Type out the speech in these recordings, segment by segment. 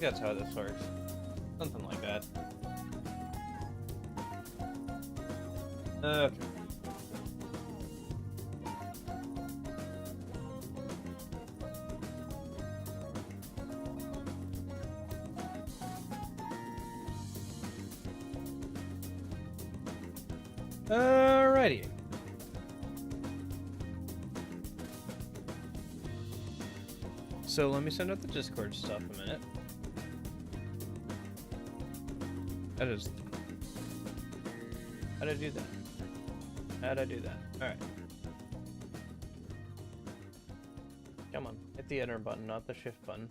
That's how this works. Something like that. Okay. Alrighty. So let me send out the Discord stuff a minute. That is... How'd I do that? How'd I do that? Alright. Come on. Hit the enter button, not the shift button.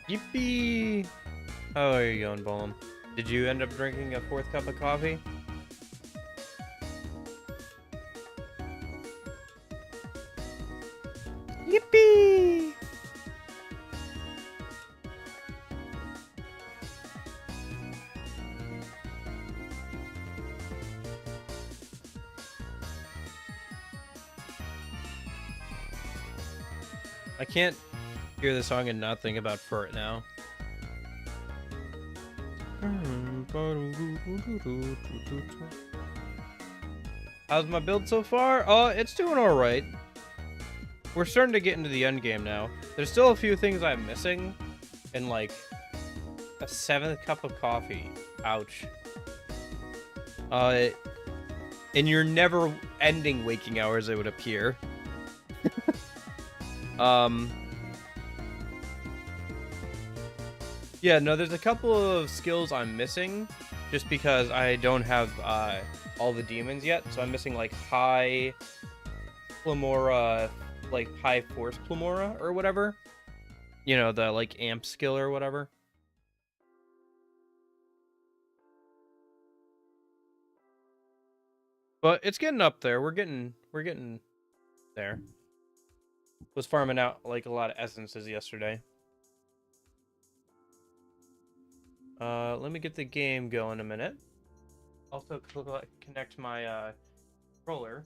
Yippee! How are you going, Bolum? Did you end up drinking a 4th cup of coffee? Yippee! I can't hear the song and not think about Furt now. How's my build so far? It's doing alright. We're starting to get into the end game now. There's still a few things I'm missing. And like a 7th cup of coffee. Ouch. In your never ending waking hours, it would appear. Yeah, no, there's a couple of skills I'm missing just because I don't have all the demons yet. So I'm missing like high Plamora, like high force Plamora or whatever. You know, the like amp skill or whatever. But it's getting up there. We're getting there. Was farming out like a lot of essences yesterday. Let me get the game going a minute. Also connect my controller.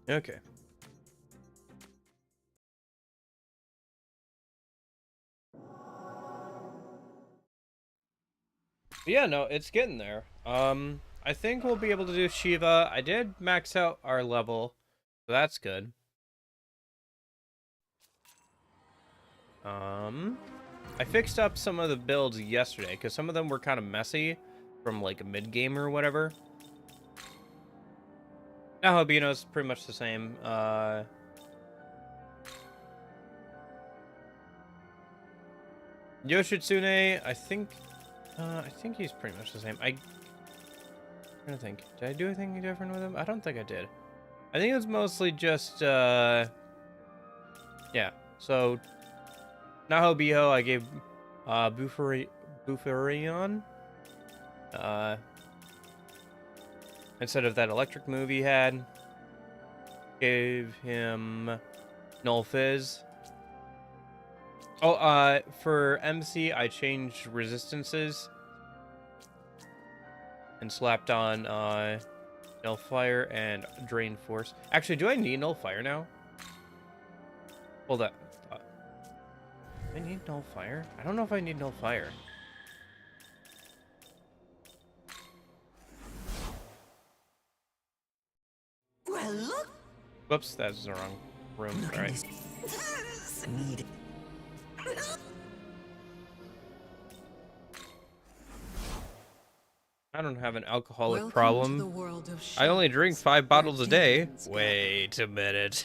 Okay. But yeah, no, it's getting there. I think we'll be able to do Shiva. I did max out our level, so that's good. I fixed up some of the builds yesterday, because some of them were kind of messy from, like, a mid-game or whatever. Now Hobino's pretty much the same. Yoshitsune, I think he's pretty much the same. I'm trying to think. Did I do anything different with him? I don't think I did. I think it was mostly just, yeah. So, Nahobiho, I gave, Bufurion, instead of that electric move he had. Gave him Null Fizz. Oh, for MC, I changed resistances. And slapped on, Null Fire and Drain Force. Actually, do I need Null Fire now? Hold up. Do I need Null Fire? I don't know if I need Null Fire. Well, look. Whoops, that's the wrong room. All right. Need. I don't have an alcoholic problem. I only drink 5 bottles a day. Wait a minute.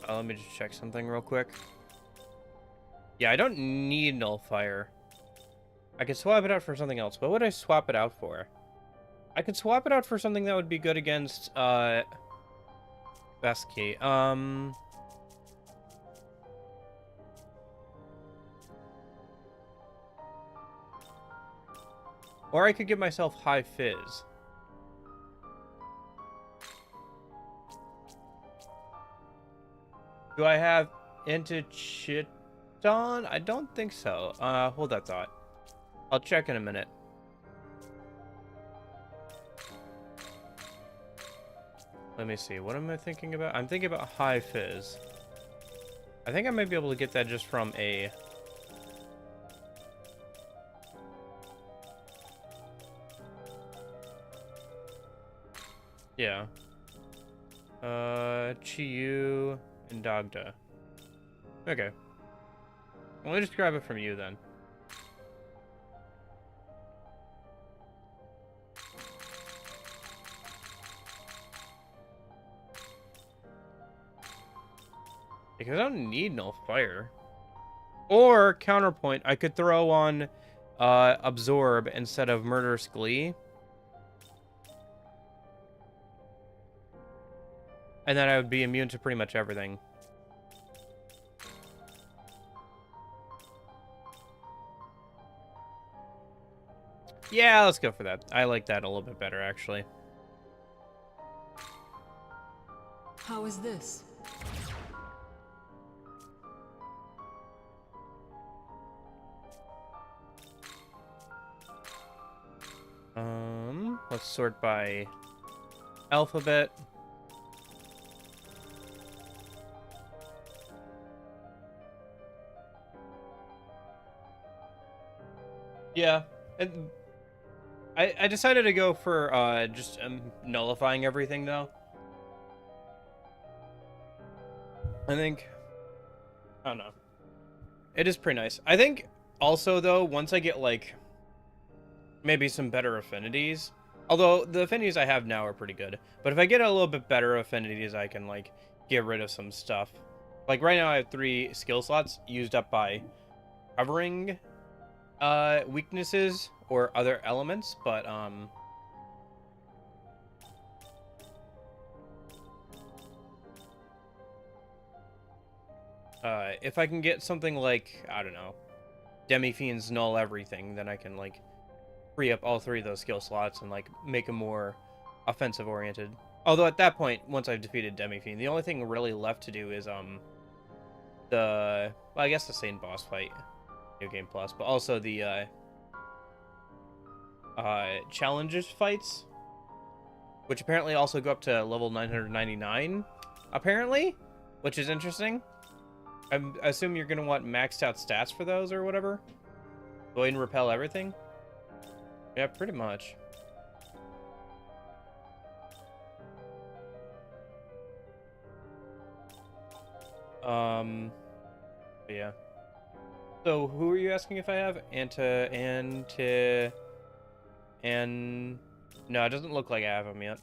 Let me just check something real quick. Yeah, I don't need Nullfire. I could swap it out for something else. What would I swap it out for? I could swap it out for something that would be good against, best key. Or I could give myself High Fizz. Do I have into Chiton? I don't think so. Hold that thought. I'll check in a minute. Let me see. What am I thinking about? I'm thinking about High Fizz. I think I might be able to get that just from a... Yeah. Chiyu and Dogda. Okay. Well, let me just grab it from you then. Because I don't need Nullfire. Or, counterpoint, I could throw on Absorb instead of Murderous Glee. And then I would be immune to pretty much everything. Yeah, let's go for that. I like that a little bit better, actually. How is this? Let's sort by alphabet. Yeah, and I decided to go for just nullifying everything though. I think, I don't know. It is pretty nice. I think also though, once I get like maybe some better affinities, although the affinities I have now are pretty good, but if I get a little bit better affinities, I can like get rid of some stuff. Like right now I have 3 skill slots used up by covering weaknesses or other elements, but if I can get something like, I don't know, Demi-Fiend's Null Everything, then I can like free up all 3 of those skill slots and like make them more offensive oriented. Although at that point, once I've defeated Demi-Fiend, the only thing really left to do is well, I guess the same boss fight, New Game Plus, but also the challenges fights, which apparently also go up to level 999, apparently, which is interesting. I assume you're gonna want maxed out stats for those or whatever. Void and repel everything. Yeah, pretty much. Yeah. So who are you asking if I have? No, it doesn't look like I have him yet.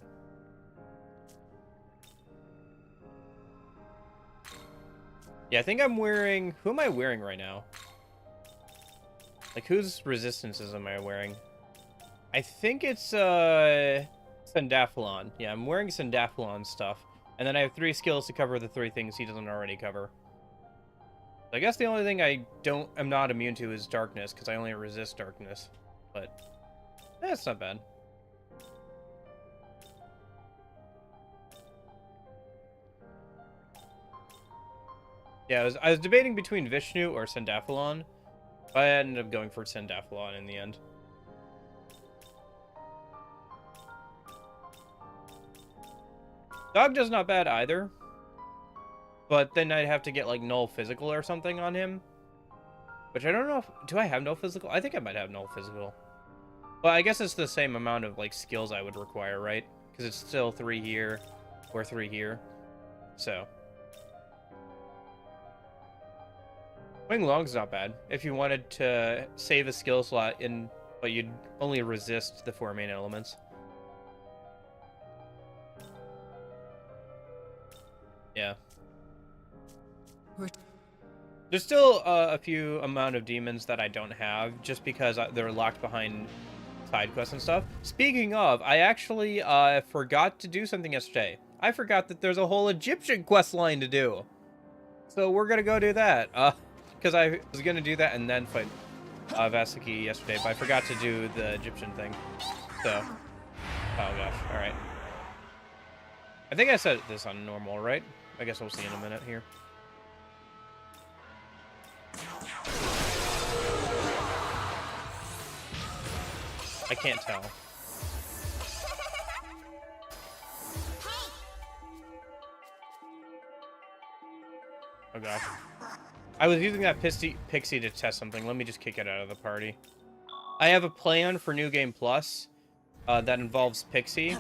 Yeah, I think I'm wearing... Who am I wearing right now? Like, whose resistances am I wearing? I think it's, Sandaphalon. Yeah, I'm wearing Sandaphalon stuff. And then I have 3 skills to cover the 3 things he doesn't already cover. I guess the only thing I'm not immune to is darkness, because I only resist darkness. But, that's not bad. Yeah, I was debating between Vishnu or Sandaphalon. I ended up going for Sandaphalon in the end. Dogda's not bad either. But then I'd have to get like null physical or something on him. Which I don't know if... Do I have null physical? I think I might have null physical. Well, I guess it's the same amount of like skills I would require, right? Because it's still 3 here or 3 here. So... Wing Long's not bad. If you wanted to save a skill slot in, but you'd only resist the 4 main elements. Yeah. There's still a few amount of demons that I don't have, just because they're locked behind side quests and stuff. Speaking of, I actually forgot to do something yesterday. I forgot that there's a whole Egyptian quest line to do. So we're gonna go do that. Because I was gonna do that and then fight Vasaki yesterday, but I forgot to do the Egyptian thing. So, oh gosh, all right. I think I set this on normal, right? I guess we'll see in a minute here. I can't tell. Oh gosh. I was using that pixie to test something. Let me just kick it out of the party. I have a plan for New Game Plus that involves Pixie.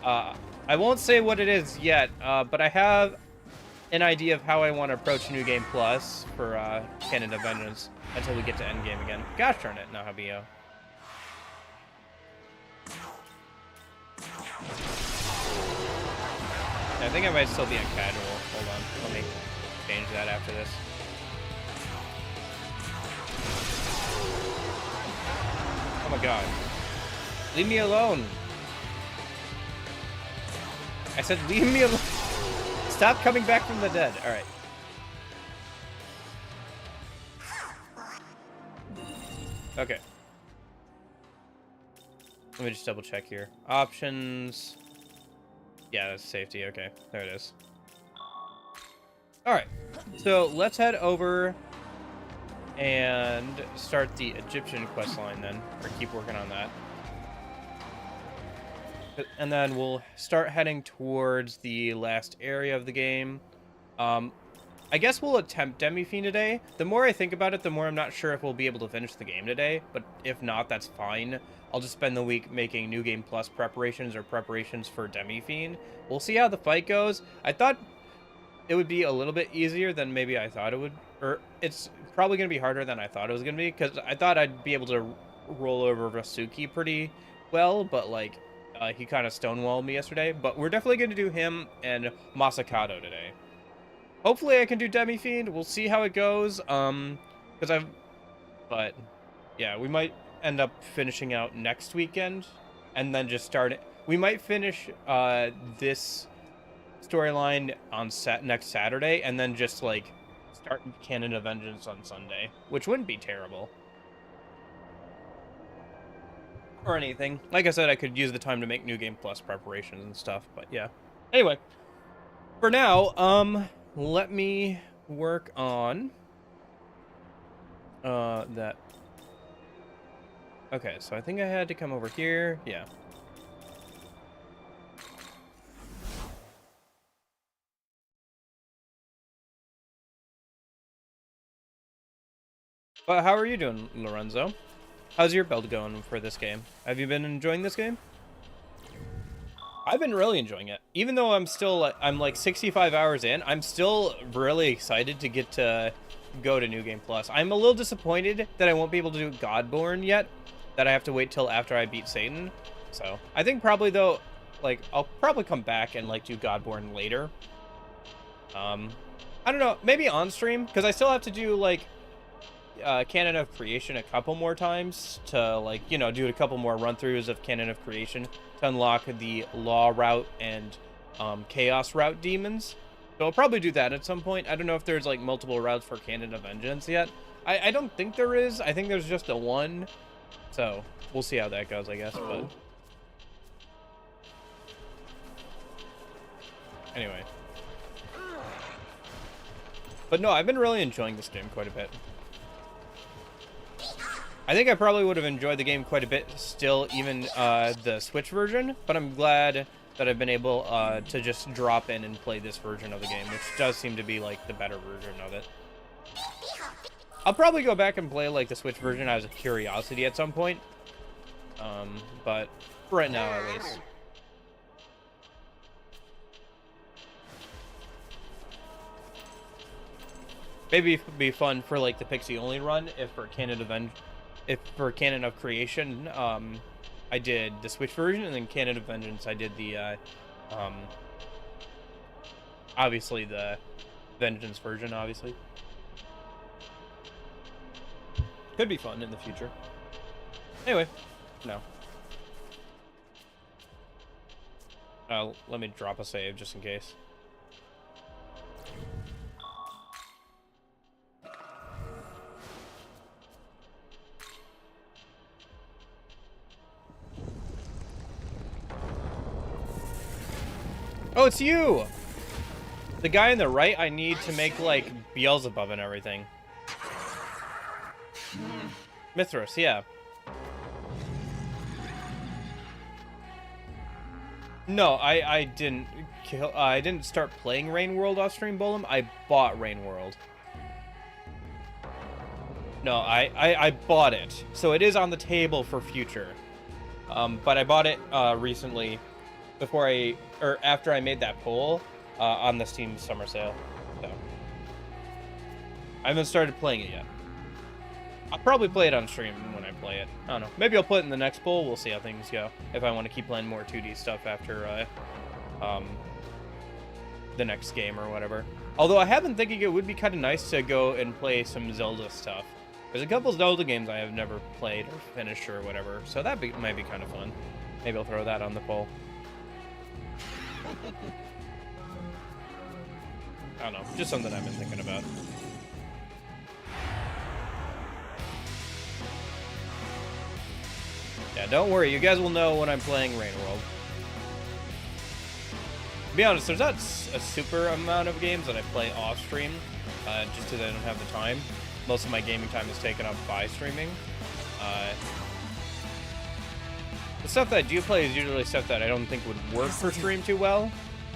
I won't say what it is yet, but I have an idea of how I want to approach New Game Plus for Canon of Vengeance until we get to Endgame again. Gosh darn it, no Habio. I think I might still be on casual. Hold on, let me change that after this. Oh my god. Leave me alone. I said leave me alone. Stop coming back from the dead. Alright. Okay. Let me just double check here. Options. Yeah, that's safety. Okay, there it is. Alright. So let's head over and start the Egyptian quest line then, or keep working on that. And then we'll start heading towards the last area of the game. I guess we'll attempt Demi-Fiend today. The more I think about it, the more I'm not sure if we'll be able to finish the game today, but if not, that's fine. I'll just spend the week making New Game Plus preparations or preparations for Demi-Fiend. We'll see how the fight goes. I thought it would be a little bit easier than maybe I thought it would, or it's probably going to be harder than I thought it was going to be, because I thought I'd be able to roll over Vasuki pretty well, but like, he kind of stonewalled me yesterday. But we're definitely going to do him and Masakado today. Hopefully I can do Demi-Fiend. We'll see how it goes, but yeah, we might end up finishing out next weekend, and then just start it. We might finish this storyline on next Saturday, and then just like start Canon of Vengeance on Sunday, which wouldn't be terrible. Or anything. Like I said, I could use the time to make New Game Plus preparations and stuff, but yeah. Anyway, for now, let me work on that. Okay, so I think I had to come over here. Yeah. But how are you doing, Lorenzo? How's your build going for this game? Have you been enjoying this game? I've been really enjoying it. Even though I'm like 65 hours in, I'm still really excited to get to go to New Game Plus. I'm a little disappointed that I won't be able to do Godborn yet, that I have to wait till after I beat Satan. So I think probably though, like I'll probably come back and like do Godborn later. I don't know, maybe on stream, because I still have to do like Canon of Creation a couple more times to, like, you know, do a couple more run-throughs of Canon of Creation to unlock the Law route and Chaos route demons. So I'll probably do that at some point. I don't know if there's like multiple routes for Canon of Vengeance yet. I don't think there is. I think there's just a one. So we'll see how that goes, I guess. But anyway. But no, I've been really enjoying this game quite a bit. I think I probably would have enjoyed the game quite a bit still, even the Switch version, but I'm glad that I've been able to just drop in and play this version of the game, which does seem to be like the better version of it. I'll probably go back and play like the Switch version as a curiosity at some point, but for right now at least. Maybe it'd be fun for like the Pixie only run if for Canon of Creation, I did the Switch version, and then Canon of Vengeance, I did the, obviously the Vengeance version, obviously. Could be fun in the future. Anyway, no. Let me drop a save just in case. Oh, it's you! The guy on the right, I need to make, like, Beelzebub and everything. Mithras, yeah. No, I didn't kill. I didn't start playing Rain World off stream, Bolum. I bought Rain World. No, I bought it, so it is on the table for future. But I bought it recently, after I made that poll on the Steam Summer Sale. So I haven't started playing it yet. I'll probably play it on stream when I play it. I don't know. Maybe I'll put it in the next poll. We'll see how things go. If I want to keep playing more 2D stuff after the next game or whatever. Although I have been thinking it would be kind of nice to go and play some Zelda stuff. There's a couple Zelda games I have never played or finished or whatever. So that might be kind of fun. Maybe I'll throw that on the poll. I don't know. Just something I've been thinking about. Yeah, don't worry. You guys will know when I'm playing Rain World. To be honest, there's not a super amount of games that I play off stream, just because I don't have the time. Most of my gaming time is taken up by streaming. The stuff that I do play is usually stuff that I don't think would work for stream too well.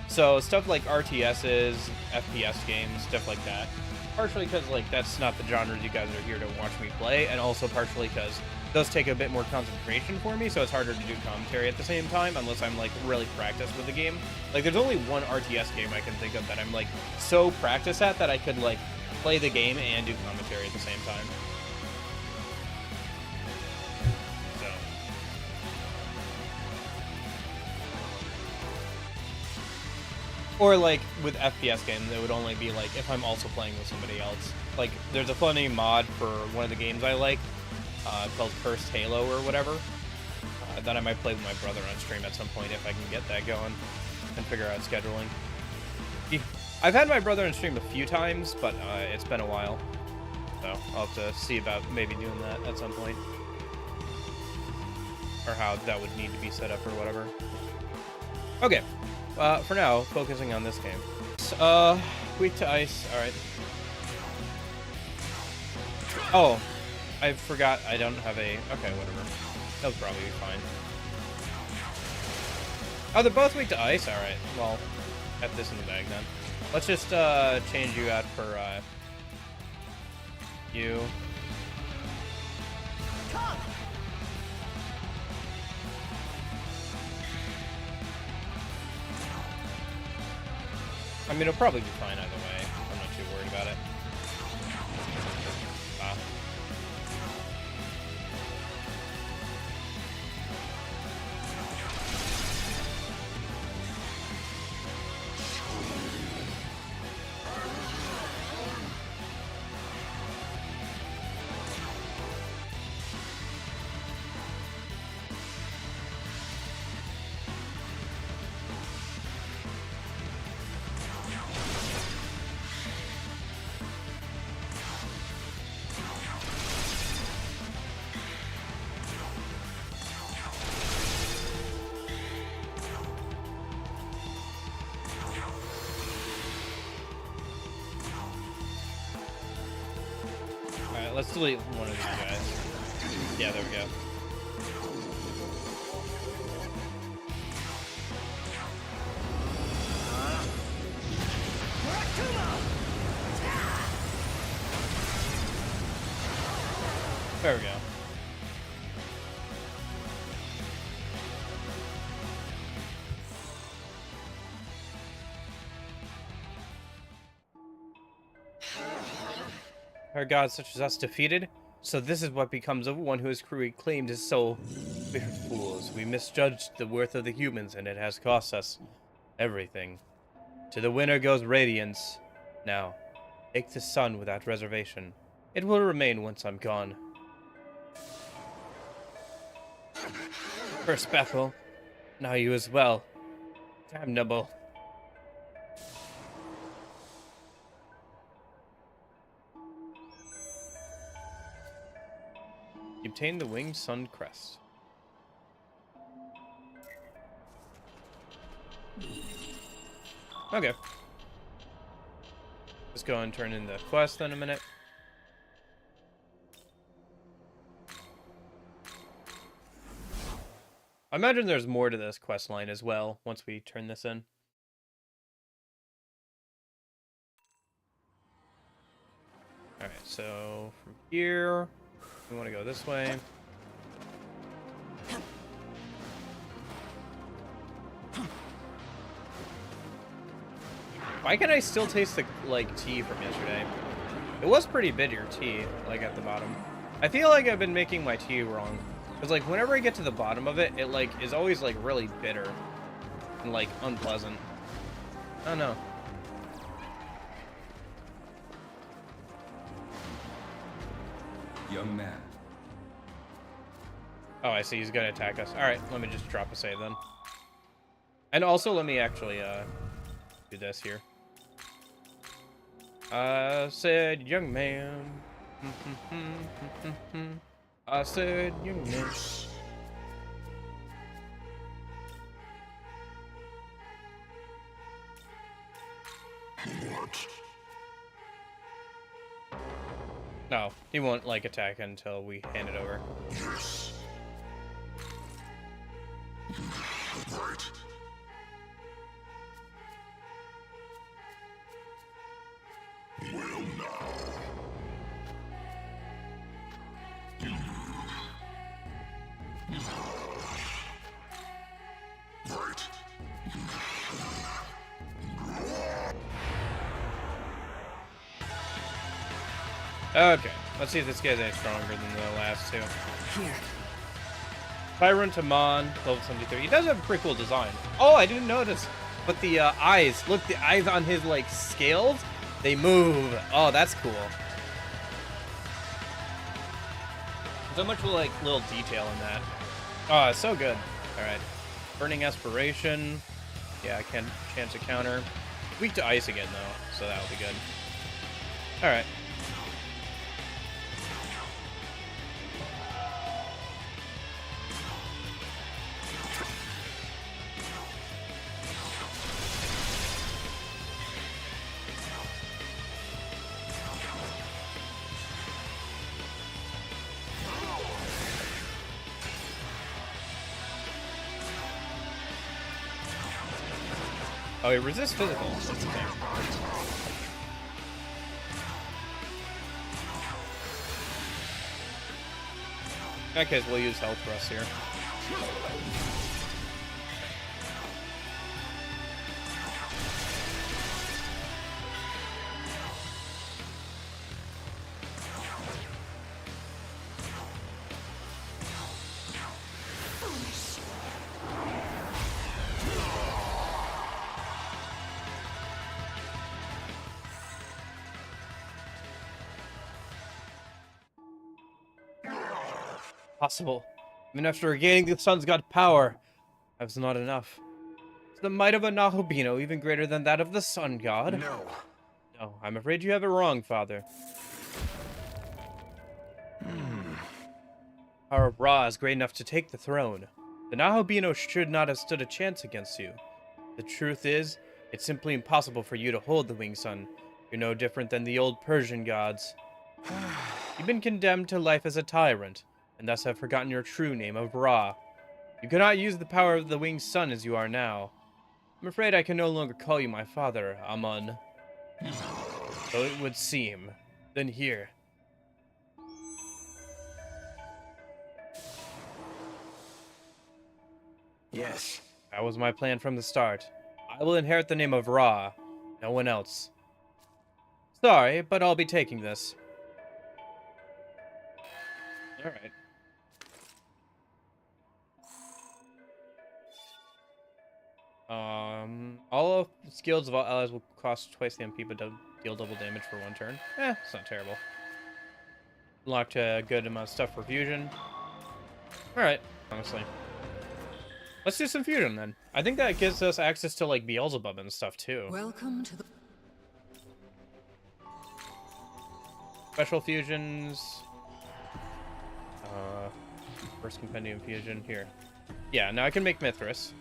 So stuff like RTSs, FPS games, stuff like that. Partially because like that's not the genres you guys are here to watch me play, and also partially because those take a bit more concentration for me, so it's harder to do commentary at the same time unless I'm like really practiced with the game. Like there's only one RTS game I can think of that I'm like so practiced at that I could like play the game and do commentary at the same time. So or like with FPS games, it would only be like if I'm also playing with somebody else. Like there's a funny mod for one of the games I like. Called Cursed Halo or whatever, that I might play with my brother on stream at some point if I can get that going and figure out scheduling. I've had my brother on stream a few times, but it's been a while, so I'll have to see about maybe doing that at some point, or how that would need to be set up or whatever. Okay, for now, focusing on this game. Weak to ice, alright. Oh. I forgot I don't have a... Okay, whatever. That'll probably be fine. Oh, they're both weak to ice? Alright, well, have this in the bag then. Let's just change you out for you. I mean, it'll probably be fine either way. I'm not too worried about it. Let's delete one of these guys. Yeah, there we go. There we go. Are gods such as us defeated? So this is what becomes of one who has reclaimed his soul. We are fools. We misjudged the worth of the humans, and it has cost us everything. To the winner goes Radiance. Now, take the sun without reservation. It will remain once I'm gone. First Bethel, now you as well. Damnable. You obtained the Winged Sun Crest. Okay. Let's go and turn in the quest in a minute. I imagine there's more to this quest line as well once we turn this in. Alright, so from here, we want to go this way. Why can I still taste the, like, tea from yesterday? It was pretty bitter tea, like, at the bottom. I feel like I've been making my tea wrong. Because, like, whenever I get to the bottom of it, it, like, is always, like, really bitter. And, like, unpleasant. I don't know. Young man. Oh, I see. He's gonna attack us. Alright, let me just drop a save then. And also, let me actually, do this here. Said young man. I said young man. What? No, he won't, like, attack until we hand it over. Yes. Right. Well now. Right. Okay, let's see if this guy's any stronger than the last two. Here. Tyrant Amon, level 73. He does have a pretty cool design. Oh, I didn't notice. But the eyes, look, the eyes on his, like, scales, they move. Oh, that's cool. So much, like, little detail in that. Oh, it's so good. All right. Burning Aspiration. Yeah, I can chance a counter. Weak to ice again, though, so that'll be good. All right. Oh, he resists physical. That's the thing. In that case, we'll use health thrust here. Possible. Even after regaining the sun's god power, that was not enough. Is the might of a Nahobino even greater than that of the sun god? No. No, I'm afraid you have it wrong, Father. Power of Ra is great enough to take the throne. The Nahobino should not have stood a chance against you. The truth is, it's simply impossible for you to hold the Winged Sun. You're no different than the old Persian gods. You've been condemned to life as a tyrant, and thus have forgotten your true name of Ra. You cannot use the power of the Winged Sun as you are now. I'm afraid I can no longer call you my father, Amon. So it would seem. Then here. Yes. That was my plan from the start. I will inherit the name of Ra, no one else. Sorry, but I'll be taking this. Alright. All of the skills of all allies will cost twice the MP, but deal double damage for one turn. It's not terrible. Unlocked a good amount of stuff for fusion. Alright, honestly. Let's do some fusion then. I think that gives us access to like Beelzebub and stuff too. Welcome to the... Special fusions. First compendium fusion here. Yeah, now I can make Mithras.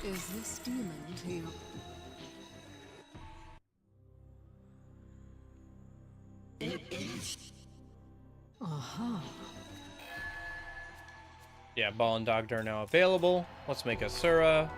Is this demon to you? Aha. Yeah, Ball and Doctor are now available. Let's make Asura.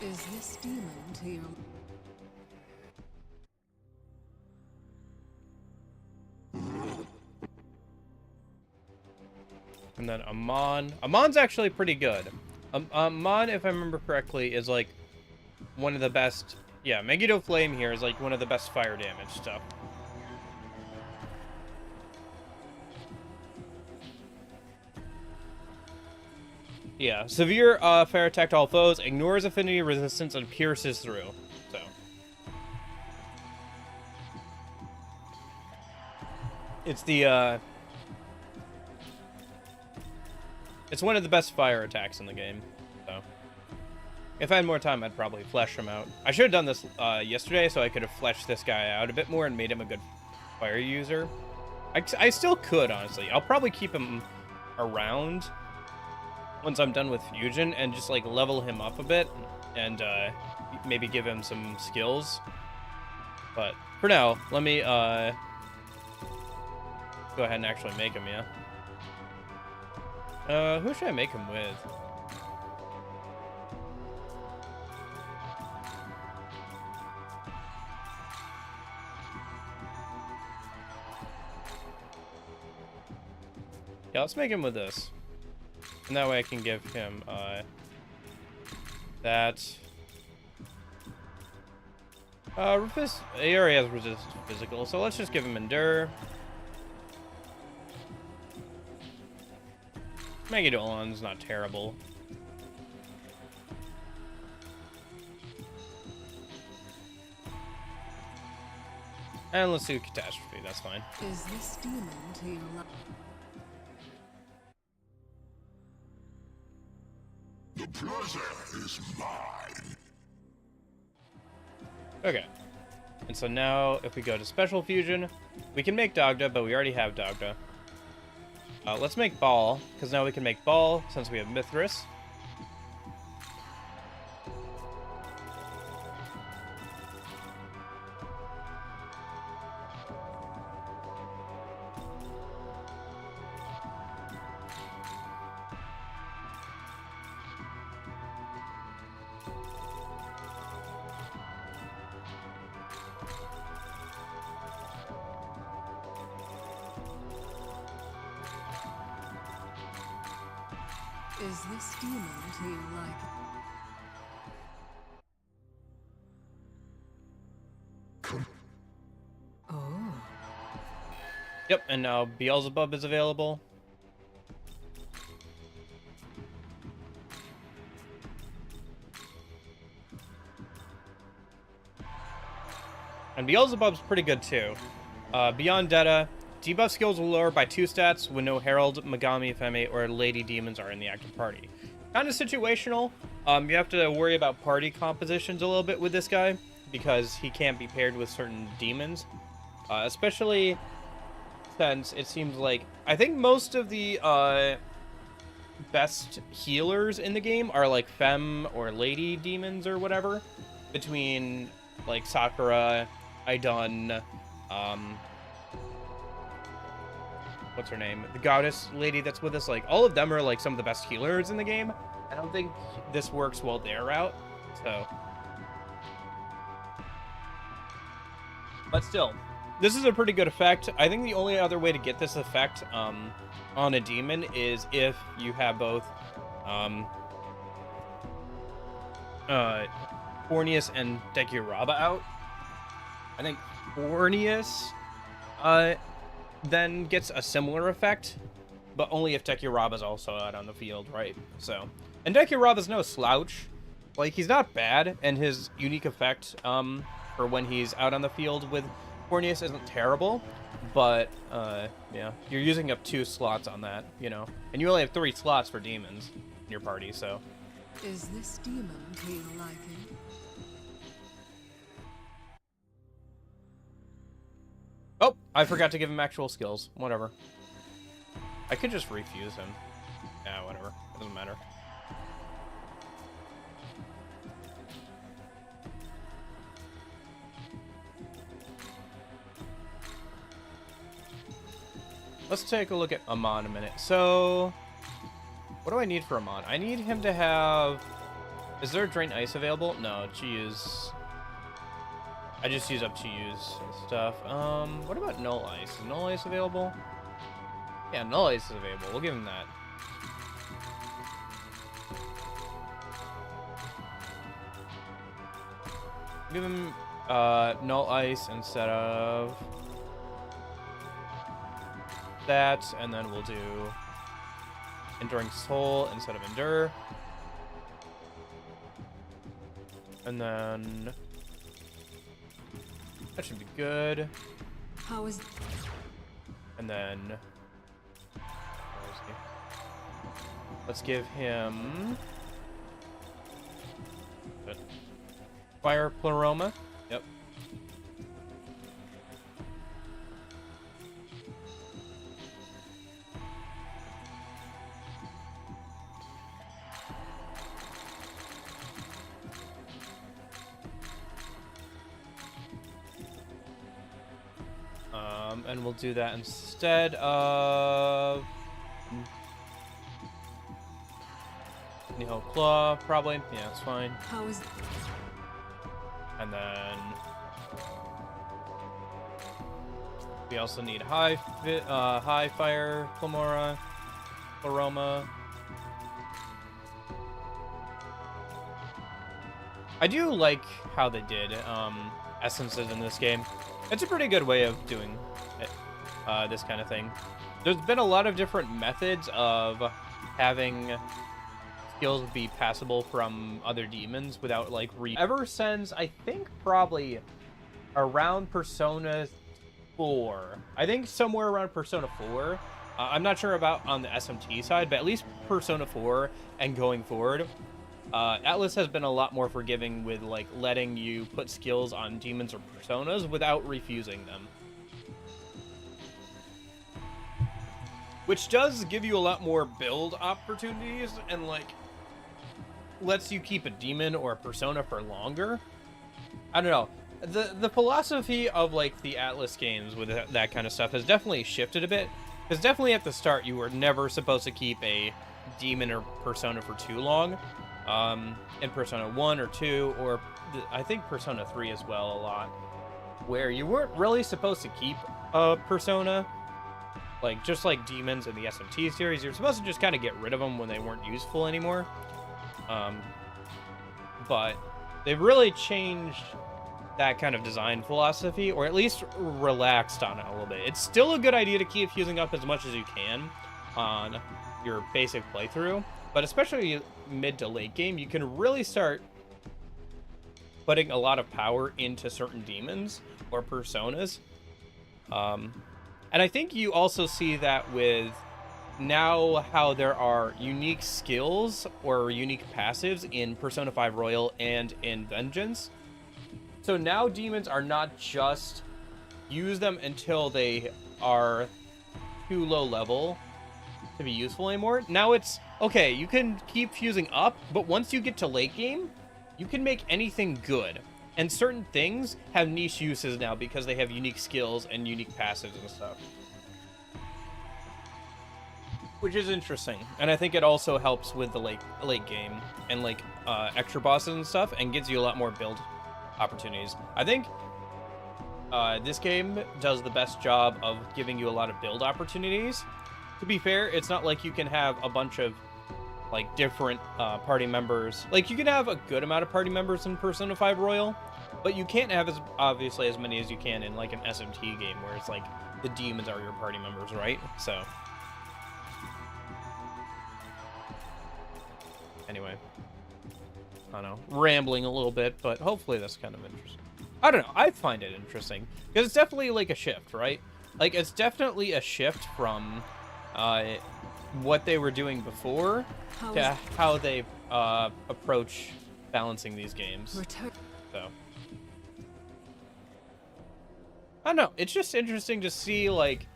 Is this demon to you? And then Amon. Amon's actually pretty good. Amon, if I remember correctly, is like one of the best. Yeah, Megiddo Flame here is like one of the best fire damage stuff. Yeah, severe fire attack to all foes, ignores affinity resistance, and pierces through. So. It's the, it's one of the best fire attacks in the game, so. If I had more time, I'd probably flesh him out. I should have done this yesterday, so I could have fleshed this guy out a bit more and made him a good fire user. I still could, honestly. I'll probably keep him around once I'm done with Fusion and just, like, level him up a bit and maybe give him some skills. But for now, let me go ahead and actually make him, yeah. Who should I make him with? Yeah, let's make him with this. And that way I can give him, that. He already has resist physical, so let's just give him Endure. Megadolon's not terrible. And let's do Catastrophe, that's fine. Is this demon to you? The pleasure is mine. Okay. And so now, if we go to Special Fusion, we can make Dagda, but we already have Dagda. Let's make Ball, because now we can make Ball, since we have Mithras. Is this demon to you like? Oh. Yep, and now Beelzebub is available. And Beelzebub's pretty good too. Beyond Detta, debuff skills will lower by 2 stats when no Herald, Megami, Femme, or Lady Demons are in the active party. Kind of situational. You have to worry about party compositions a little bit with this guy, because he can't be paired with certain demons. Especially since it seems like... I think most of the best healers in the game are like Femme or Lady Demons or whatever. Between like Sakura, Idun, what's her name? The goddess lady that's with us. Like, all of them are, like, some of the best healers in the game. I don't think this works while they're out, so. But still, this is a pretty good effect. I think the only other way to get this effect on a demon is if you have both Fornius and Dekiraba out. I think Fornius then gets a similar effect, but only if Dekiraba's also out on the field, right? So, and Dekiraba's no slouch. Like, he's not bad, and his unique effect for when he's out on the field with Fornius isn't terrible, but yeah, you're using up 2 slots on that, you know, and you only have 3 slots for demons in your party, so. Is this demon to your liking? Oh, I forgot to give him actual skills. Whatever. I could just refuse him. Yeah, whatever. It doesn't matter. Let's take a look at Amon a minute. So, what do I need for Amon? I need him to have... Is there a Drain Ice available? No, Chi-Yu's... I just use up Chi-Yu's stuff. What about Null Ice? Is Null Ice available? Yeah, Null Ice is available. We'll give him that. Give him Null Ice instead of that, and then we'll do Enduring Soul instead of Endure. And then that should be good. How is... And then where is he? Let's give him Fire Pleroma. Yep. And we'll do that instead of Nihil Claw, probably. Yeah, it's fine. How is... And then we also need High Fire Pleroma. I do like how they did essences in this game. It's a pretty good way of doing it, this kind of thing. There's been a lot of different methods of having skills be passable from other demons without, like, ever since, I think, probably around Persona 4. I think somewhere around Persona 4. I'm not sure about on the SMT side, but at least Persona 4 and going forward, Atlas has been a lot more forgiving with, like, letting you put skills on demons or personas without refusing them. Which does give you a lot more build opportunities and, like, lets you keep a demon or a persona for longer. I don't know. The philosophy of, like, the Atlas games with that kind of stuff has definitely shifted a bit. Because definitely at the start, you were never supposed to keep a demon or persona for too long. In Persona 1 or 2, or I think Persona 3 as well a lot, where you weren't really supposed to keep a persona, like, just like demons in the SMT series, you're supposed to just kind of get rid of them when they weren't useful anymore. But they've really changed that kind of design philosophy, or at least relaxed on it a little bit. It's still a good idea to keep fusing up as much as you can on your basic playthrough, but especially mid to late game, you can really start putting a lot of power into certain demons or personas. And I think you also see that with now how there are unique skills or unique passives in Persona 5 Royal and in Vengeance. So now demons are not just use them until they are too low level to be useful anymore. Now it's, okay, you can keep fusing up, but once you get to late game, you can make anything good. And certain things have niche uses now because they have unique skills and unique passives and stuff. which is interesting. And I think it also helps with the late game and like extra bosses and stuff, and gives you a lot more build opportunities. I think this game does the best job of giving you a lot of build opportunities. To be fair, it's not like you can have a bunch of like different party members. Like, you can have a good amount of party members in Persona 5 Royal, but you can't have obviously as many as you can in like an SMT game where it's like the demons are your party members, right? So anyway, I don't know, rambling a little bit, but hopefully that's kind of interesting. I don't know, I find it interesting because it's definitely like a shift, right? Like, it's definitely a shift from what they were doing before to how they approach balancing these games. So I don't know, it's just interesting to see, like,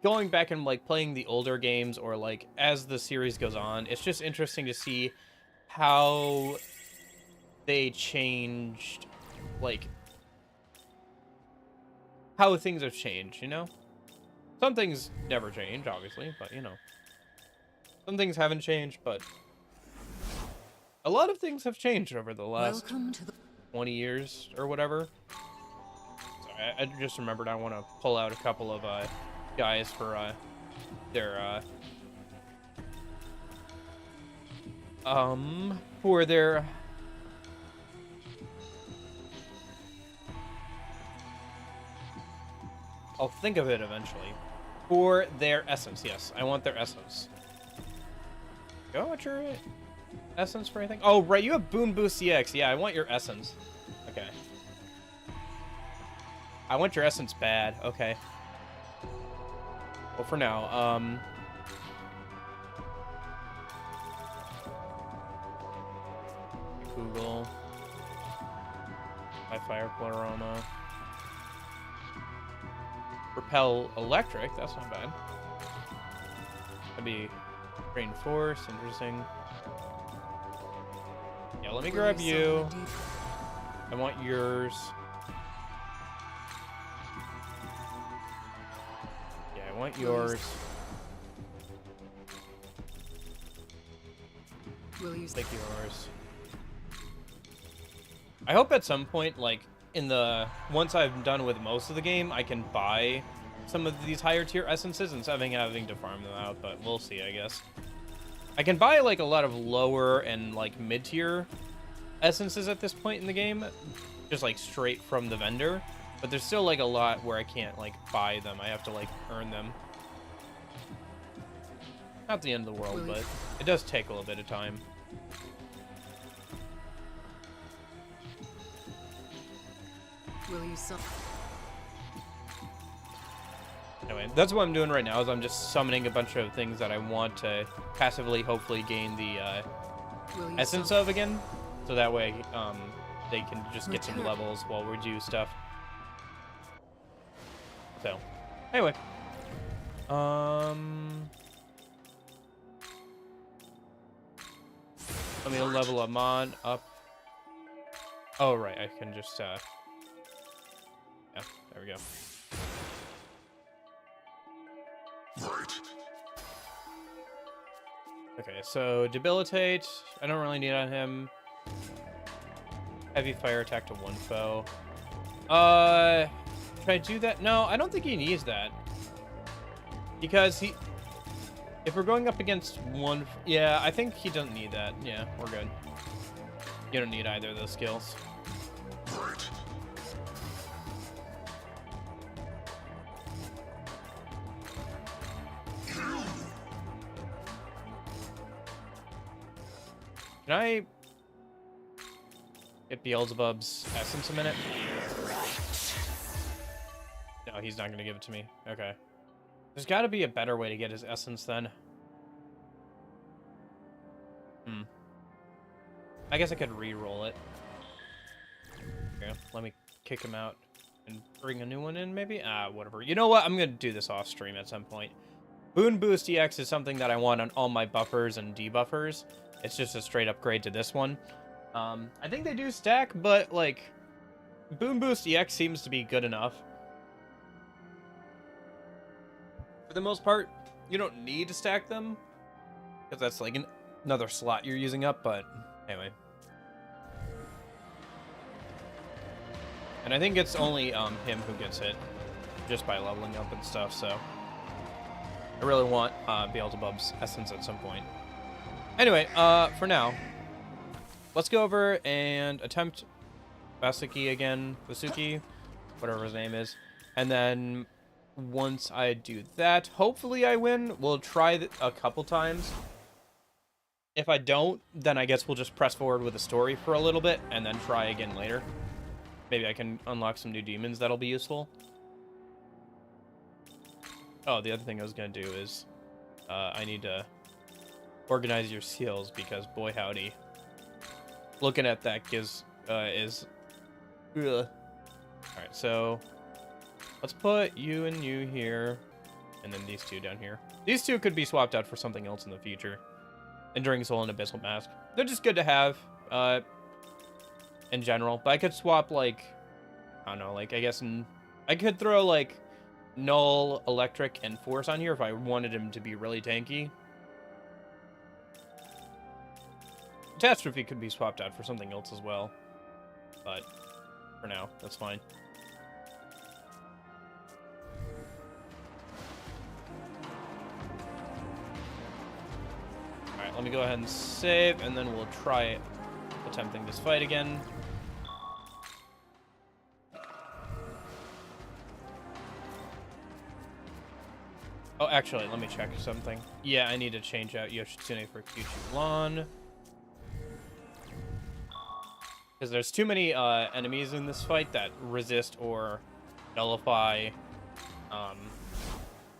going back and like playing the older games, or like as the series goes on, it's just interesting to see how they changed, like how things have changed, you know? Some things never change, obviously, but you know, some things haven't changed, but a lot of things have changed over the last 20 years or whatever. Sorry, I just remembered I want to pull out a couple of guys for their I'll think of it eventually. For their essence, yes. I want their essence. Go at your essence for anything? Oh, right, you have Boon Boost EX. Yeah, I want your essence. Okay. I want your essence bad. Okay. Well, for now, Google. My fire aroma. Repel electric, that's not bad. That'd be reinforce, interesting. Yeah, let me grab you. I want yours. Yeah, I want yours. Take yours. I hope at some point, like, once I'm done with most of the game, I can buy some of these higher tier essences instead of having to farm them out, but we'll see, I guess. I can buy like a lot of lower and like mid-tier essences at this point in the game, just like straight from the vendor, but there's still like a lot where I can't like buy them. I have to like earn them. Not the end of the world, but it does take a little bit of time. Anyway, that's what I'm doing right now, is I'm just summoning a bunch of things that I want to passively hopefully gain the essence of again, so that way they can just get some levels while we do stuff. So anyway, let me level Amon up. Oh right, I can just yeah, there we go. Right. Okay, so debilitate, I don't really need on him. Heavy fire attack to one foe. Should I do that? No, I don't think he needs that. Because if we're going up against one, yeah, I think he doesn't need that. Yeah, we're good. You don't need either of those skills. Right. Can I get Beelzebub's essence a minute? No, he's not going to give it to me. Okay. There's got to be a better way to get his essence then. I guess I could re-roll it. Okay, let me kick him out and bring a new one in, maybe? Whatever. You know what? I'm going to do this off stream at some point. Boon Boost EX is something that I want on all my buffers and debuffers. It's just a straight upgrade to this one. I think they do stack, but like Boon Boost EX seems to be good enough for the most part. you don't need to stack them because that's like another slot you're using up. But anyway, and I think it's only him who gets hit just by leveling up and stuff. So I really want Beelzebub's essence at some point. Anyway, for now, let's go over and attempt Vasuki again, Vasuki, whatever his name is. And then once I do that, hopefully I win. We'll try a couple times. If I don't, then I guess we'll just press forward with the story for a little bit and then try again later. Maybe I can unlock some new demons that'll be useful. Oh, the other thing I was going to do is I need to organize your skills because, boy howdy, looking at that is... Ugh. Alright, so let's put you and you here, and then these two down here. These two could be swapped out for something else in the future. Enduring Soul and Abyssal Mask. They're just good to have, in general. But I could swap, like, I don't know, like, I guess I could throw, like, Null, Electric, and Force on here if I wanted him to be really tanky. Catastrophe could be swapped out for something else as well. But for now, that's fine. Alright, let me go ahead and save, and then we'll try attempting this fight again. Oh, actually, let me check something. Yeah, I need to change out Yoshitsune for Kyuchi-Lan. Because there's too many enemies in this fight that resist or nullify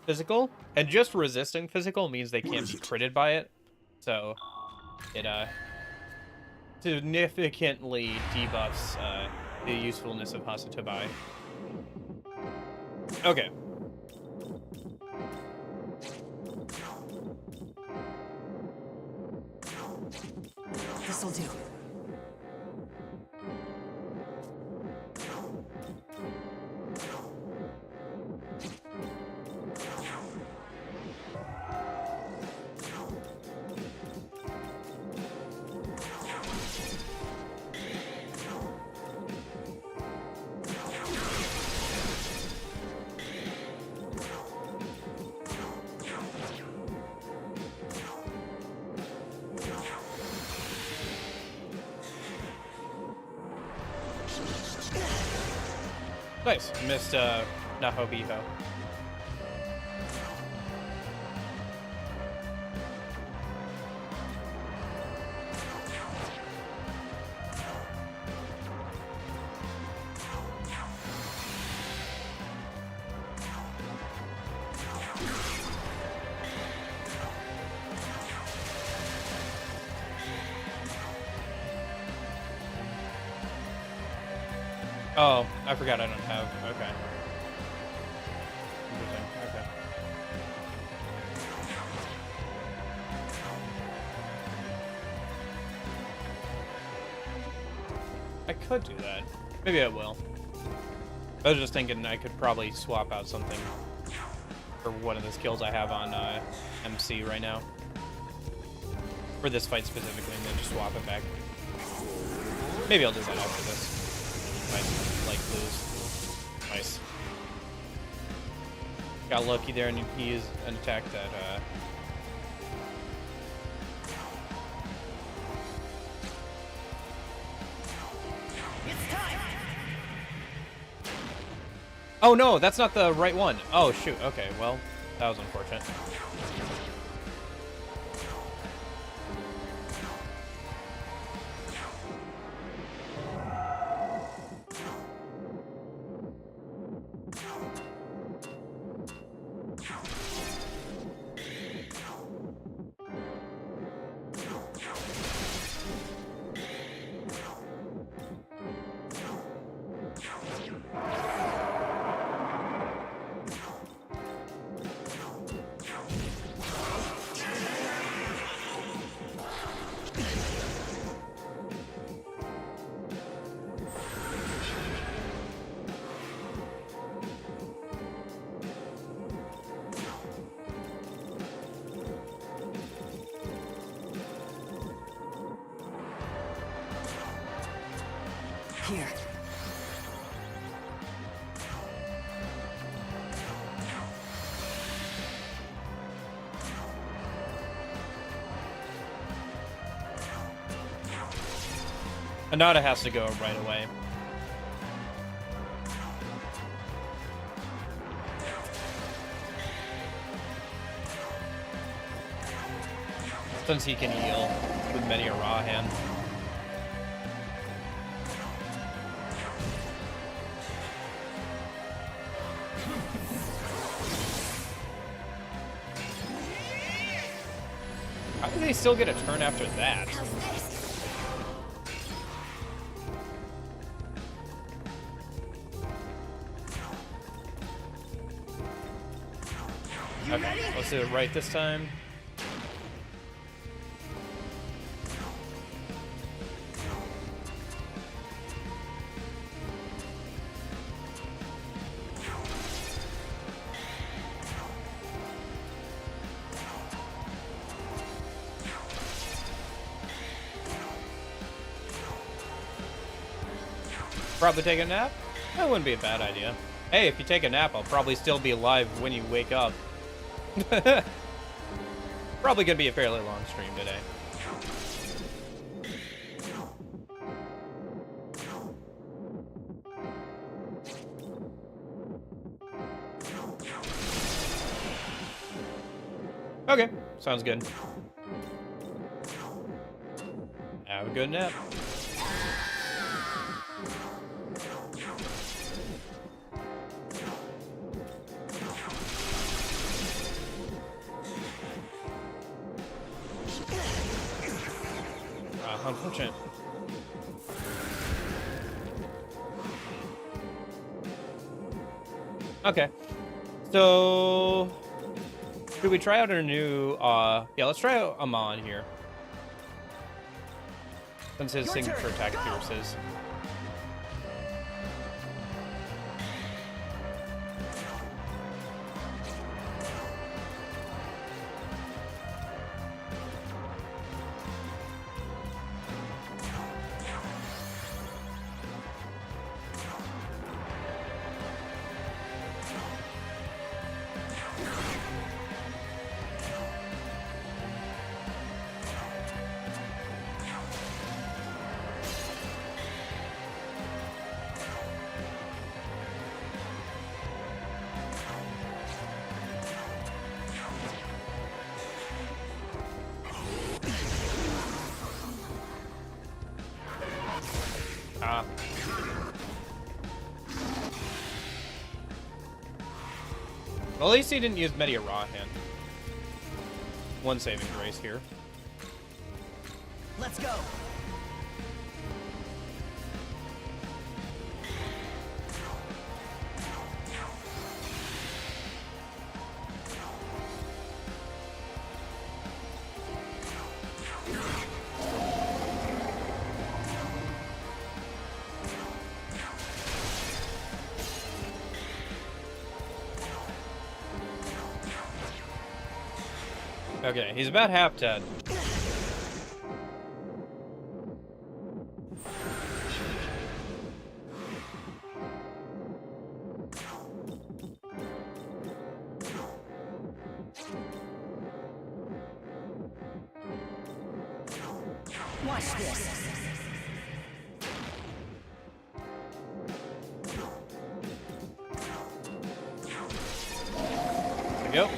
physical. And just resisting physical means they can't be critted by it. So it significantly debuffs the usefulness of Hasatobai. Okay. This'll do. Nice. Missed Naho Biho. Oh, I forgot I don't have. Okay. Interesting. Okay. I could do that. Maybe I will. I was just thinking I could probably swap out something for one of the skills I have on MC right now. For this fight specifically, and then just swap it back. Maybe I'll do that after this. Might like lose. Nice. Got lucky there, and he used an attack that It's time. Oh no, that's not the right one. Oh shoot. Okay, well, that was unfortunate. Here. Anata has to go right away. Since he can heal with many a raw hand. How do they still get a turn after that? Okay, let's do it right this time. Probably take a nap? That wouldn't be a bad idea. Hey, if you take a nap, I'll probably still be alive when you wake up. Probably gonna be a fairly long stream today. Okay, sounds good. Have a good nap. Unfortunate. Okay. So should we try out our new yeah, let's try out Amon here. Since his signature attack pierces. Well, at least he didn't use Media Raw Hand. One saving grace here. Let's go. Okay, he's about half dead. Watch this. There we go.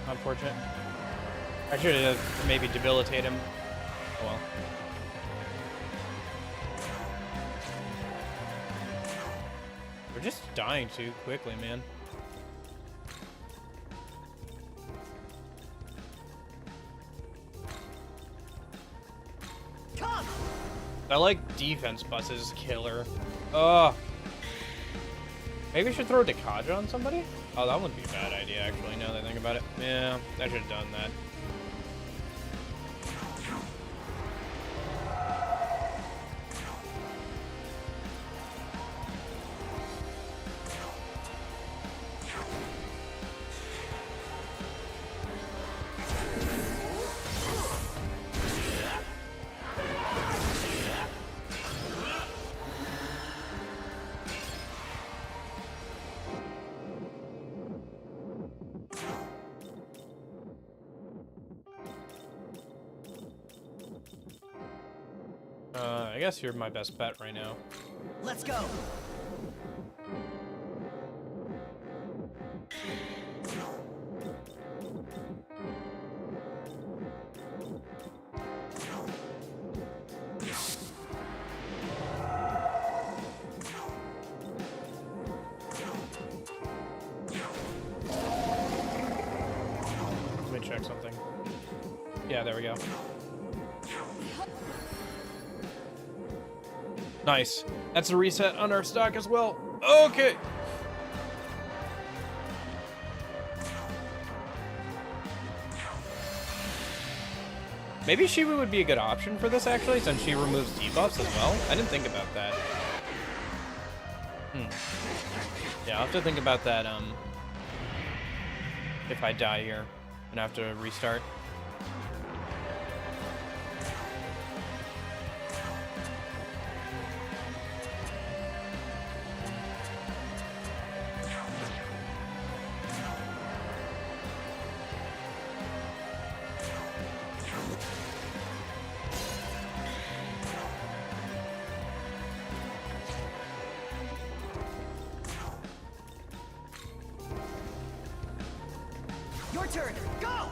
Unfortunate. I should have maybe debilitate him. Oh well. just dying too quickly, man. Come! I like defense buses, killer. Ugh. Maybe I should throw a Dekaja on somebody? Oh, that wouldn't be a bad idea, actually, now that I think about it. Yeah, I should have done that. I guess you're my best bet right now. Let's go! Let me check something. Yeah, there we go. Nice. That's a reset on our stock as well. Okay. Maybe Shiva would be a good option for this, actually, since she removes debuffs as well. I didn't think about that. Yeah, I'll have to think about that, if I die here and have to restart. Your turn! Go!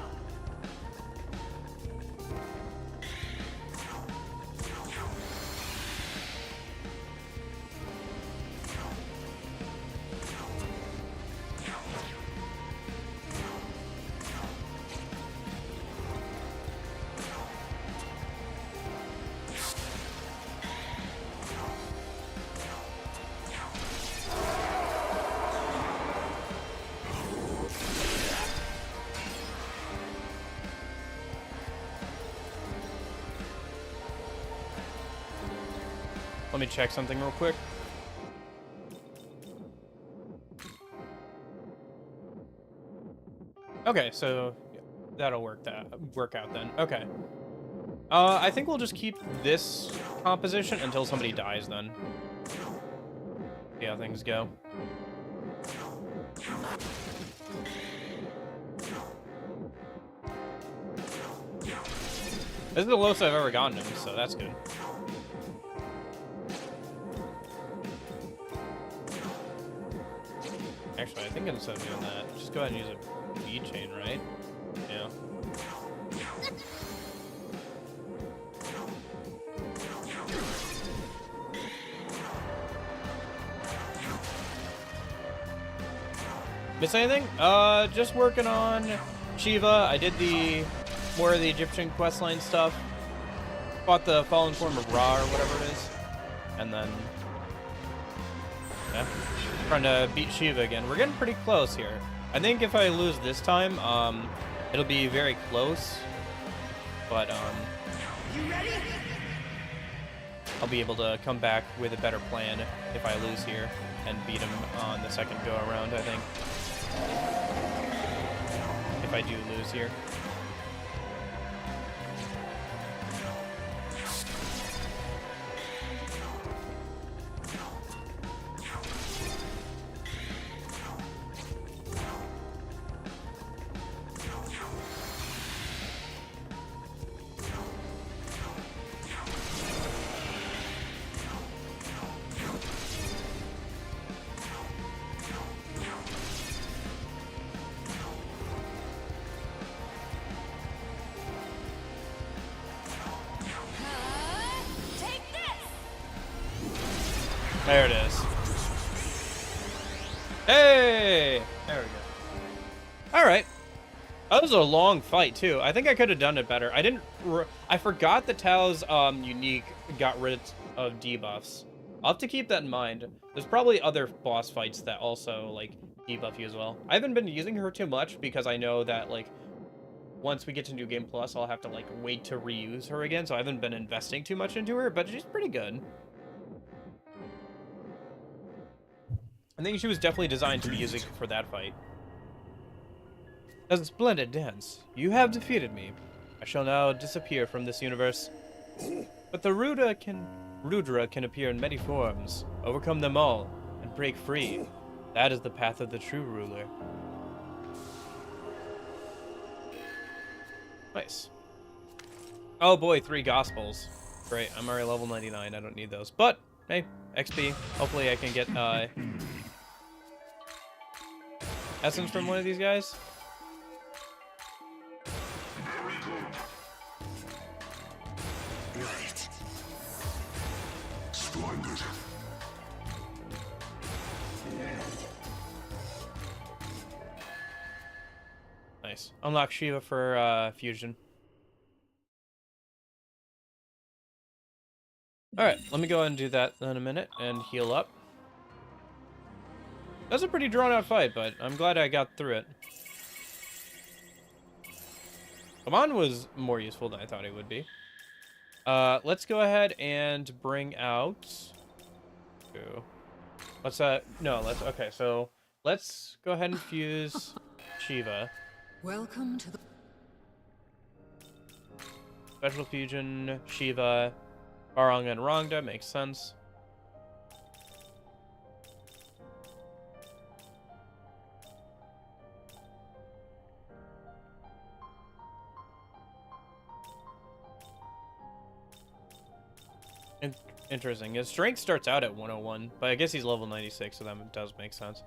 Let me check something real quick. Okay, so that'll work out then. Okay. I think we'll just keep this composition until somebody dies then. See how things go. This is the lowest I've ever gotten him, so that's good. Actually, I think instead of doing that, just go ahead and use a V-chain, right? Yeah. Miss anything? Just working on Shiva. I did more of the Egyptian questline stuff. Fought the fallen form of Ra or whatever it is. And then, yeah, trying to beat Shiva again. We're getting pretty close here. I think if I lose this time, it'll be very close. But, You ready? I'll be able to come back with a better plan if I lose here and beat him on the second go around, I think. If I do lose here. There it is. Hey! There we go. Alright. That was a long fight, too. I think I could have done it better. I didn't... I forgot that Tao's unique got rid of debuffs. I'll have to keep that in mind. There's probably other boss fights that also, like, debuff you as well. I haven't been using her too much because I know that, like, once we get to New Game Plus, I'll have to, like, wait to reuse her again, so I haven't been investing too much into her, but she's pretty good. I think she was definitely designed to be using for that fight. A splendid dance. You have defeated me. I shall now disappear from this universe. But the Rudra can appear in many forms, overcome them all, and break free. That is the path of the true ruler. Nice. Oh boy, 3 Gospels. Great, I'm already level 99, I don't need those. But, hey, XP. Hopefully I can get, essence from one of these guys. Right. Splendid. Nice. Unlock Shiva for fusion. Alright, let me go ahead and do that in a minute and heal up. That was a pretty drawn out fight, but I'm glad I got through it. Kaman was more useful than I thought he would be. Let's go ahead and bring out... Ooh. Let's, no, let's, okay, so let's go ahead and fuse Shiva. Welcome to the... Special fusion, Shiva, Barong and Rongda, makes sense. Interesting. His strength starts out at 101, but I guess he's level 96, so that does make sense.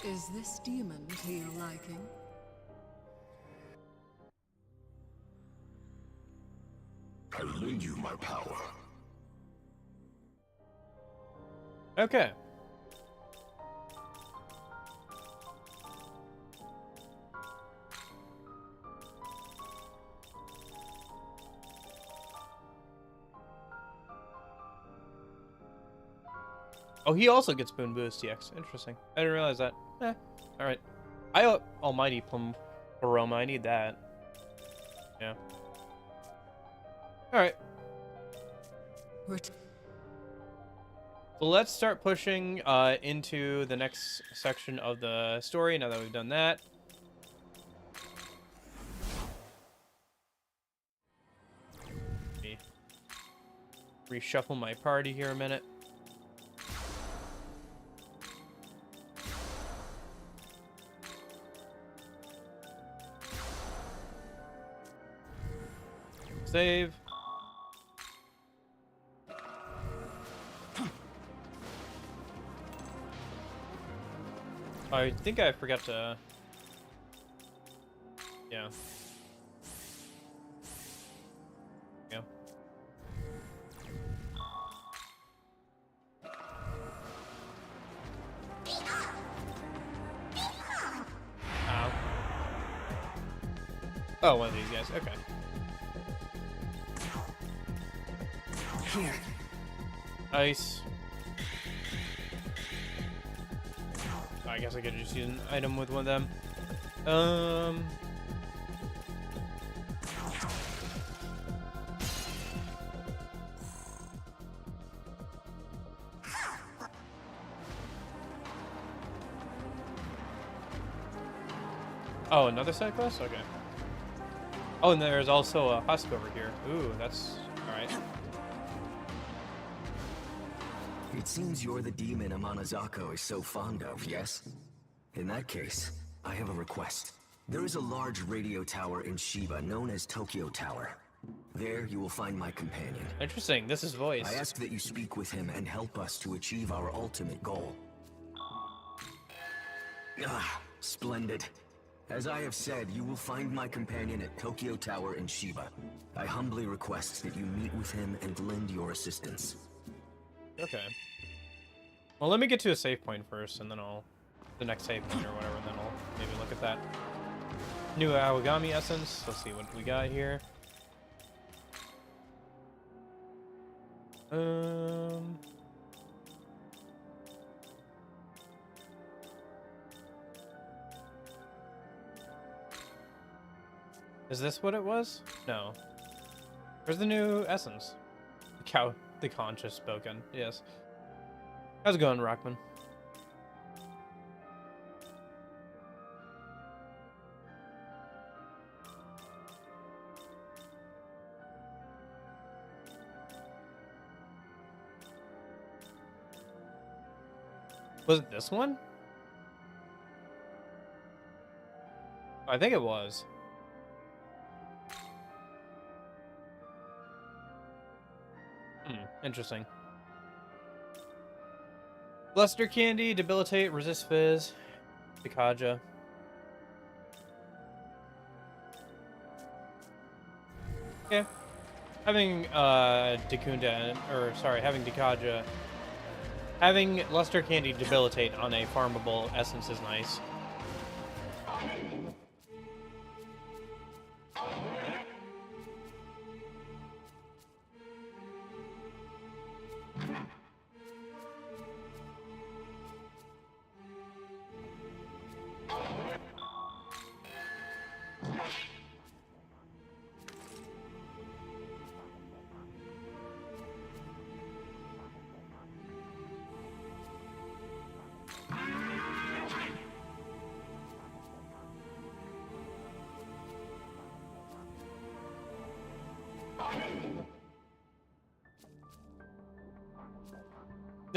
Is this demon to your liking? I lend you my power. Okay. Oh, he also gets Boon Boost TX. Interesting. I didn't realize that. Alright. Almighty Paroma, I need that. Yeah. Alright. So let's start pushing into the next section of the story now that we've done that. Let me reshuffle my party here a minute. Save. I think I forgot to... Yeah. Yeah. Ow. Oh, one of these guys. Okay. Here. Nice. I guess I could just use an item with one of them. Oh, another side quest? Okay. Oh, and there's also a husk over here. Ooh, that's alright. It seems you're the demon Amanazako is so fond of, yes? In that case, I have a request. There is a large radio tower in Shiba known as Tokyo Tower. There you will find my companion. Interesting, this is voice. I ask that you speak with him and help us to achieve our ultimate goal. Ah, splendid. As I have said, you will find my companion at Tokyo Tower in Shiba. I humbly request that you meet with him and lend your assistance. Okay. Well, let me get to a save point first, and then the next save point or whatever, and then I'll maybe look at that. New Awagami Essence. Let's see what we got here. Is this what it was? No. Where's the new essence? The conscious spoken. Yes. How's it going, Rockman? Was it this one? I think it was. Interesting. Luster Candy, Debilitate, Resist Fizz, Pikaja. Okay. Having having Pikaja, having Luster Candy Debilitate on a farmable essence is nice.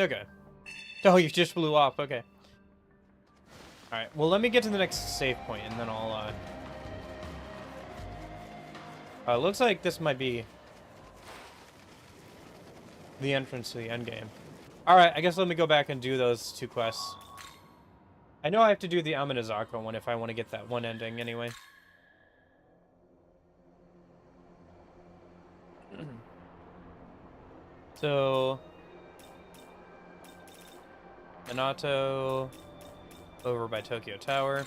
Okay. Oh, you just blew off. Okay. Alright, well, let me get to the next save point, and then I'll, looks like this might be the entrance to the endgame. Alright, I guess let me go back and do those two quests. I know I have to do the Amanazaka one if I want to get that one ending, anyway. So... Minato, over by Tokyo Tower.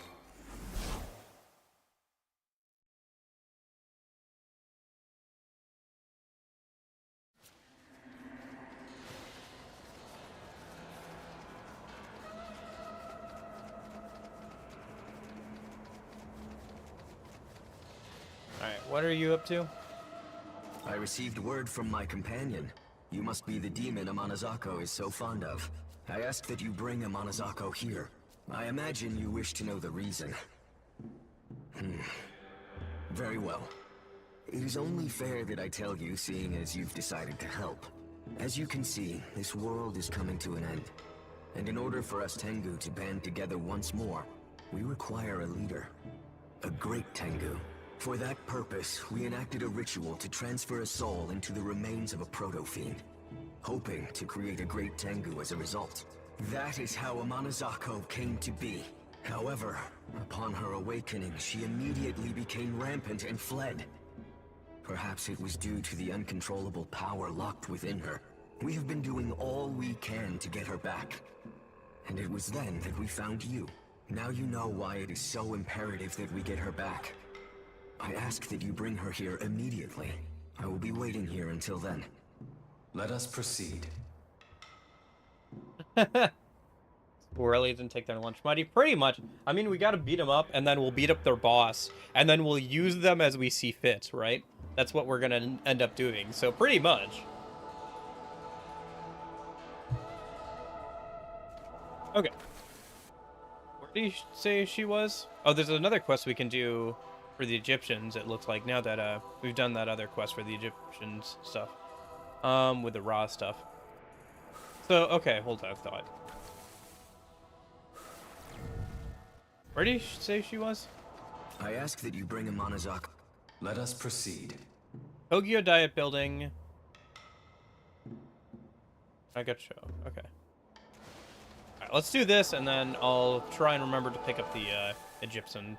Alright, what are you up to? I received word from my companion. You must be the demon Amanazako is so fond of. I ask that you bring Amanazako here. I imagine you wish to know the reason. Very well. It is only fair that I tell you, seeing as you've decided to help. As you can see, this world is coming to an end. And in order for us Tengu to band together once more, we require a leader. A great Tengu. For that purpose, we enacted a ritual to transfer a soul into the remains of a proto-fiend, hoping to create a great Tengu as a result. That is how Amanazako came to be. However, upon her awakening, she immediately became rampant and fled. Perhaps it was due to the uncontrollable power locked within her. We have been doing all we can to get her back. And it was then that we found you. Now you know why it is so imperative that we get her back. I ask that you bring her here immediately. I will be waiting here until then. Let us proceed. Really didn't take their lunch money. Pretty much. I mean, we gotta beat them up, and then we'll beat up their boss, and then we'll use them as we see fit, right? That's what we're gonna end up doing. So pretty much. Okay. Where did you say she was? Oh, there's another quest we can do for the Egyptians, it looks like, now that we've done that other quest for the Egyptians stuff. With the raw stuff. So, okay, hold on, thought. Where did you say she was? I ask that you bring Amanazaka. Let us proceed. Tokyo Diet Building. I got show. Okay. Alright, let's do this, and then I'll try and remember to pick up the Egyptian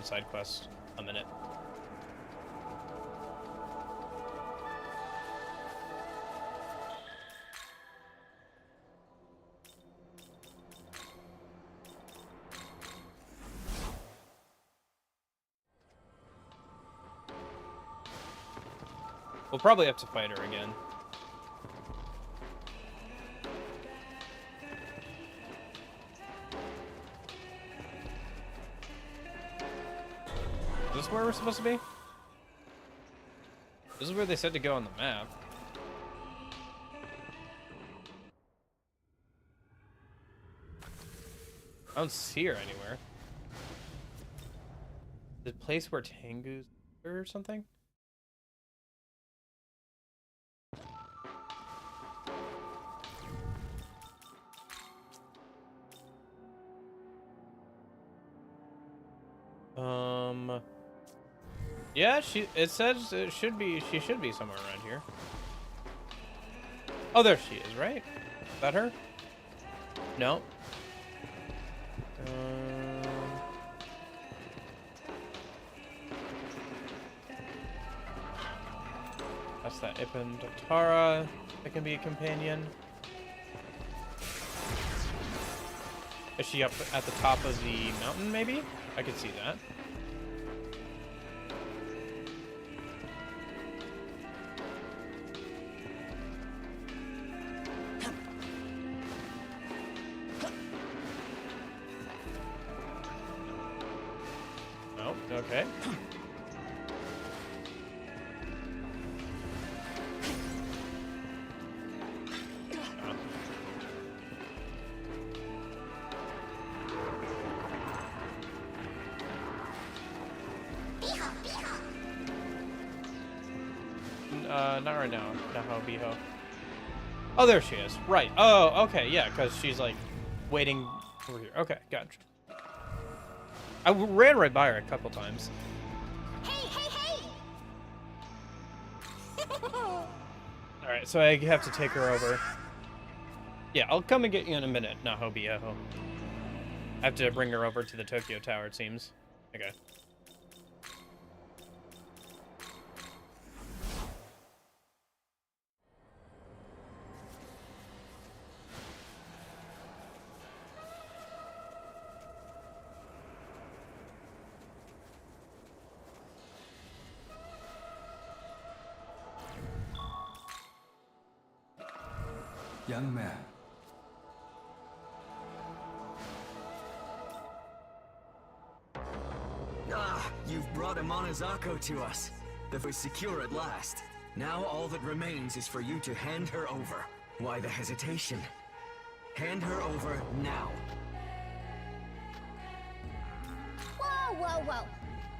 side quest a minute. We'll probably have to fight her again. Is this where we're supposed to be? This is where they said to go on the map. I don't see her anywhere. The place where Tengu's or something? Yeah, it says she should be somewhere around here. Oh, there she is, right? Is that her? No. That's that Ipin Tara that can be a companion. Is she up at the top of the mountain, maybe? I could see that. Oh, okay. Not right now. Naho Biho. Oh, there she is. Right. Oh, okay. Yeah, because she's like waiting over here. Okay, gotcha. I ran right by her a couple times. Hey, hey, hey! All right, so I have to take her over. Yeah, I'll come and get you in a minute, Naho Biho. I have to bring her over to the Tokyo Tower, it seems. Okay. Young man, Ah, you've brought Amanazako to us. The was secure at last. Now all that remains is for you to hand her over. Why the hesitation? Hand her over now. Whoa, whoa, whoa.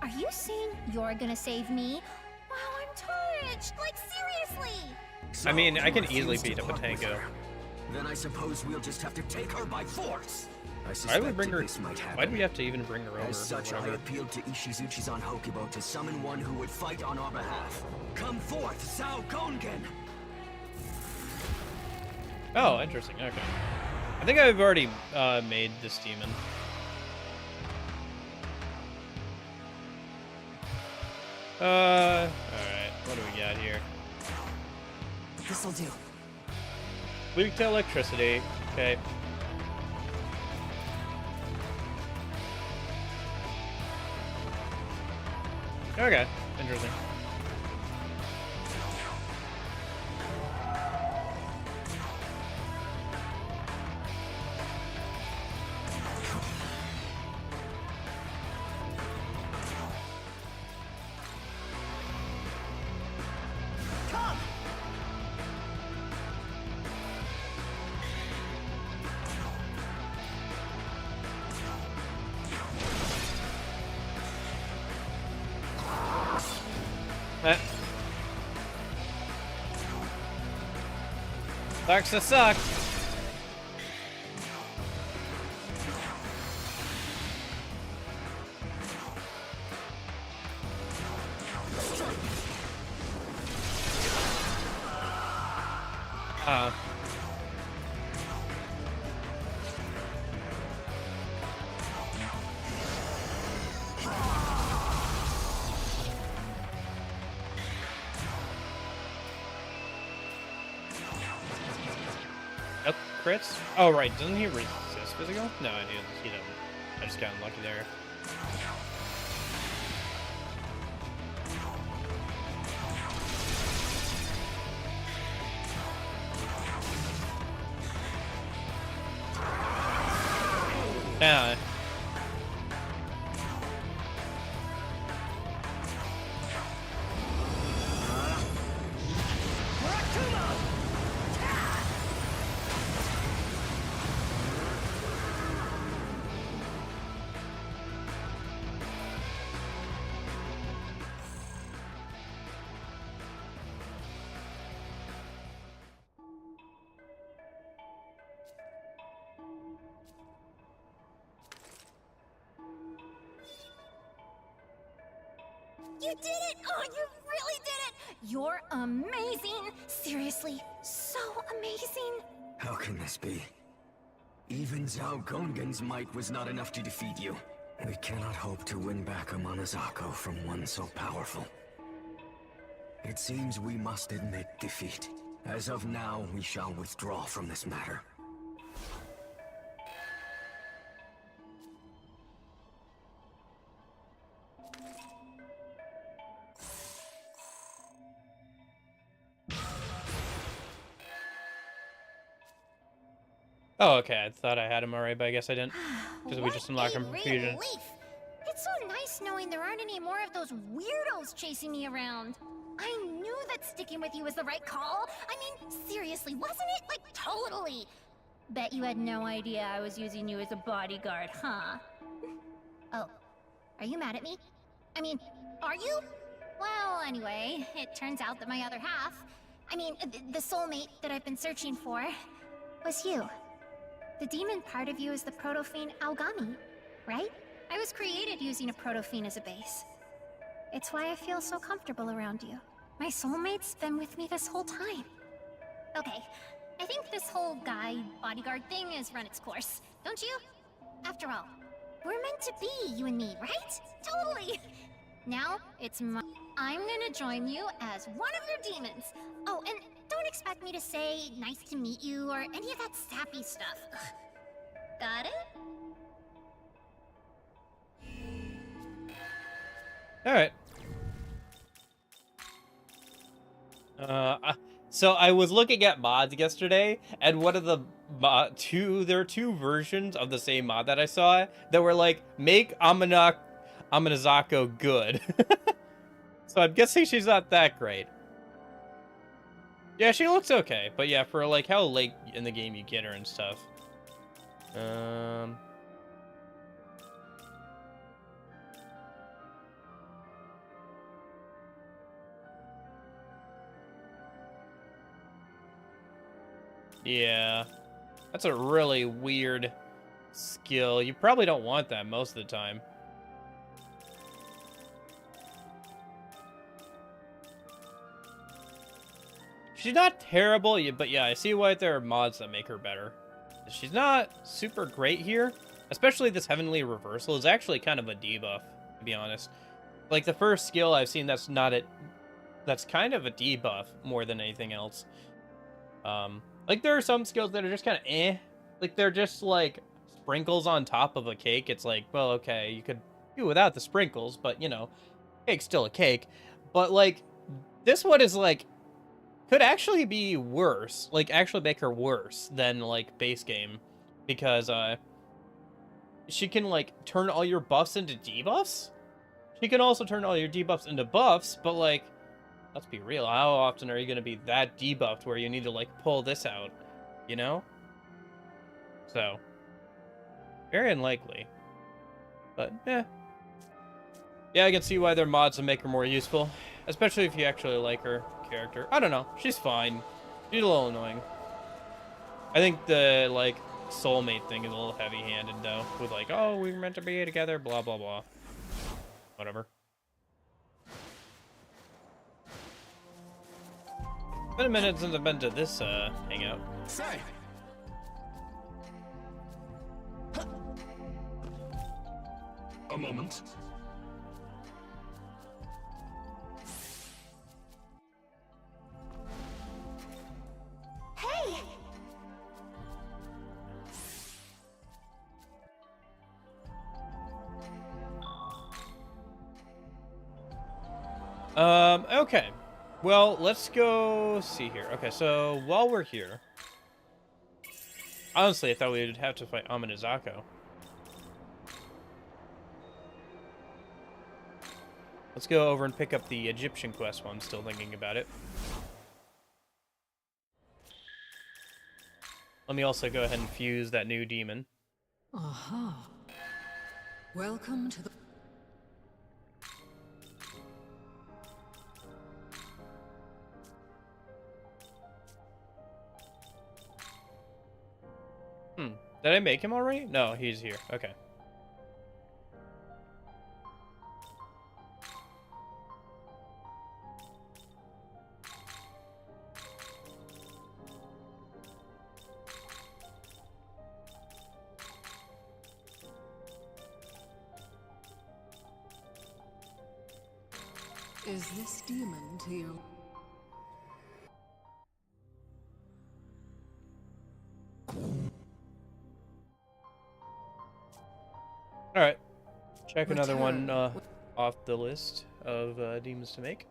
Are you saying you're gonna save me? Wow, I'm touched! Like, seriously! So I mean, I you can easily refuse to beat up a part with Tango. her. Then I suppose we'll just have to take her by force. I Why would we suspected bring her? this might happen. Why do we have to even bring her over? As such, or I whatever? appealed to Ishizuchi's on Hokubo to summon one who would fight on our behalf. Come forth, Sao Gongen! Oh, interesting. Okay. I think I've already made this demon. Alright. What do we got here? This'll do. Weak to electricity. Okay. Okay. Interesting. Come! Sucks to suck. Yep, crits. Oh, right. Doesn't he resist physical? No, he doesn't. I just got unlucky there. Yeah. You did it! Oh, you really did it! You're amazing! Seriously, so amazing! How can this be? Even Zhao Gongen's might was not enough to defeat you. We cannot hope to win back Amanazako from one so powerful. It seems we must admit defeat. As of now, we shall withdraw from this matter. Oh, okay. I thought I had him already, but I guess I didn't. Because we just unlocked him from fusion. Relief. It's so nice knowing there aren't any more of those weirdos chasing me around. I knew that sticking with you was the right call. I mean, seriously, wasn't it? Like, totally. Bet you had no idea I was using you as a bodyguard, huh? Oh, are you mad at me? I mean, are you? Well, anyway, it turns out that my other half, I mean, the soulmate that I've been searching for, was you. The demon part of you is the proto-fiend Aogami, right? I was created using a proto-fiend as a base. It's why I feel so comfortable around you. My soulmate's been with me this whole time. Okay, I think this whole guy bodyguard thing has run its course, don't you? After all, we're meant to be, you and me, right? Totally! Now, it's I'm gonna join you as one of your demons. Oh, and don't expect me to say nice to meet you or any of that sappy stuff. Got it? Alright. So I was looking at mods yesterday, and one of the there are two versions of the same mod that I saw that were like, make Amanazako good. So I'm guessing she's not that great. Yeah, she looks okay, but yeah, for like how late in the game you get her and stuff. Yeah, that's a really weird skill. You probably don't want that most of the time. She's not terrible, but yeah, I see why there are mods that make her better. She's not super great here, especially this Heavenly Reversal is actually kind of a debuff, to be honest. Like the first skill I've seen that's not it, that's kind of a debuff more than anything else. Like there are some skills that are just kind of eh, like they're just like sprinkles on top of a cake. It's like, well, okay, you could do without the sprinkles, but you know, cake's still a cake. But like this one is like, could actually be worse, like actually make her worse than like base game, because she can like turn all your buffs into debuffs. She can also turn all your debuffs into buffs, but like, let's be real, how often are you going to be that debuffed where you need to like pull this out, you know? So very unlikely, but yeah, I can see why there are mods to make her more useful, especially if you actually like her character. I don't know, she's fine. She's a little annoying. I think the like soulmate thing is a little heavy-handed though, with like, oh, we were meant to be together, blah blah blah. Whatever. It's been a minute since I've been to this hangout. Say. A moment. Hey! Okay. Well, let's go see here. Okay, so while we're here, honestly, I thought we would have to fight Amanizako. Let's go over and pick up the Egyptian quest while I'm still thinking about it. Let me also go ahead and fuse that new demon. Aha. Welcome to the... Did I make him already? No, he's here. Okay. Is this demon to you? Alright. Check another Return. one off the list of demons to make.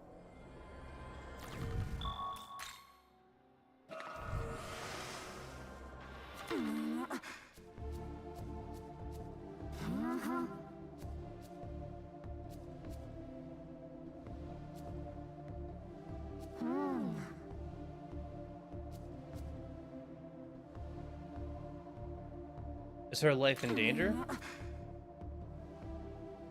Is her life in danger?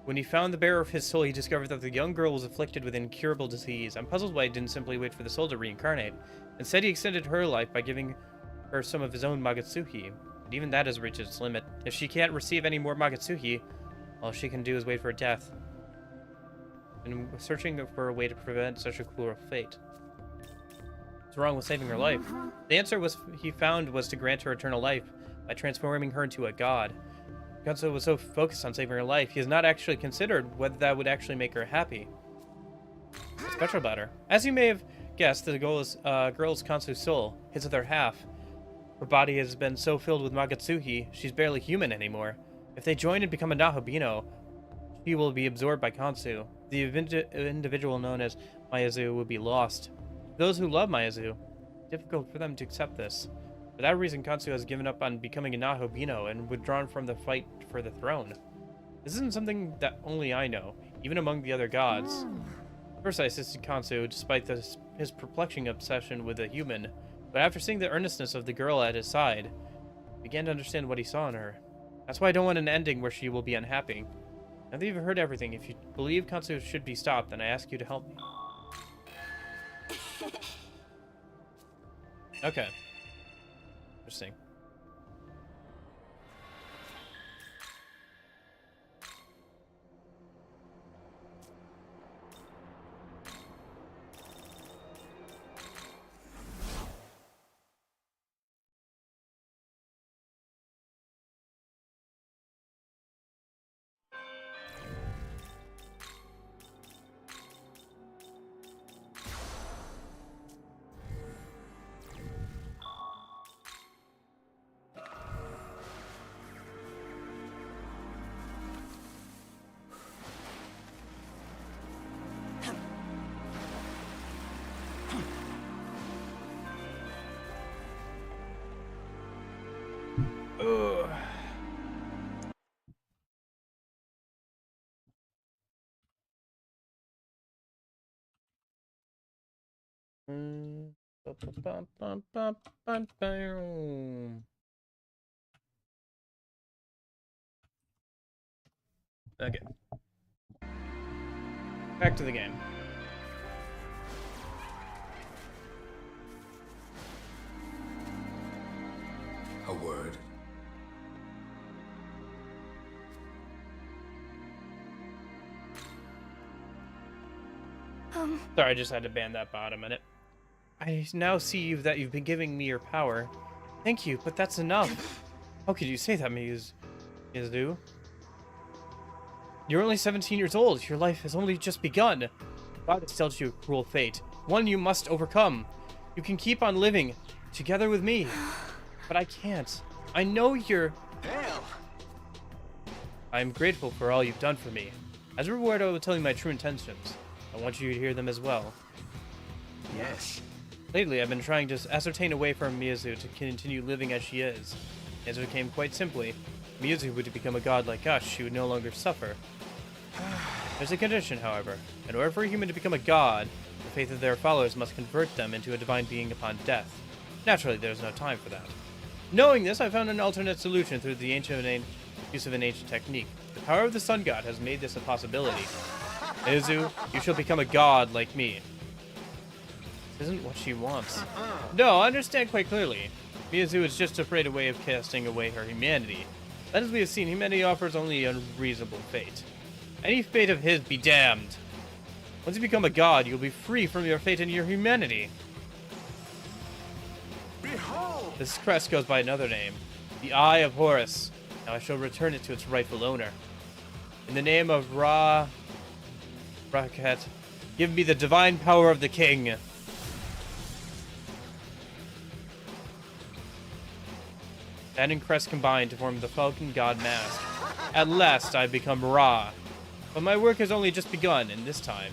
When he found the bearer of his soul, he discovered that the young girl was afflicted with incurable disease. I'm puzzled why he didn't simply wait for the soul to reincarnate. Instead, he extended her life by giving her some of his own Magatsuhi. But even that has reached its limit. If she can't receive any more Magatsuhi, all she can do is wait for her death. And searching for a way to prevent such a cruel fate. What's wrong with saving her life? The answer he found was to grant her eternal life by transforming her into a god. Gonzo was so focused on saving her life, he has not actually considered whether that would actually make her happy. What's special about her? As you may have guessed, the girl is Kansu's soul, his other half. Her body has been so filled with Magatsuhi, she's barely human anymore. If they join and become a Nahobino, she will be absorbed by Kansu. The individual known as Mayazu will be lost. Those who love Mayazu, it's difficult for them to accept this. For that reason, Kansu has given up on becoming a Nahobino and withdrawn from the fight for the throne. This isn't something that only I know, even among the other gods. First, I assisted Kansu, despite his perplexing obsession with a human, but after seeing the earnestness of the girl at his side, I began to understand what he saw in her. That's why I don't want an ending where she will be unhappy. Now that you've heard everything, if you believe Kansu should be stopped, then I ask you to help me. Okay. Interesting. Ugh. Okay. Back to the game. A word. Sorry, I just had to ban that bot a minute. I now see that you've been giving me your power. Thank you, but that's enough. How could you say that, Mizu? You're only 17 years old. Your life has only just begun. God has dealt you a cruel fate, one you must overcome. You can keep on living together with me, but I can't. I know you're... Hell! I am grateful for all you've done for me. As a reward, I will tell you my true intentions. I want you to hear them as well. Yes. Lately, I've been trying to ascertain a way for Miyazu to continue living as she is. As it came quite simply, Miyazu would become a god like us, she would no longer suffer. There's a condition, however. In order for a human to become a god, the faith of their followers must convert them into a divine being upon death. Naturally, there's no time for that. Knowing this, I found an alternate solution through the use of an ancient technique. The power of the sun god has made this a possibility. Miyazu, you shall become a god like me. This isn't what she wants. No, I understand quite clearly. Miyazu is just afraid of a way of casting away her humanity. As we have seen, humanity offers only a unreasonable fate. Any fate of his be damned. Once you become a god, you'll be free from your fate and your humanity. Behold! This crest goes by another name, the Eye of Horus. Now I shall return it to its rightful owner. In the name of Raket, give me the divine power of the king. That and crest combine to form the Falcon God Mask. At last, I've become Ra. But my work has only just begun, and this time,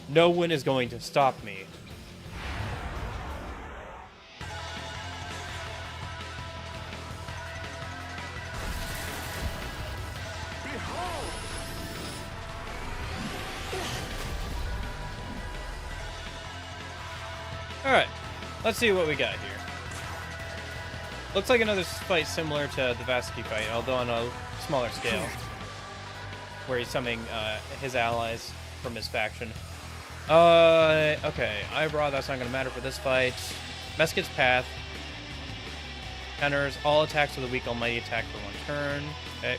no one is going to stop me. Alright, let's see what we got here. Looks like another fight similar to the Vasky fight, although on a smaller scale. Where he's summoning his allies from his faction. Okay, Eyebrow, that's not going to matter for this fight. Mesket's Path. Counters all attacks with a weak almighty attack for one turn. Okay.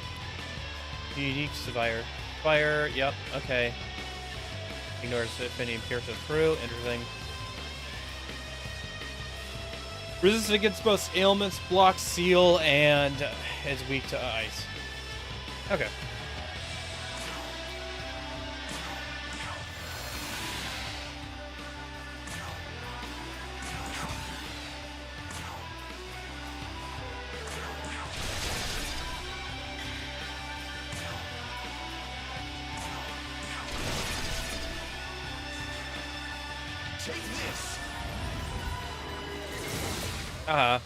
Unique Survivor. Fire, yep, okay. Ignores Affinity and pierces through, interesting. Resistant against both ailments, block, seal, and is weak to ice. Okay. Take this! Uh-huh.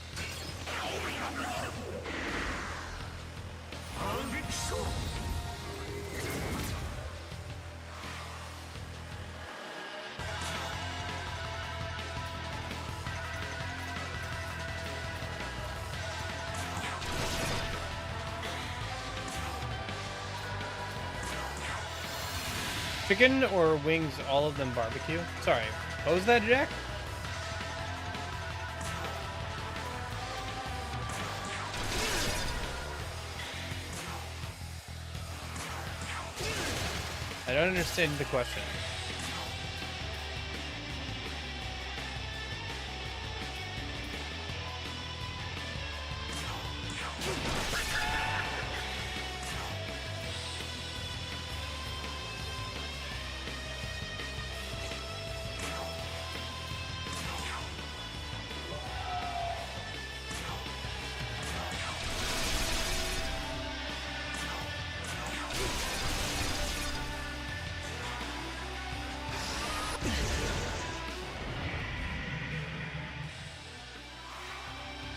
Chicken or wings, all of them barbecue? Sorry, what was that, Jack? I don't understand the question.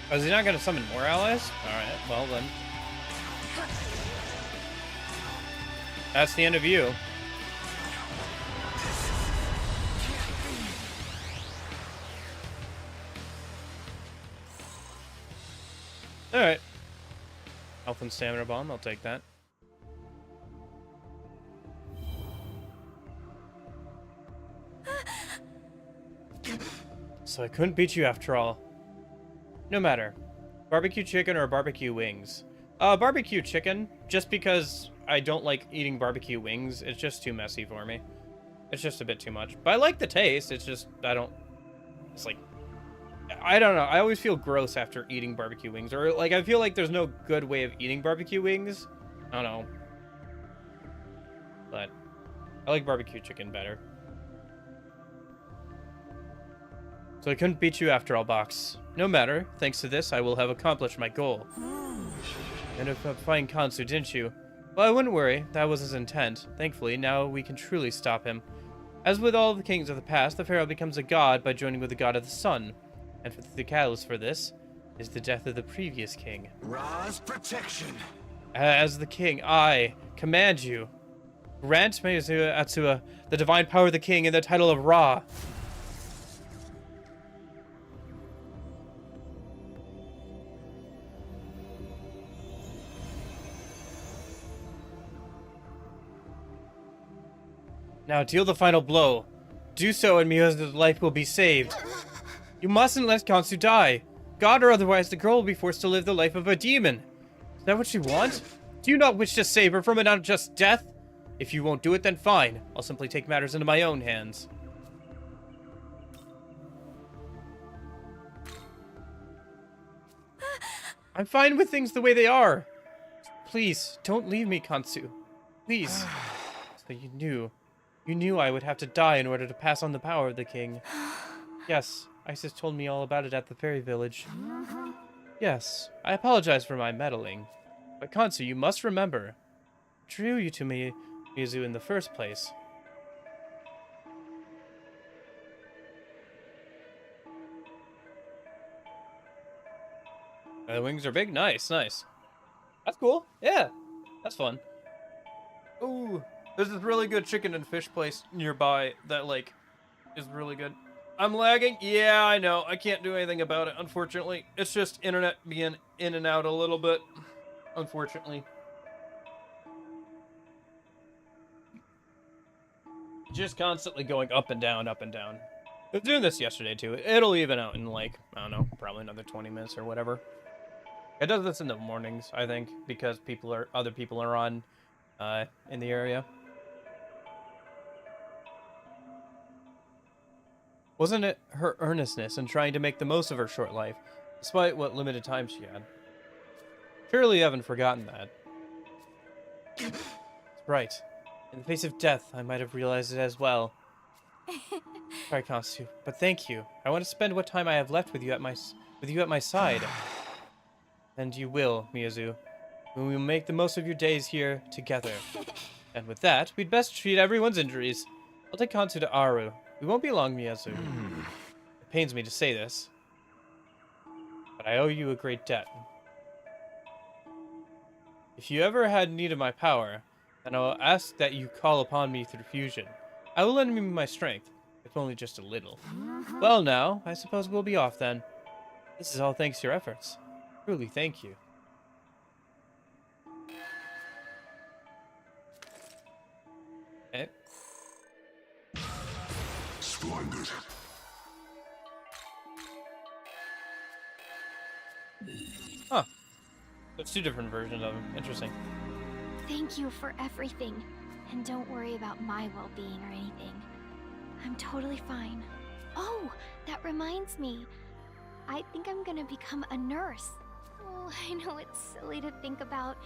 Oh, is he not going to summon more allies? Alright, well then. That's the end of you. Alright. Health and stamina bomb, I'll take that. So I couldn't beat you after all. No matter. Barbecue chicken or barbecue wings? Barbecue chicken, just because I don't like eating barbecue wings. It's just too messy for me. It's just a bit too much. But I like the taste, it's just, it's like, I don't know. I always feel gross after eating barbecue wings. Or, like, I feel like there's no good way of eating barbecue wings. I don't know. But I like barbecue chicken better. So I couldn't beat you after all, Box. No matter. Thanks to this, I will have accomplished my goal. And if a fine Kansu, didn't you? Well, I wouldn't worry. That was his intent. Thankfully, now we can truly stop him. As with all the kings of the past, the pharaoh becomes a god by joining with the god of the sun. And the catalyst for this is the death of the previous king. Ra's protection. As the king, I command you. Grant Miyazu Atsua the divine power of the king and the title of Ra. Now deal the final blow. Do so and Miyazu's life will be saved. You mustn't let Kansu die. God or otherwise, the girl will be forced to live the life of a demon. Is that what you want? Do you not wish to save her from an unjust death? If you won't do it, then fine. I'll simply take matters into my own hands. I'm fine with things the way they are. Please, don't leave me, Kansu. Please. So you knew I would have to die in order to pass on the power of the king. Yes, Isis told me all about it at the fairy village. Yes, I apologize for my meddling. But Kansu, you must remember, I drew you to me, Miyazu, in the first place. The wings are big? Nice, nice. That's cool. Yeah, that's fun. Ooh, there's this really good chicken and fish place nearby that, like, is really good. I'm lagging? Yeah, I know. I can't do anything about it, unfortunately. It's just internet being in and out a little bit, unfortunately. Just constantly going up and down, up and down. I was doing this yesterday, too. It'll even out in, like, I don't know, probably another 20 minutes or whatever. It does this in the mornings, I think, because other people are on, in the area. Wasn't it her earnestness in trying to make the most of her short life, despite what limited time she had? Surely you haven't forgotten that. That's right. In the face of death, I might have realized it as well. Sorry, Kansu, but thank you. I want to spend what time I have left with you at my side. And you will, Miyazu. We will make the most of your days here together. And with that, we'd best treat everyone's injuries. I'll take Kansu to Aru. We won't be long, Miyazu. It pains me to say this, but I owe you a great debt. If you ever had need of my power, then I will ask that you call upon me through fusion. I will lend you my strength, if only just a little. Well now, I suppose we'll be off then. This is all thanks to your efforts. Truly, thank you. Okay. Splendid. Huh. There's two different versions of them. Interesting. Thank you for everything. And don't worry about my well-being or anything. I'm totally fine. Oh, that reminds me. I think I'm gonna become a nurse. Oh, I know it's silly to think about,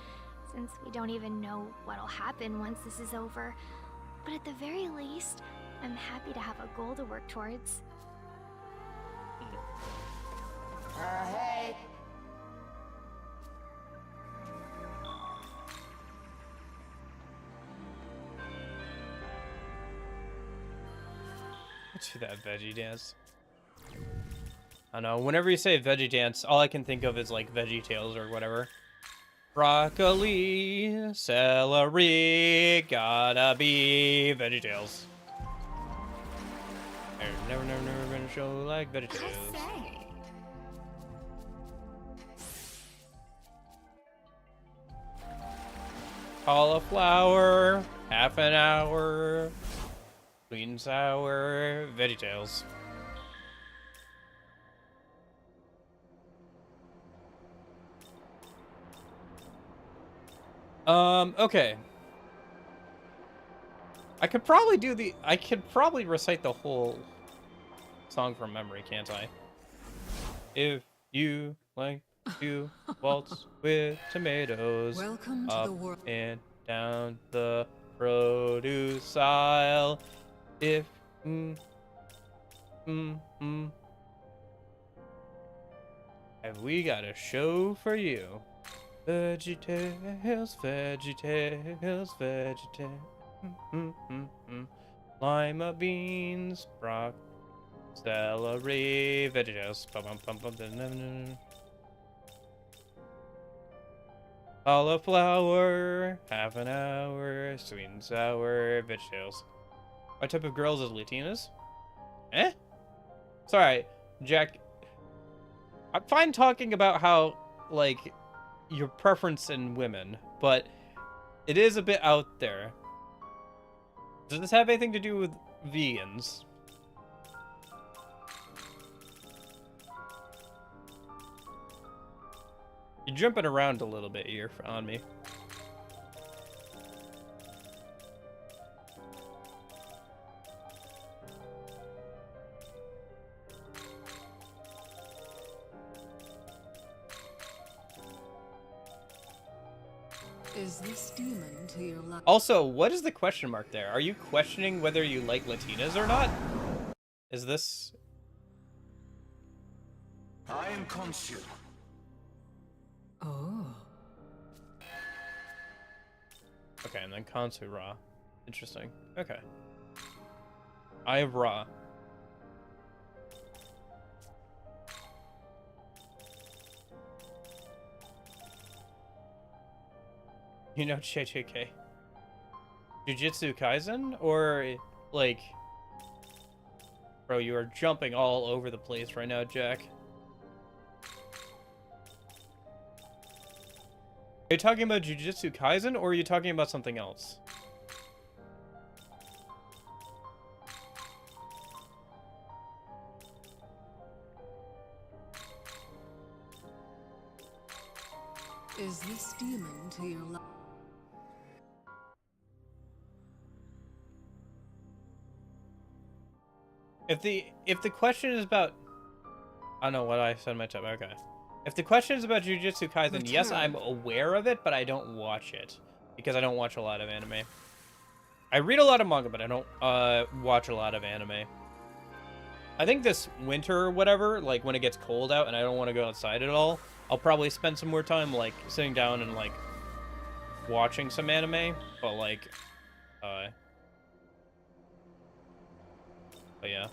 since we don't even know what'll happen once this is over. But at the very least, I'm happy to have a goal to work towards. Hey! To that veggie dance. I don't know, whenever you say veggie dance, all I can think of is like Veggie Tales or whatever. Broccoli, celery, gotta be Veggie Tales. Never been a show like Veggie Tales. Cauliflower, half an hour. Sweet and sour, Veggie Tales. Okay. I could probably recite the whole song from memory, can't I? If you like to waltz with tomatoes, Welcome to up the world. and down the produce aisle. If have we got a show for you? VeggieTales, VeggieTales, VeggieTales. Lima beans, brock, celery, veggies. Cauliflower, half an hour, sweet and sour, vegetables. What type of girls is Latinas? Eh? Sorry, Jack. I'm fine talking about how, like, your preference in women, but it is a bit out there. Does this have anything to do with vegans? You're jumping around a little bit here on me. Is this demon to your left? Also, what is the question mark there? Are you questioning whether you like Latinas or not? Is this... I am Khonshu. Oh. Okay, and then Kansu Ra. Interesting. Okay. I have Ra. You know JJK. Jujutsu Kaisen? Or, like... Bro, you are jumping all over the place right now, Jack. Are you talking about Jujutsu Kaisen, or are you talking about something else? Is this demon to your left? If the question is about... I don't know what I said in my time. Okay. If the question is about Jujutsu Kaisen, yes, I'm aware of it, but I don't watch it. Because I don't watch a lot of anime. I read a lot of manga, but I don't watch a lot of anime. I think this winter or whatever, like when it gets cold out and I don't want to go outside at all, I'll probably spend some more time like sitting down and like watching some anime. But like, but yeah.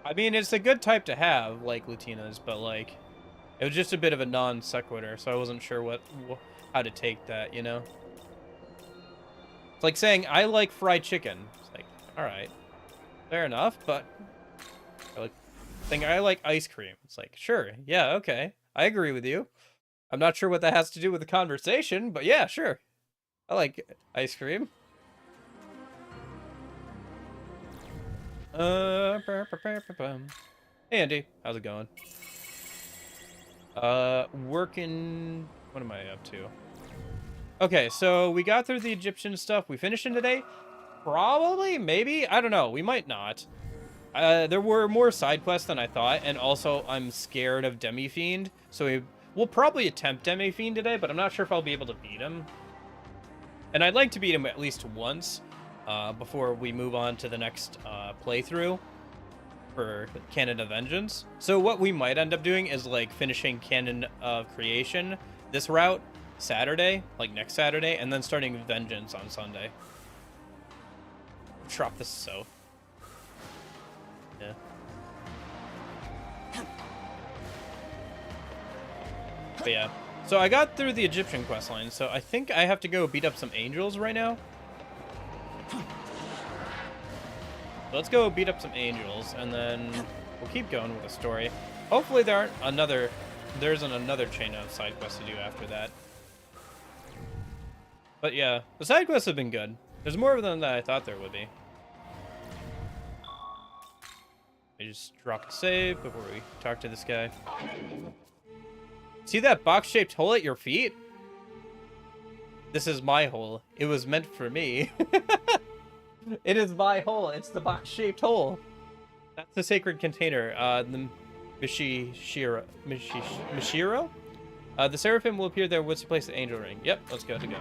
I mean, it's a good type to have, like Latinas, but like, it was just a bit of a non sequitur, so I wasn't sure how to take that, you know? It's like saying, I like fried chicken. It's like, alright, fair enough, but I like saying, I like ice cream. It's like, sure, yeah, okay, I agree with you. I'm not sure what that has to do with the conversation, but yeah, sure. I like ice cream. Hey Andy, how's it going? Working... What am I up to? Okay, so we got through the Egyptian stuff. We finished in today? Probably? Maybe? I don't know. We might not. There were more side quests than I thought, and also I'm scared of Demi-Fiend, so we'll probably attempt Demi-Fiend today, but I'm not sure if I'll be able to beat him. And I'd like to beat him at least once. Before we move on to the next playthrough for Canon of Vengeance. So what we might end up doing is like finishing Canon of Creation this route Saturday, like next Saturday, and then starting Vengeance on Sunday. Drop this so. Yeah. But yeah. So I got through the Egyptian questline, so I think I have to go beat up some angels right now. Let's go beat up some angels, and then we'll keep going with the story. Hopefully there isn't another chain of side quests to do after that. But yeah, the side quests have been good. There's more of them than I thought there would be. I just dropped a save before we talk to this guy. See that box-shaped hole at your feet? This is my hole. It was meant for me. It is my hole. It's the box-shaped hole. That's the sacred container. The Mishiro? The seraphim will appear there once you place the angel ring. Yep, let's go to go.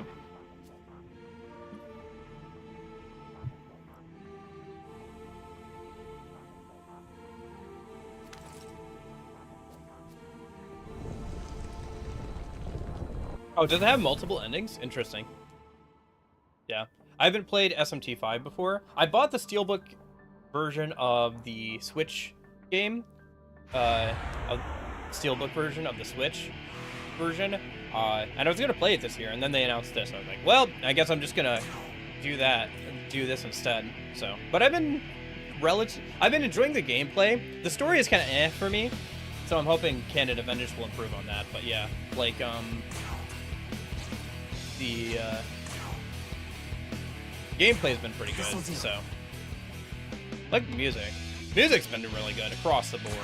Oh, does it have multiple endings? Interesting. Yeah. I haven't played SMT 5 before. I bought the Steelbook version of the Switch game. Of Steelbook version of the Switch version. And I was gonna play it this year, and then they announced this. I was like, well, I guess I'm just gonna do this instead. So, but I've been enjoying the gameplay. The story is kind of eh for me, so I'm hoping Canada Vengeance will improve on that. But yeah, like the gameplay's been pretty good. So, like music. Music's been really good across the board.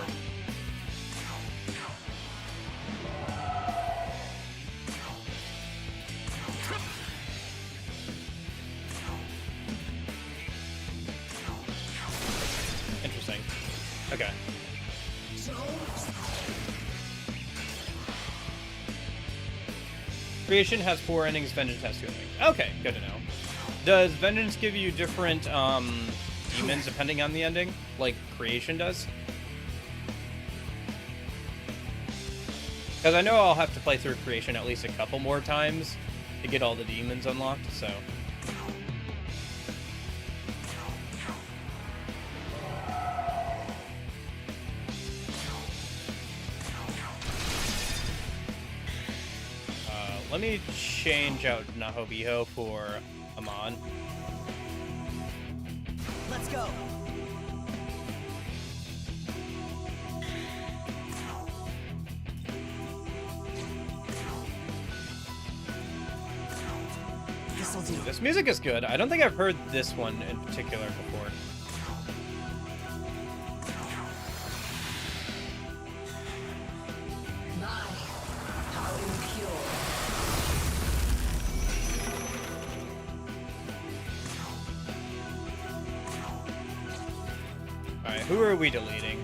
Interesting. Okay. Creation has 4 endings, Vengeance has 2 endings. Okay, good to know. Does Vengeance give you different demons depending on the ending, like Creation does? Because I know I'll have to play through Creation at least a couple more times to get all the demons unlocked, so... let me change out Nahobiho for Amon. Let's go. This'll do. This music is good. I don't think I've heard this one in particular before. Alright, who are we deleting?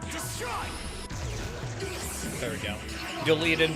Destroy. There we go. Deleted.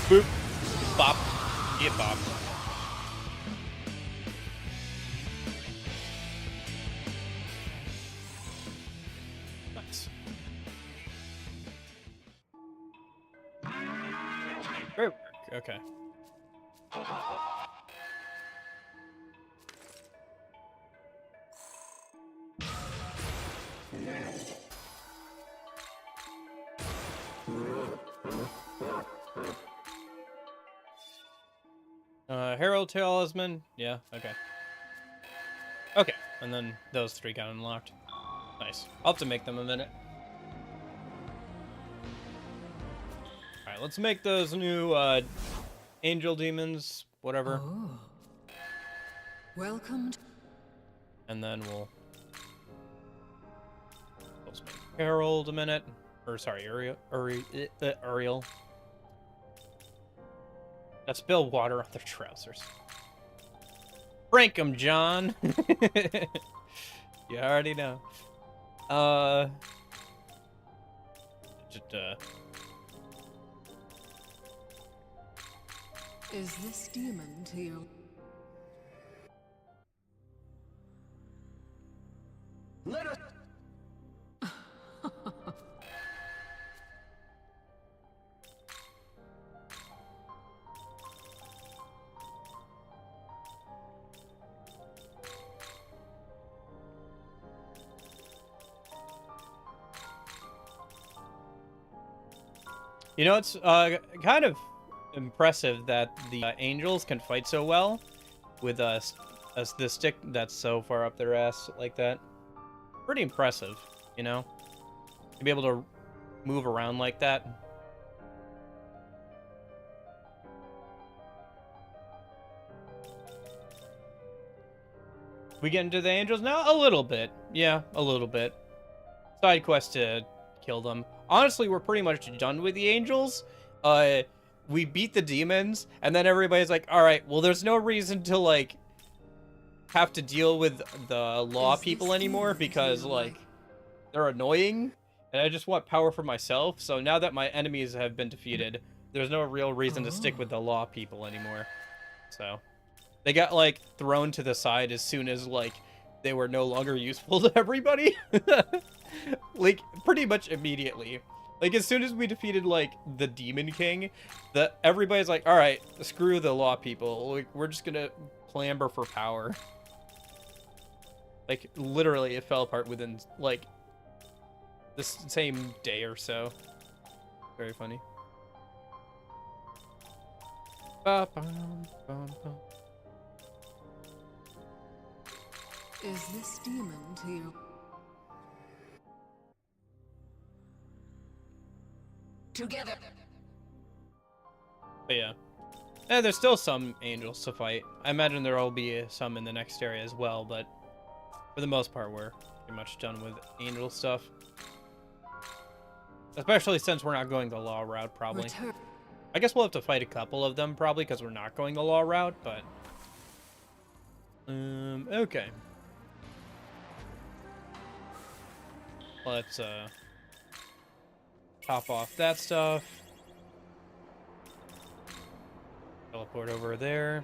Boop. Bop. Yeah, bop. Nice. Great work. Okay. Herald Talisman. Yeah, okay. Okay, and then those 3 got unlocked. Nice. I'll have to make them a minute. Alright, let's make those new angel demons, whatever. Oh. Welcome. And then we'll make Herald a minute. Or sorry, Uriel. That spill water on their trousers. Prank 'em, John. You already know. Is this demon to your... Let us. You know, it's kind of impressive that the angels can fight so well with the stick that's so far up their ass like that. Pretty impressive, you know? To be able to move around like that. We get into the angels now? A little bit. Yeah, a little bit. Side quest to kill them. honestly, we're pretty much done with the angels. We beat the demons, and then everybody's like, all right, well, there's no reason to, like, have to deal with the law people anymore because, like, they're annoying, and I just want power for myself. So now that my enemies have been defeated, there's no real reason to stick with the law people anymore. So they got, like, thrown to the side as soon as, like, they were no longer useful to everybody. Like, pretty much immediately. Like, as soon as we defeated, like, the Demon King, everybody's like, all right, screw the law people. Like, we're just gonna clamber for power. Like, literally, it fell apart within, like, the same day or so. Very funny. Is this demon to you? Together. But yeah. There's still some angels to fight. I imagine there will be some in the next area as well, but for the most part, we're pretty much done with angel stuff. Especially since we're not going the law route, probably. Return. I guess we'll have to fight a couple of them, probably, because we're not going the law route, but... okay. Let's, top off that stuff. Teleport over there.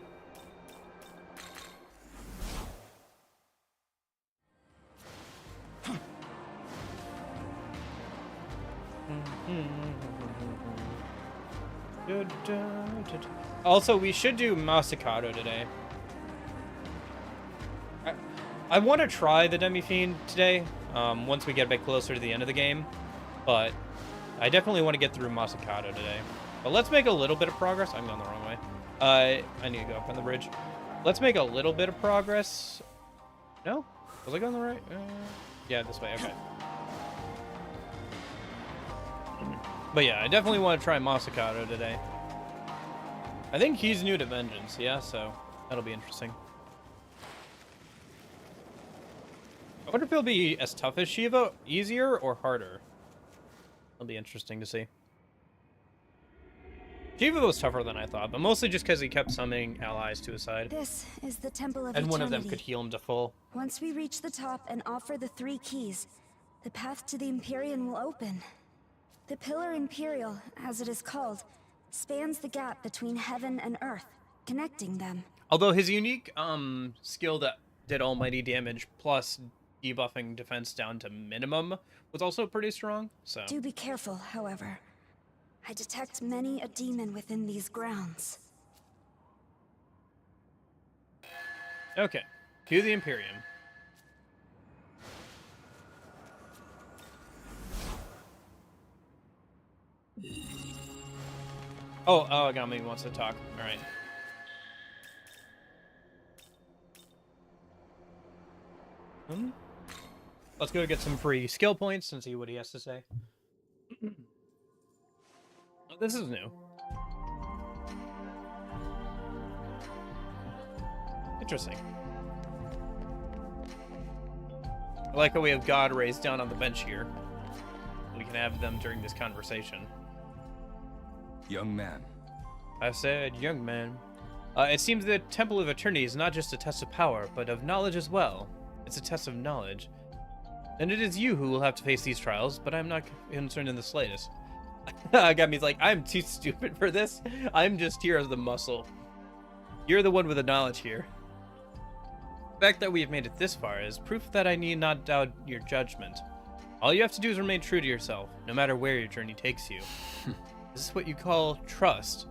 Also, we should do Masakato today. I want to try the Demi-Fiend today, once we get a bit closer to the end of the game, but I definitely want to get through Masakato today. But let's make a little bit of progress. I'm going the wrong way. I need to go up on the bridge. Let's make a little bit of progress. No? Was I going the right? Yeah, this way. Okay. But yeah, I definitely want to try Masakato today. I think he's new to Vengeance, yeah, so that'll be interesting. I wonder if he'll be as tough as Shiva, easier or harder. It'll be interesting to see. Shiva was tougher than I thought, but mostly just because he kept summoning allies to his side. This is the Temple of And Eternity. one of them could heal him to full. Once we reach the top and offer the 3 keys, the path to the Empyrean will open. The Pillar Imperial, as it is called, spans the gap between heaven and earth, connecting them. Although his unique skill that did almighty damage plus debuffing defense down to minimum was also pretty strong, so... Do be careful, however. I detect many a demon within these grounds. Okay, to the Imperium. Oh, Agami wants to talk. Alright. Let's go get some free skill points and see what he has to say. Oh, this is new. Interesting. I like how we have God raised down on the bench here. We can have them during this conversation. Young man. I said, young man. It seems the Temple of Eternity is not just a test of power, but of knowledge as well. It's a test of knowledge. And it is you who will have to face these trials, but I'm not concerned in the slightest. Agami's like, I'm too stupid for this. I'm just here as the muscle. You're the one with the knowledge here. The fact that we have made it this far is proof that I need not doubt your judgment. All you have to do is remain true to yourself, no matter where your journey takes you. This is what you call trust.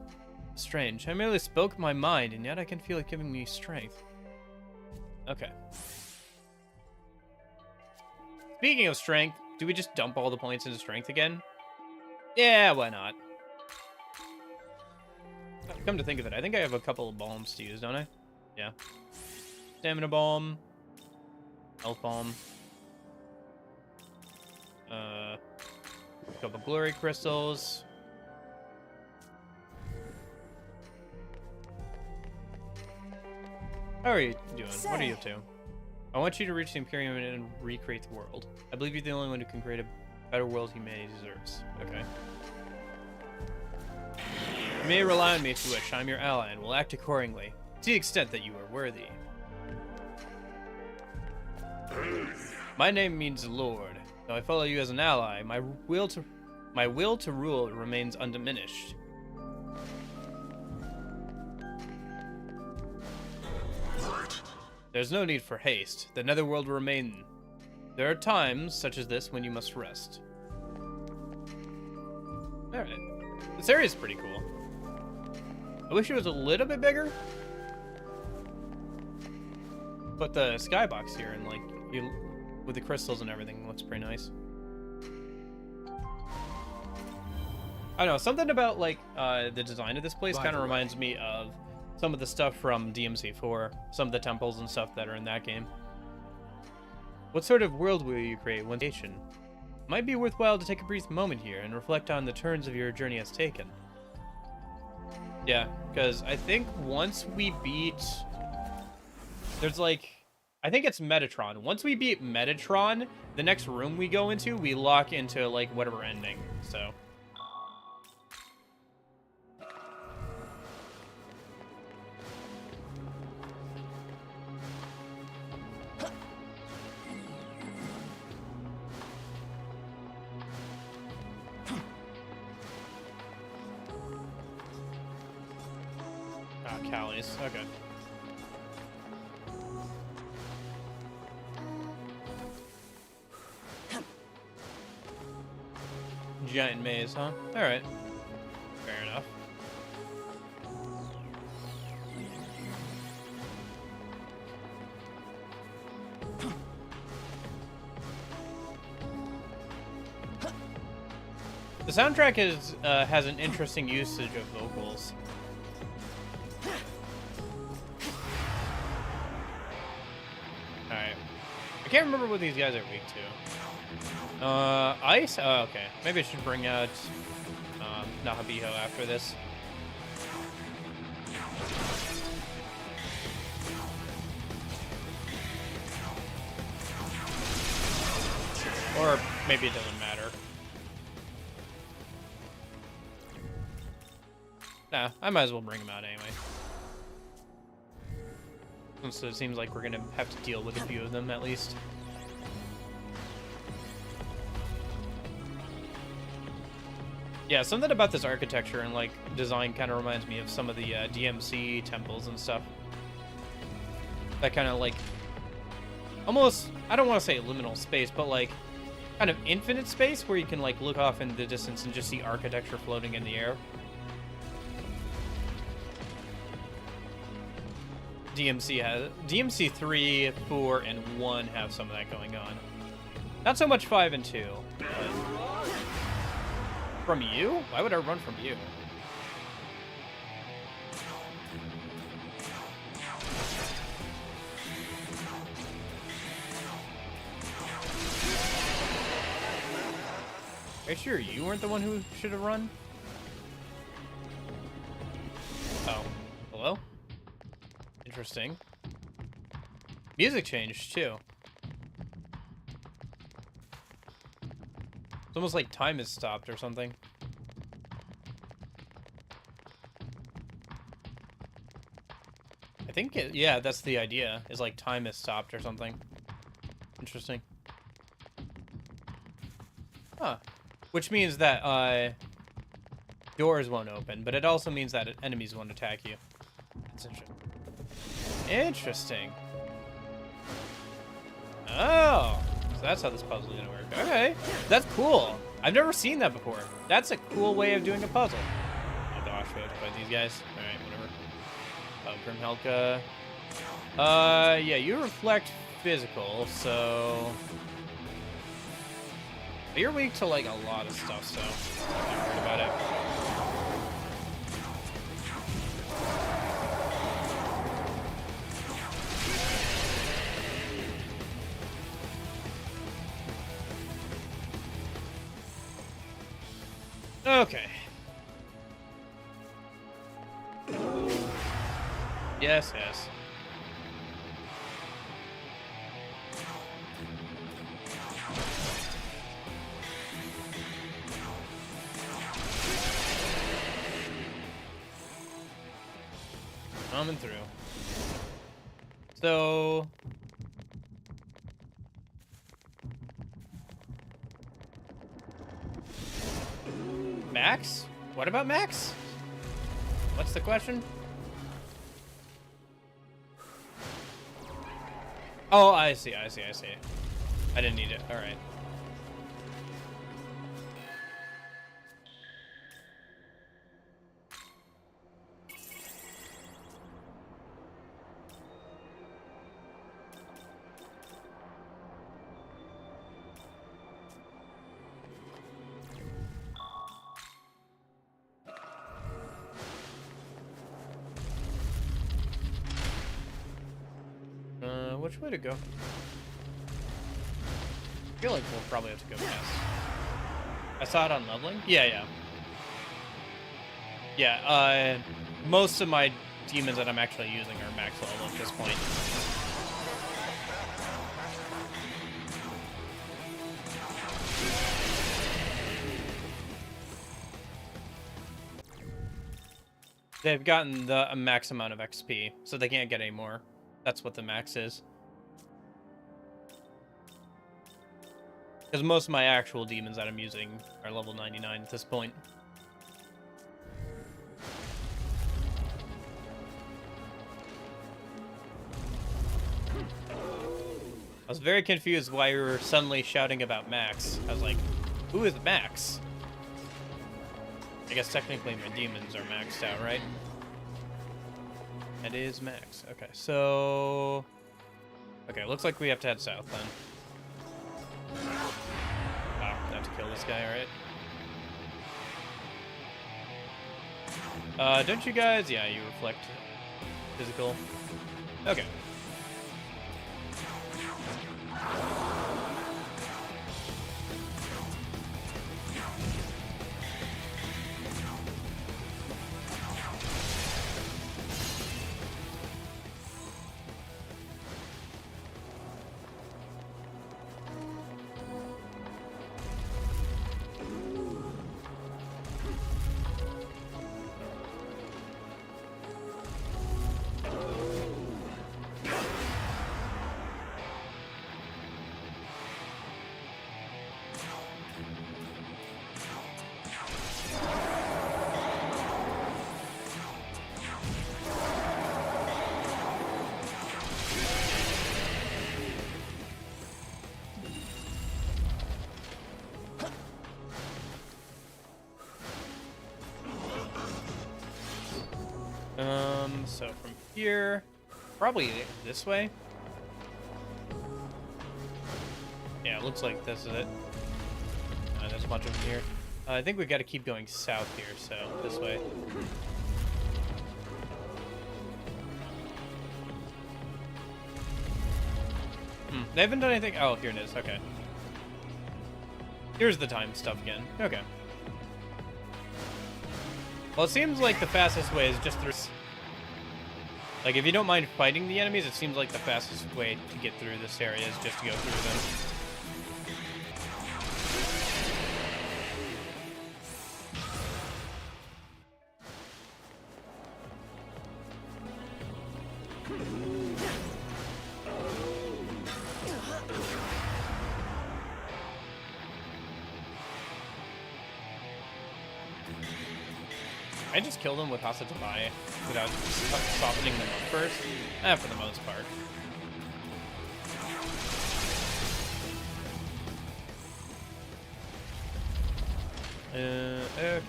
Strange. I merely spoke my mind, and yet I can feel it giving me strength. Okay. Speaking of strength, do we just dump all the points into strength again? Yeah, why not? Come to think of it, I think I have a couple of bombs to use, don't I? Yeah. Stamina bomb. Health bomb. A couple glory crystals. How are you doing? What are you up to? I want you to reach the Imperium and recreate the world. I believe you're the only one who can create a better world humanity deserves. Okay. You may rely on me if you wish. I'm your ally and will act accordingly, to the extent that you are worthy. My name means Lord. Though I follow you as an ally, my will to rule remains undiminished. There's no need for haste. The netherworld will remain. There are times, such as this, when you must rest. Alright. This area is pretty cool. I wish it was a little bit bigger. But the skybox here and, like, with the crystals and everything looks pretty nice. I don't know, something about, like, the design of this place kind of reminds me of some of the stuff from DMC 4, some of the temples and stuff that are in that game. What sort of world will you create one nation? Might be worthwhile to take a brief moment here and reflect on the turns of your journey has taken. Yeah, because I think once we beat... There's like... I think it's Metatron. Once we beat Metatron, the next room we go into, we lock into, like, whatever ending, so... Callies, okay. Giant maze, huh? Alright. Fair enough. The soundtrack has an interesting usage of vocals. Alright. I can't remember what these guys are weak to. Ice? Oh, okay. Maybe I should bring out Nahabiho after this. Or maybe it doesn't matter. Nah, I might as well bring him out anyway. Since it seems like we're gonna have to deal with a few of them at least. Yeah, something about this architecture and like design kind of reminds me of some of the DMC temples and stuff. That kind of like almost, I don't want to say liminal space, but like kind of infinite space where you can like look off in the distance and just see architecture floating in the air. DMC 3, 4, and 1 have some of that going on. Not so much 5 and 2. But... From you? Why would I run from you? Are you sure you weren't the one who should have run? Oh. Hello? Interesting. Music changed, too. It's almost like time has stopped or something. I think it, yeah, that's the idea, is like time has stopped or something. Interesting. Huh. Which means that, doors won't open, but it also means that enemies won't attack you. That's interesting. Interesting. Oh, so that's how this puzzle is gonna work. Okay, that's cool. I've never seen that before. That's a cool way of doing a puzzle. Oh gosh, we have to fight these guys. All right, whatever. Grimhelka. Yeah, you reflect physical, so you're weak to like a lot of stuff. So I'm not worried about it. Okay. Yes, yes. coming through. So... Max? What about Max? What's the question? Oh, I see. I didn't need it. All right. Which way to go? I feel like we'll probably have to go past. I saw it on leveling? Yeah. Most of my demons that I'm actually using are max level at this point. They've gotten the max amount of XP, so they can't get any more. That's what the max is. Because most of my actual demons that I'm using are level 99 at this point. I was very confused why we were suddenly shouting about Max. I was like, who is Max? I guess technically my demons are maxed out, right? It is Max. Okay, so... Okay, looks like we have to head south then. Oh, I have to kill this guy, alright. Don't you guys? Yeah, you reflect physical. Okay. So from here, probably this way. Yeah, it looks like this is it. There's a bunch of them here. I think we got to keep going south here, so this way. They haven't done anything. Oh, here it is. Okay. Here's the time stuff again. Okay. Well, it seems like the fastest way is just through... Like, if you don't mind fighting the enemies, it seems like the fastest way to get through this area is just to go through them. I just killed him with Hasatabai without softening them up first. For the most part. Okay.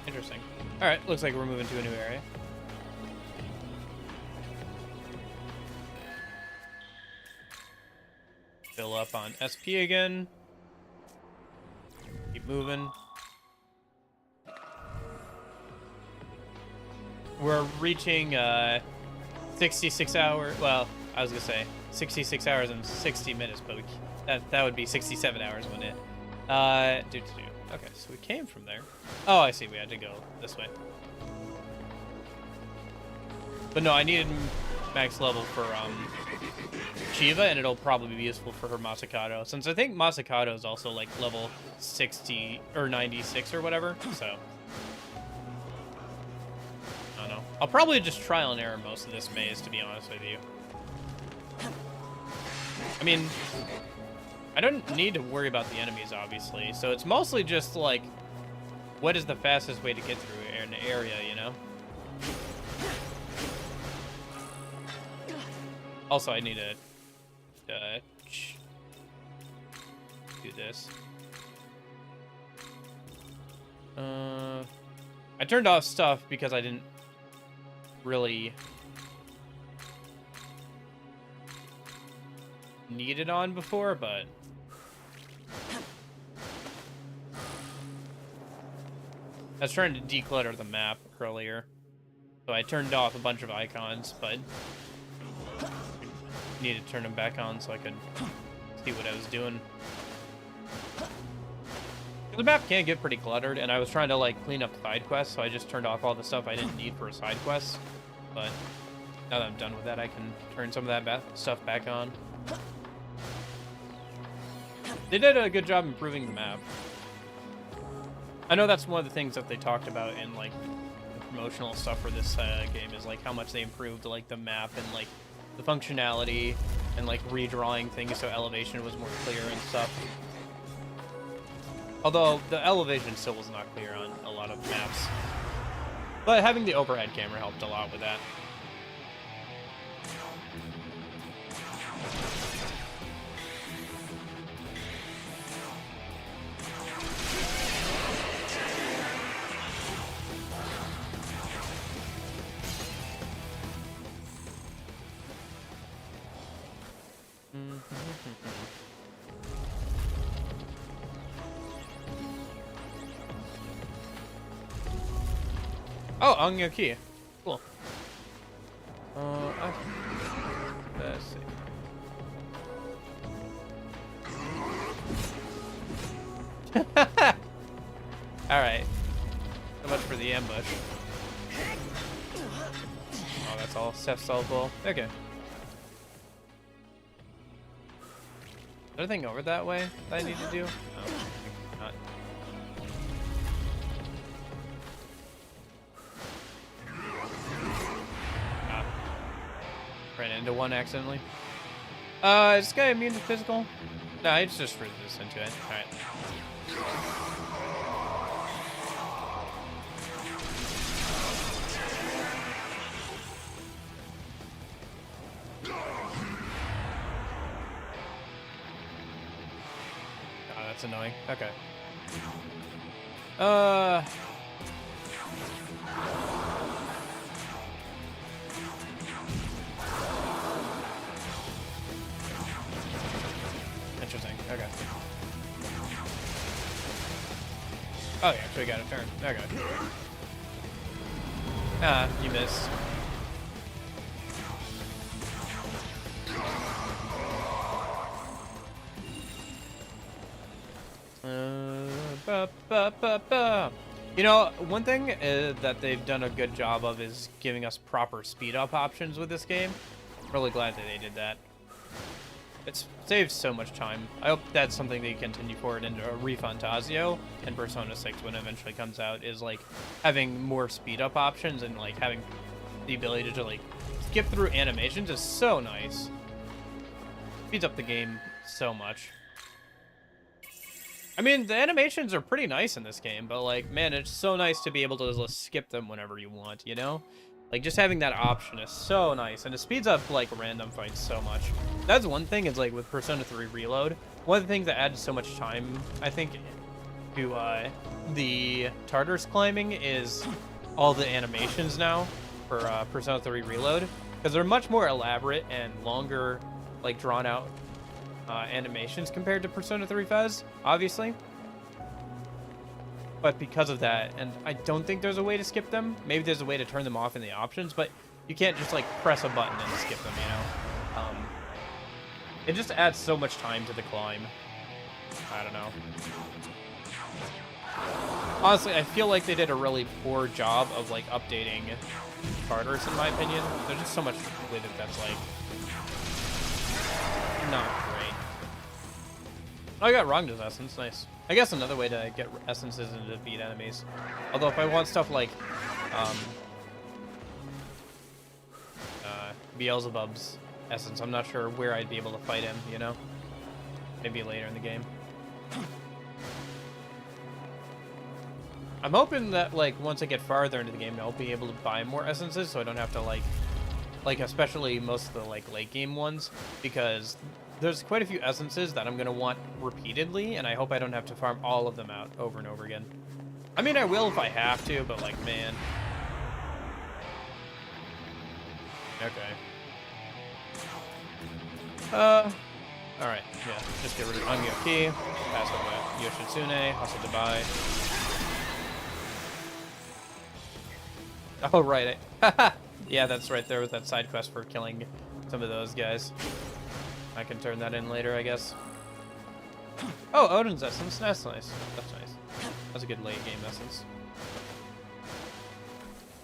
Interesting. Alright, looks like we're moving to a new area. Fill up on SP again. Keep moving. We're reaching 66 hours. Well, I was gonna say 66 hours and 60 minutes, but that would be 67 hours, wouldn't it? Okay, so we came from there. Oh, I see. We had to go this way. But no, I needed max level for Shiva, and it'll probably be useful for her Masakato, since I think Masakato is also like level 60 or 96 or whatever. So I don't know. I'll probably just trial and error most of this maze, to be honest with you. I mean, I don't need to worry about the enemies, obviously, so it's mostly just like, what is the fastest way to get through an area, you know? Also, I need to do this. I turned off stuff because I didn't really need it on before, but I was trying to declutter the map earlier, so I turned off a bunch of icons, but need to turn them back on so I could see what I was doing. The map can get pretty cluttered, and I was trying to like clean up side quests, so I just turned off all the stuff I didn't need for a side quest. But now that I'm done with that, I can turn some of that stuff back on. They did a good job improving the map. I know that's one of the things that they talked about in like the promotional stuff for this game, is like how much they improved like the map and like the functionality and like redrawing things so elevation was more clear and stuff. Although the elevation still was not clear on a lot of maps. But having the overhead camera helped a lot with that. Oh, Anya Key. Cool. Let's see. Alright. So much for the ambush. Oh, that's all self-solvable. Okay. Is there anything over that way that I need to do? No, not. Ran into one accidentally. Is this guy immune to physical? No, it's just resistant to it. Alright. Oh, that's annoying. Okay. Interesting. Okay. Oh, you actually got a turn. Okay. Ah, you missed. You know, one thing that they've done a good job of is giving us proper speed up options with this game. Really glad that they did that. It saves so much time. I hope that's something they continue forward into ReFantazio and Persona 6 when it eventually comes out, is like having more speed up options and like having the ability to like skip through animations is so nice. Speeds up the game so much. I mean, the animations are pretty nice in this game, but like, man, it's so nice to be able to just skip them whenever you want, you know? Like, just having that option is so nice, and it speeds up, like, random fights so much. That's one thing, is, like, with Persona 3 Reload, one of the things that adds so much time, I think, to the Tartarus climbing is all the animations now for Persona 3 Reload, because they're much more elaborate and longer, like, drawn-out animations compared to Persona 3 Fez, obviously. But because of that, and I don't think there's a way to skip them. Maybe there's a way to turn them off in the options, but you can't just like press a button and skip them, you know? It just adds so much time to the climb. I don't know. Honestly, I feel like they did a really poor job of like updating harder, in my opinion. There's just so much with it that's like not great. Oh, I got Rangda's essence, nice. I guess another way to get essences is to defeat enemies. Although if I want stuff like Beelzebub's essence, I'm not sure where I'd be able to fight him, you know? Maybe later in the game. I'm hoping that, like, once I get farther into the game, I'll be able to buy more essences, so I don't have to, like, especially most of the, like, late game ones, because there's quite a few essences that I'm going to want repeatedly, and I hope I don't have to farm all of them out over and over again. I mean, I will if I have to, but, like, man. Okay. Alright, yeah, just get rid of Angyoki, pass over Yoshitsune, Hustle to buy. Oh, right. Yeah, that's right there with that side quest for killing some of those guys. I can turn that in later, I guess. Oh, Odin's essence. That's nice. That's nice. That's a good late game essence.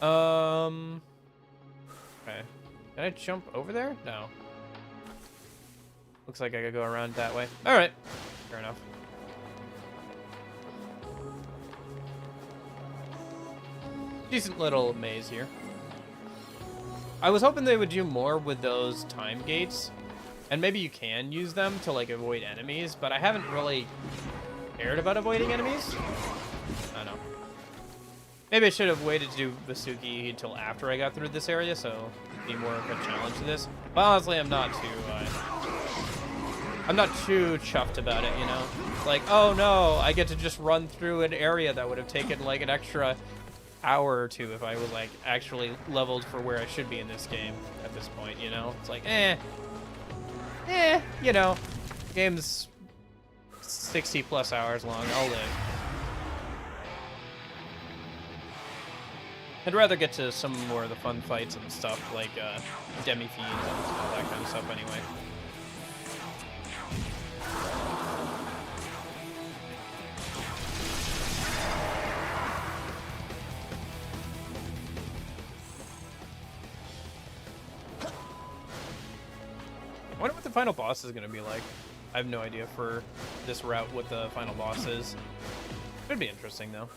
Okay. Can I jump over there? No. Looks like I could go around that way. All right. Fair enough. Decent little maze here. I was hoping they would do more with those time gates, and maybe you can use them to like avoid enemies, but I haven't really cared about avoiding enemies. I don't know. Maybe I should have waited to do Vasuki until after I got through this area, so it'd be more of a challenge to this. But honestly, I'm not too chuffed about it, you know? Like, oh no, I get to just run through an area that would have taken like an extra hour or two if I was like actually leveled for where I should be in this game at this point, you know? It's like, you know, game's 60 plus hours long, I'll live. I'd rather get to some more of the fun fights and stuff like Demi-Fiend and all that kind of stuff anyway. I wonder what the final boss is going to be like. I have no idea for this route what the final boss is. Should be interesting, though.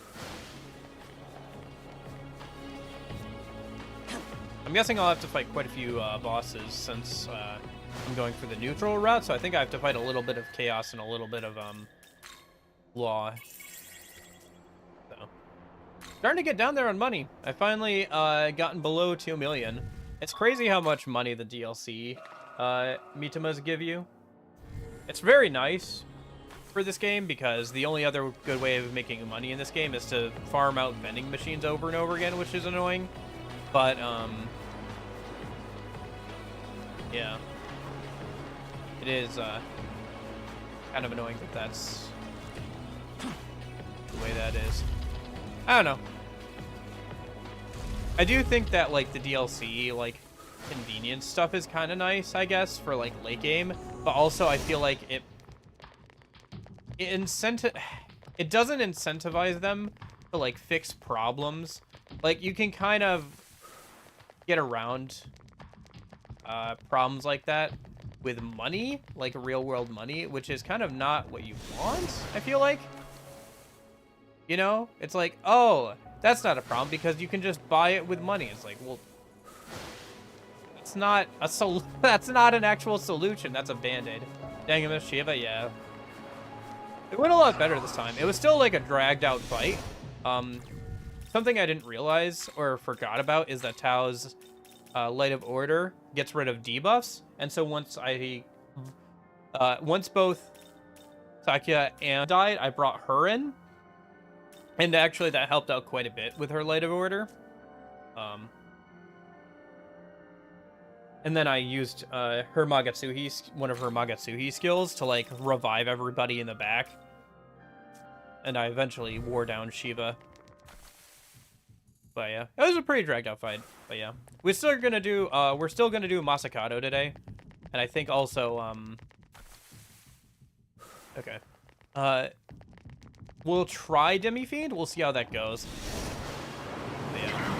I'm guessing I'll have to fight quite a few bosses since I'm going for the neutral route, so I think I have to fight a little bit of Chaos and a little bit of Law. So, starting to get down there on money. I finally gotten below 2 million. It's crazy how much money the DLC Mitamas give you. It's very nice for this game because the only other good way of making money in this game is to farm out vending machines over and over again, which is annoying. But yeah, it is kind of annoying that that's the way that is. I don't know. I do think that like the DLC like convenience stuff is kind of nice, I guess, for like late game, but also I feel like it doesn't incentivize them to like fix problems. Like you can kind of get around problems like that with money, like real world money, which is kind of not what you want, I feel like. You know, it's like, oh, that's not a problem because you can just buy it with money. It's like, well, it's not a that's not an actual solution. That's a band-aid. Dang it, Shiva, yeah. It went a lot better this time. It was still like a dragged out fight. Something I didn't realize or forgot about is that Tao's Light of Order gets rid of debuffs, and so once both Sakya and died, I brought her in, and actually that helped out quite a bit with her Light of Order. And then I used one of her Magatsuhi skills to like revive everybody in the back, and I eventually wore down Shiva. But yeah, it was a pretty dragged out fight. But yeah, we're still gonna do Masakado today, and I think also okay, we'll try Demi-Fiend. We'll see how that goes. But yeah.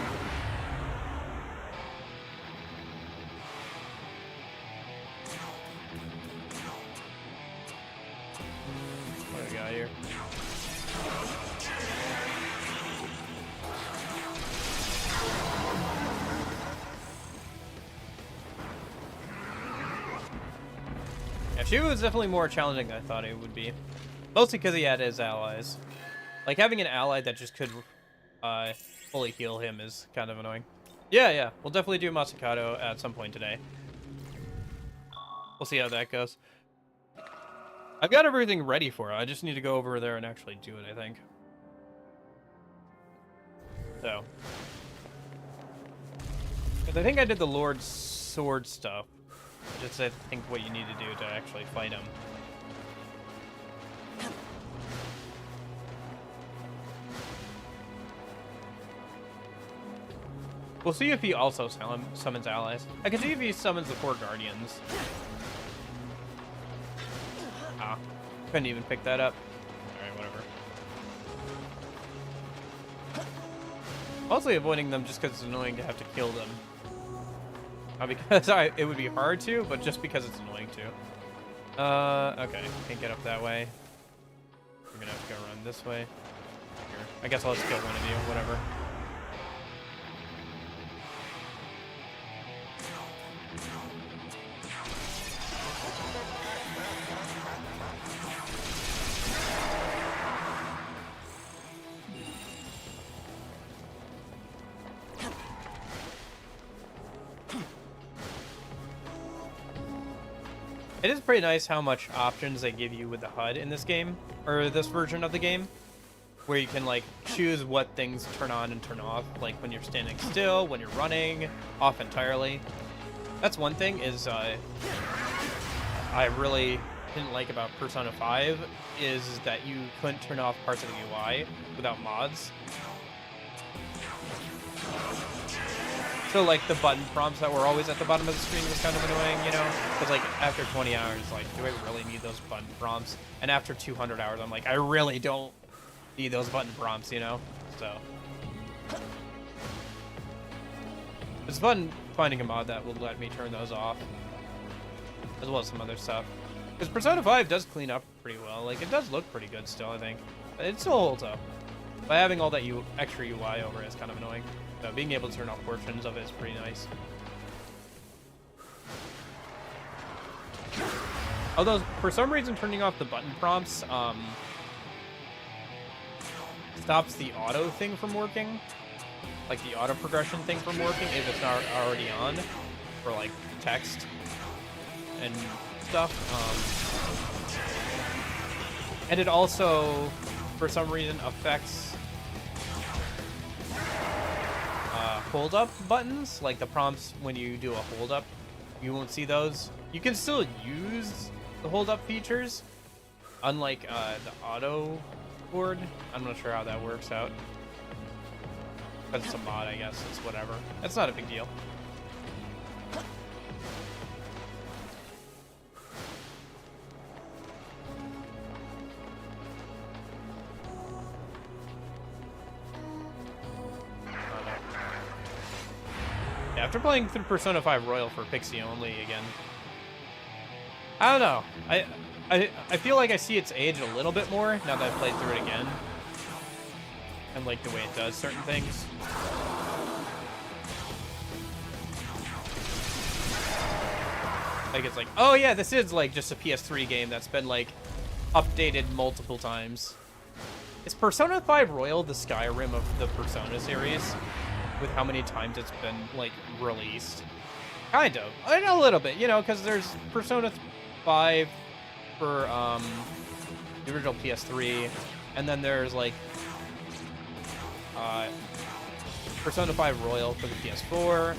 Shu is definitely more challenging than I thought it would be. Mostly because he had his allies. Like, having an ally that just could fully heal him is kind of annoying. Yeah, we'll definitely do Masakato at some point today. We'll see how that goes. I've got everything ready for it. I just need to go over there and actually do it, I think. So. 'Cause I think I did the Lord's Sword stuff. Just I think what you need to do to actually fight him. We'll see if he also summons allies. I can see if he summons the 4 guardians. Ah, couldn't even pick that up. Alright, whatever. Mostly avoiding them just because it's annoying to have to kill them. Not because it would be hard to, but just because it's annoying to. Okay, can't get up that way. We're gonna have to go around this way. Here. I guess I'll just kill one of you, whatever. It is pretty nice how much options they give you with the HUD in this game, or this version of the game, where you can like choose what things turn on and turn off, like when you're standing still, when you're running, off entirely. That's one thing is I really didn't like about Persona 5 is that you couldn't turn off parts of the UI without mods. So, like, the button prompts that were always at the bottom of the screen was kind of annoying, you know? Because, like, after 20 hours, like, do I really need those button prompts? And after 200 hours, I'm like, I really don't need those button prompts, you know? So. It's fun finding a mod that will let me turn those off. As well as some other stuff. Because Persona 5 does clean up pretty well. Like, it does look pretty good still, I think. But it still holds up. But having all that extra UI over it is kind of annoying. So being able to turn off portions of it is pretty nice. Although, for some reason, turning off the button prompts stops the auto thing from working. Like the auto progression thing from working if it's not already on. For like text and stuff. And it also, for some reason, affects hold up buttons, like the prompts when you do a hold up, you won't see those. You can still use the hold up features, unlike the auto board. I'm not sure how that works out. Because it's a mod, I guess. It's whatever. It's not a big deal. After playing through Persona 5 Royal for Pixie only again, I don't know. I feel like I see its age a little bit more now that I've played through it again. And like the way it does certain things. Like it's like, oh yeah, this is like just a PS3 game that's been like updated multiple times. Is Persona 5 Royal the Skyrim of the Persona series? With how many times it's been, like, released. Kind of. A little bit, you know, because there's Persona 5 for, the original PS3, and then there's, like, Persona 5 Royal for the PS4,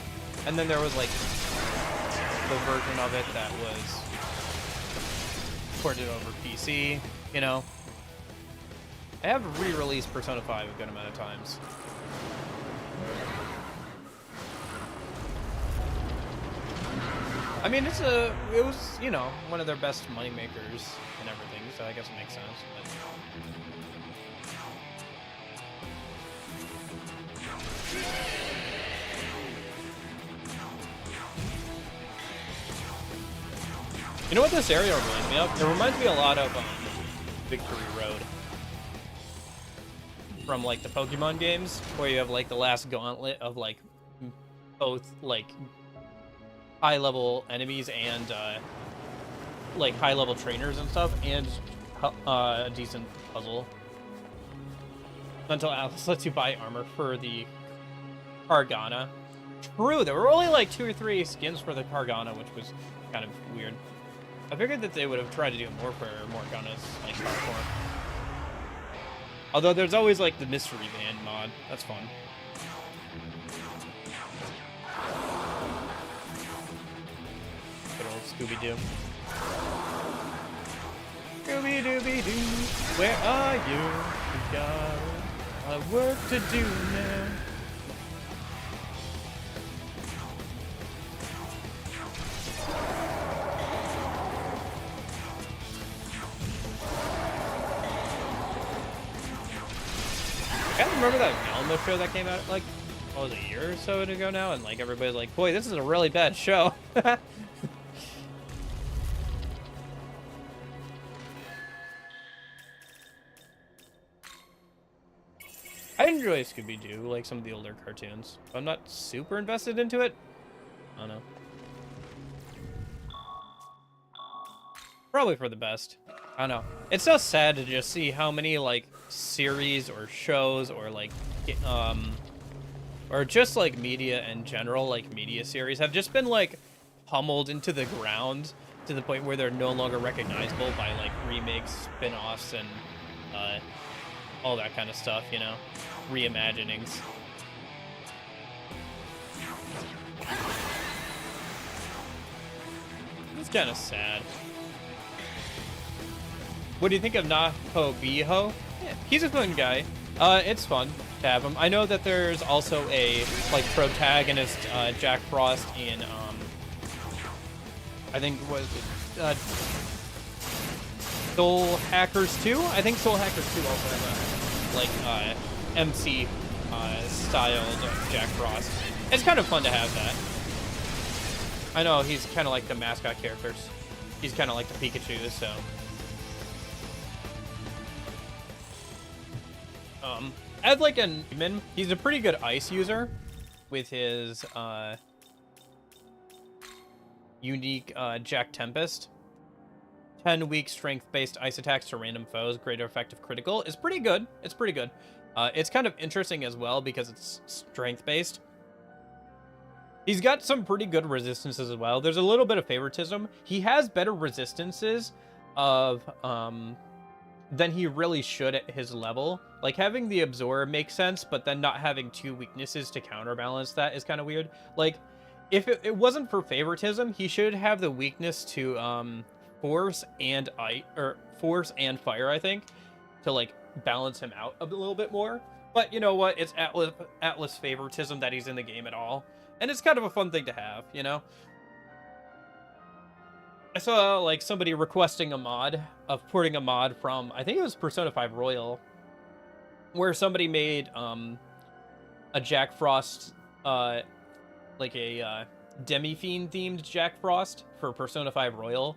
and then there was, like, the version of it that was ported over PC, you know. I have re-released Persona 5 a good amount of times. I mean, it was, you know, one of their best money makers and everything, so I guess it makes sense. But... You know what this area reminds me of? It reminds me a lot of Victory Road. From, like, the Pokemon games, where you have, like, the last gauntlet of, like, both, like, high-level enemies and like high-level trainers and stuff, and a decent puzzle. Until Alice lets you buy armor for the Kargana. True, there were only like 2 or 3 skins for the Kargana, which was kind of weird. I figured that they would have tried to do more for Morgana's like car form. Although there's always like the mystery band mod. That's fun. Good old Scooby-Doo. Scooby-Dooby-Doo, where are you? We've got a lot of work to do now. I remember that Alamo show that came out like, what was it, a year or so ago now, and like everybody's like, boy, this is a really bad show. I enjoy Scooby-Doo, like some of the older cartoons. I'm not super invested into it. I don't know. Probably for the best. I don't know. It's so sad to just see how many like series or shows or like or just like media in general, like media series, have just been like pummeled into the ground to the point where they're no longer recognizable by like remakes, spin-offs, and all that kind of stuff, you know, reimaginings. It's kind of sad. What do you think of Naho Biho? Yeah, he's a fun guy. It's fun to have him. I know that there's also a like protagonist, Jack Frost in I think was it Soul Hackers 2? I think Soul Hackers 2 also has a like MC styled Jack Frost. It's kind of fun to have that. I know he's kind of like the mascot characters. He's kind of like the Pikachu, so. As like a demon, he's a pretty good ice user with his unique Jack Tempest. 10 weak strength-based ice attacks to random foes, greater effective critical is pretty good. It's pretty good. It's kind of interesting as well because it's strength-based. He's got some pretty good resistances as well. There's a little bit of favoritism. He has better resistances of than he really should at his level. Like having the Absorb makes sense, but then not having 2 weaknesses to counterbalance that is kind of weird. Like if it wasn't for favoritism, he should have the weakness to force and fire, I think, to like balance him out a little bit more. But you know what? It's Atlas favoritism that he's in the game at all. And it's kind of a fun thing to have, you know? I saw like somebody requesting a mod of porting a mod from, I think it was Persona 5 Royal, where somebody made a Jack Frost, like a Demi-Fiend themed Jack Frost for Persona 5 Royal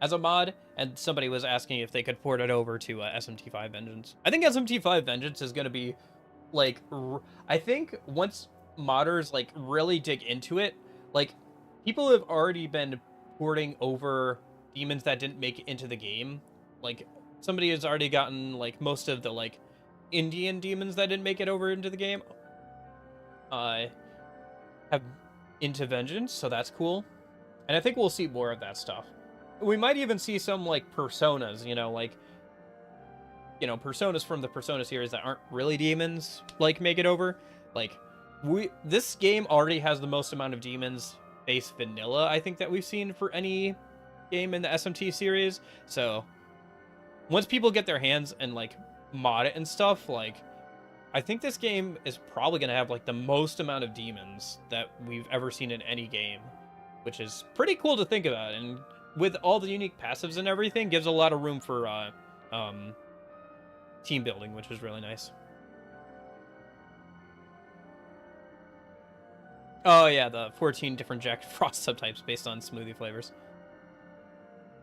as a mod, and somebody was asking if they could port it over to SMT 5 Vengeance. I think SMT 5 Vengeance is going to be like, I think once modders like really dig into it, like people have already been porting over demons that didn't make it into the game. Like somebody has already gotten like most of the like Indian demons that didn't make it over into the game have into Vengeance, so that's cool. And I think we'll see more of that stuff. We might even see some like personas, you know, like, you know, personas from the Persona series that aren't really demons like make it over. Like this game already has the most amount of demons base vanilla, I think, that we've seen for any game in the SMT series. So once people get their hands and like mod it and stuff, like I think this game is probably going to have like the most amount of demons that we've ever seen in any game, which is pretty cool to think about. And with all the unique passives and everything, gives a lot of room for team building, which is really nice. Oh yeah, the 14 different Jack Frost subtypes based on smoothie flavors.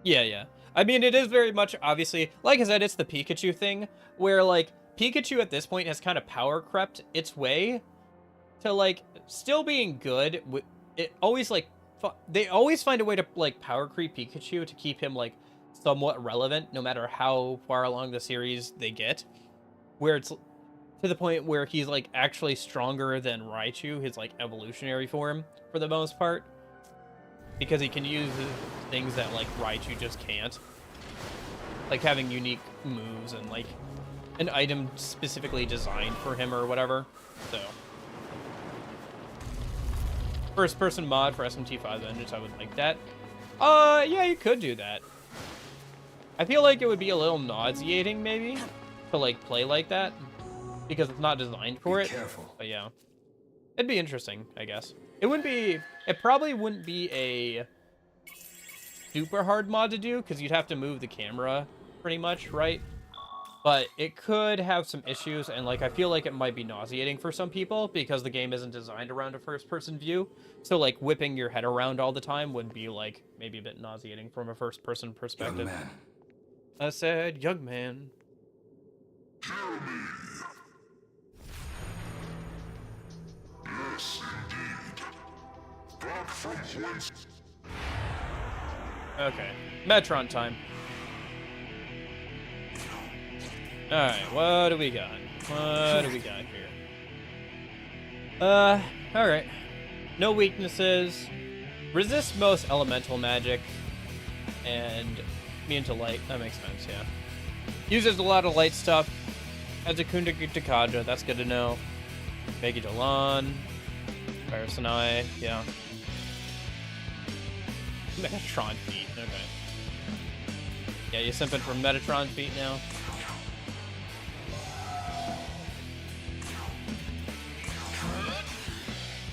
Yeah. I mean, it is very much, obviously, like I said, it's the Pikachu thing, where like Pikachu at this point has kind of power crept its way to like still being good. It always like they always find a way to like power creep Pikachu to keep him like somewhat relevant, no matter how far along the series they get, where it's to the point where he's like actually stronger than Raichu, his like evolutionary form, for the most part, because he can use things that like Raichu just can't, like having unique moves and like an item specifically designed for him or whatever. So first person mod for SMT V Vengence, I would like that. Yeah, you could do that. I feel like it would be a little nauseating maybe to like play like that because it's not designed for it. Careful. But yeah, it'd be interesting, I guess. It probably wouldn't be a super hard mod to do because you'd have to move the camera pretty much, right? But it could have some issues, and like I feel like it might be nauseating for some people because the game isn't designed around a first-person view. So like whipping your head around all the time would be like maybe a bit nauseating from a first-person perspective. Young man. I said, young man. Yes, indeed. But from whence? Okay, Metron time. Alright, what do we got? What do we got here? Alright. No weaknesses. Resist most elemental magic. And immune to light. That makes sense, yeah. Uses a lot of light stuff. Has a Kunda Takaja, that's good to know. Megi Dolan. Parasanai, yeah. Metatron feet, okay. Yeah, you simping for Metatron feet now?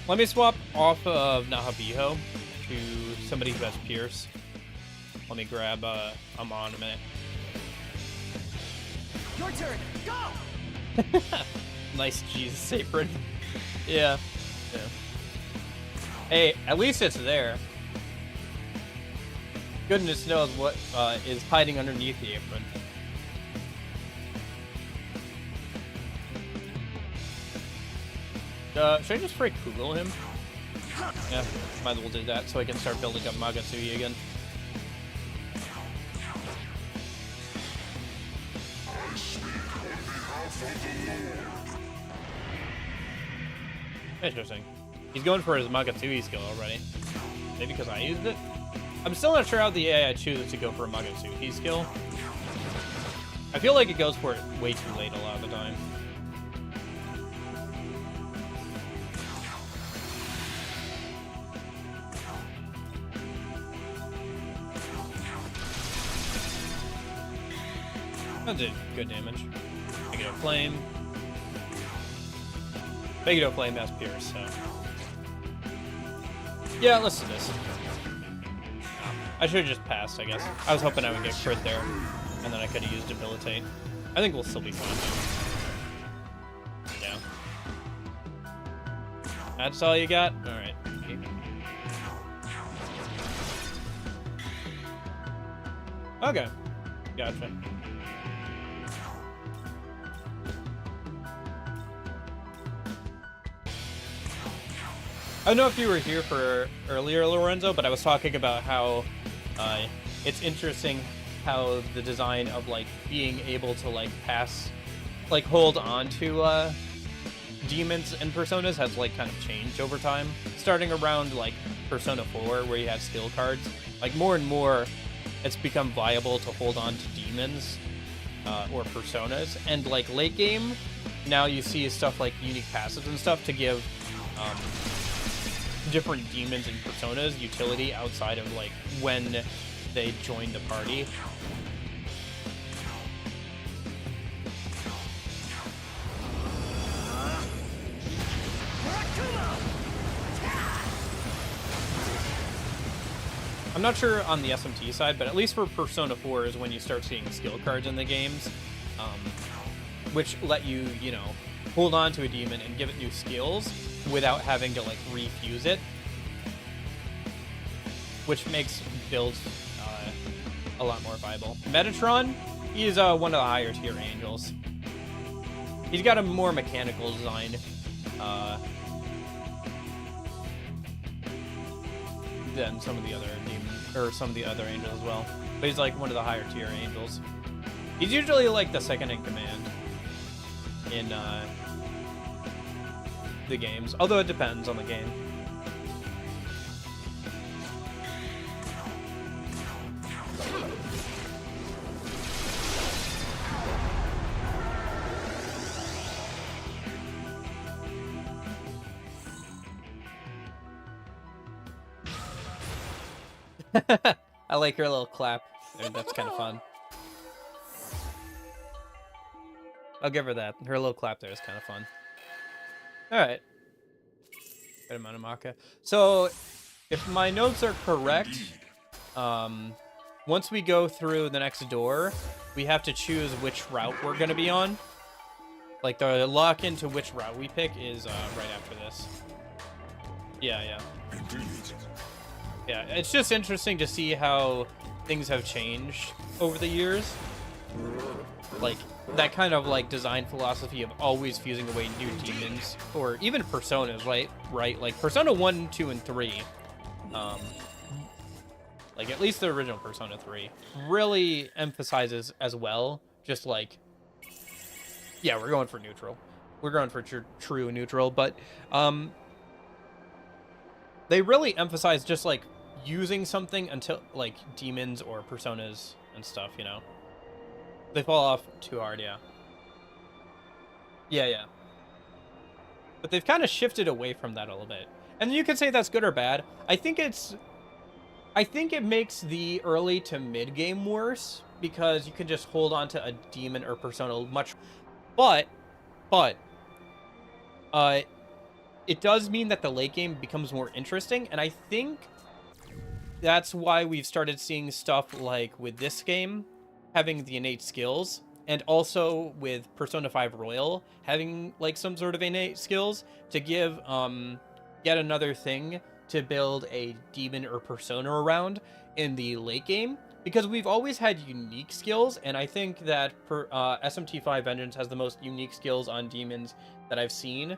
Let me swap off of Nahabiho to somebody who has Pierce. Let me grab Amon a minute. Your turn. Go. Nice Jesus apron. Yeah. Hey, at least it's there. Goodness knows what is hiding underneath the apron. Should I just spray Kugel him? Yeah, might as well do that so I can start building up Magatsuhi again. Interesting. He's going for his Magatsuhi skill already. Maybe because I used it? I'm still not sure how the AI chooses to go for a Magatsuhi skill. I feel like it goes for it way too late a lot of the time. That did good damage. Megiddo Flame. Megiddo Flame has Pierce, so. Yeah, let's do this. I should have just passed, I guess. I was hoping I would get crit there, and then I could have used Debilitate. I think we'll still be fine. Yeah. That's all you got? Alright. Okay. Gotcha. I don't know if you were here for earlier, Lorenzo, but I was talking about how it's interesting how the design of like being able to like pass, like hold on to demons and personas has like kind of changed over time. Starting around like Persona 4, where you have skill cards, like more and more, it's become viable to hold on to demons or personas, and like late game, now you see stuff like unique passives and stuff to give different demons and personas utility outside of like when they join the party. I'm not sure on the SMT side, but at least for Persona 4 is when you start seeing skill cards in the games, which let you, you know, hold on to a demon and give it new skills without having to like refuse it, which makes builds a lot more viable. Metatron, he's one of the higher tier angels. He's got a more mechanical design than some of the other demons, or some of the other angels as well. But he's like one of the higher tier angels. He's usually like the second in command in the games, although it depends on the game. I like her little clap. That's kind of fun. I'll give her that. Her little clap there is kind of fun. Alright. Good amount of Maka. So, if my notes are correct, once we go through the next door, we have to choose which route we're going to be on. Like, the lock into which route we pick is right after this. Yeah. Yeah, it's just interesting to see how things have changed over the years. Like, that kind of, like, design philosophy of always fusing away new demons, or even personas, right? Like, Persona 1, 2, and 3, like, at least the original Persona 3, really emphasizes as well, just like, yeah, we're going for neutral. We're going for true neutral, but, they really emphasize just, like, using something until, like, demons or personas and stuff, you know? They fall off too hard, yeah. Yeah. But they've kind of shifted away from that a little bit. And you could say that's good or bad. I think it makes the early to mid game worse, because you can just hold on to a demon or persona much. But it does mean that the late game becomes more interesting, and I think that's why we've started seeing stuff like with this game having the innate skills, and also with Persona 5 Royal having like some sort of innate skills to give yet another thing to build a demon or persona around in the late game, because we've always had unique skills, and I think that SMT 5 Vengeance has the most unique skills on demons that I've seen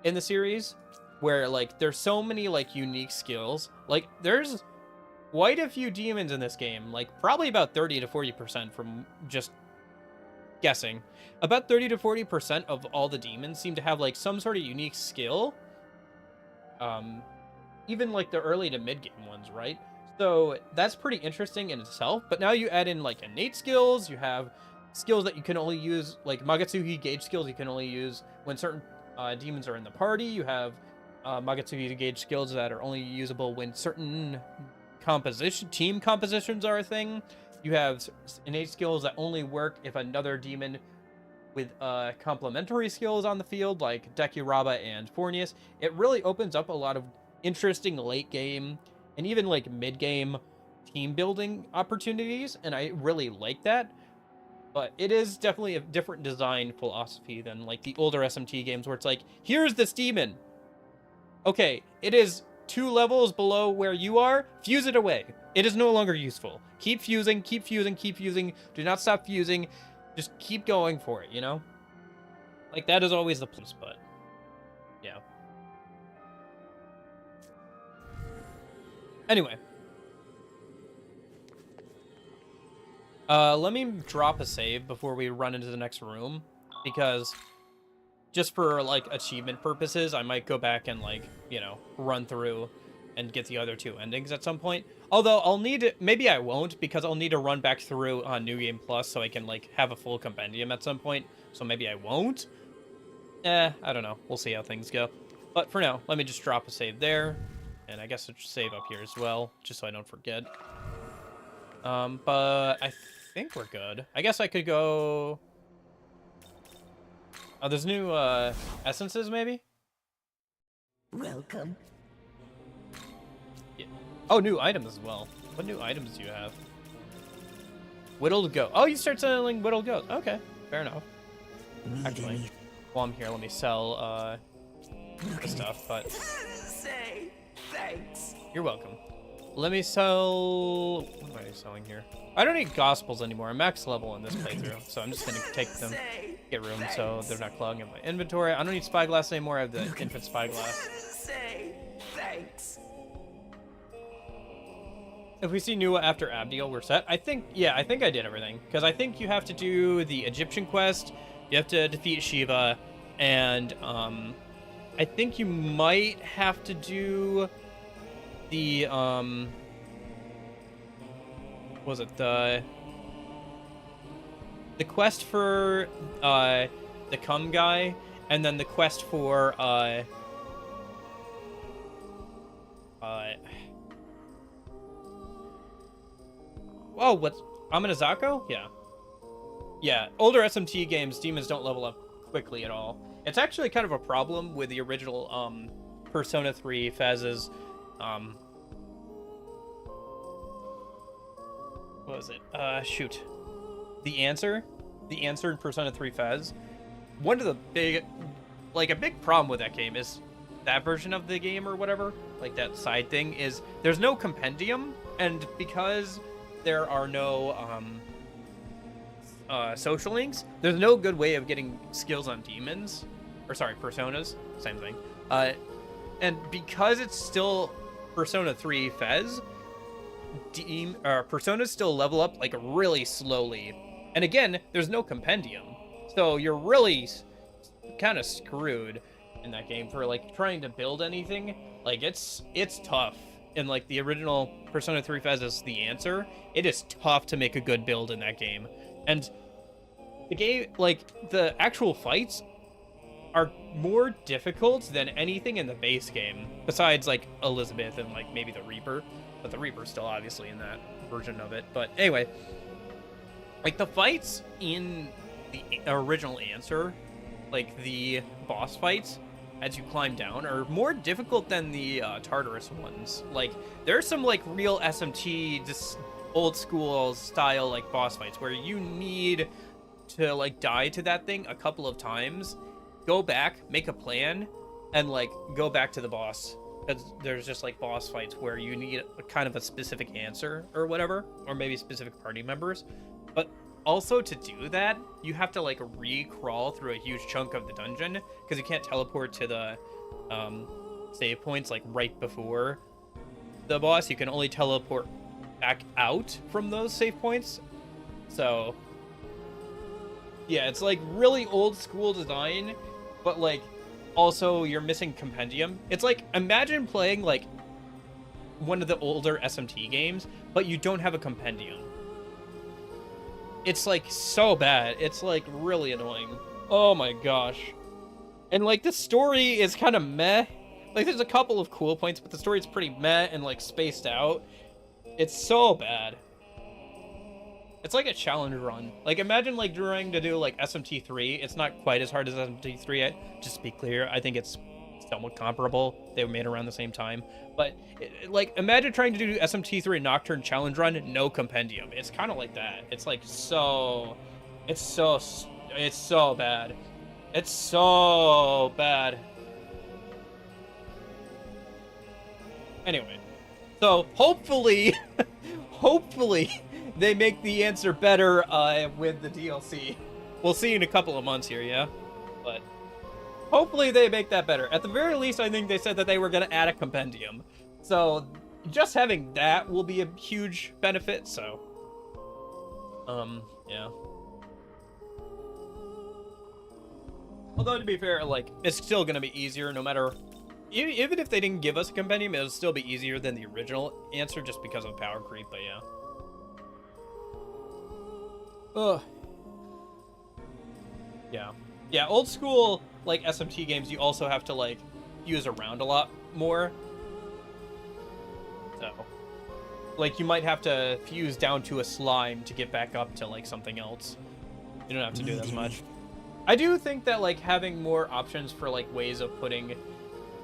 in the series, where like there's so many like unique skills. Like there's quite a few demons in this game, like probably about 30 to 40% from just guessing. About 30 to 40% of all the demons seem to have like some sort of unique skill. Even like the early to mid game ones, right? So that's pretty interesting in itself. But now you add in like innate skills, you have skills that you can only use, like Magatsuhi gauge skills you can only use when certain demons are in the party. You have Magatsuhi gauge skills that are only usable when certain team compositions are a thing. You have innate skills that only work if another demon with complementary skills on the field, like Dekuraba and Fornius. It really opens up a lot of interesting late game and even like mid game team building opportunities, and I really like that. But it is definitely a different design philosophy than like the older SMT games, where it's like, here's this demon. Okay, it is 2 levels below where you are, fuse it away. It is no longer useful. Keep fusing, keep fusing, keep fusing. Do not stop fusing. Just keep going for it, you know? Like, that is always the plus, but yeah. Anyway. Let me drop a save before we run into the next room, because just for, like, achievement purposes, I might go back and, like, you know, run through and get the other 2 endings at some point. Although, I'll need to, maybe I won't, because I'll need to run back through on New Game Plus so I can, like, have a full compendium at some point. So maybe I won't. I don't know. We'll see how things go. But for now, let me just drop a save there. And I guess I'll just save up here as well, just so I don't forget. But I think we're good. I guess I could go... Oh, there's new essences, maybe? Welcome. Yeah. Oh, new items as well. What new items do you have? Whittled goat. Oh, you start selling whittled goat. Okay, fair enough. Actually, while I'm here, let me sell the stuff, but... Say thanks. You're welcome. Let me sell... What am I selling here? I don't need gospels anymore. I'm max level in this playthrough, so I'm just going to take them, get room so they're not clogging up my inventory. I don't need spyglass anymore. I have the infant spyglass. Say thanks. If we see Nua after Abdiel, we're set. I think I did everything. Because I think you have to do the Egyptian quest, you have to defeat Shiva, and I think you might have to do the what was it, the quest for the cum guy, and then the quest for oh, what's Amanazako? Yeah, older SMT games, demons don't level up quickly at all. It's actually kind of a problem with the original Persona 3 Fez's what was it? Shoot. The answer in Persona 3 Fez. One of the big problem with that game is that version of the game or whatever, like that side thing, is there's no compendium, and because there are no social links, there's no good way of getting skills on demons, or sorry, personas, same thing. And because it's still Persona 3 Fez, personas still level up like really slowly. And again, there's no compendium, so you're really kind of screwed in that game for like trying to build anything. Like it's tough. In like the original Persona 3 Fez is the answer. It is tough to make a good build in that game. And the game, like the actual fights are more difficult than anything in the base game, besides like Elizabeth and like maybe the Reaper. But the Reaper's still obviously in that version of it. But anyway, like the fights in the original answer, like the boss fights as you climb down, are more difficult than the Tartarus ones. Like there's some like real SMT, just old school style like boss fights where you need to like die to that thing a couple of times, go back, make a plan, and like go back to the boss. Because there's just like boss fights where you need a kind of a specific answer or whatever, or maybe specific party members. But also to do that, you have to like re-crawl through a huge chunk of the dungeon, because you can't teleport to the save points like right before the boss. You can only teleport back out from those save points. So yeah, it's like really old school design, but like also you're missing compendium. It's like, imagine playing like one of the older SMT games, but you don't have a compendium. It's like so bad. It's like really annoying. Oh my gosh. And like the story is kind of meh. Like there's a couple of cool points, but the story is pretty meh and like spaced out. It's so bad. It's like a challenge run. Like imagine like trying to do like SMT 3. It's not quite as hard as SMT 3. Just to be clear, I think it's somewhat comparable. They were made around the same time. But like imagine trying to do SMT 3 Nocturne challenge run, no compendium. It's kind of like that. It's like so bad. It's so bad. Anyway, so hopefully they make the answer better with the DLC. We'll see in a couple of months here, yeah? But hopefully they make that better. At the very least, I think they said that they were going to add a compendium. So just having that will be a huge benefit, so yeah. Although to be fair, like it's still going to be easier no matter, even if they didn't give us a compendium, it would still be easier than the original answer just because of power creep, but yeah. Ugh. Yeah, old school like SMT games, you also have to like use around a lot more. So like you might have to fuse down to a slime to get back up to like something else. You don't have to do that as much. I do think that like having more options for like ways of putting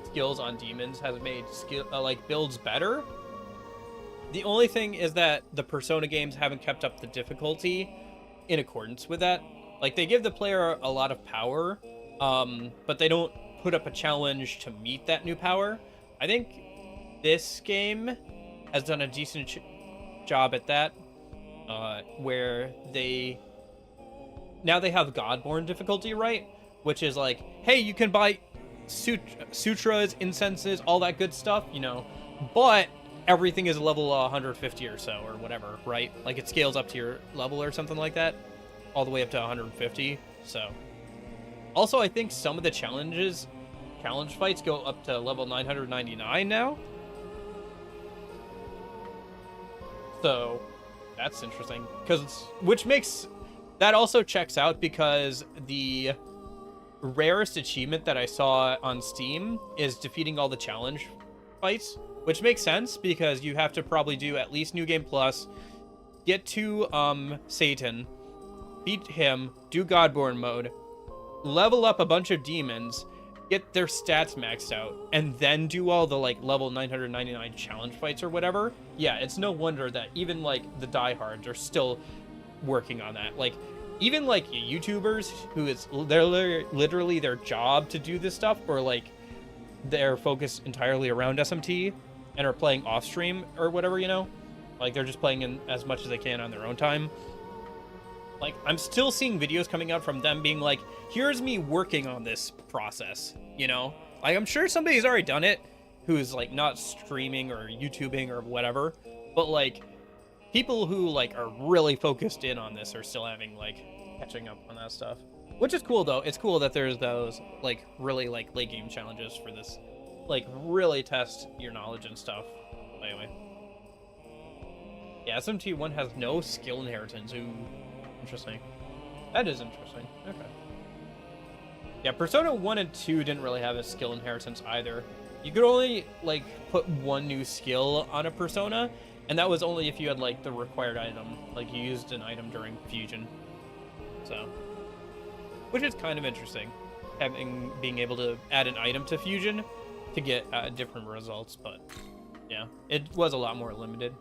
skills on demons has made like builds better. The only thing is that the Persona games haven't kept up the difficulty in accordance with that. Like they give the player a lot of power, but they don't put up a challenge to meet that new power. I think this game has done a decent job at that, where now they have Godborn difficulty, right? Which is like, hey, you can buy sutras, incenses, all that good stuff, you know, but everything is level 150 or so, or whatever, right? Like, it scales up to your level or something like that, all the way up to 150, so. Also, I think some of the challenge fights go up to level 999 now. So, that's interesting. That also checks out because the rarest achievement that I saw on Steam is defeating all the challenge fights, which makes sense because you have to probably do at least New Game Plus, get to Satan, beat him, do Godborn mode, level up a bunch of demons, get their stats maxed out, and then do all the like level 999 challenge fights or whatever. Yeah, it's no wonder that even like the diehards are still working on that. Like, even like YouTubers who they're literally their job to do this stuff, or like they're focused entirely around SMT and are playing off stream or whatever, you know, like they're just playing in as much as they can on their own time. Like, I'm still seeing videos coming out from them being like, here's me working on this process, you know? Like, I'm sure somebody's already done it who's, like, not streaming or YouTubing or whatever, but, like, people who, like, are really focused in on this are still having, like, catching up on that stuff. Which is cool, though. It's cool that there's those, like, really, like, late game challenges for this, like, really test your knowledge and stuff. Anyway. Yeah, SMT1 has no skill inheritance. Ooh. Interesting. That is interesting. Okay. Yeah, Persona 1 and 2 didn't really have a skill inheritance either. You could only, like, put one new skill on a Persona, and that was only if you had, like, the required item. Like, you used an item during Fusion. So. Which is kind of interesting. Being able to add an item to Fusion to get different results, but, yeah. It was a lot more limited.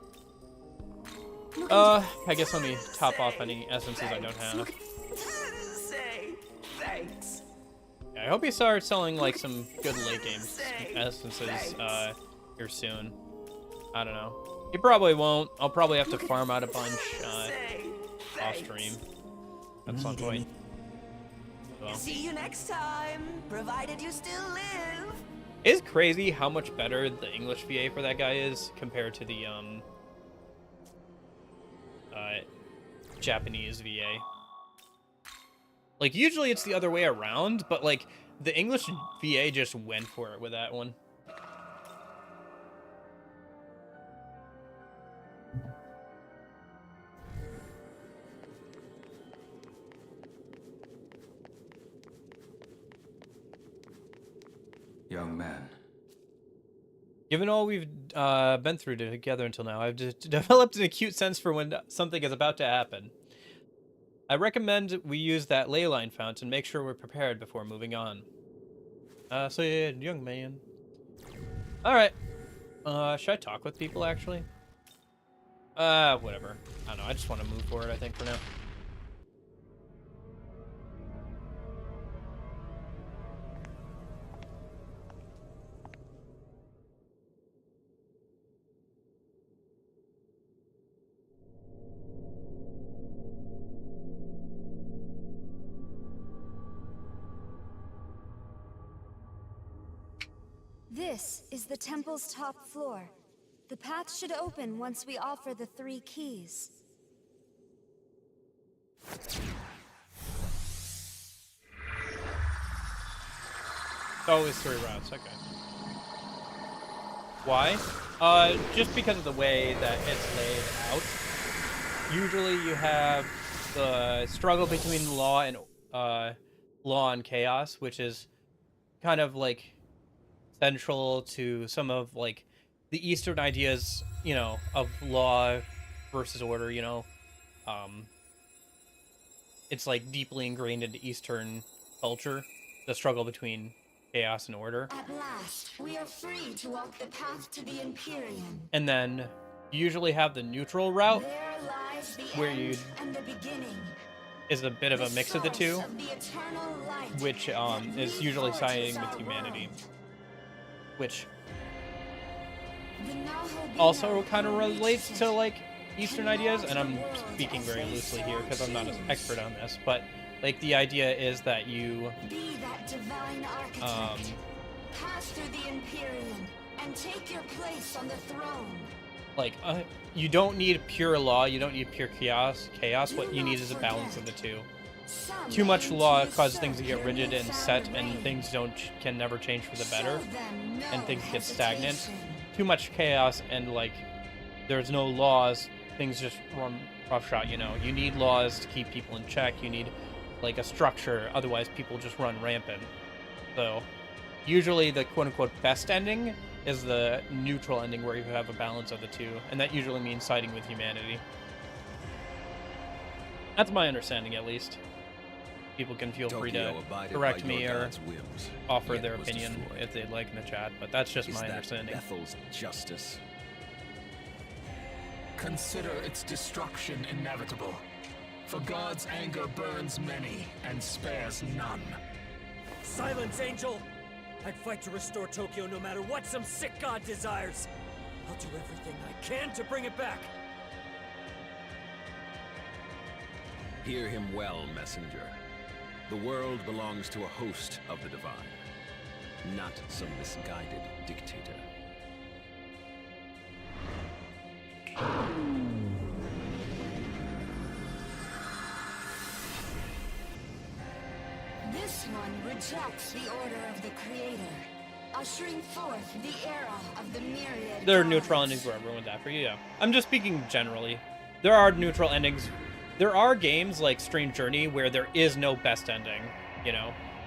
I guess let me top off any essences I don't have. Say thanks. Yeah, I hope you start selling like some good late game essences here soon. I don't know. You probably won't. I'll probably have to farm out a bunch off stream at some point. So. See you next time, provided you still live. It's crazy how much better the English VA for that guy is compared to the Japanese VA. Like, usually it's the other way around, but like the English VA just went for it with that one. Young man. Given all we've been through together until now, I've developed an acute sense for when something is about to happen. I recommend we use that ley line fount and make sure we're prepared before moving on. So yeah, young man. Alright. Should I talk with people, actually? Whatever. I don't know, I just want to move forward, I think, for now. This is the temple's top floor. The path should open once we offer the 3 keys. Always 3 routes, okay. Why? Just because of the way that it's laid out. Usually you have the struggle between law and chaos, which is kind of like central to some of like the Eastern ideas, you know, of law versus order, you know. It's like deeply ingrained into Eastern culture, the struggle between chaos and order. At last, we are free to walk the path to the Empyrean. And then you usually have the neutral route, There lies the where end you and the beginning. is a bit of a mix of the two, source of the eternal light which that is usually reforges siding our with humanity, world. which The Naho also Bino kind of who relates reached to it like Eastern can ideas, walk and the I'm world speaking as very they loosely so here because I'm not an choose. expert on this, but like the idea is that you Be that divine architect. Pass through the Empyrean and take your place on the throne. Like, you don't need pure law, you don't need pure chaos. What you need is a balance of the two. Too much law causes things to get rigid and set, and things can never change for the better, and things get stagnant. Too much chaos and like there's no laws, things just run roughshod. You need laws to keep people in check. You need like a structure, otherwise people just run rampant. So usually the quote-unquote best ending is the neutral ending where you have a balance of the two, and that usually means siding with humanity. That's my understanding, at least. People can feel free to correct me or offer their opinion if they'd like in the chat, but that's just my understanding. Bethel's justice? Consider its destruction inevitable. For God's anger burns many and spares none. Silence, Angel! I'd fight to restore Tokyo no matter what some sick god desires. I'll do everything I can to bring it back. Hear him well, messenger. The world belongs to a host of the divine, not some misguided dictator. This one rejects the order of the Creator, ushering forth the era of the myriad. There are neutral endings where everyone's after you, yeah. I'm just speaking generally. There are neutral endings. There are games like Strange Journey where there is no best ending,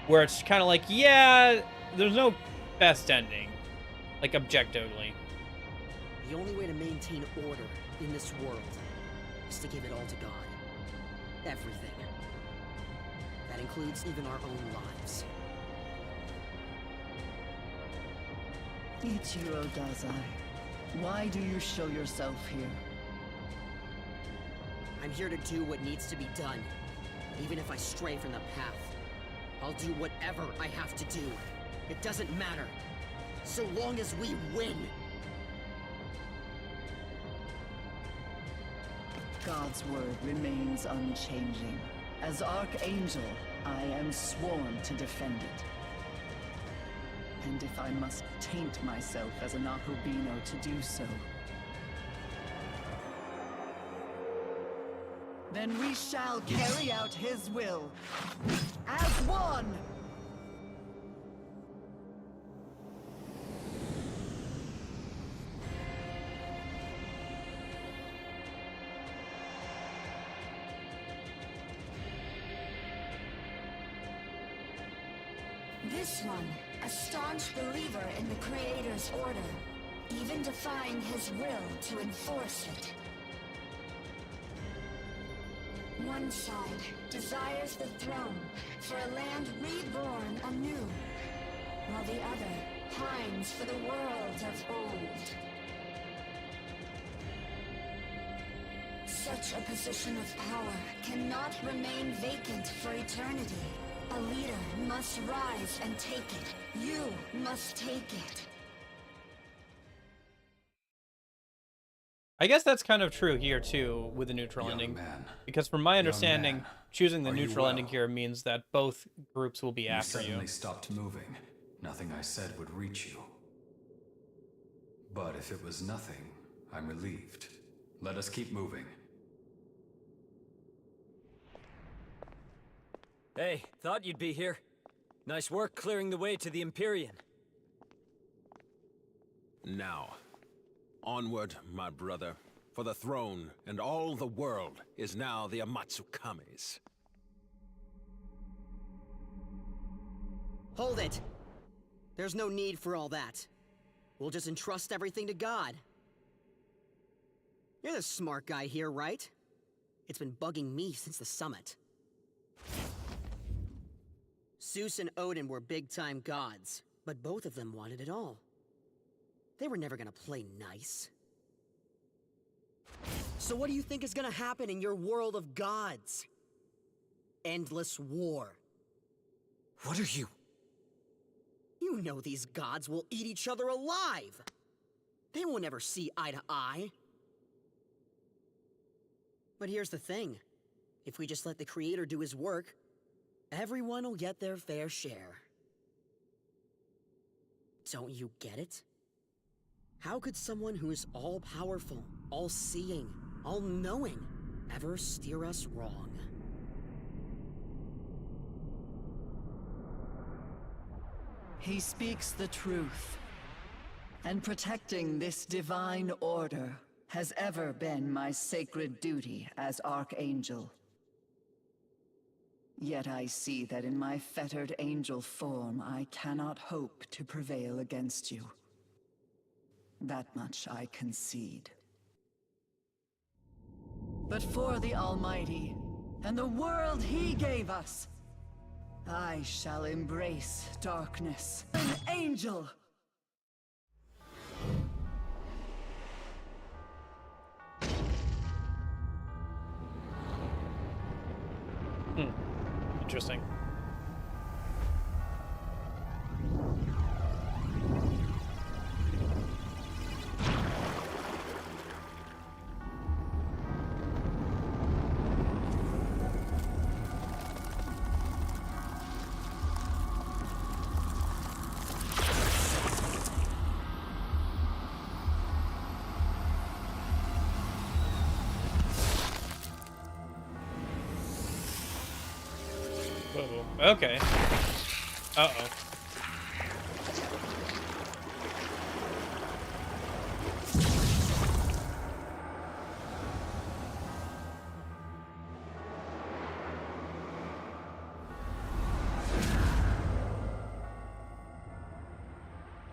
where it's kind of like, yeah, there's no best ending, like objectively. The only way to maintain order in this world is to give it all to God. Everything. That includes even our own lives. Ichiro Dazai, why do you show yourself here? I'm here to do what needs to be done. Even if I stray from the path, I'll do whatever I have to do. It doesn't matter, so long as we win. God's word remains unchanging. As Archangel, I am sworn to defend it. And if I must taint myself as an Akubino to do so, then we shall carry out his will as one! This one, a staunch believer in the Creator's order, even defying his will to enforce it. One side desires the throne for a land reborn anew, while the other pines for the world of old. Such a position of power cannot remain vacant for eternity. A leader must rise and take it. You must take it. I guess that's kind of true here too with the neutral ending, because from my understanding, choosing the neutral ending here means that both groups will be after you. You suddenly stopped moving. Nothing I said would reach you. But if it was nothing, I'm relieved. Let us keep moving. Hey, thought you'd be here. Nice work clearing the way to the Empyrean. Now, onward, my brother. For the throne and all the world is now the Amatsukame's. Hold it! There's no need for all that. We'll just entrust everything to God. You're the smart guy here, right? It's been bugging me since the summit. Zeus and Odin were big-time gods, but both of them wanted it all. They were never gonna play nice. So what do you think is gonna happen in your world of gods? Endless war. What are you? You know these gods will eat each other alive! They won't ever see eye to eye. But here's the thing. If we just let the Creator do his work, everyone will get their fair share. Don't you get it? How could someone who is all-powerful, all-seeing, all-knowing, ever steer us wrong? He speaks the truth. And protecting this divine order has ever been my sacred duty as Archangel. Yet I see that in my fettered angel form, I cannot hope to prevail against you. That much I concede. But for the Almighty, and the world He gave us, I shall embrace darkness. An angel! Interesting. Whoa. Okay. Uh-oh.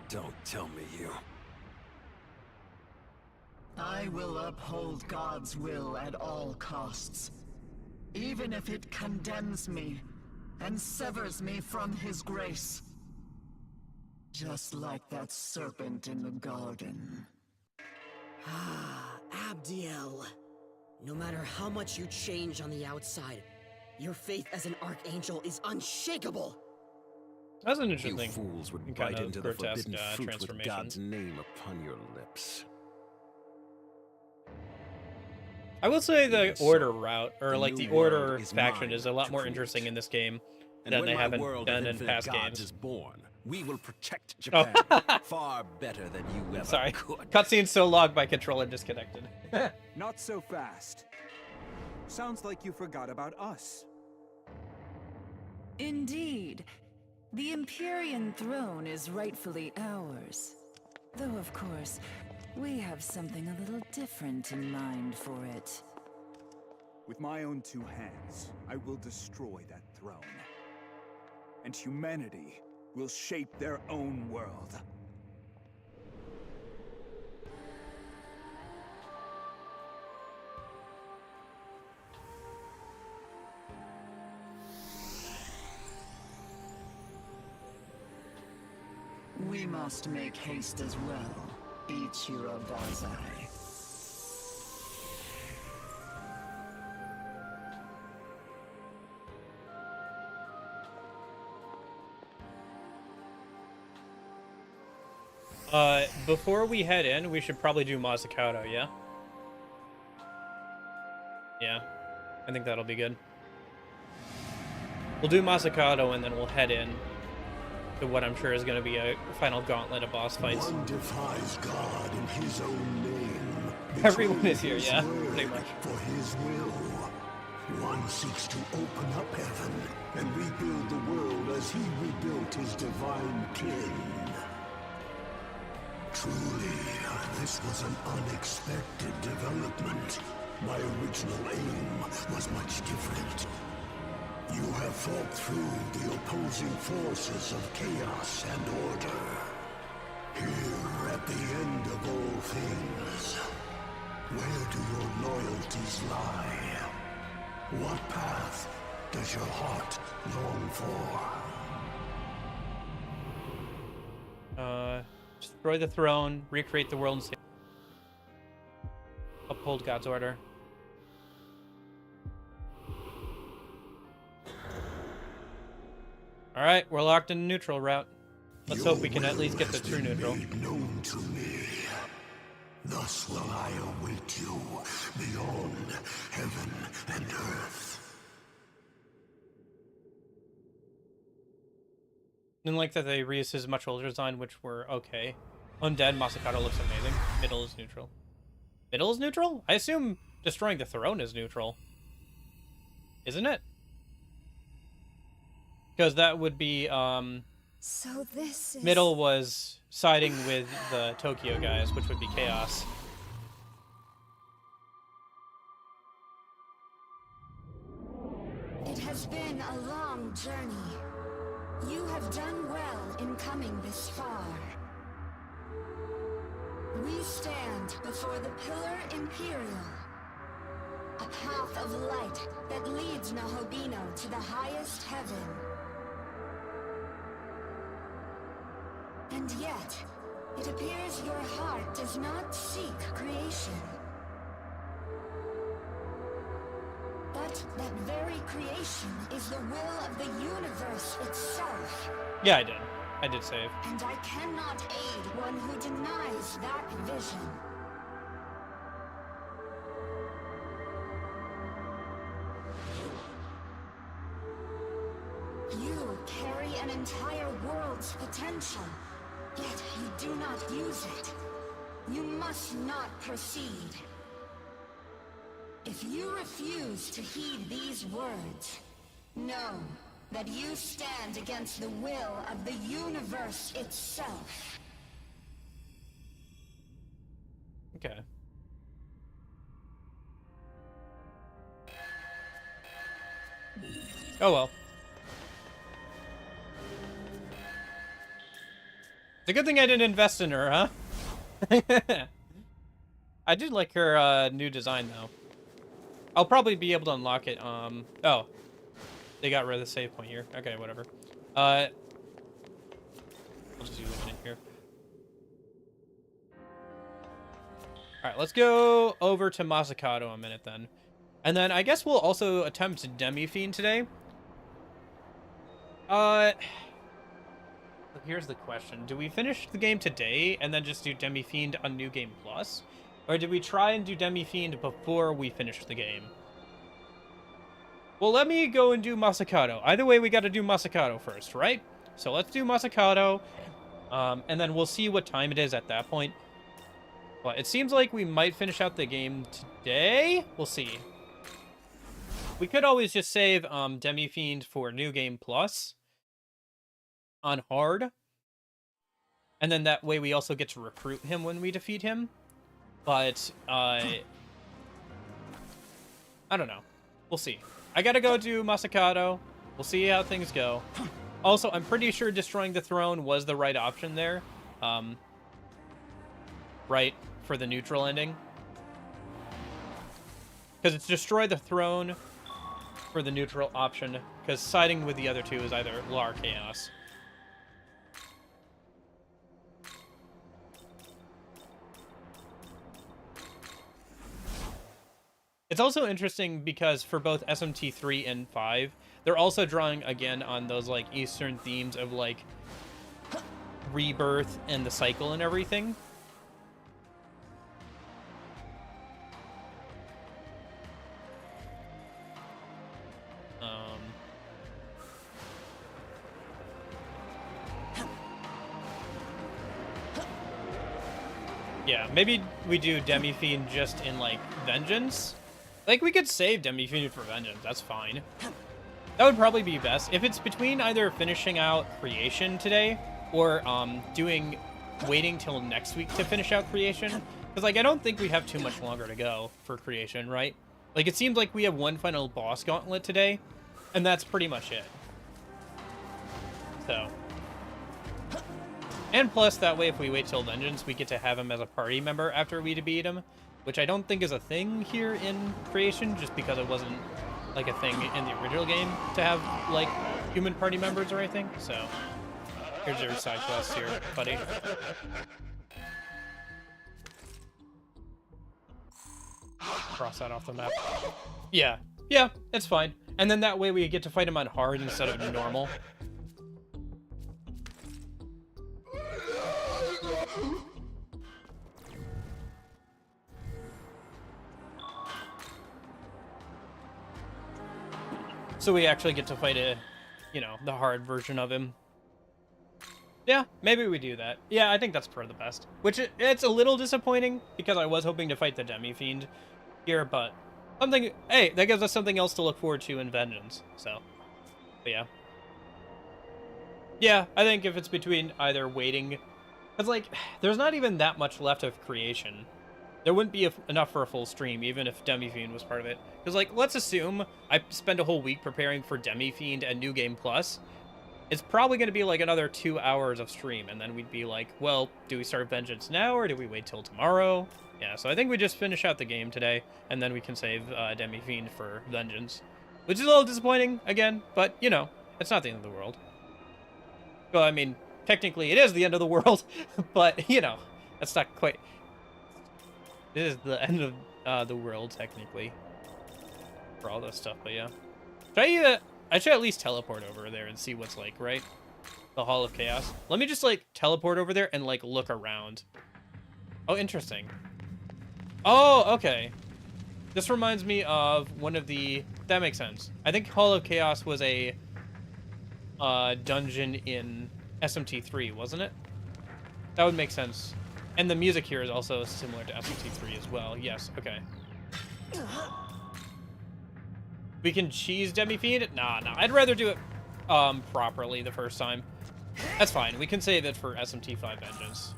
Don't tell me you... I will uphold God's will at all costs, even if it condemns me and severs me from His grace. Just like that serpent in the garden. Ah, Abdiel. No matter how much you change on the outside, your faith as an archangel is unshakable. That's an You interesting fools would kind bite of into the grotesque forbidden fruit with transformation. God's name upon your lips. I will say the So, Order route, or the like new the Order world is faction, mine is a lot to more create. interesting in this game And than when they my haven't world done of in infinite past gods games. is born, we will protect Oh. Japan far better than you ever Sorry. could. Cutscene so logged by controller disconnected. Not so fast. Sounds like you forgot about us. Indeed. The Empyrean throne is rightfully ours. Though, of course, we have something a little different in mind for it. With my own two hands, I will destroy that throne. And humanity will shape their own world. We must make haste as well, Ichiro Dazai. Before we head in, we should probably do Mazzucato, yeah? Yeah, I think that'll be good. We'll do Mazzucato and then we'll head in to what I'm sure is going to be a final gauntlet of boss fights. One defies God in his own name. Everyone is here, His yeah, word pretty much. For his will. One seeks to open up heaven and rebuild the world as he rebuilt his divine kin. Truly, this was an unexpected development. My original aim was much different. You have fought through the opposing forces of chaos and order. Here, at the end of all things, where do your loyalties lie? What path does your heart long for? Destroy the throne, recreate the world, and uphold God's order. Alright, we're locked in neutral route. Let's hope we can at least get the true neutral. Known to me. Thus will I await you beyond heaven and earth. Didn't like that they reused his much older design, which were okay. Undead Masakado looks amazing. Middle is neutral. Middle is neutral? I assume destroying the throne is neutral. Isn't it? Because that would be, So this is... Middle was siding with the Tokyo guys, which would be chaos. It has been a long journey. You have done well in coming this far. We stand before the Pillar Imperial, a path of light that leads Nahobino to the highest heaven. And yet, it appears your heart does not seek creation. But that very creation is the will of the universe itself. Yeah, I did. I did save. And I cannot aid one who denies that vision. You carry an entire world's potential, yet you do not use it. You must not proceed. If you refuse to heed these words, know that you stand against the will of the universe itself. Okay. Oh well. It's a good thing I didn't invest in her, huh? I did like her new design though. I'll probably be able to unlock it. Oh, they got rid of the save point here. Okay, whatever. I'll just use a minute here. All right, let's go over to Masakado a minute then, and then I guess we'll also attempt Demi-Fiend today. Here's the question: do we finish the game today and then just do Demi-Fiend on New Game Plus? Or did we try and do Demi-Fiend before we finish the game? Well, let me go and do Masakado. Either way, we got to do Masakado first, right? So let's do Masakado, and then we'll see what time it is at that point. But it seems like we might finish out the game today. We'll see. We could always just save Demi-Fiend for New Game Plus on hard. And then that way we also get to recruit him when we defeat him. But, I don't know. We'll see. I gotta go do Masakado. We'll see how things go. Also, I'm pretty sure destroying the throne was the right option there. Right? For the neutral ending. Because it's destroy the throne for the neutral option. Because siding with the other two is either law or chaos. It's also interesting because for both SMT 3 and 5, they're also drawing again on those like Eastern themes of like rebirth and the cycle and everything. Yeah, maybe we do Demi-Fiend just in like Vengeance. Like, we could save Demi-Fiend for Vengeance, that's fine. That would probably be best. If it's between either finishing out Creation today, or waiting till next week to finish out Creation. Because, like, I don't think we have too much longer to go for Creation, right? Like, it seems like we have one final boss gauntlet today, and that's pretty much it. So. And plus, that way, if we wait till Vengeance, we get to have him as a party member after we beat him. Which I don't think is a thing here in Creation, just because it wasn't, like, a thing in the original game to have, like, human party members or anything. So, here's your side quest here, buddy. Cross that off the map. Yeah, it's fine. And then that way we get to fight him on hard instead of normal. So we actually get to fight the hard version of him. Yeah, maybe we do that. Yeah, I think that's for the best. Which, it's a little disappointing, because I was hoping to fight the Demi-Fiend here, but something... Hey, that gives us something else to look forward to in Vengeance, so... But yeah. Yeah, I think if it's between either waiting... Because, like, there's not even that much left of creation. There wouldn't be enough for a full stream, even if Demi-Fiend was part of it. Because, like, let's assume I spend a whole week preparing for Demi-Fiend and New Game Plus. It's probably going to be, like, another 2 hours of stream, and then we'd be like, well, do we start Vengeance now, or do we wait till tomorrow? Yeah, so I think we just finish out the game today, and then we can save Demi-Fiend for Vengeance. Which is a little disappointing, again, but, you know, it's not the end of the world. Well, I mean, technically it is the end of the world, but, you know, that's not quite... It is the end of the world, technically, for all this stuff, but yeah. I should at least teleport over there and see what's like, right? The Hall of Chaos. Let me just, like, teleport over there and, like, look around. Oh, interesting. Oh, okay. This reminds me of one of the... That makes sense. I think Hall of Chaos was a dungeon in SMT 3, wasn't it? That would make sense. And the music here is also similar to SMT 3 as well. Yes, okay. We can cheese Demi-Fiend? Nah. I'd rather do it properly the first time. That's fine. We can save it for SMT 5 Vengeance.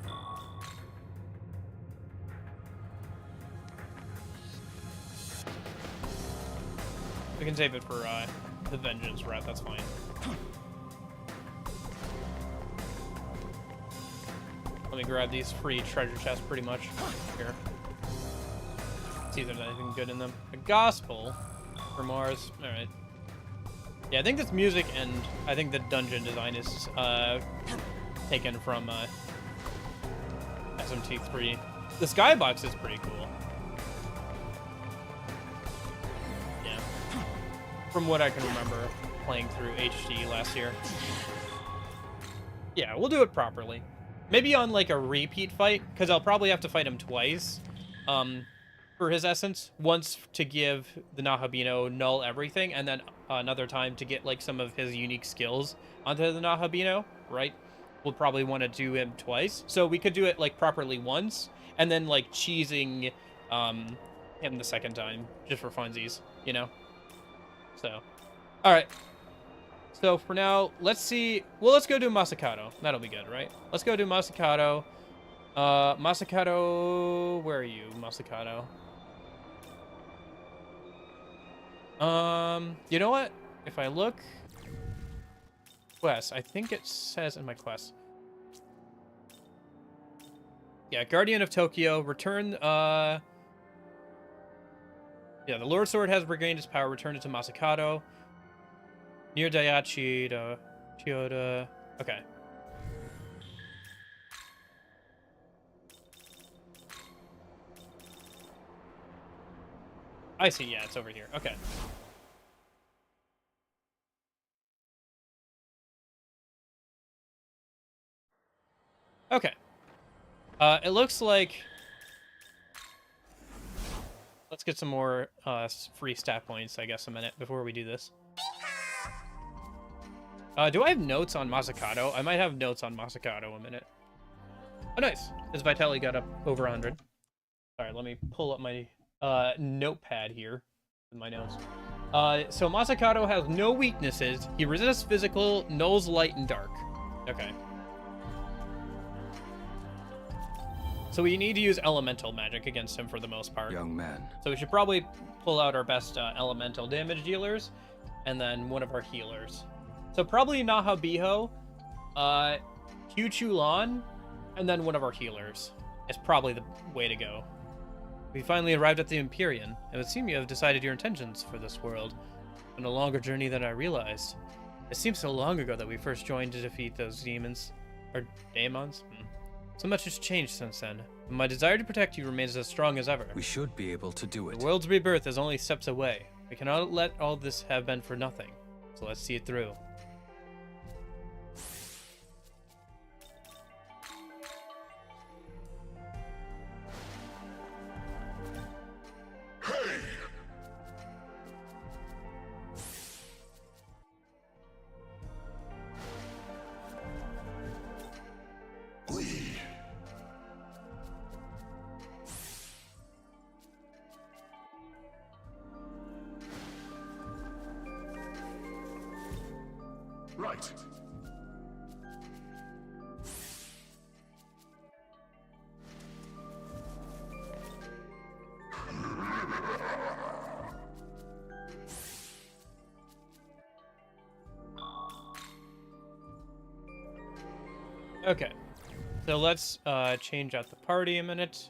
We can save it for the Vengeance route. That's fine. Let me grab these free treasure chests pretty much. Here. See if there's anything good in them. A Gospel for Mars. Alright. Yeah, I think this music and I think the dungeon design is taken from SMT 3. The skybox is pretty cool. Yeah. From what I can remember playing through HD last year. Yeah, we'll do it properly. Maybe on, like, a repeat fight, because I'll probably have to fight him twice for his essence. Once to give the Nahabino null everything, and then another time to get, like, some of his unique skills onto the Nahabino, right? We'll probably want to do him twice. So we could do it, like, properly once, and then, like, cheesing him the second time, just for funsies, you know? So, alright. So for now, let's see. Well, let's go do Masakato. That'll be good, right? Let's go do Masakato. Masakato, where are you, Masakato? You know what? If I look, quest, I think it says in my quest. Yeah, Guardian of Tokyo, return. Yeah, the Lord Sword has regained its power. Return it to Masakato. Near Daiachi to Chiyoda. Okay. I see, yeah, it's over here. Okay. Okay. It looks like... Let's get some more free stat points, I guess, a minute before we do this. Do I have notes on Masakato? I might have notes on Masakato a minute. Oh, nice. His Vitality got up over 100. Alright, let me pull up my notepad here with my notes. So Masakato has no weaknesses. He resists physical, nulls light and dark. Okay. So we need to use elemental magic against him for the most part. Young man. So we should probably pull out our best elemental damage dealers, and then one of our healers. So probably Nahabiho, Chulan, and then one of our healers is probably the way to go. We finally arrived at the Empyrean. It would seem you have decided your intentions for this world. It's been a longer journey than I realized. It seems so long ago that we first joined to defeat those demons. Or daemons? So much has changed since then. But my desire to protect you remains as strong as ever. We should be able to do it. The world's rebirth is only steps away. We cannot let all this have been for nothing. So let's see it through. Right. Okay, so let's change out the party a minute.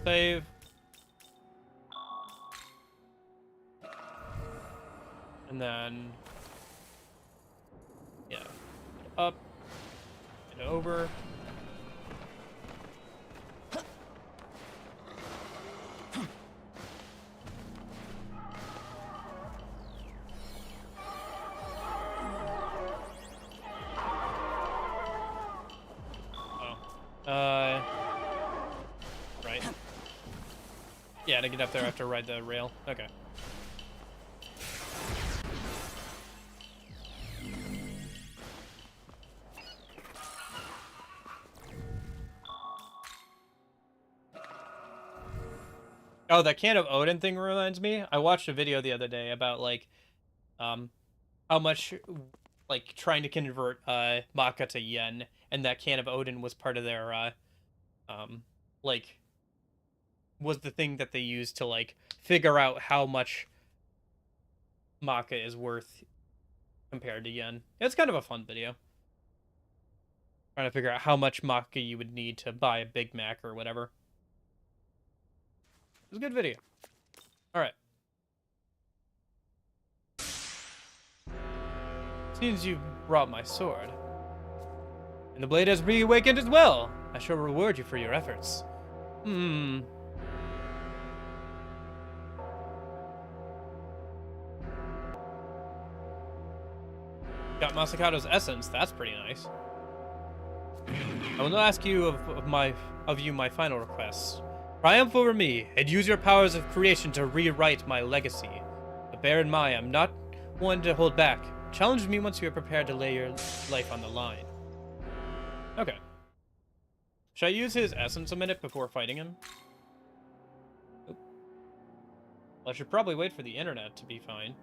Save. And then, yeah, up and over. Right. Yeah, to get up there, I have to ride the rail. Okay. Oh, that Can of Odin thing reminds me. I watched a video the other day about, like, how much, like, trying to convert, Maka to yen, and that Can of Odin was part of their, like, was the thing that they used to, like, figure out how much Maka is worth compared to yen. It's kind of a fun video. Trying to figure out how much Maka you would need to buy a Big Mac or whatever. It was a good video. Alright. Seems you brought my sword. And the blade has reawakened as well. I shall reward you for your efforts. Got Masakato's essence. That's pretty nice. I will now ask you of you my final request. Triumph over me, and use your powers of creation to rewrite my legacy. But bear in mind, I'm not one to hold back. Challenge me once you are prepared to lay your life on the line. Okay. Should I use his essence a minute before fighting him? Oop. Well, I should probably wait for the internet to be fine.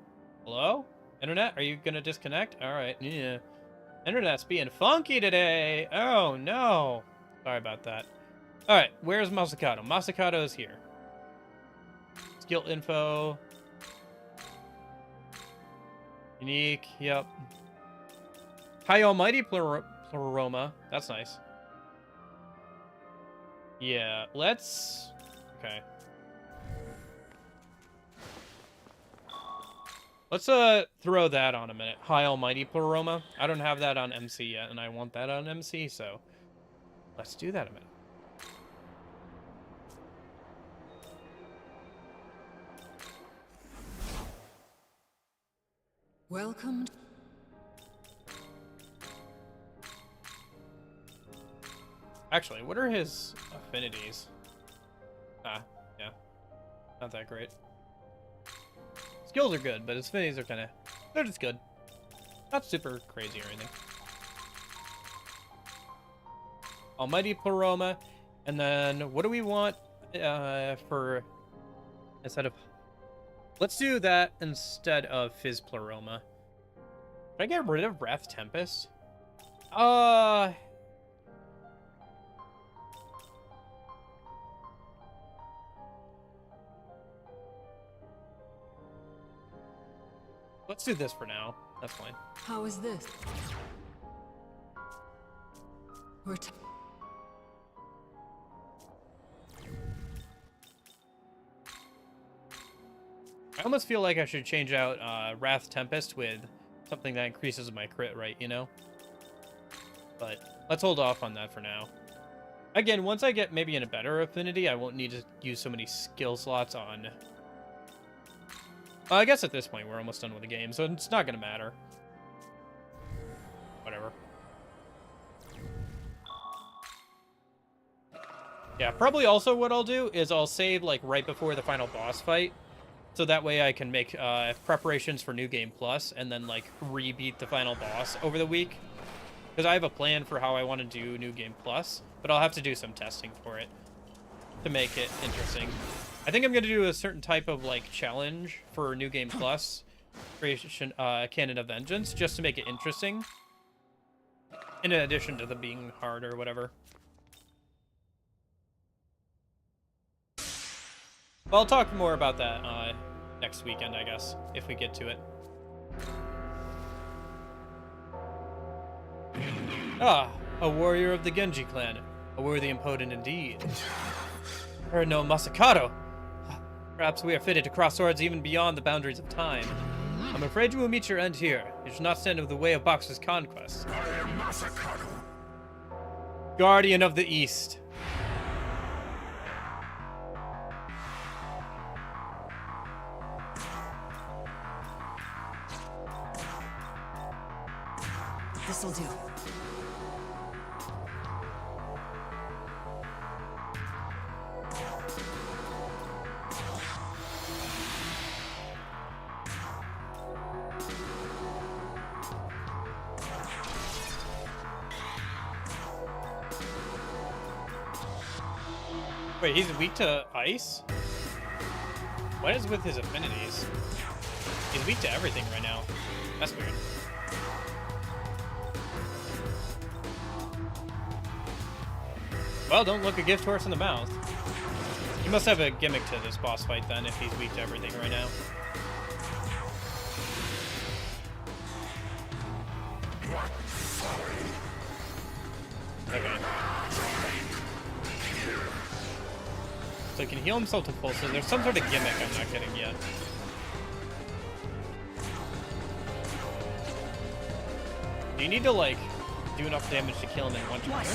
Hello? Internet? Are you gonna disconnect? Alright, yeah. Internet's being funky today! Oh, no! Sorry about that. Alright, where's Masakato? Masakato is here. Skill info. Unique, yep. High Almighty Pleroma. That's nice. Yeah, let's... Okay. Let's throw that on a minute. High Almighty Pleroma. I don't have that on MC yet, and I want that on MC, so let's do that a minute. Welcome. Actually, what are his affinities? Ah, yeah. Not that great. Skills are good, but his affinities are kind of... They're just good. Not super crazy or anything. Almighty Pleroma. And then, what do we want for... Instead of... Let's do that instead of Fizz Pleroma. Can I get rid of Wrath Tempest? Let's do this for now. That's fine. How is this? I almost feel like I should change out Wrath Tempest with something that increases my crit rate, you know? But let's hold off on that for now. Again, once I get maybe in a better affinity, I won't need to use so many skill slots on... I guess at this point, we're almost done with the game, so it's not going to matter. Whatever. Yeah, probably also what I'll do is I'll save, like, right before the final boss fight. So that way I can make preparations for New Game Plus and then, like, re-beat the final boss over the week. Because I have a plan for how I want to do New Game Plus, but I'll have to do some testing for it to make it interesting. I think I'm gonna do a certain type of like challenge for New Game Plus creation, Canon of Vengeance, just to make it interesting. In addition to the being hard or whatever. Well, I'll talk more about that next weekend, I guess, if we get to it. Ah, a warrior of the Genji clan. A worthy impotent indeed. No Masakado. Perhaps we are fitted to cross swords even beyond the boundaries of time. I'm afraid you will meet your end here. You should not stand in the way of Boxer's conquest. I am Masakado. Guardian of the East. This'll do. Wait, he's weak to ice? What is with his affinities? He's weak to everything right now. That's weird. Well, don't look a gift horse in the mouth. He must have a gimmick to this boss fight then, if he's weak to everything right now. Okay. So he can heal himself to full, so there's some sort of gimmick I'm not getting yet. Do you need to, like, do enough damage to kill him in one turn?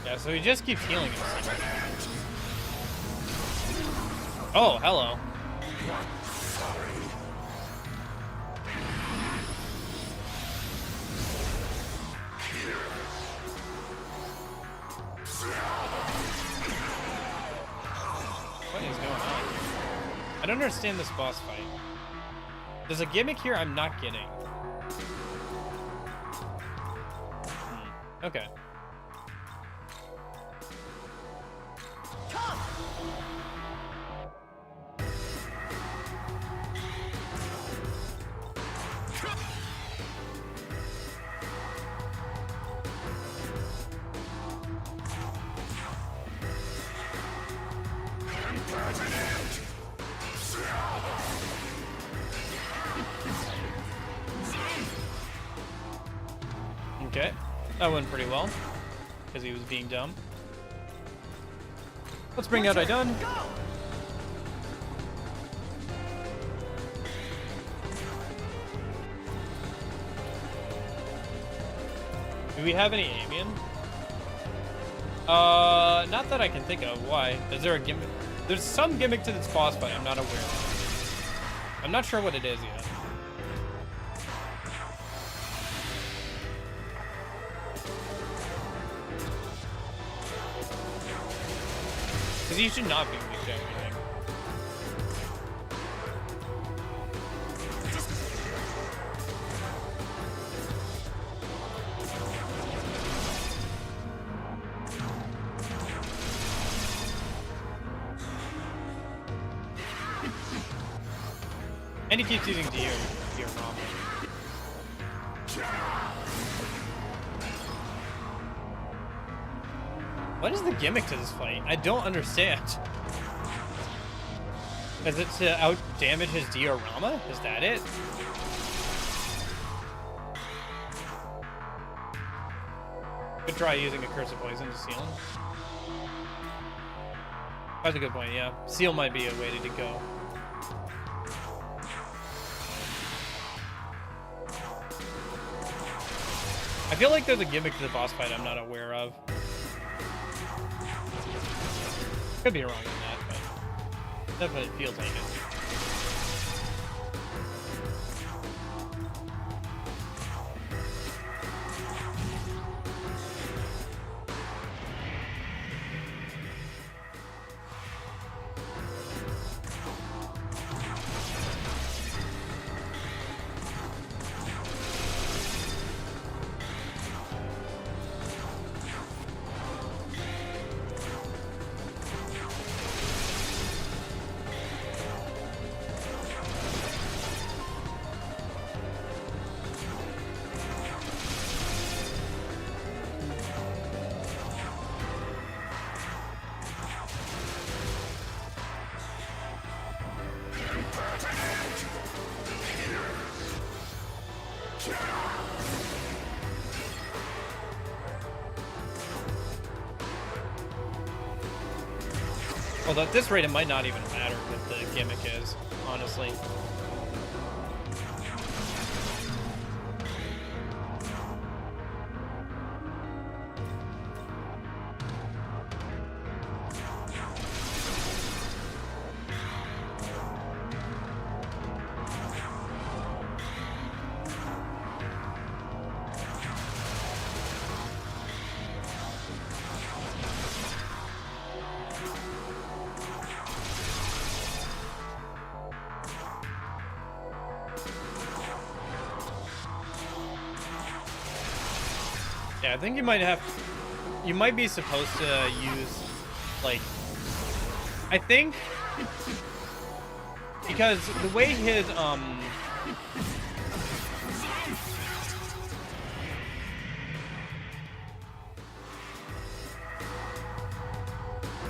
Yeah, so he just keeps healing himself. Oh, hello. What is going on? I don't understand this boss fight. There's a gimmick here I'm not getting. Okay. Okay, that went pretty well, because he was being dumb. Let's bring out Idun. Do we have any Avian? Not that I can think of. Why? Is there a gimmick? There's some gimmick to this boss fight I'm not aware of. I'm not sure what it is yet. Because he should not be weak to everything. And he keeps using diorama. What is the gimmick to this fight? I don't understand. Is it to out-damage his diorama? Is that it? Could try using a Curse of Poison to seal him. That's a good point, yeah. Seal might be a way to go. I feel like there's a gimmick to the boss fight I'm not aware of. Could be wrong on that, but definitely feels like it. Although at this rate, it might not even matter what the gimmick is, honestly. Yeah, I think you might be supposed to use, like, I think, because the way his,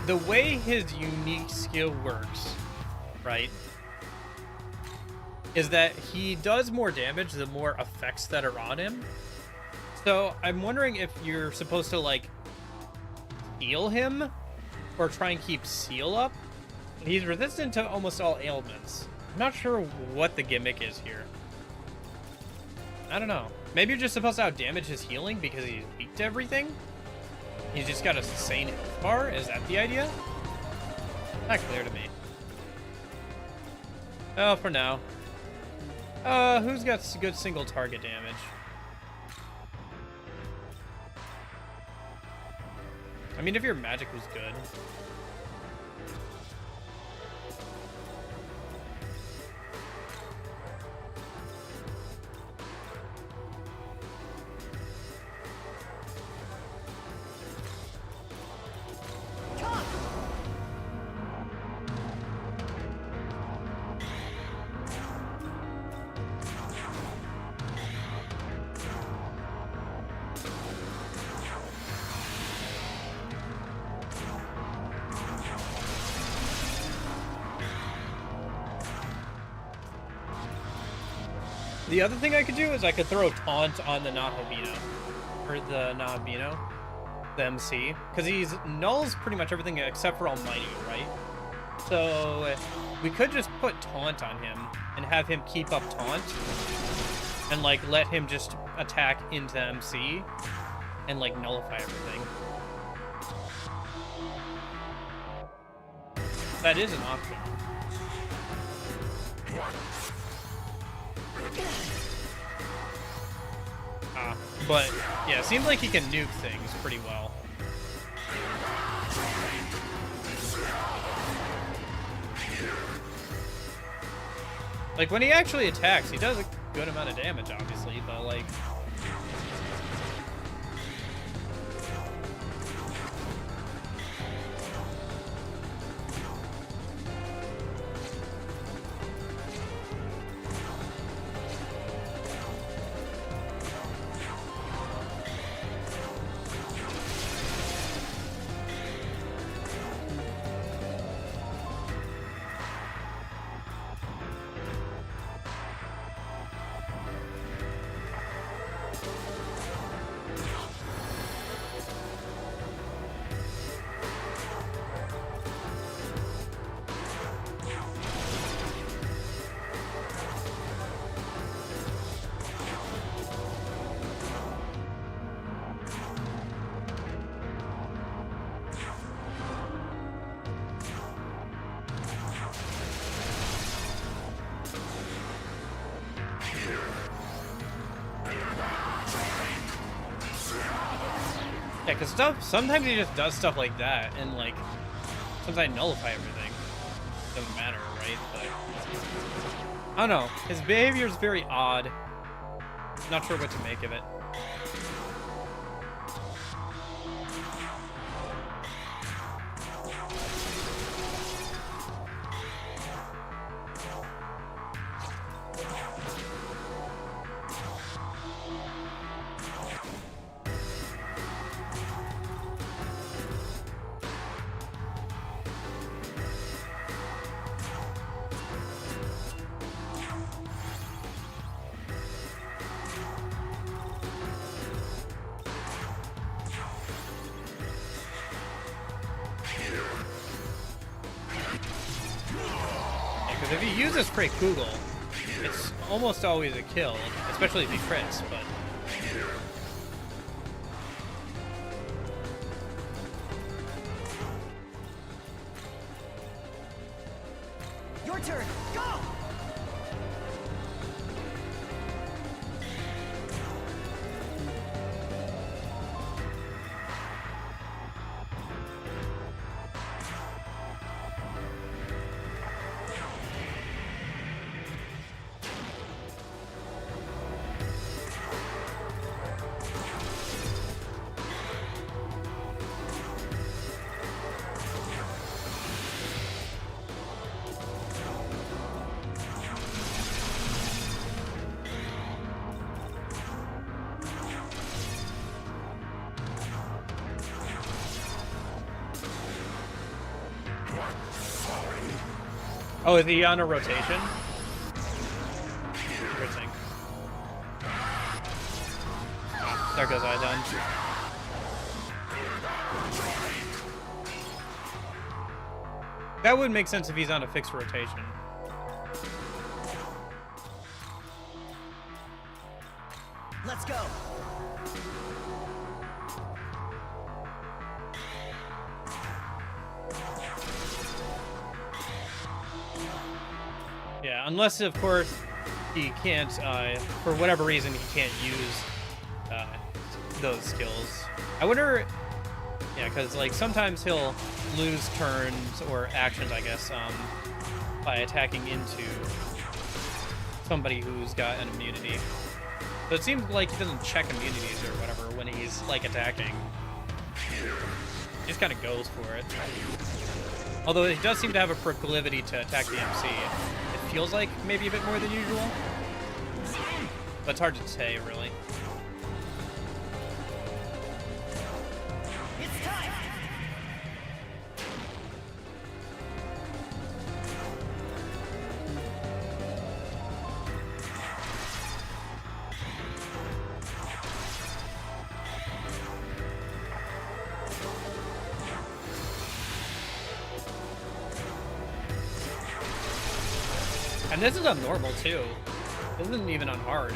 the way his unique skill works, right, is that he does more damage the more effects that are on him. So I'm wondering if you're supposed to, like, heal him or try and keep seal up. He's resistant to almost all ailments. I'm not sure what the gimmick is here. I don't know. Maybe you're just supposed to outdamage his healing because he's weak to everything? He's just got a insane health bar? Is that the idea? Not clear to me. Oh, for now. Who's got good single target damage? I mean, if your magic was good. The other thing I could do is I could throw taunt on the Nahabino, or the Nahabino, the MC, because he nulls pretty much everything except for Almighty, right? So we could just put taunt on him and have him keep up taunt, and like let him just attack into MC and like nullify everything. That is an option. But yeah, it seems like he can nuke things pretty well. Like when he actually attacks, he does a good amount of damage, obviously, but like... Yeah, because sometimes he just does stuff like that, and like sometimes I nullify everything. Doesn't matter, right? But I don't know. His behavior is very odd. Not sure what to make of it. Because if he uses Frey Kugel, it's almost always a kill, especially if he crits, but... Your turn, go! Oh, is he on a rotation? Interesting. Oh, there goes Idun. That would make sense if he's on a fixed rotation. Let's go. Yeah, unless, of course, he can't, for whatever reason, he can't use those skills. I wonder, yeah, because, like, sometimes he'll lose turns or actions, I guess, by attacking into somebody who's got an immunity. So it seems like he doesn't check immunities or whatever when he's, like, attacking. He just kind of goes for it. Although he does seem to have a proclivity to attack the MC. It feels like maybe a bit more than usual. But it's hard to say, really. It's time. And this is on normal, too. This isn't even on hard.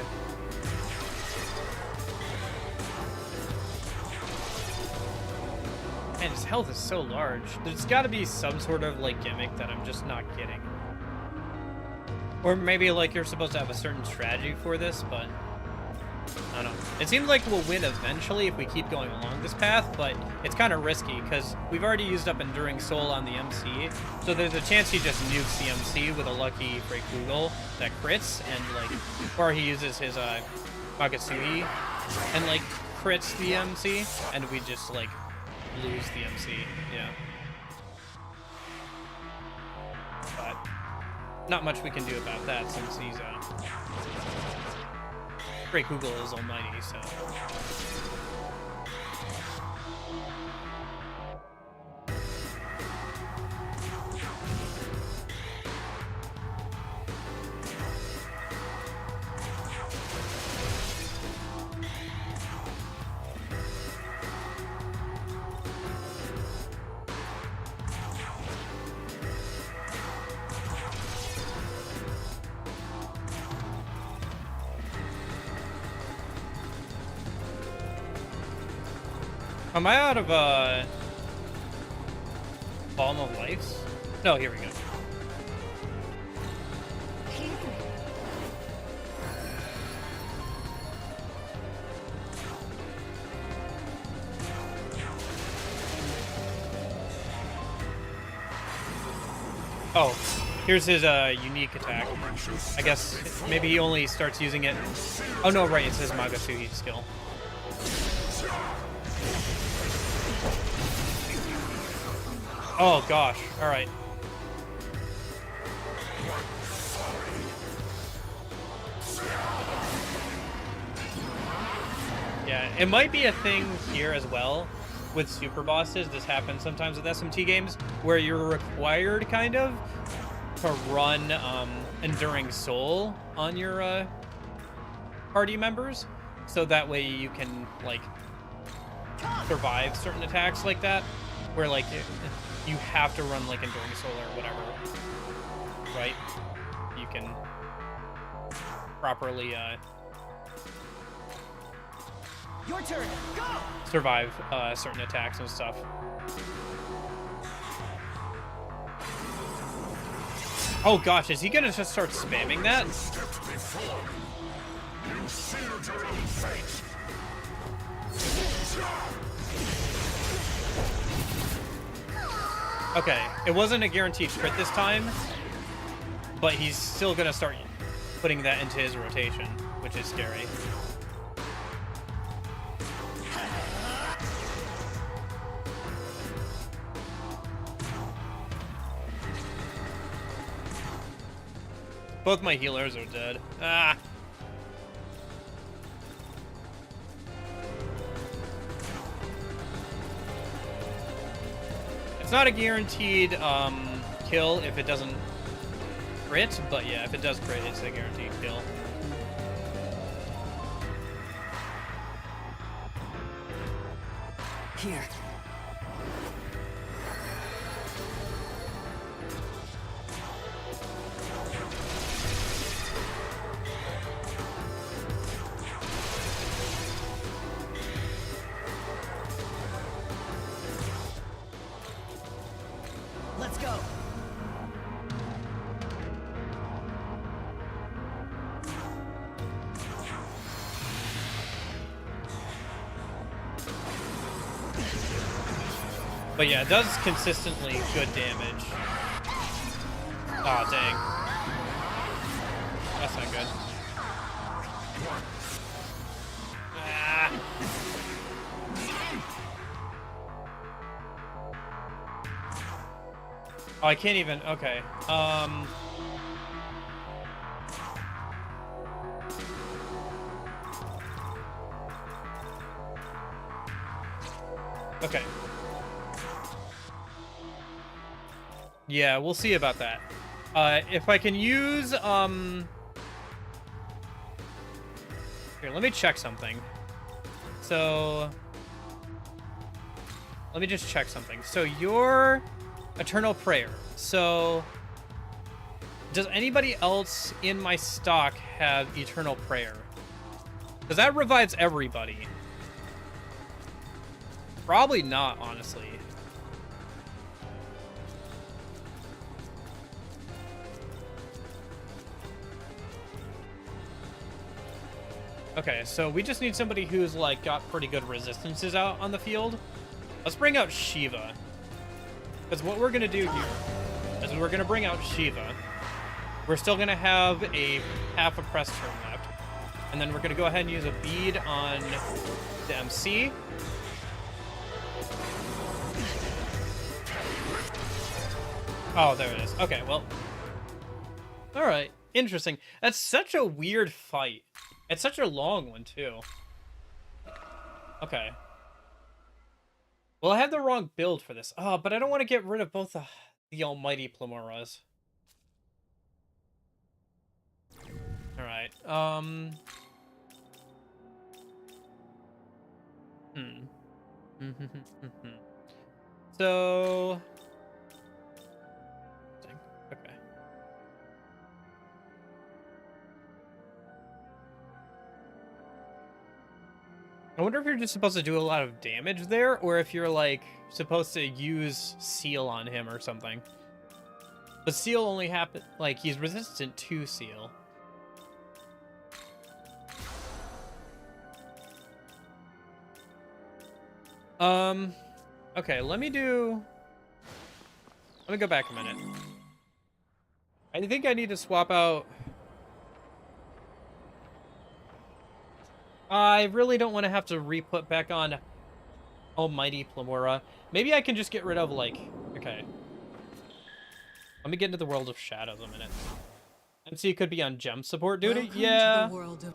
And his health is so large. There's got to be some sort of, like, gimmick that I'm just not getting. Or maybe, like, you're supposed to have a certain strategy for this, but... I don't know. It seems like we'll win eventually if we keep going along this path, but it's kind of risky because we've already used up Enduring Soul on the MC, so there's a chance he just nukes the MC with a lucky Frey Kugel that crits, and like, or he uses his Magatsuhi and like crits the MC, and we just like lose the MC. Yeah. But not much we can do about that since he's Frey Kugel is almighty, so... Am I out of, Balm of Life? No, here we go. Oh, here's his unique attack. I guess maybe he only starts using it. Oh no, right, it's his Magasuhi skill. Oh gosh, alright. Yeah, it might be a thing here as well with super bosses. This happens sometimes with SMT games where you're required kind of to run Enduring Soul on your party members, so that way you can like survive certain attacks like that, where like you have to run like Enduring Soul or whatever, right? You can properly Your turn. Go. survive certain attacks and stuff. Oh gosh, is he gonna just start spamming that? Okay, it wasn't a guaranteed crit this time, but he's still gonna start putting that into his rotation, which is scary. Both my healers are dead. Ah! It's not a guaranteed kill if it doesn't crit, but yeah, if it does crit, it's a guaranteed kill. Here. Let's go. But yeah, it does consistently good damage. Aw, dang. That's not good. Ah. Oh, I can't even. Okay. Okay. Yeah, we'll see about that. If I can use, here, let me check something. So, let me just check something. So, your Eternal Prayer. So, does anybody else in my stock have Eternal Prayer? Because that revives everybody. Probably not, honestly. Okay, so we just need somebody who's like got pretty good resistances out on the field. Let's bring out Shiva. Because what we're gonna do here is we're gonna bring out Shiva. We're still gonna have a half a press turn left. And then we're gonna go ahead and use a bead on the MC. Oh, there it is. Okay, well. Alright, interesting. That's such a weird fight. It's such a long one, too. Okay. Well, I have the wrong build for this. Oh, but I don't want to get rid of both the almighty Plamoras. Alright, So... Okay. I wonder if you're just supposed to do a lot of damage there, or if you're, like, supposed to use Seal on him or something. But Seal only happen like, he's resistant to Seal. Okay, let me go back a minute. I think I need to swap out... I really don't want to have to re-put back on Almighty Plamora. Maybe I can just get rid of, like... Okay. Let me get into the World of Shadows a minute. MC could be on gem support duty? Welcome yeah. to the world of...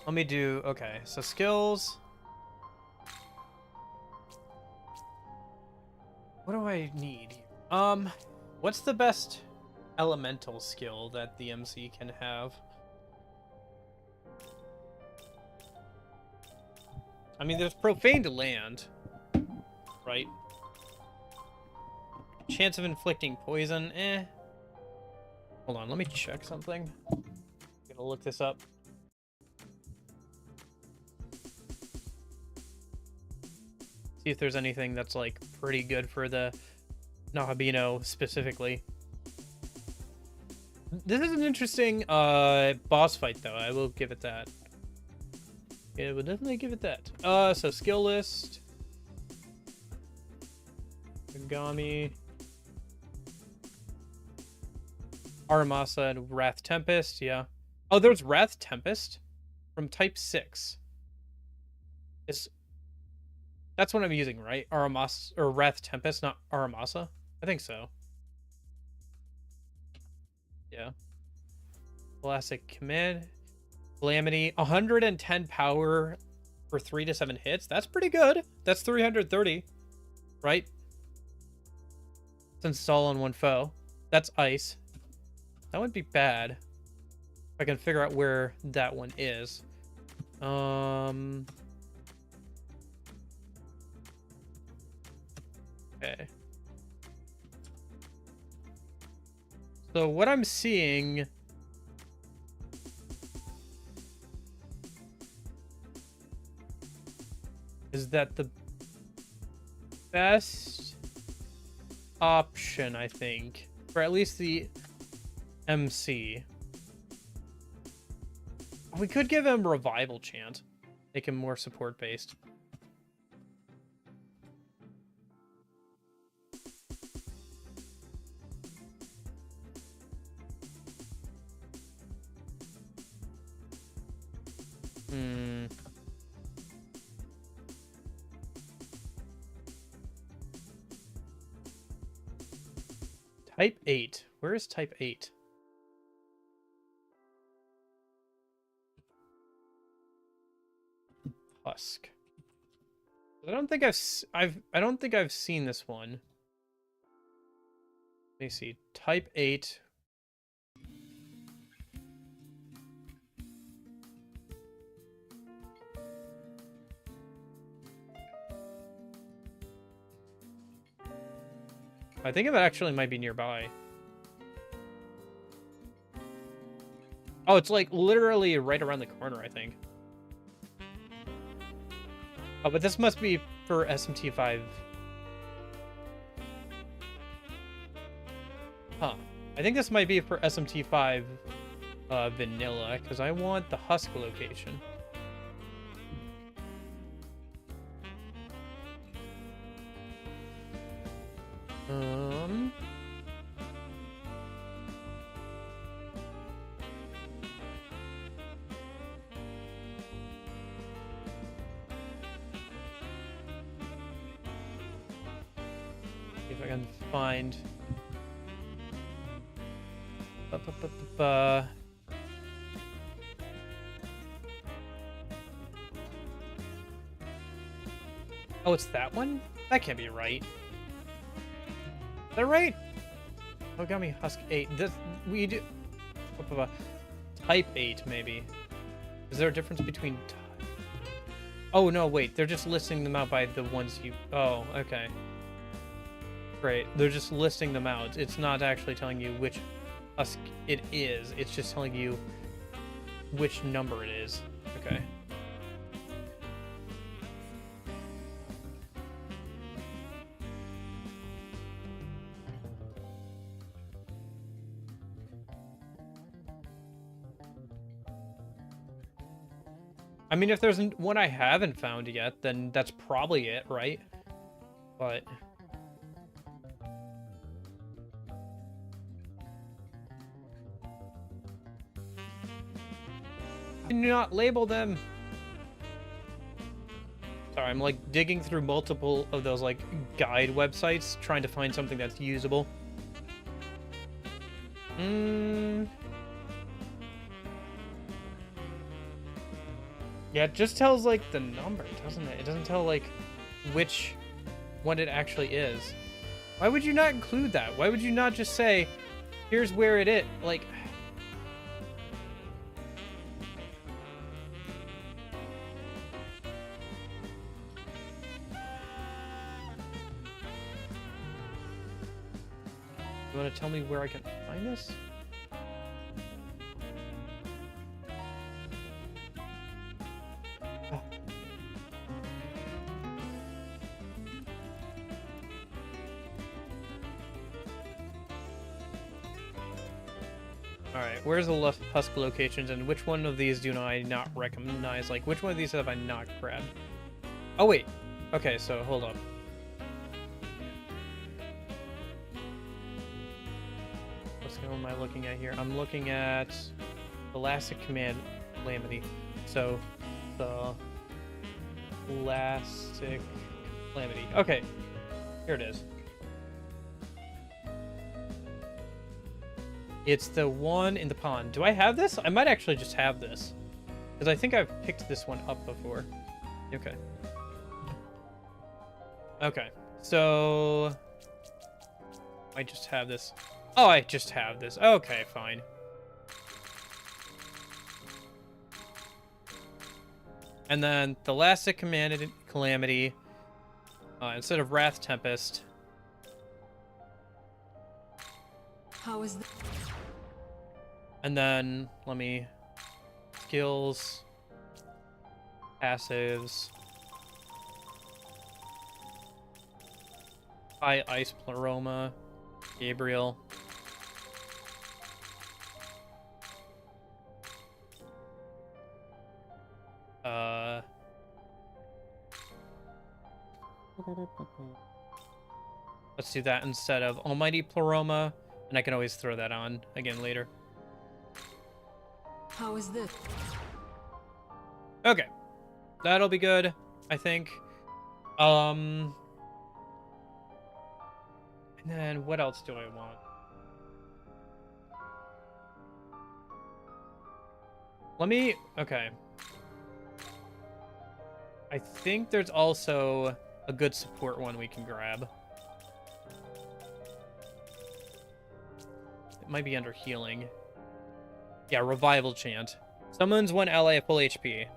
Let me do... Okay, so skills... What do I need? What's the best elemental skill that the MC can have? I mean, there's Profaned Land, right? Chance of inflicting poison, eh. Hold on, let me check something. I'm gonna look this up. See if there's anything that's, like, pretty good for the Nahabino specifically. This is an interesting boss fight, though. I will give it that. Yeah, we'll definitely give it that. So skill list. Megami. Aramasa and Wrath Tempest, yeah. Oh, there's Wrath Tempest from type 6. That's what I'm using, right? Aramasa or Wrath Tempest, not Aramasa? I think so. Yeah. Classic command. Calamity. 110 power for 3 to 7 hits. That's pretty good. That's 330. Right? Since it's all on one foe. That's ice. That wouldn't be bad. If I can figure out where that one is. Okay. So what I'm seeing is that the best option, I think, for at least the MC, we could give him Revival Chant, make him more support based. Type 8. Where is type 8? Husk. I don't think I don't think I've seen this one. Let me see. Type 8. I think it actually might be nearby. Oh, it's like literally right around the corner, I think. Oh, but this must be for SMT 5. Huh. I think this might be for SMT 5 vanilla, because I want the Husk location. See if I can find. Oh, it's that one? That can't be right. Is that right? Megami Husk 8. This, we do... Type 8, maybe. Is there a difference between... Oh, no, wait. They're just listing them out by the ones you... Oh, okay. Great. They're just listing them out. It's not actually telling you which Husk it is. It's just telling you which number it is. Okay. I mean, if there's one I haven't found yet, then that's probably it, right? But... do not label them. Sorry, I'm like digging through multiple of those like guide websites trying to find something that's usable. Yeah, it just tells like the number, doesn't it? It doesn't tell like which one it actually is. Why would you not include that? Why would you not just say, here's where it is? Like, you want to tell me where I can find this? Oh. Alright, where's the husk locations, and which one of these do I not recognize? Like, which one of these have I not grabbed? Oh, wait. Okay, so, hold up. What am I looking at here? I'm looking at Elastic Command Calamity. So, the Elastic Calamity. Okay, here it is. It's the one in the pond. Do I have this? I might actually just have this. Because I think I've picked this one up before. Okay. Okay, so... I just have this. Oh, I just have this. Okay, fine. And then the Elastic Calamity, instead of Wrath Tempest. How is that? And then, let me... skills. Passives. High Ice Pleroma. Gabriel. Let's do that instead of Almighty Pleroma, and I can always throw that on again later. How is this? Okay. That'll be good, I think. And then what else do I want? Let me... okay. I think there's also a good support one we can grab. It might be under healing. Yeah, Revival Chant. Summons one ally at full HP.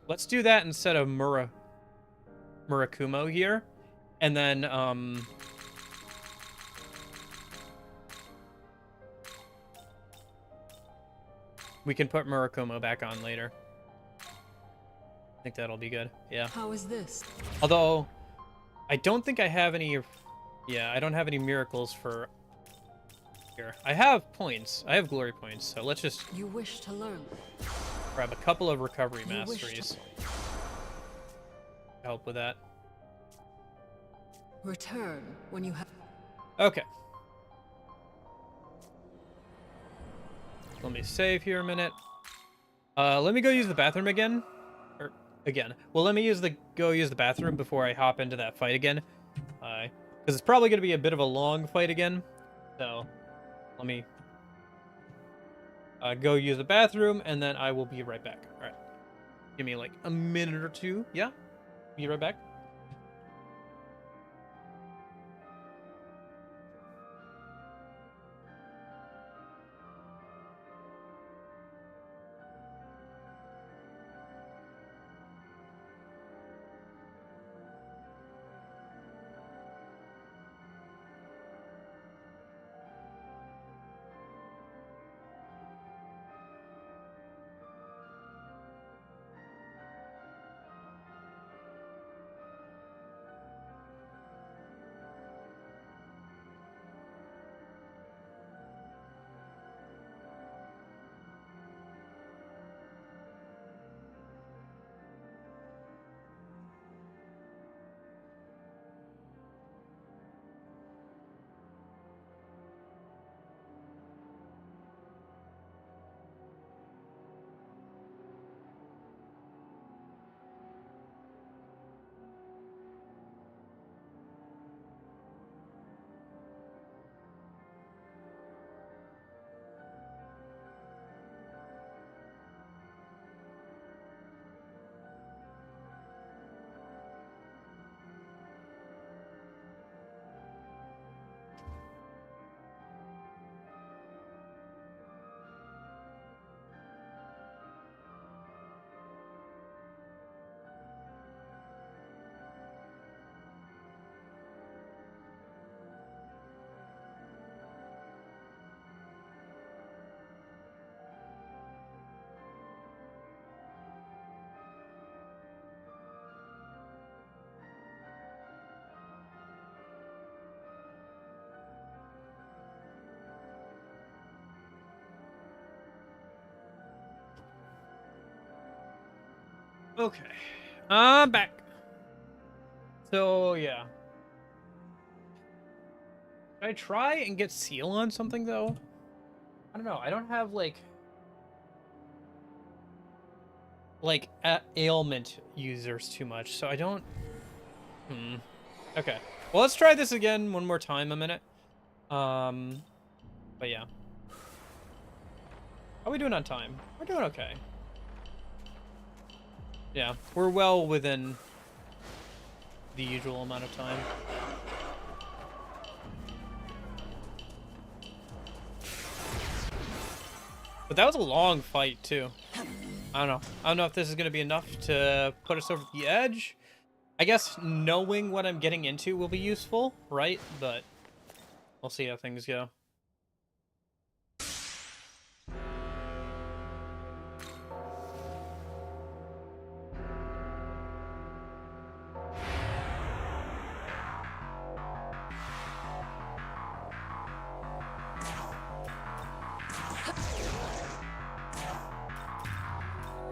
Let's do that instead of Murakumo here. And then, we can put Murakumo back on later. I think that'll be good. Yeah. How is this? Although, I don't think I have any... yeah, I don't have any miracles for... here. I have points. I have glory points, so let's just... you wish to learn. grab a couple of recovery masteries. Help with that. Return when you have... okay. Let me save here a minute. Let me go use the bathroom again. Or, again. Well, let me go use the bathroom before I hop into that fight again. Because it's probably going to be a bit of a long fight again. So, let me go use the bathroom, and then I will be right back. All right. Give me like a minute or two. Yeah? Be right back. Okay. I'm back. So, yeah. Should I try and get seal on something, though? I don't know. I don't have, like ailment users too much, so I don't... Okay. Well, let's try this again one more time a minute. But yeah. How are we doing on time? We're doing okay. Yeah, we're well within the usual amount of time. But that was a long fight, too. I don't know. I don't know if this is going to be enough to put us over the edge. I guess knowing what I'm getting into will be useful, right? But we'll see how things go.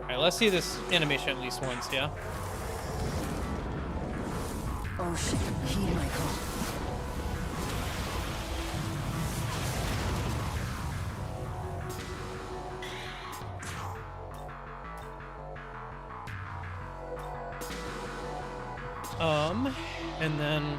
Alright, let's see this animation at least once, yeah? Oh shit, heed my call. And then...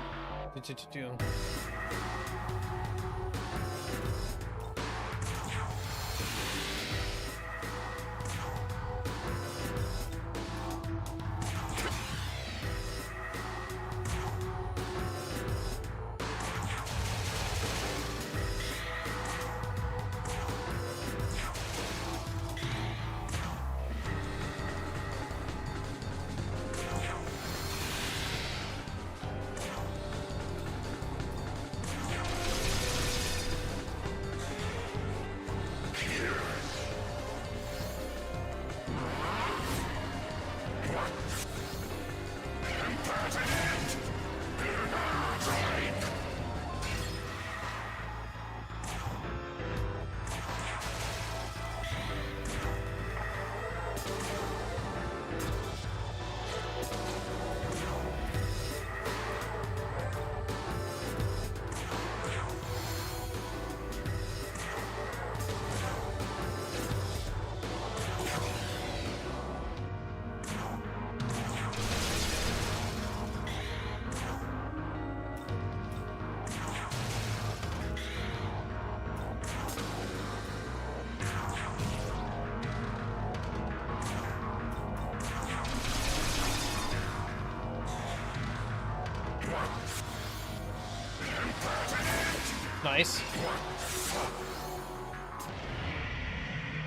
Nice.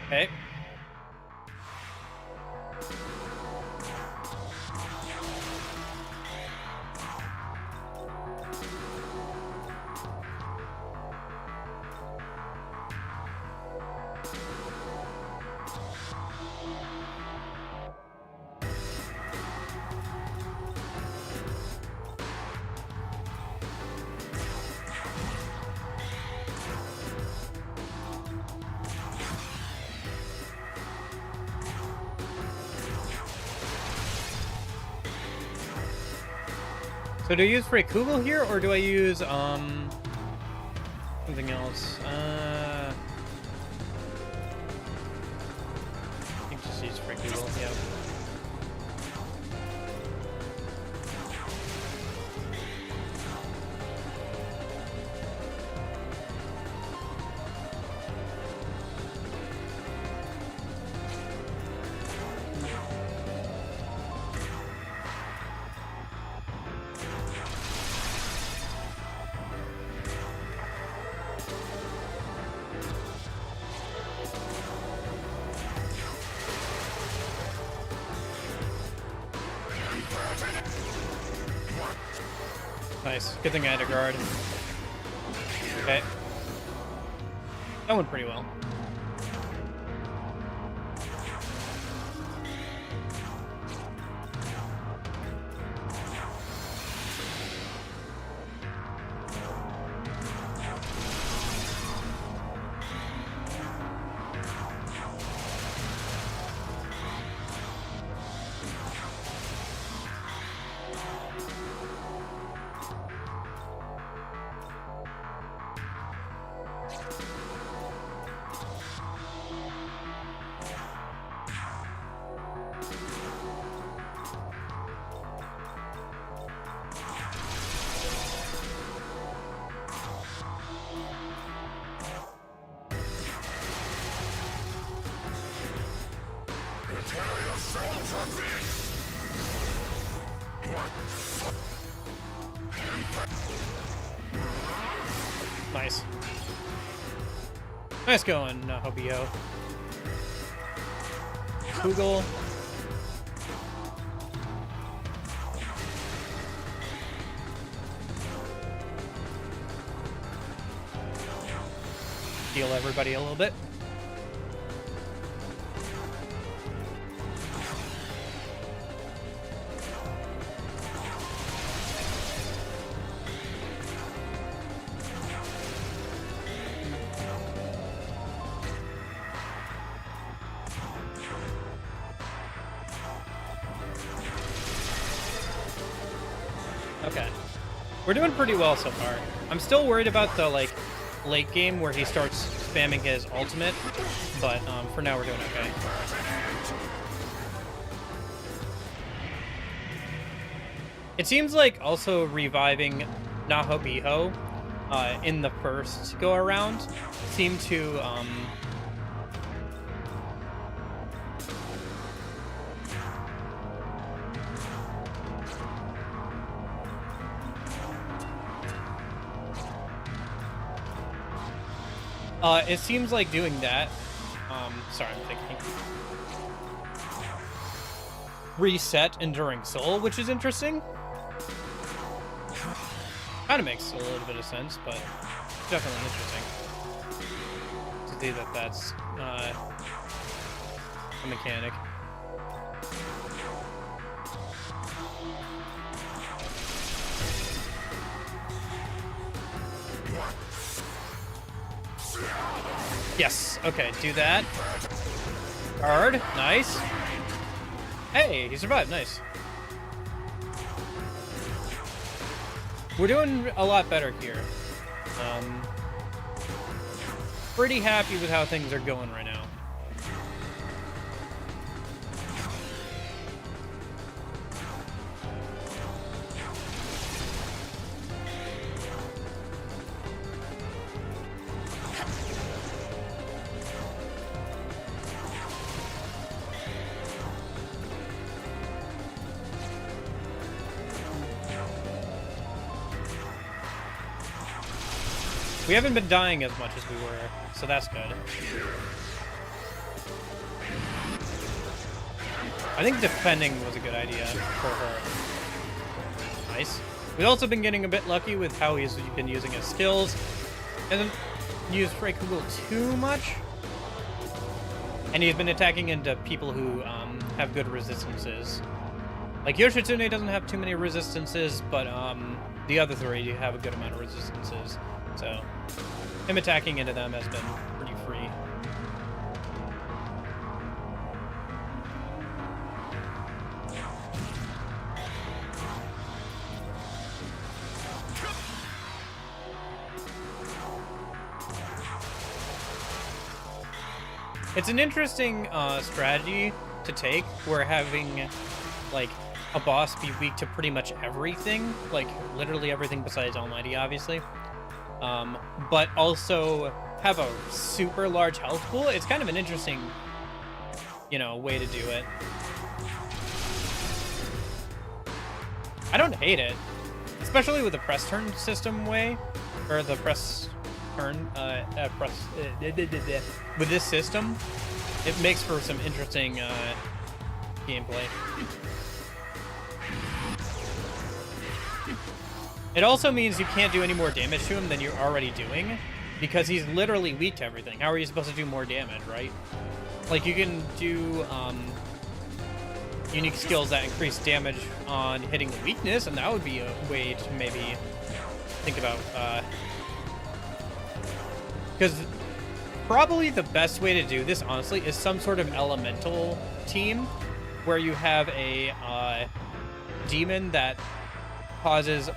Okay. So do I use Freykugel here, or do I use, something else? I think just use Freykugel, yeah. Nice. Good thing I had a guard. Okay. That went pretty well. Nice. Nice going, Hobio. Google. Heal everybody a little bit. Okay. We're doing pretty well so far. I'm still worried about the, like, late game where he starts spamming his ultimate, but for now we're doing okay. It seems like also reviving Nahobiho in the first go around seemed to it seems like doing that. Sorry, I'm thinking. Reset Enduring Soul, which is interesting. Kind of makes a little bit of sense, but definitely interesting to see that that's a mechanic. Yes, okay, do that. Guard, nice. Hey, he survived, nice. We're doing a lot better here. Pretty happy with how things are going right now. We haven't been dying as much as we were, so that's good. I think defending was a good idea for her. Nice. We've also been getting a bit lucky with how he's been using his skills. Hasn't used Freikugel too much. And he's been attacking into people who have good resistances. Like Yoshitsune doesn't have too many resistances, but the other three have a good amount of resistances. So, him attacking into them has been pretty free. It's an interesting strategy to take, where having, like, a boss be weak to pretty much everything. Like, literally everything besides Almighty, obviously. But also have a super large health pool. It's kind of an interesting, you know, way to do it. I don't hate it, especially with the press turn system way, or the press turn, with this system, it makes for some interesting, gameplay. It also means you can't do any more damage to him than you're already doing, because he's literally weak to everything. How are you supposed to do more damage, right? Like, you can do unique skills that increase damage on hitting the weakness, and that would be a way to maybe think about, because probably the best way to do this, honestly, is some sort of elemental team, where you have a demon that causes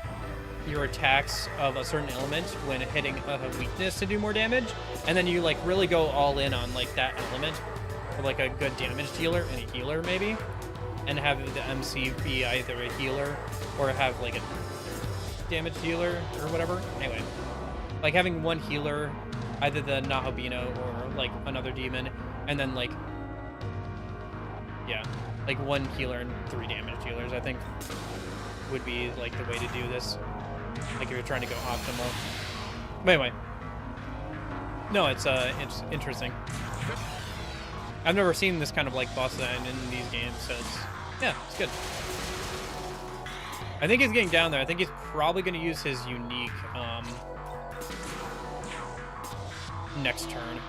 your attacks of a certain element when hitting a weakness to do more damage, and then you like really go all in on like that element for like a good damage dealer and a healer maybe, and have the MC be either a healer or have like a damage dealer or whatever. Anyway, like having one healer, either the Nahobino or like another demon, and then like, yeah, like one healer and 3 damage dealers, I think would be like the way to do this. Like if you're trying to go optimal. But anyway, No, it's interesting. I've never seen this kind of like boss design in these games, so it's good. I think he's getting down there. I think he's probably going to use his unique next turn.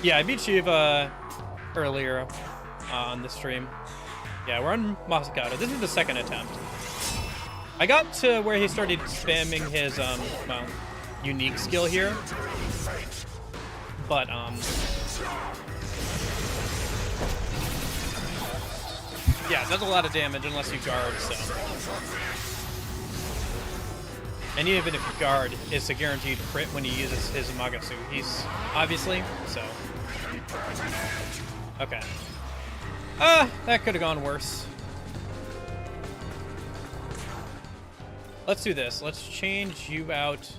Yeah, I beat Shiva earlier on the stream. Yeah, we're on Masakado. This is the second attempt. I got to where he started spamming his well, unique skill here, but yeah, it does a lot of damage unless you guard. So, and even if you guard, it's a guaranteed crit when he uses his Magasu. He's obviously so. Okay. That could have gone worse. Let's do this. Let's change you out.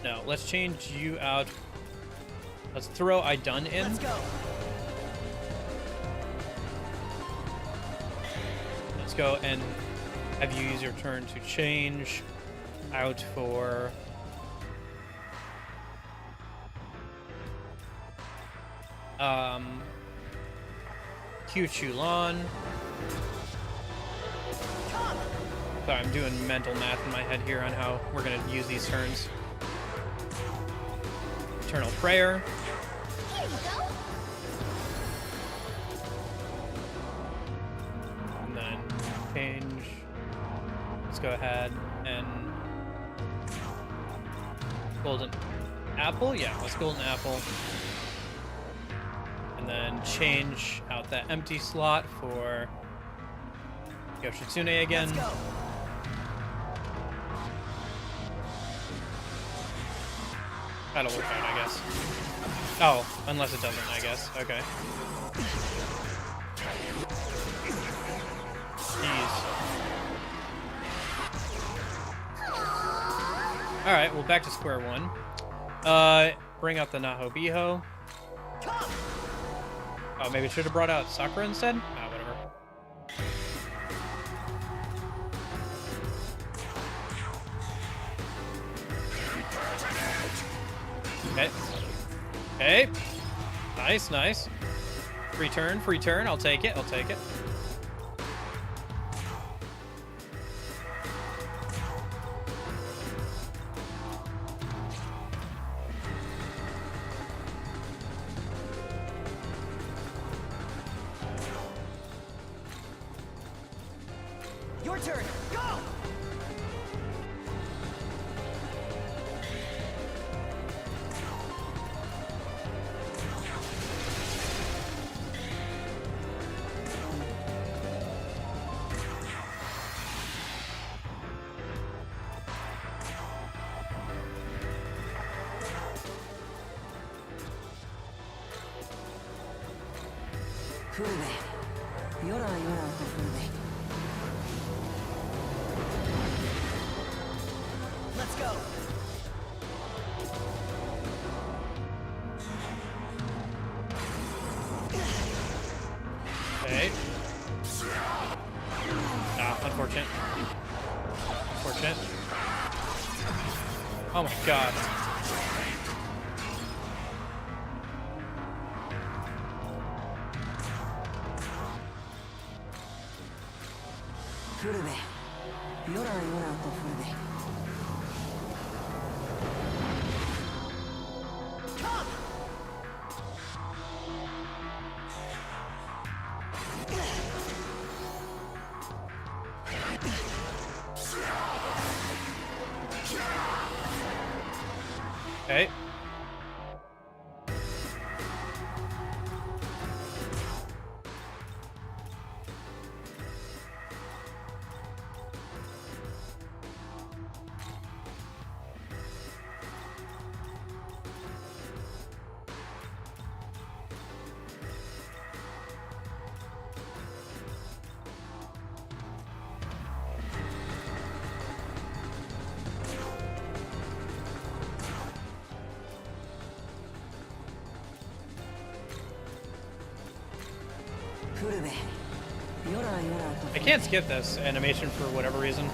No, let's change you out. Let's throw Idun in. Let's go. Let's go and have you use your turn to change out for Q Chulan. Sorry, I'm doing mental math in my head here on how we're gonna use these turns. Eternal Prayer. Here you go. And then change. Let's go ahead and Golden Apple. Yeah, let's Golden Apple. And then change out that empty slot for Yoshitsune again. Let's go. That'll work out, I guess. Oh, unless it doesn't, I guess. Okay. Jeez. Alright, well, back to square one. Bring out the Nahobiho. Oh, maybe I should have brought out Sakura instead? Ah, whatever. Okay. Okay. Nice, nice. Free turn, I'll take it, I'll take it. Your turn. Go. Let's go. Okay. Ah, unfortunate. Unfortunate. Oh my god. Okay. I can't skip this animation for whatever reason.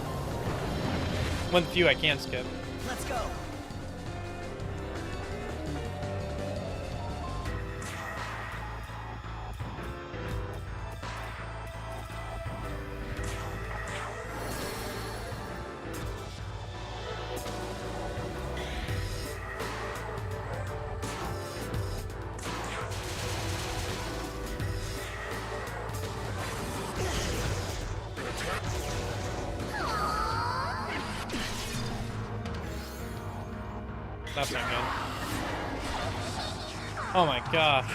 One of the few I can't skip. Let's go. That's not good. Oh my gosh.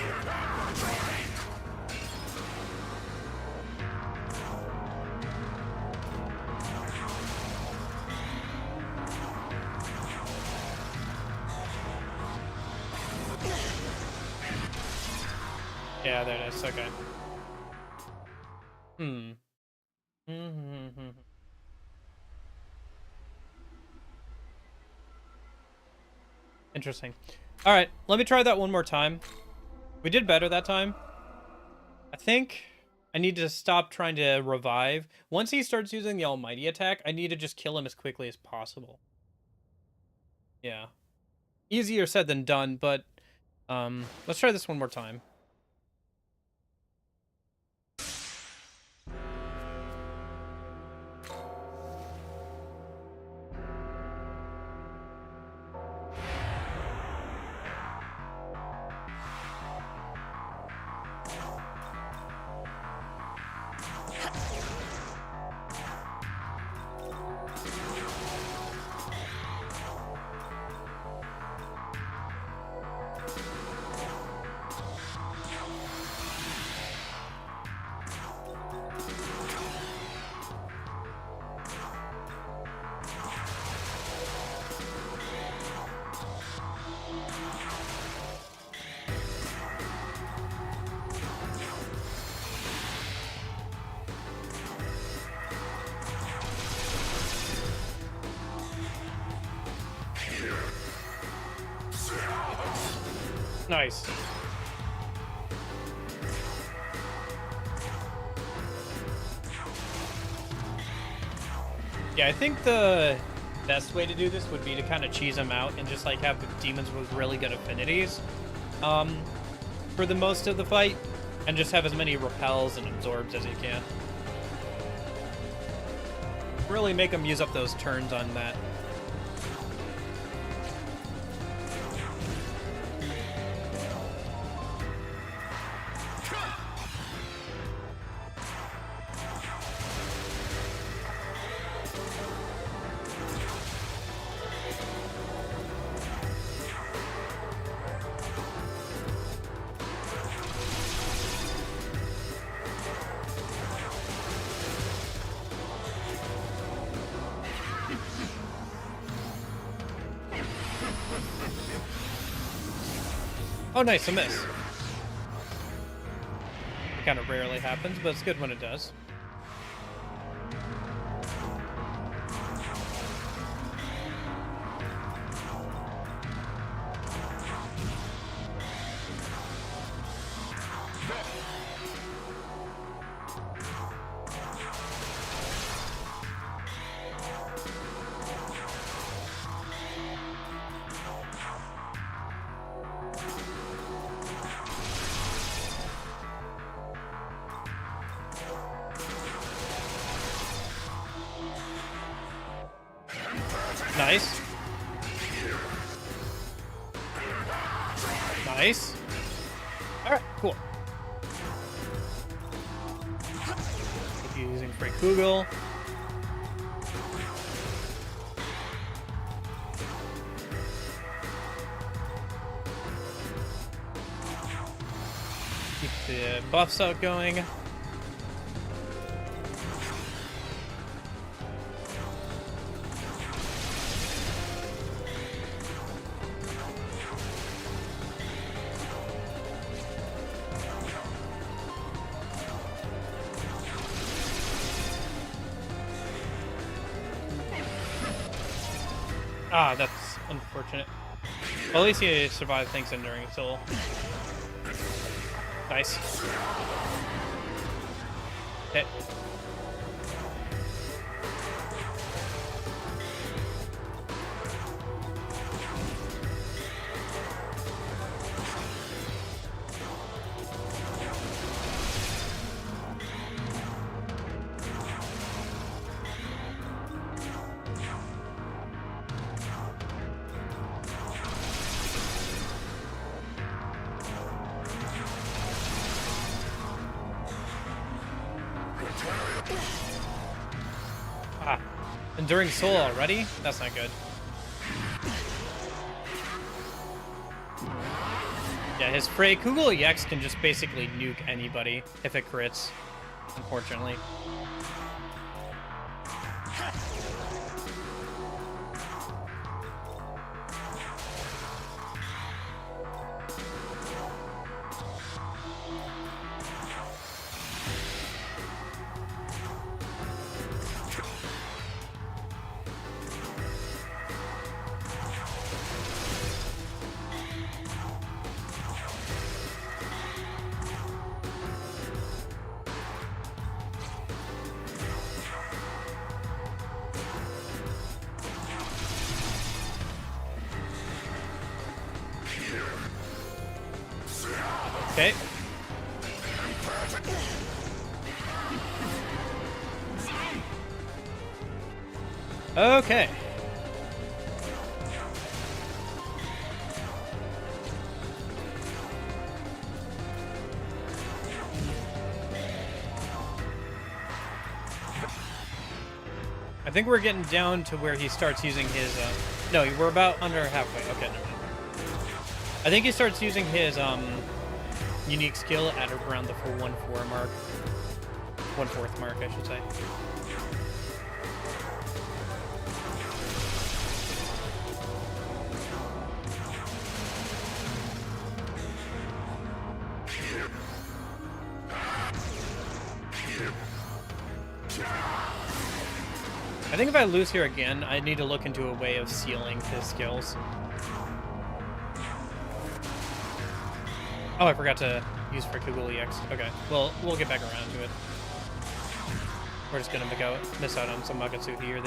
Yeah, there it is. Okay. Interesting. All right, let me try that one more time. We did better that time. I think I need to stop trying to revive. Once he starts using the almighty attack, I need to just kill him as quickly as possible. Yeah. Easier said than done, but let's try this one more time. Nice. Yeah, I think the best way to do this would be to kind of cheese them out and just like have the demons with really good affinities for the most of the fight, and just have as many repels and absorbs as you can. Really make them use up those turns on that. Oh, nice, a miss. It kind of rarely happens, but it's good when it does. Nice. Nice. Alright, cool. Keep using Frey Kugel. Keep the buffs outgoing. Ah, that's unfortunate. Well, at least he survived things Enduring Soul. Nice. Hit. Ah, Enduring Soul already? That's not good. Yeah, his Frey Kugel EX can just basically nuke anybody if it crits, unfortunately. Okay. Okay. I think we're getting down to where he starts using his, no, we're about under halfway. Okay, never mind. I think he starts using his, unique skill at around the full 1/4 mark. 1/4 mark, I should say. I think if I lose here again, I need to look into a way of sealing his skills. Oh, I forgot to use for Kugel EX. Okay, well, we'll get back around to it. We're just gonna miss out on some Magatsu here.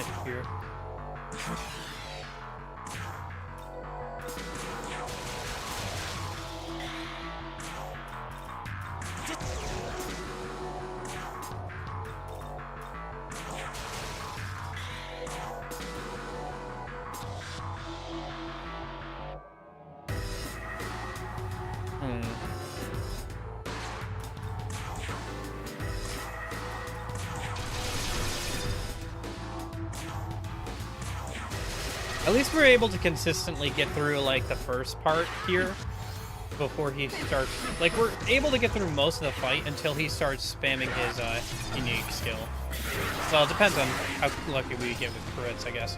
At least we're able to consistently get through, like, the first part here before he starts... Like, we're able to get through most of the fight until he starts spamming his unique skill. So it depends on how lucky we get with crits, I guess.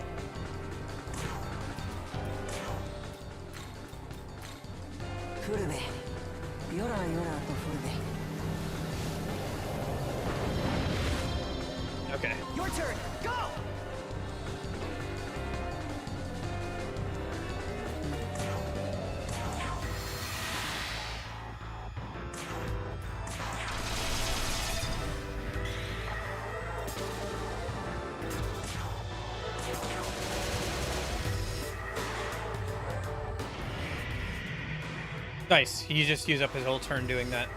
Okay. Your turn. Go. Nice. He just used up his whole turn doing that.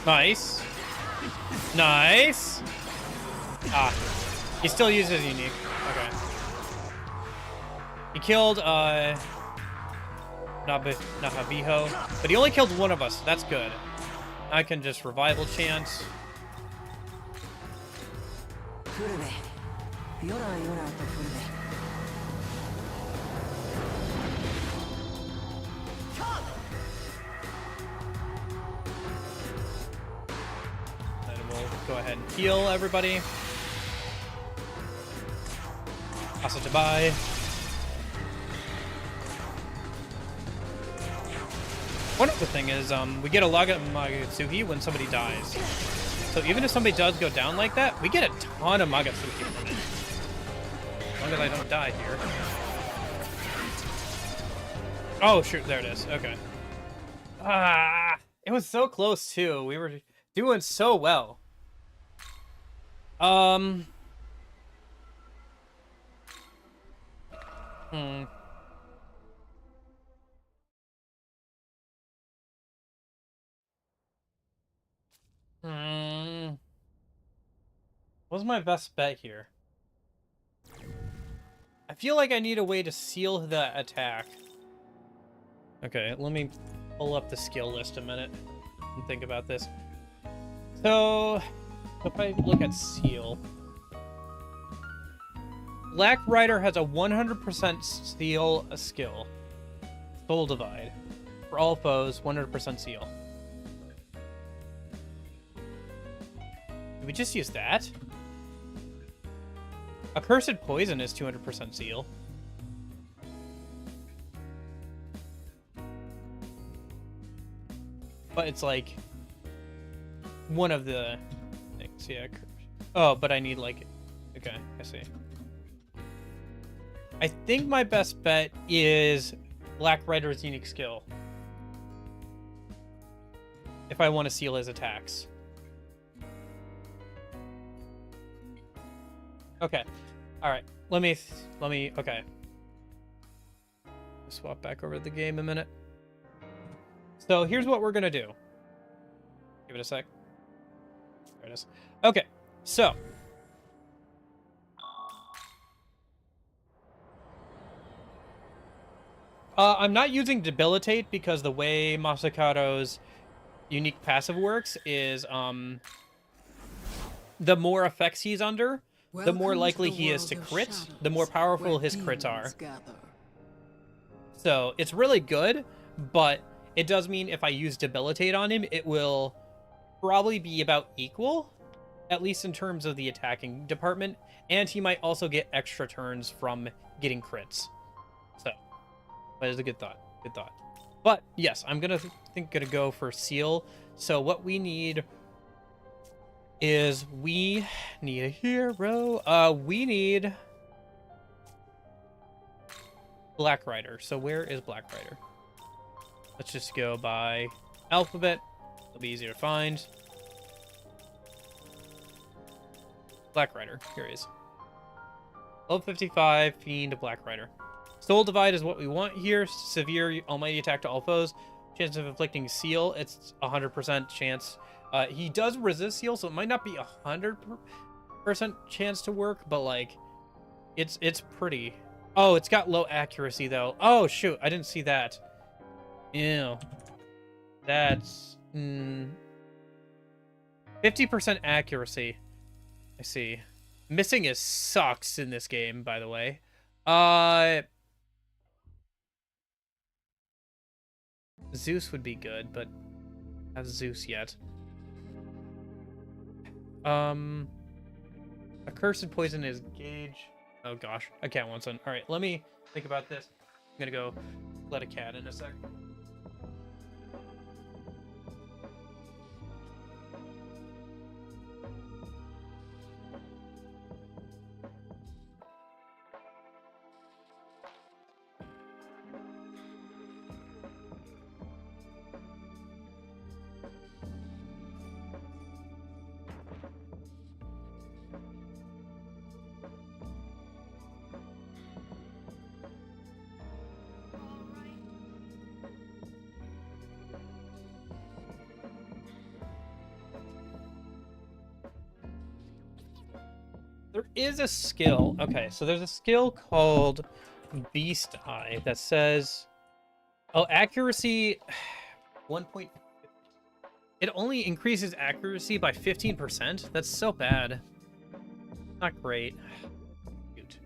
Nice. Nice. Ah. He still uses unique. Okay. He killed, Nahabiho. But he only killed one of us. That's good. I can just revival chant. Go ahead and heal everybody. Asatabai. One other thing is, we get a lot of Magatsuhi when somebody dies. So even if somebody does go down like that, we get a ton of Magatsuhi from it. As long as I don't die here. Oh, shoot, there it is. Okay. Ah, it was so close, too. We were doing so well. Hmm. Hmm. What's my best bet here? I feel like I need a way to seal the attack. Okay, let me pull up the skill list a minute and think about this. So, if I look at seal, Black Rider has a 100% seal skill. Soul Divide. For all foes, 100% seal. Did we just use that? Accursed Poison is 200% seal. But it's like one of the things, yeah. Oh, but I need like, okay, I see. I think my best bet is Black Rider's unique skill. If I want to seal his attacks. Okay. All right. Let me, okay. Swap back over to the game a minute. So here's what we're going to do. Give it a sec. There it is. Okay. So. I'm not using Debilitate because the way Masakado's unique passive works is, the more effects he's under, the more likely he is to crit, the more powerful his crits are. So it's really good, but it does mean if I use Debilitate on him, it will probably be about equal, at least in terms of the attacking department, and he might also get extra turns from getting crits. So, that is a good thought. Good thought. But yes, I'm gonna go for seal. So what we need is we need a hero. We need Black Rider. So where is Black Rider? Let's just go by alphabet. It'll be easier to find. Black Rider. Here he is. Level 55, Fiend, Black Rider. Soul Divide is what we want here. Severe Almighty Attack to all foes. Chance of inflicting seal. It's 100% chance. He does resist seal, so it might not be 100% chance to work, but like, it's pretty. Oh, it's got low accuracy though. Oh shoot, I didn't see that. Ew. That's 50% accuracy. I see. Missing is sucks in this game, by the way. Zeus would be good, but I have Zeus yet. Accursed Poison is gauge. Oh gosh, I can't want some. All right, let me think about this. I'm gonna go let a cat in a sec. There is a skill. Okay, so there's a skill called Beast Eye that says, oh, accuracy 1. It only increases accuracy by 15%. That's so bad. Not great. Cute.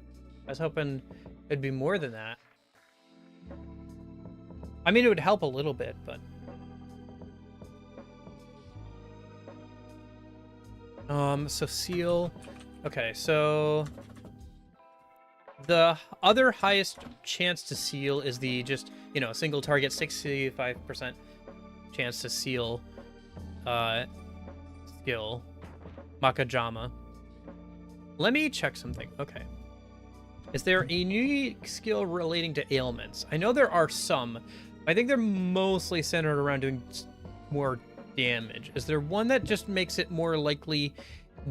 I was hoping it'd be more than that. I mean, it would help a little bit, but so seal. Okay, so the other highest chance to seal is the just, you know, single target 65% chance to seal skill, Makajama. Let me check something. Okay. Is there a unique skill relating to ailments? I know there are some. I think they're mostly centered around doing more damage. Is there one that just makes it more likely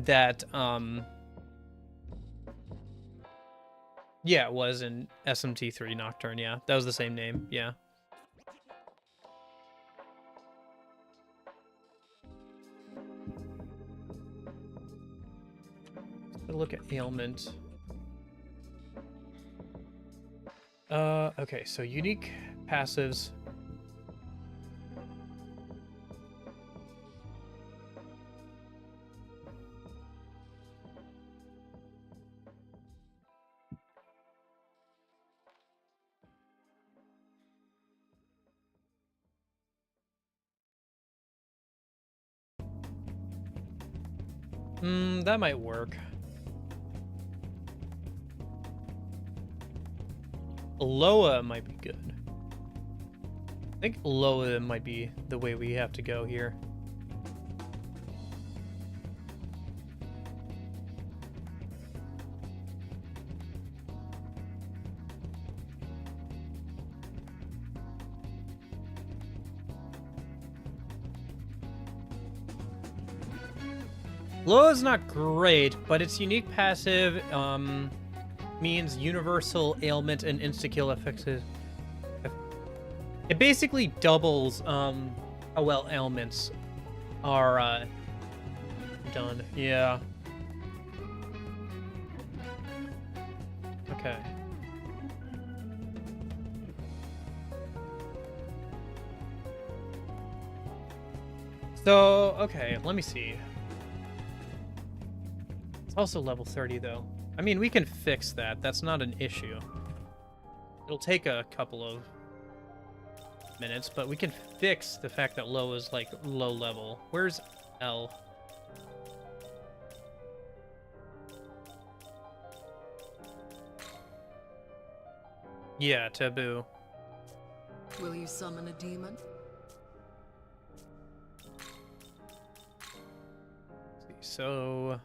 that Yeah, it was in SMT 3 Nocturne, yeah. That was the same name, yeah. Let's look at ailment. Okay, so unique passives. That might work. Loa might be good. I think Loa might be the way we have to go here. Loa's not great, but its unique passive means universal ailment and insta-kill effects. It basically doubles how well ailments are done. Yeah. Okay. So, okay, let me see. It's also level 30, though. I mean, we can fix that. That's not an issue. It'll take a couple of minutes, but we can fix the fact that low is, like, low level. Where's L? Yeah, taboo. Will you summon a demon? Let's see, so...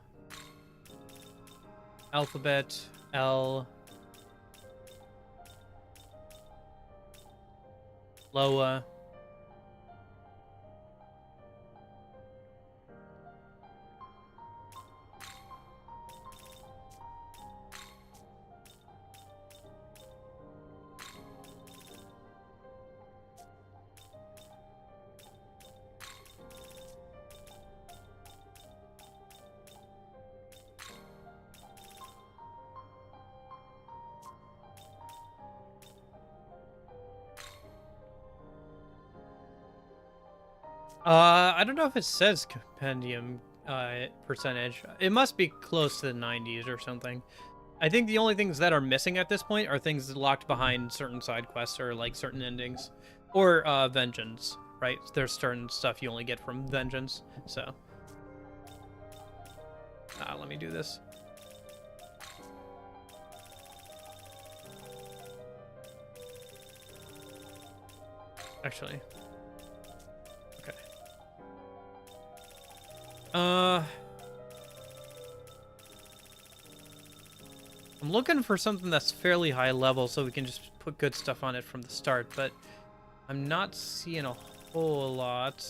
Alphabet, L... Loa... I don't know if it says compendium percentage. It must be close to the 90s or something. I think the only things that are missing at this point are things locked behind certain side quests or like certain endings. Or Vengeance, right? There's certain stuff you only get from Vengeance, so. Let me do this. Actually. Okay. I'm looking for something that's fairly high level so we can just put good stuff on it from the start, but I'm not seeing a whole lot.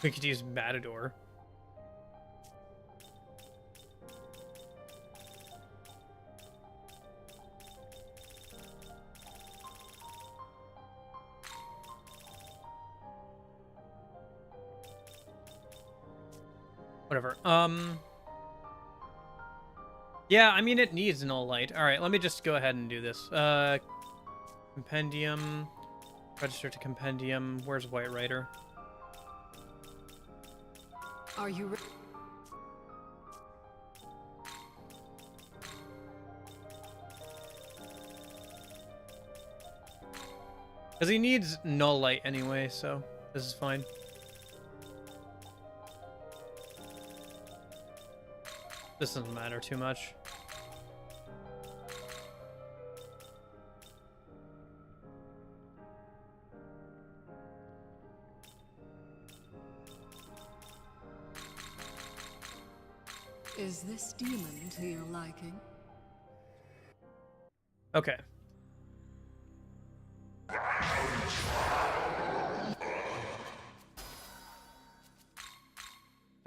We could use Matador. Whatever. Yeah, I mean, it needs null light. All right, let me just go ahead and do this. Compendium. Register to compendium. Where's White Rider? Are you ready? Because he needs null light anyway, so this is fine. This doesn't matter too much. Is this demon to your liking? Okay.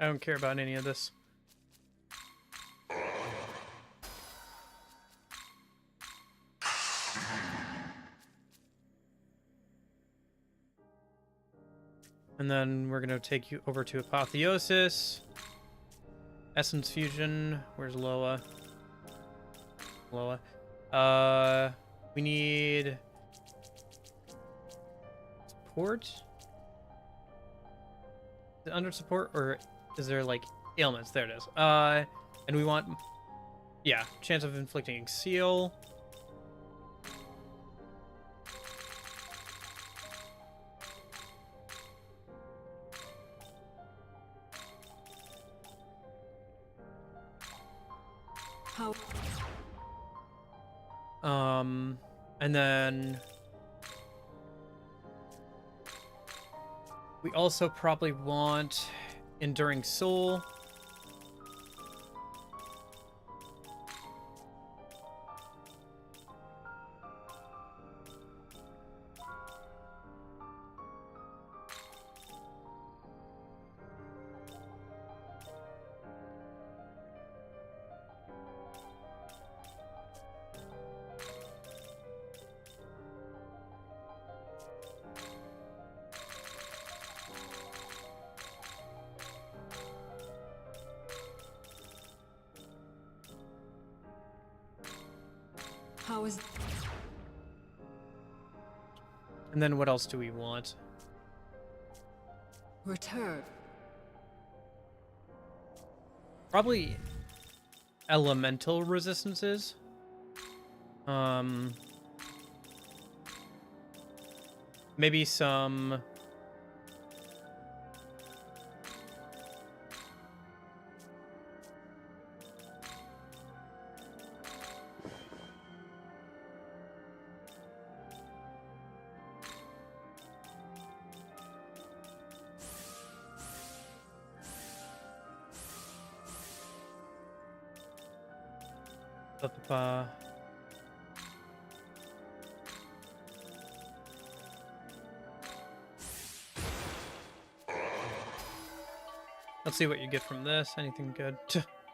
I don't care about any of this. And then we're gonna take you over to Apotheosis. Essence Fusion. Where's Loa? Loa. We need support. Is it under support, or is there like ailments? There it is. And we want, yeah, chance of inflicting seal. How? And then we also probably want Enduring Soul. How is? And then what else do we want? Return. Probably elemental resistances. Maybe some let's see what you get from this. Anything good?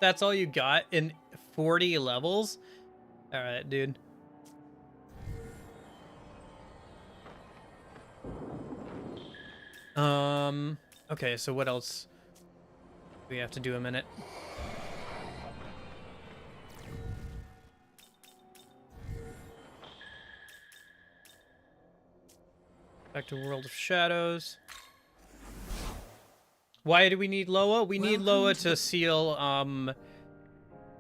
That's all you got in 40 levels? All right, dude. Okay, so what else? We have to do a minute. Back to World of Shadows. Why do we need Loa? We need Loa to seal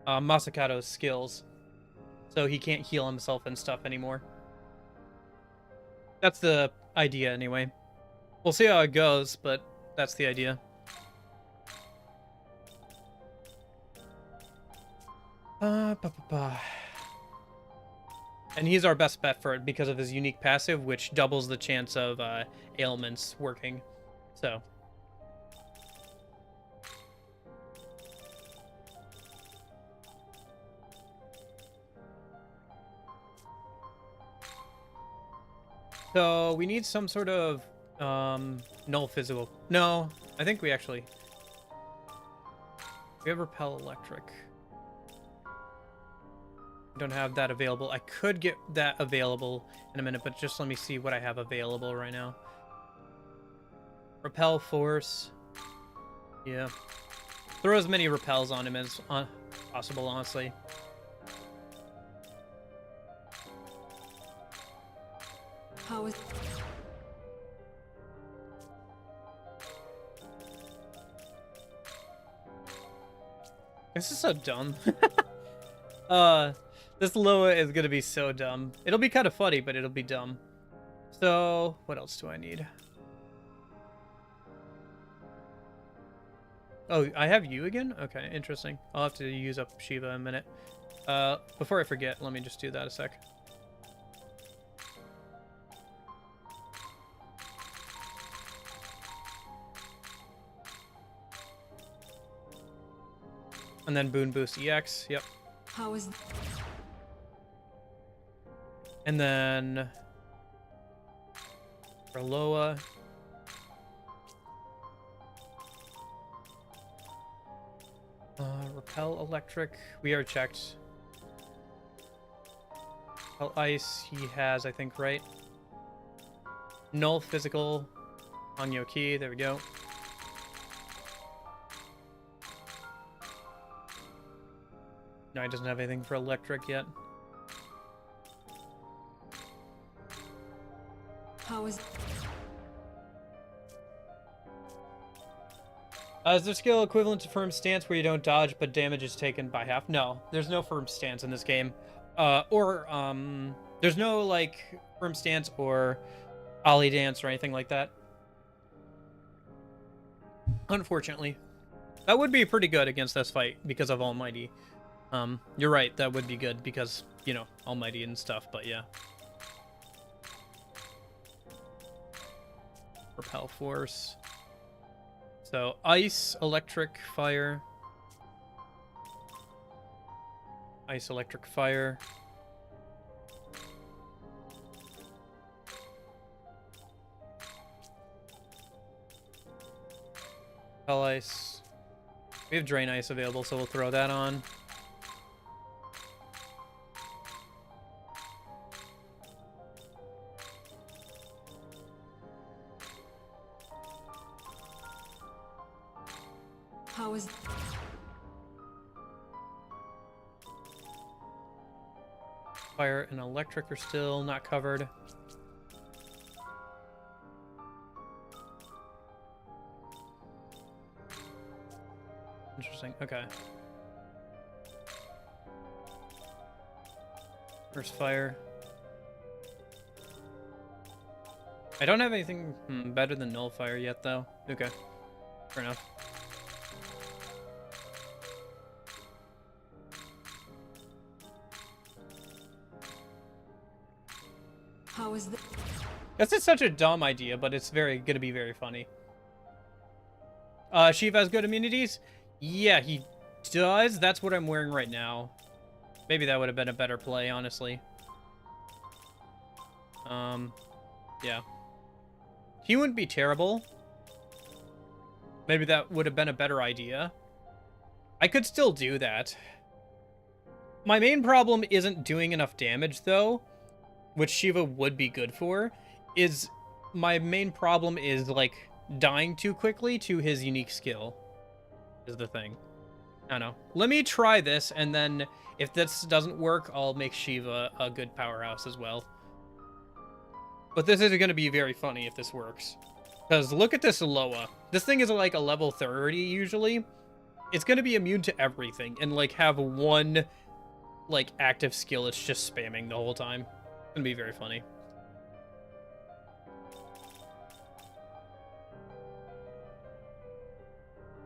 Masakato's skills, so he can't heal himself and stuff anymore. That's the idea anyway. We'll see how it goes, but that's the idea. And he's our best bet for it because of his unique passive, which doubles the chance of ailments working. So. So we need some sort of null physical. No, I think we actually. We have repel electric. Don't have that available. I could get that available in a minute, but just let me see what I have available right now. Repel force. Yeah. Throw as many repels on him as possible, honestly. How is? This is so dumb. This Loa is gonna be so dumb. It'll be kind of funny, but it'll be dumb. So, what else do I need? Oh, I have you again? Okay, interesting. I'll have to use up Shiva in a minute. Before I forget, let me just do that a sec. And then Boon Boost EX, yep. How is? And then for Loa, repel electric. We are checked. Repel ice. He has, I think, right. Null physical on Yoki. There we go. No, he doesn't have anything for electric yet. How is... Is there skill equivalent to firm stance where you don't dodge but damage is taken by half? No, there's no firm stance in this game. There's no, like, firm stance or ollie dance or anything like that. Unfortunately. That would be pretty good against this fight because of Almighty. You're right, that would be good because, you know, Almighty and stuff, but yeah. Repel force. So, ice, electric, fire. Ice, electric, fire. Repel ice. We have drain ice available, so we'll throw that on. How is... Fire and electric are still not covered. Interesting. Okay. First fire. I don't have anything better than null fire yet, though. Okay. Fair enough. How is the... That's just such a dumb idea, but it's gonna be very funny. Shiva has good immunities? Yeah, he does. That's what I'm wearing right now. Maybe that would have been a better play, honestly. Yeah. He wouldn't be terrible. Maybe that would have been a better idea. I could still do that. My main problem isn't doing enough damage, though, which Shiva would be good for. My main problem is, like, dying too quickly to his unique skill. Is the thing. I don't know. Let me try this, and then if this doesn't work, I'll make Shiva a good powerhouse as well. But this is going to be very funny if this works. Because look at this Loa. This thing is like a level 30 usually. It's going to be immune to everything and like have one like active skill it's just spamming the whole time. It's going to be very funny.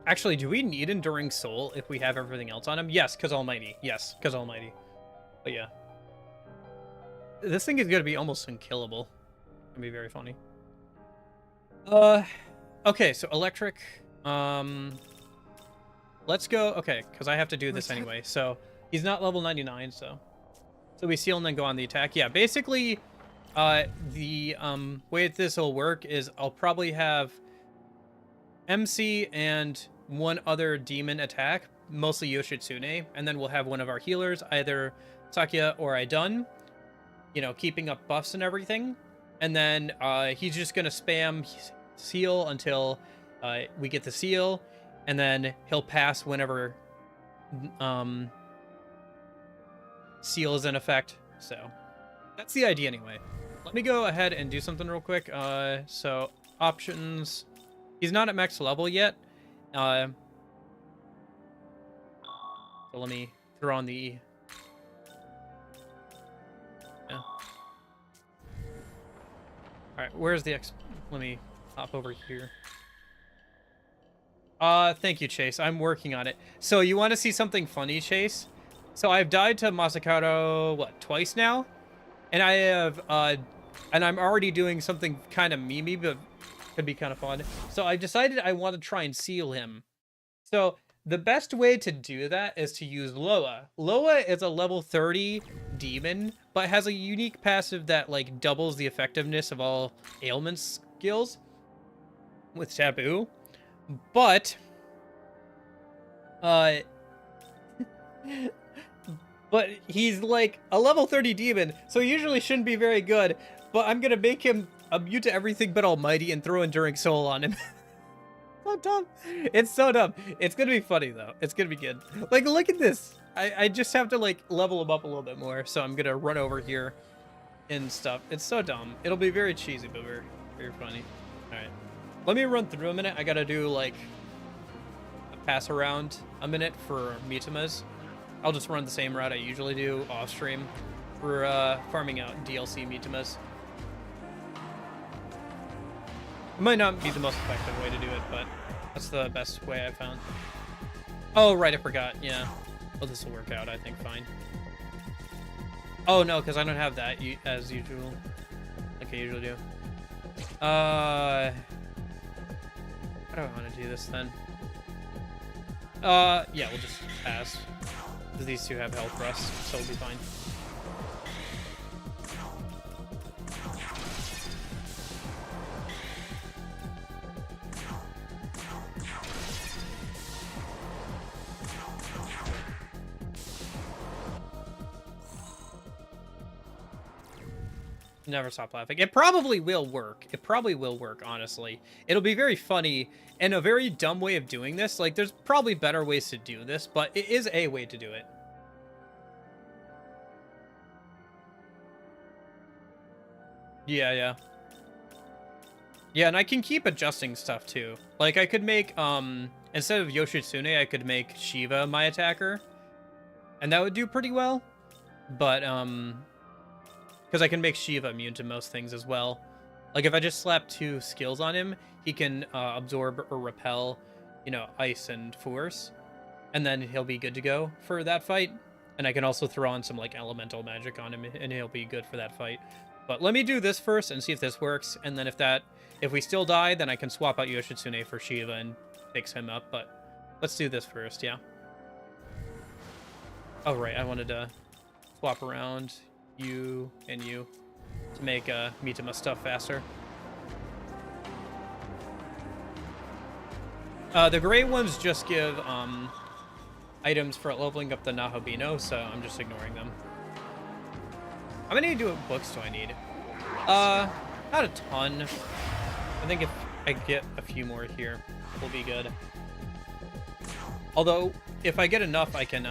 Actually, do we need Enduring Soul if we have everything else on him? Yes, because Almighty. Yes, because Almighty. But yeah. This thing is going to be almost unkillable. It's going to be very funny. Okay, so electric. Let's go. Okay, because I have to do this anyway. So he's not level 99, so we seal and then go on the attack. Yeah, basically, the way this will work is I'll probably have MC and one other demon attack, mostly Yoshitsune, and then we'll have one of our healers, either Sakya or Aidun, you know, keeping up buffs and everything. And then he's just gonna spam seal until we get the seal, and then he'll pass whenever seal is in effect. So that's the idea anyway. Let me go ahead and do something real quick. So options. He's not at max level yet. So let me throw on the... Yeah. Alright, where's the Let me hop over here. Thank you, Chase. I'm working on it. So you want to see something funny, Chase? So I've died to Masakado, what, twice now? And I have, and I'm already doing something kind of memey, but could be kind of fun. So I decided I want to try and seal him. So The best way to do that is to use Loa. Loa is a level 30 demon, but has a unique passive that like doubles the effectiveness of all ailment skills with Taboo. But but he's like a level 30 demon, so he usually shouldn't be very good, but I'm gonna make him immune to everything but Almighty and throw Enduring Soul on him. So dumb. It's so dumb. It's gonna be funny though. It's gonna be good. Like, look at this. I just have to like level him up a little bit more, so I'm gonna run over here and stuff. It's so dumb. It'll be very cheesy, but very, very funny. All right, let me run through a minute. I gotta do like a pass around a minute for Mitamas. I'll just run the same route I usually do off stream for farming out DLC Mitamas. It might not be the most effective way to do it, but that's the best way I found. Oh, right, I forgot. Yeah. Well, this will work out, I think, fine. Oh, no, because I don't have that as usual. Like I usually do. How do I want to do this, then? Yeah, we'll just pass. Because these two have health rust, so it'll be fine. Never stop laughing. It probably will work. It probably will work, honestly. It'll be very funny and a very dumb way of doing this. Like, there's probably better ways to do this, but it is a way to do it. Yeah. Yeah, and I can keep adjusting stuff, too. Like, I could make, instead of Yoshitsune, I could make Shiva my attacker. And that would do pretty well. But, because I can make Shiva immune to most things as well. Like, if I just slap 2 skills on him, he can absorb or repel, you know, ice and force. And then he'll be good to go for that fight. And I can also throw on some, like, elemental magic on him, and he'll be good for that fight. But let me do this first and see if this works. And then if we still die, then I can swap out Yoshitsune for Shiva and fix him up. But let's do this first, yeah. Oh, right, I wanted to swap around you and you to make Mitama stuff faster. The gray ones just give items for leveling up the Nahabino, so I'm just ignoring them. How many books do I need? Not a ton. I think if I get a few more here, we'll be good. Although, if I get enough, I can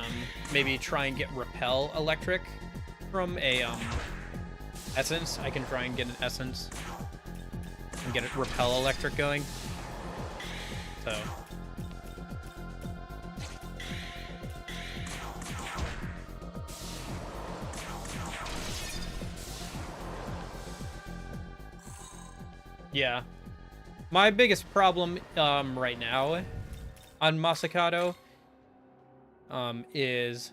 maybe try and get Repel Electric from a essence. I can try and get an essence and get a Repel Electric going. So yeah, my biggest problem right now on Masakado is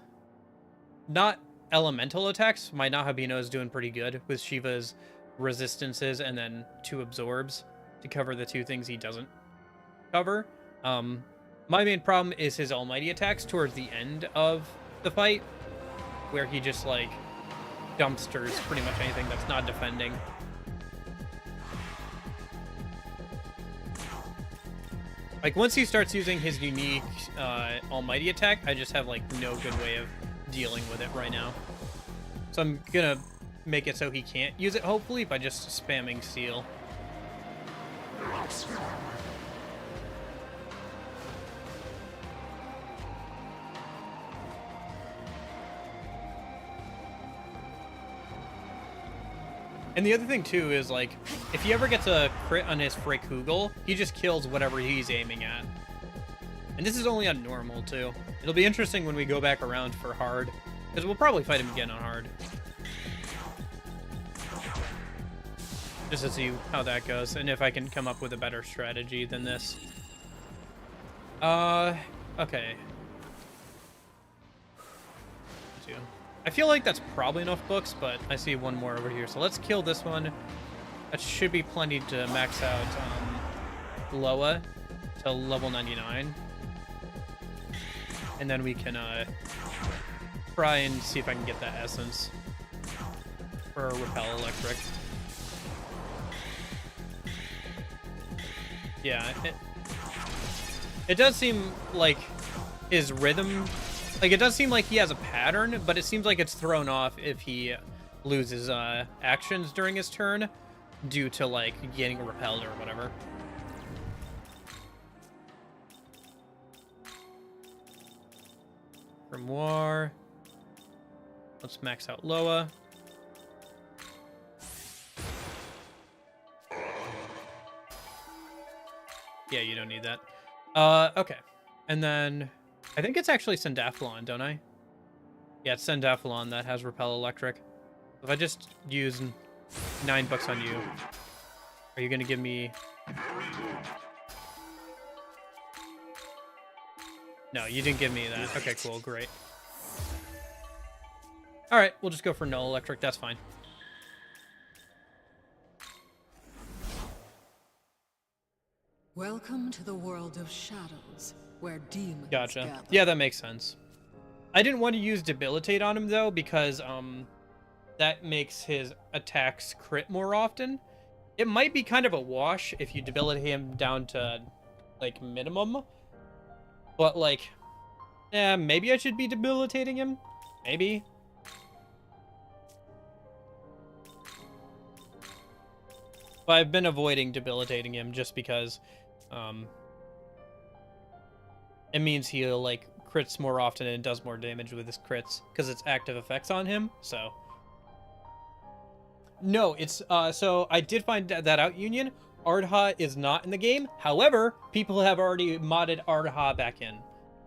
not elemental attacks. My Nahabino is doing pretty good with Shiva's resistances and then 2 absorbs to cover the 2 things he doesn't cover. My main problem is his almighty attacks towards the end of the fight, where he just like dumpsters pretty much anything that's not defending. Like, once he starts using his unique almighty attack, I just have like no good way of dealing with it right now. So I'm gonna make it so he can't use it, hopefully, by just spamming Seal. And the other thing, too, is, like, if he ever gets a crit on his Freikugel, he just kills whatever he's aiming at. And this is only on normal, too. It'll be interesting when we go back around for hard, because we'll probably fight him again on hard. Just to see how that goes, and if I can come up with a better strategy than this. Okay. I feel like that's probably enough books, but I see one more over here. So let's kill this one. That should be plenty to max out Loa to level 99. and then we can try and see if I can get that essence for Repel Electric. Yeah, it does seem like his rhythm, like it does seem like he has a pattern, but it seems like it's thrown off if he loses actions during his turn due to like getting repelled or whatever. Grimoire. Let's max out Loa. Yeah, you don't need that. Okay. And then I think it's actually Sendaphalon, don't I? Yeah, it's Sendaphalon that has Repel Electric. If I just use $9 on you, are you gonna give me... No, you didn't give me that. Okay, cool, great. Alright, we'll just go for Null Electric, that's fine. Welcome to the world of shadows, where demons Gotcha. gather. Yeah, that makes sense. I didn't want to use Debilitate on him, though, because that makes his attacks crit more often. It might be kind of a wash if you debilitate him down to, like, minimum. But, like, yeah, maybe I should be debilitating him? Maybe. But I've been avoiding debilitating him just because it means he'll, like, crits more often and does more damage with his crits because it's active effects on him, so... No, it's, so I did find that out, Union. Ardha is not in the game. However, people have already modded Ardha back in.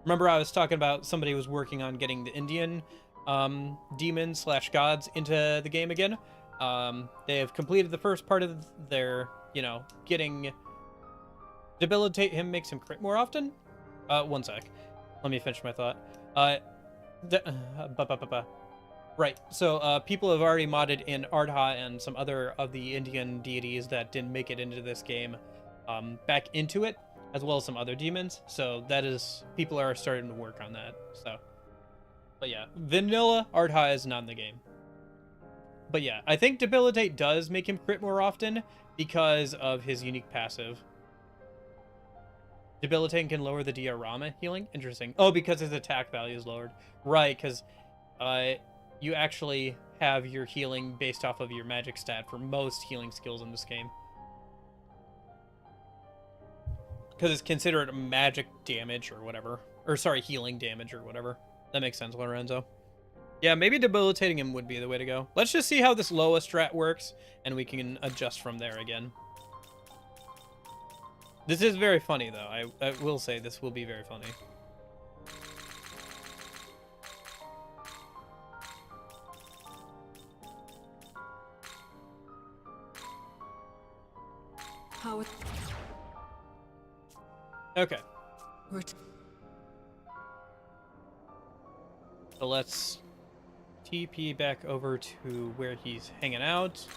Remember I was talking about somebody was working on getting the Indian demons / gods into the game again. They have completed the first part of their, you know, getting... Debilitate him makes him crit more often? One sec. Let me finish my thought. Right, so people have already modded in Ardha and some other of the Indian deities that didn't make it into this game back into it, as well as some other demons. So that is, people are starting to work on that. So, but yeah, vanilla Ardha is not in the game. But yeah, I think Debilitate does make him crit more often because of his unique passive. Debilitating can lower the diorama healing? Interesting. Oh, because his attack value is lowered. Right, because you actually have your healing based off of your magic stat for most healing skills in this game. Because it's considered magic damage or whatever. Or sorry, healing damage or whatever. That makes sense, Lorenzo. Yeah, maybe debilitating him would be the way to go. Let's just see how this Loa strat works, and we can adjust from there again. This is very funny, though. I will say this will be very funny. How it... Okay. So let's TP back over to where he's hanging out.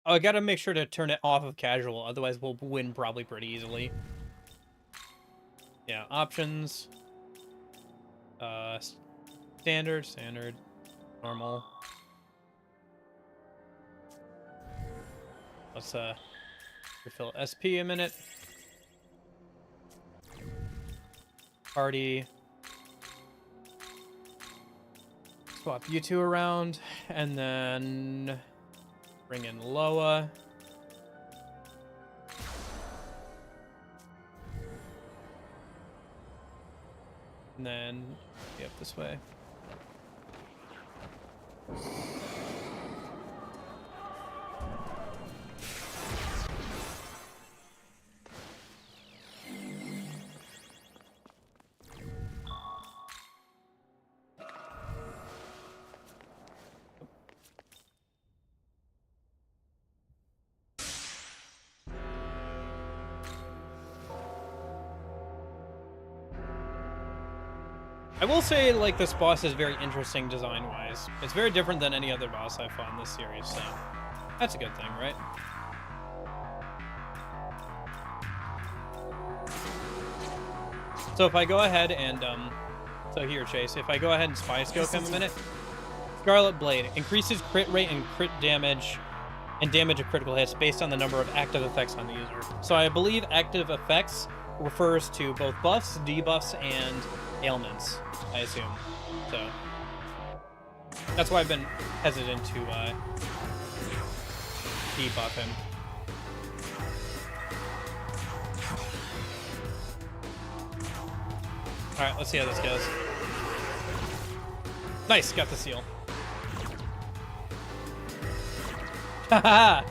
Oh, I gotta make sure to turn it off of casual, otherwise we'll win probably pretty easily. Yeah, options. Standard, normal. Let's refill SP a minute. Party. Swap you two around, and then bring in Loa. And then up this way. I will say, like, this boss is very interesting design-wise. It's very different than any other boss I've fought in this series, so that's a good thing, right? So if I go ahead and, so here, Chase, if I go ahead and Spy Scope him a minute, Scarlet Blade increases crit rate and crit damage and damage of critical hits based on the number of active effects on the user. So I believe active effects refers to both buffs, debuffs, and ailments, I assume. So that's why I've been hesitant to debuff him. Alright, let's see how this goes. Nice, got the seal. Haha!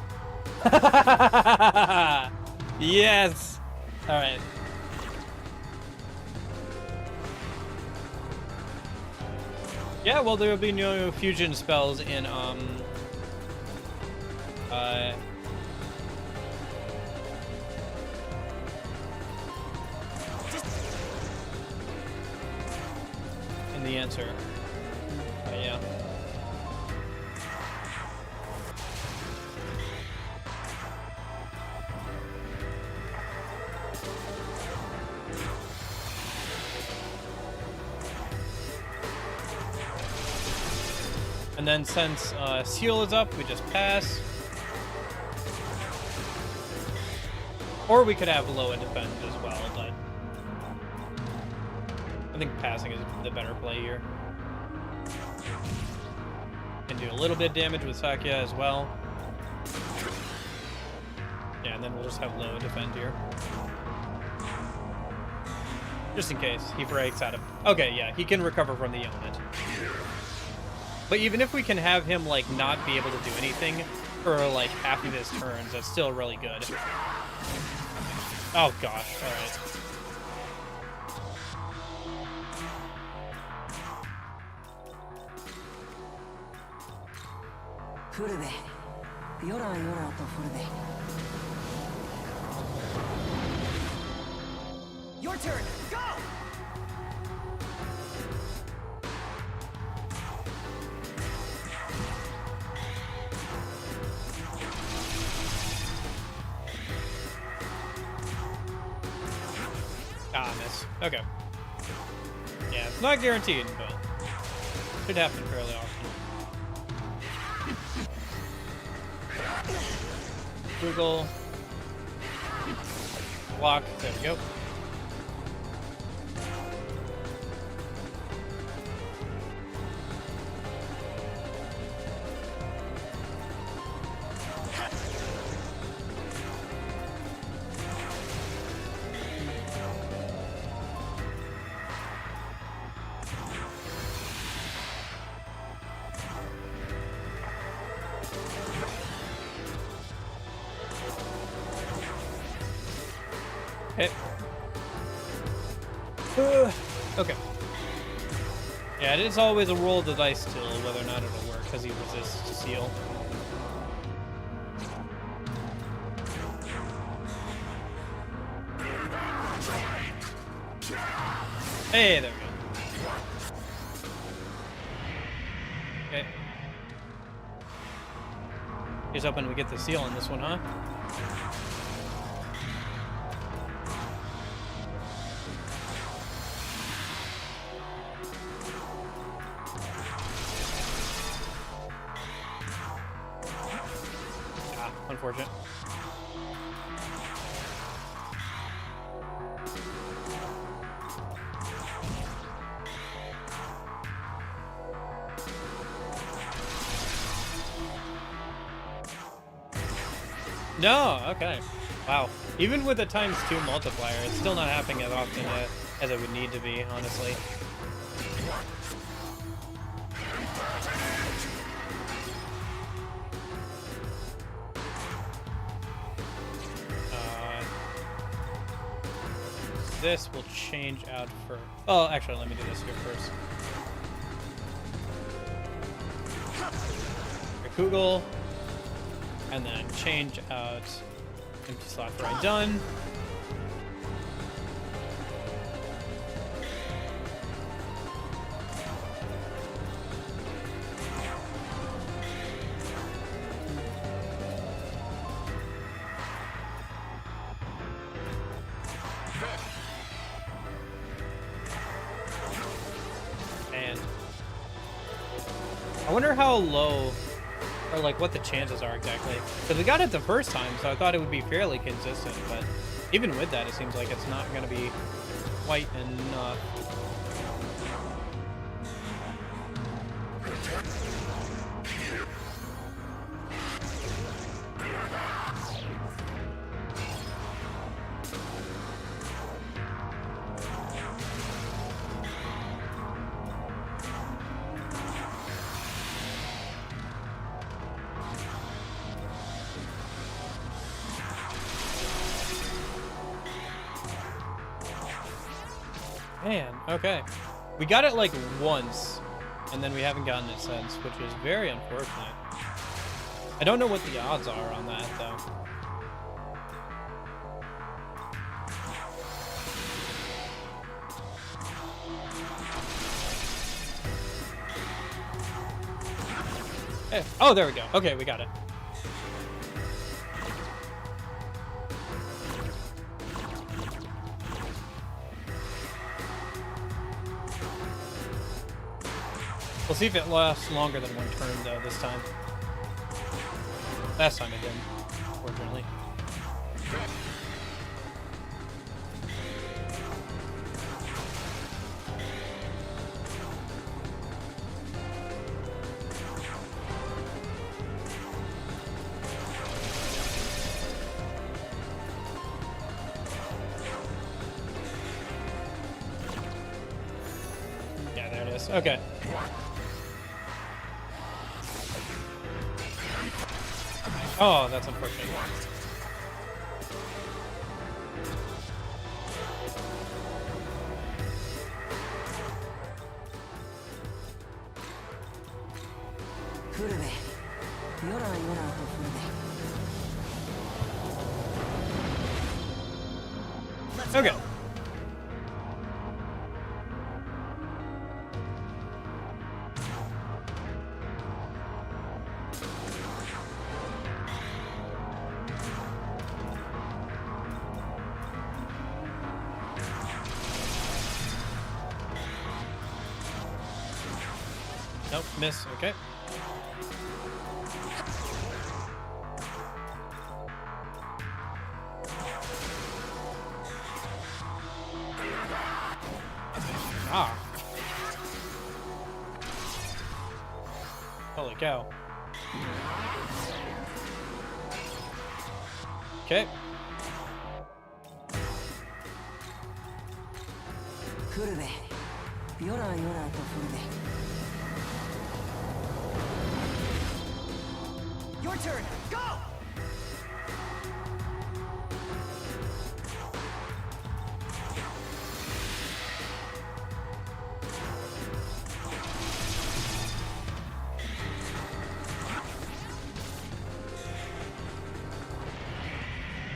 Yes! Alright. Yeah, well, there will be no fusion spells in, in the answer. Yeah. And then since seal is up, we just pass. Or we could have low and defend as well, but I think passing is the better play here. Can do a little bit of damage with Sakya as well. Yeah, and then we'll just have low and defend here. Just in case he breaks out of... Okay, yeah, he can recover from the element. But even if we can have him, like, not be able to do anything for, like, half of his turns, that's still really good. Oh, gosh. Alright. Your turn. Go! Ah, miss. Okay. Yeah, it's not guaranteed, but should happen fairly often. Google. Block. There we go. Okay. Yeah, it is always a roll of the dice still, whether or not it'll work, because he resists seal. Hey, there we go. Okay. Here's hoping we get the seal on this one, huh? Unfortunate. No, okay. Wow. Even with the ×2 multiplier, it's still not happening as often as it would need to be, honestly. This will change out for... Oh, actually, let me do this here first. Kugel, and then change out empty slot for I done. wonder how low, or like what the chances are exactly. Because we got it the first time, so I thought it would be fairly consistent. But even with that, it seems like it's not going to be quite enough. Man, okay. We got it like once, and then we haven't gotten it since, which is very unfortunate. I don't know what the odds are on that, though. Hey, oh, there we go. Okay, we got it. We'll see if it lasts longer than one turn, though, this time. Last time it didn't, unfortunately. Yeah, there it is. Okay. Oh, that's unfortunate. Okay. Nope, miss. Okay. Ah. Holy cow. Okay. Your turn. Go!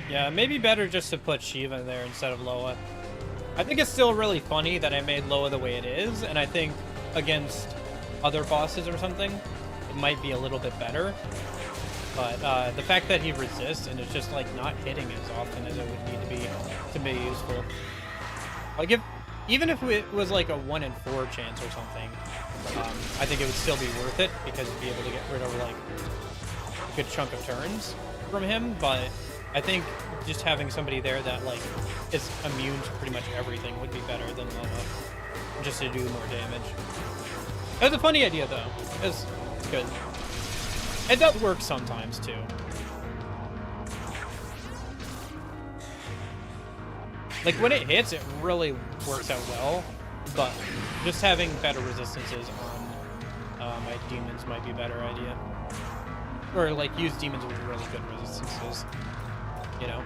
Yeah, maybe better just to put Shiva in there instead of Loa. I think it's still really funny that I made Loa the way it is, and I think against other bosses or something, it might be a little bit better. But the fact that he resists and is just like not hitting as often as it would need to be useful. Like even if it was like a 1 in 4 chance or something, I think it would still be worth it because you'd be able to get rid of like a good chunk of turns from him. But I think just having somebody there that like is immune to pretty much everything would be better than Loa, just to do more damage. It was a funny idea though. It's good. It does work sometimes too. Like when it hits, it really works out well, but just having better resistances on my demons might be a better idea. Or like use demons with really good resistances, you know?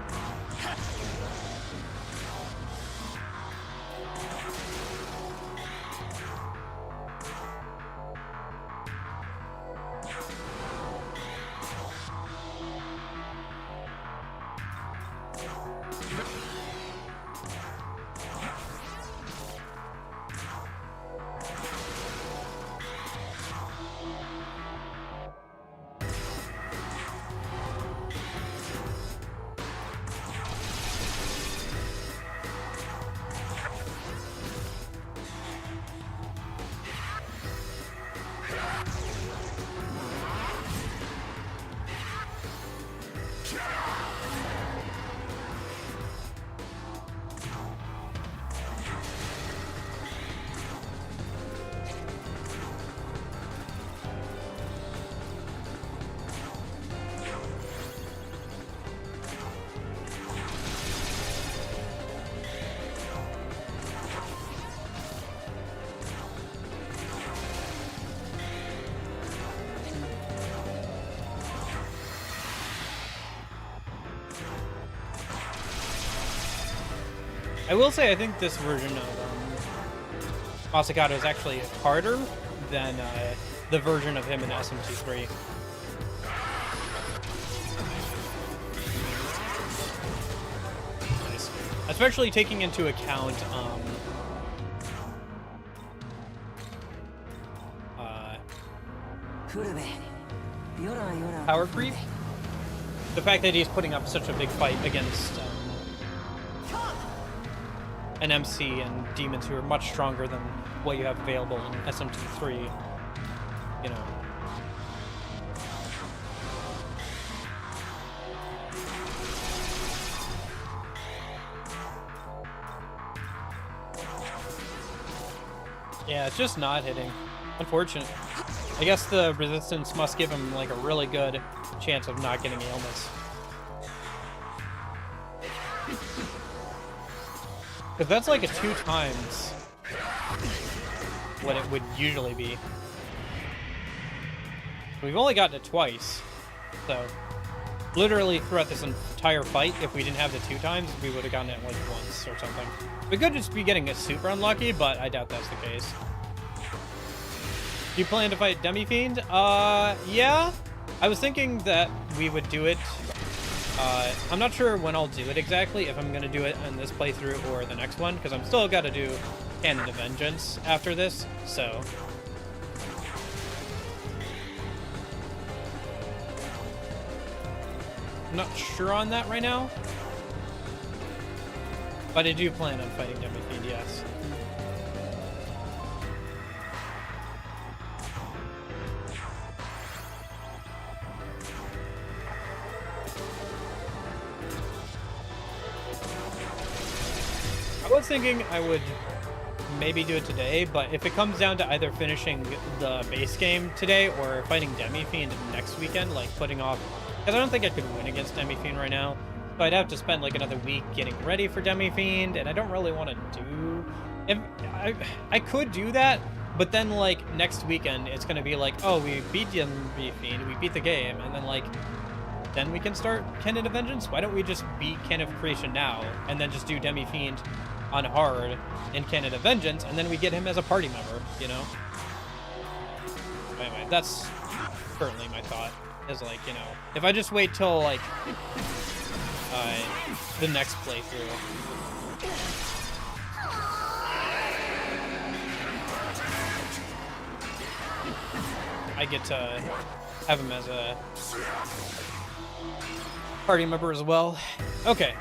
I will say I think this version of Masakato is actually harder than the version of him in SMT 3. Nice. Especially taking into account power creep. The fact that he's putting up such a big fight against an MC and demons who are much stronger than what you have available in SMT 3, you know. Yeah, it's just not hitting. Unfortunate. I guess the resistance must give him like a really good chance of not getting ailments. Because that's like a 2 times what it would usually be. We've only gotten it twice. So, literally throughout this entire fight, if we didn't have the 2 times, we would have gotten it like once or something. We could just be getting it super unlucky, but I doubt that's the case. Do you plan to fight Demi-Fiend? Yeah. I was thinking that we would do it. I'm not sure when I'll do it exactly, if I'm going to do it in this playthrough or the next one, because I'm still got to do Canon of Vengeance after this, so... I'm not sure on that right now. But I do plan on fighting Demi-Fiend, yes. I was thinking I would maybe do it today, but if it comes down to either finishing the base game today or fighting Demi-Fiend next weekend, like putting off... Because I don't think I could win against Demi-Fiend right now. So I'd have to spend like another week getting ready for Demi-Fiend, and I don't really want to do... I could do that, but then like next weekend it's going to be like, oh, we beat Demi-Fiend, we beat the game, and then like... Then we can start Canon of Vengeance? Why don't we just beat Canon of Creation now, and then just do Demi-Fiend on hard in Canon of Vengeance, and then we get him as a party member, you know? Anyway, that's currently my thought, is like, you know, if I just wait till, like, the next playthrough. I get to have him as a party member as well. Okay.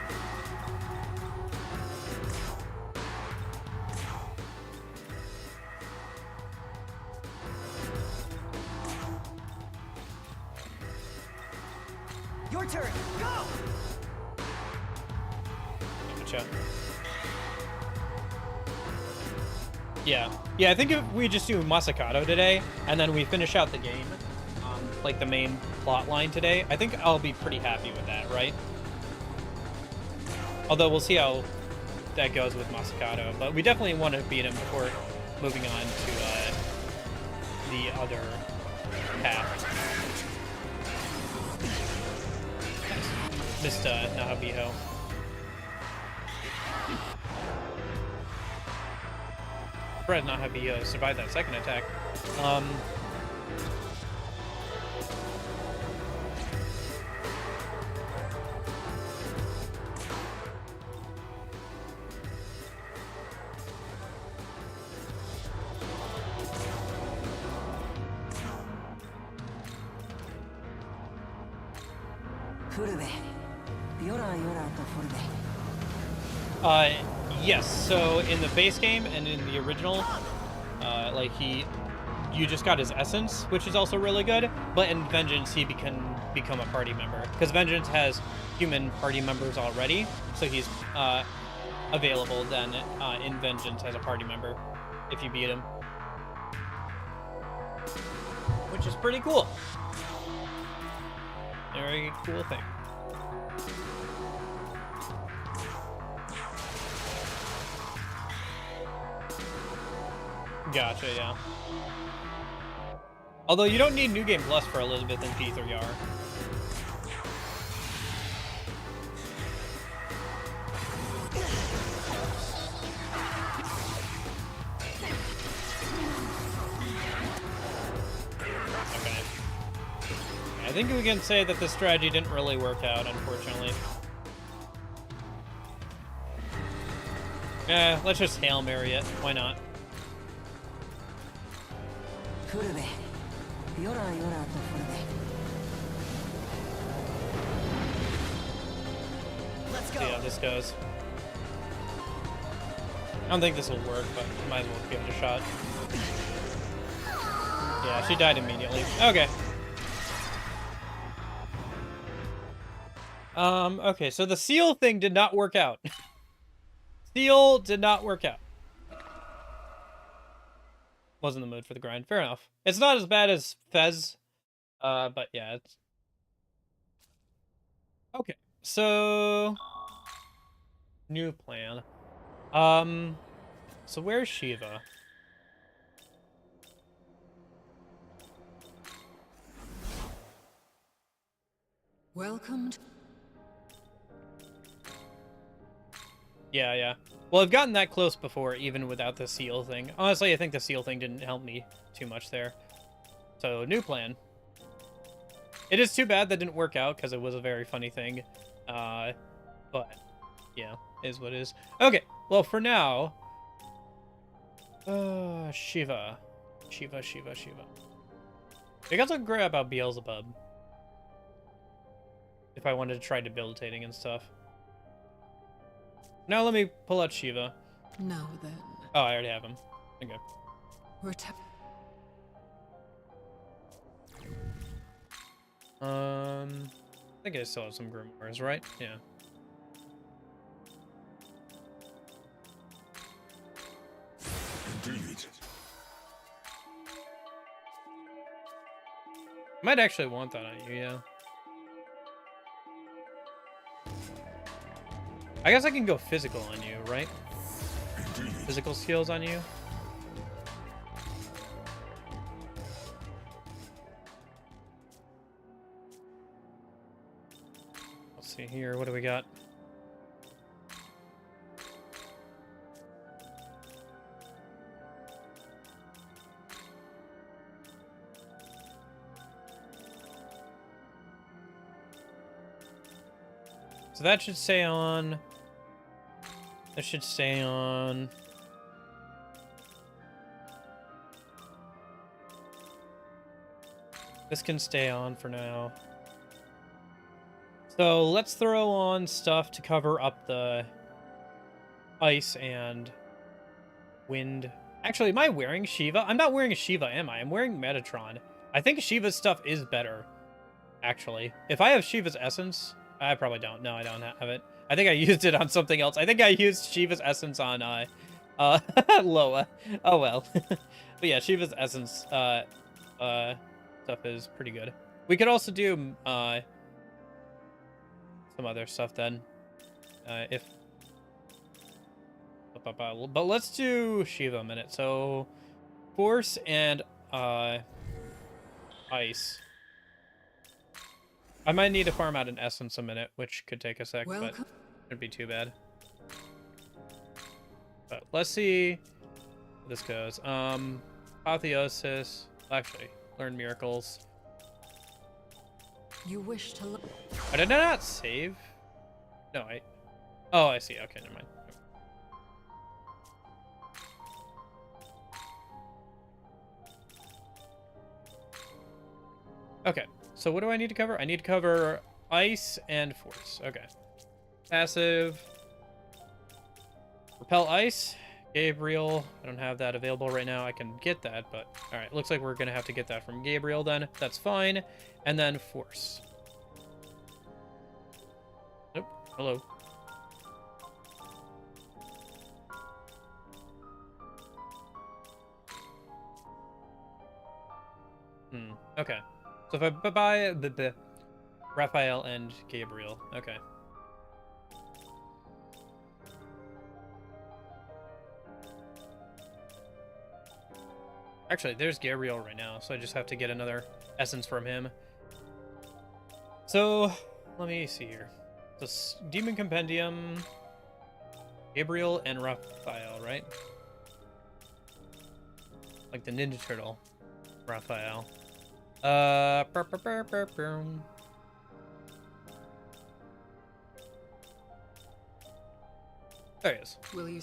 Your turn. Go. Gotcha. Yeah. Yeah, I think if we just do Masakato today, and then we finish out the game, like the main plot line today, I think I'll be pretty happy with that, right? Although we'll see how that goes with Masakato, but we definitely want to beat him before moving on to the other path. Missed Nahabiho. Fred Nahabiho survived that second attack. Yes, so in the base game and in the original, like you just got his essence, which is also really good, but in Vengeance he can become a party member, because Vengeance has human party members already, so he's available then in Vengeance as a party member if you beat him. Which is pretty cool. Very cool thing. Gotcha, yeah. Although you don't need New Game Plus for Elizabeth and P3R. I think we can say that the strategy didn't really work out, unfortunately. Let's just Hail Mary it. Why not? Let's go. See how this goes. I don't think this will work, but might as well give it a shot. Yeah, she died immediately. Okay. Okay, so the seal thing did not work out. Seal did not work out. Wasn't in the mood for the grind. Fair enough. It's not as bad as Fez. But yeah, it's... Okay, so... New plan. So where's Shiva? Welcome. Yeah. Well, I've gotten that close before, even without the seal thing. Honestly, I think the seal thing didn't help me too much there. So, new plan. It is too bad that didn't work out, because it was a very funny thing. But, yeah, is what it is. Okay, well, for now... Shiva. I guess I'll grab out Beelzebub. If I wanted to try debilitating and stuff. Now let me pull out Shiva. Now then. Oh, I already have him. Okay. We're I think I still have some grimoires, right? Yeah. Indeed. Might actually want that on you, yeah. I guess I can go physical on you, right? Indeed. Physical skills on you. Let's see here. What do we got? So that should stay on. That should stay on. This can stay on for now. So let's throw on stuff to cover up the ice and wind. Actually, am I wearing Shiva? I'm not wearing a Shiva, am I? I'm wearing Metatron. I think Shiva's stuff is better, actually. If I have Shiva's essence, I probably don't. No, I don't have it. I think I used it on something else. I think I used Shiva's essence on, Loa. Oh, well. But yeah, Shiva's essence, stuff is pretty good. We could also do, some other stuff then. But let's do Shiva a minute. So, Force and, Ice. I might need to farm out an essence a minute, which could take a sec, but shouldn't be too bad. But let's see how this goes. Apotheosis. Actually, learn miracles. You wish to I did not save? No, Oh, I see. Okay, never mind. Okay. So what do I need to cover? I need to cover ice and force. Okay. Passive. Repel ice. Gabriel. I don't have that available right now. I can get that, but... Alright, looks like we're going to have to get that from Gabriel then. That's fine. And then force. Nope. Hello. Okay. So if I buy the Raphael and Gabriel, okay. Actually, there's Gabriel right now, so I just have to get another essence from him. So, let me see here. This Demon Compendium, Gabriel and Raphael, right? Like the Ninja Turtle, Raphael. There he is. Will you?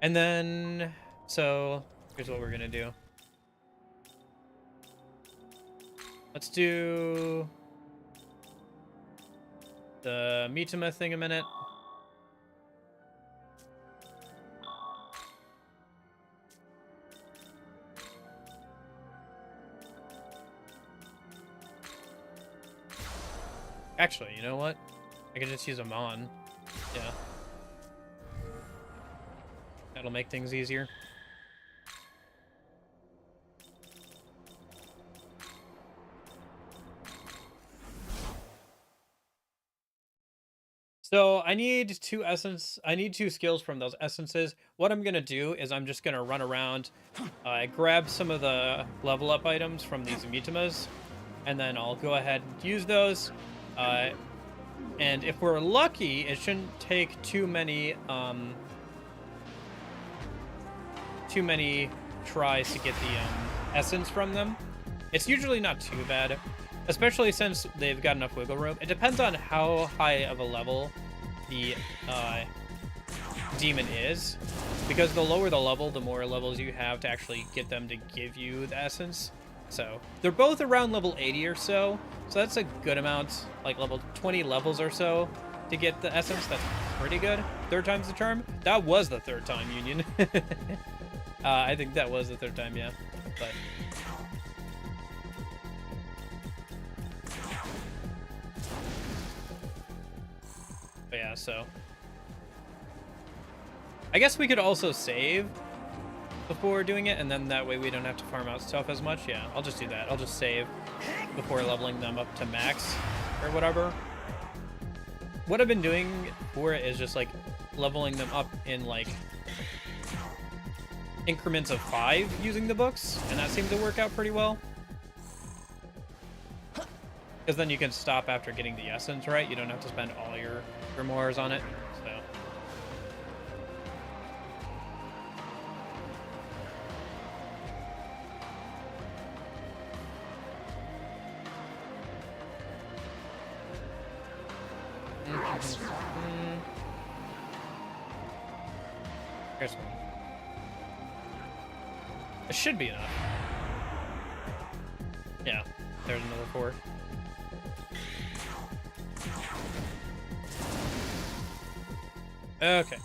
And then, so here's what we're gonna do. Let's do the Mitama thing a minute. Actually, you know what? I can just use a Mon. Yeah. That'll make things easier. So I need two skills from those essences. What I'm gonna do is I'm just gonna run around, grab some of the level up items from these Mitamas, and then I'll go ahead and use those. And if we're lucky, it shouldn't take too many tries to get the essence from them. It's usually not too bad, especially since they've got enough wiggle room. It depends on how high of a level the demon is, because the lower the level, the more levels you have to actually get them to give you the essence. So they're both around level 80 or so that's a good amount, like level 20 levels or so to get the essence. That's pretty good. Third time's the charm. That was the third time, Union. I think that was the third time, yeah. But yeah, so I guess we could also save before doing it, and then that way we don't have to farm out stuff as much. Yeah, I'll just do that. I'll just save before leveling them up to max or whatever. What I've been doing for it is just like leveling them up in like increments of 5 using the books, and that seemed to work out pretty well. Because then you can stop after getting the essence, right? You don't have to spend all your grimoires on it. So here's one. It should be enough. Yeah, there's another 4. Okay.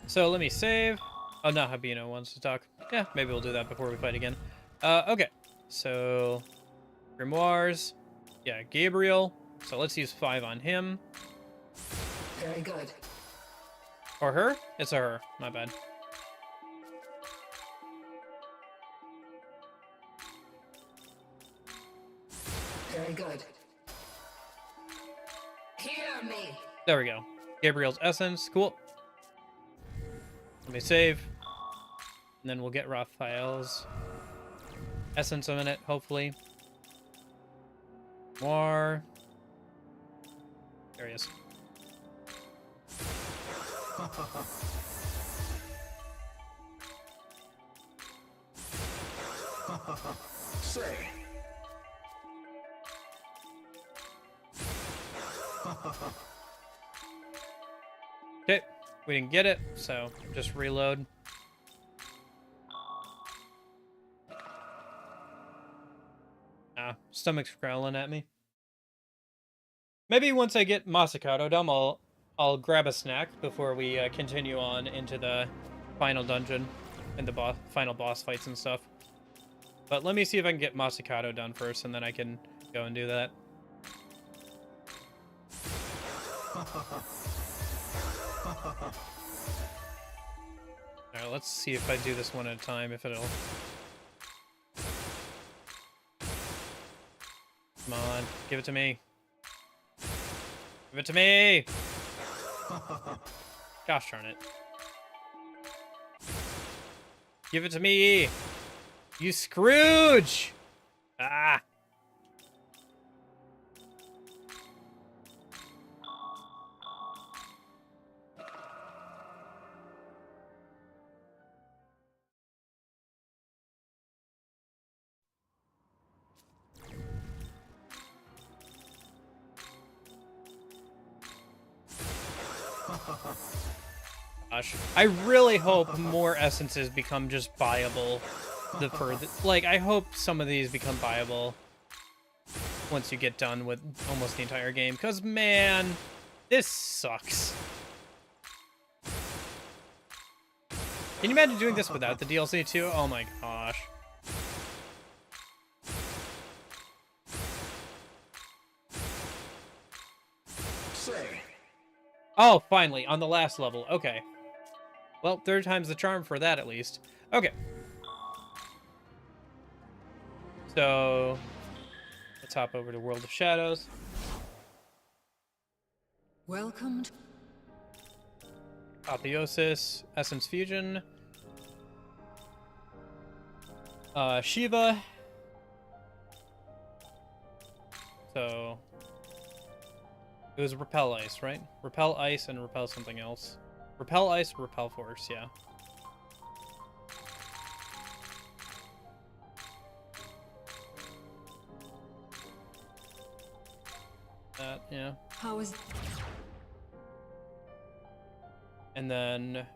So let me save. Oh, no, Habino wants to talk. Yeah, maybe we'll do that before we fight again. Okay. So, grimoires. Yeah, Gabriel. So let's use 5 on him. Very good. Or her? It's a her. My bad. Very good. Hear me. There we go. Gabriel's essence. Cool. Let me save. And then we'll get Raphael's essence in a minute, hopefully. More. There he is. Say. Okay, we didn't get it, so just reload. Stomach's growling at me. Maybe once I get Masakato done, I'll grab a snack before we continue on into the final dungeon and the final boss fights and stuff. But let me see if I can get Masakato done first, and then I can go and do that. Alright, let's see if I do this one at a time, if it'll... Come on, give it to me. Give it to me! Gosh darn it. Give it to me! You Scrooge! Ah! Gosh, I really hope more essences become just buyable. Like, I hope some of these become buyable once you get done with almost the entire game, because man, this sucks. Can you imagine doing this without the DLC too? Oh my gosh. Oh, finally, on the last level. Okay. Well, third time's the charm for that, at least. Okay. So, let's hop over to World of Shadows. Welcome to Apotheosis, Essence Fusion. Shiva. So, it was Repel Ice, right? Repel Ice and Repel something else. Repel Ice, Repel Force, yeah. Yeah. how is And then...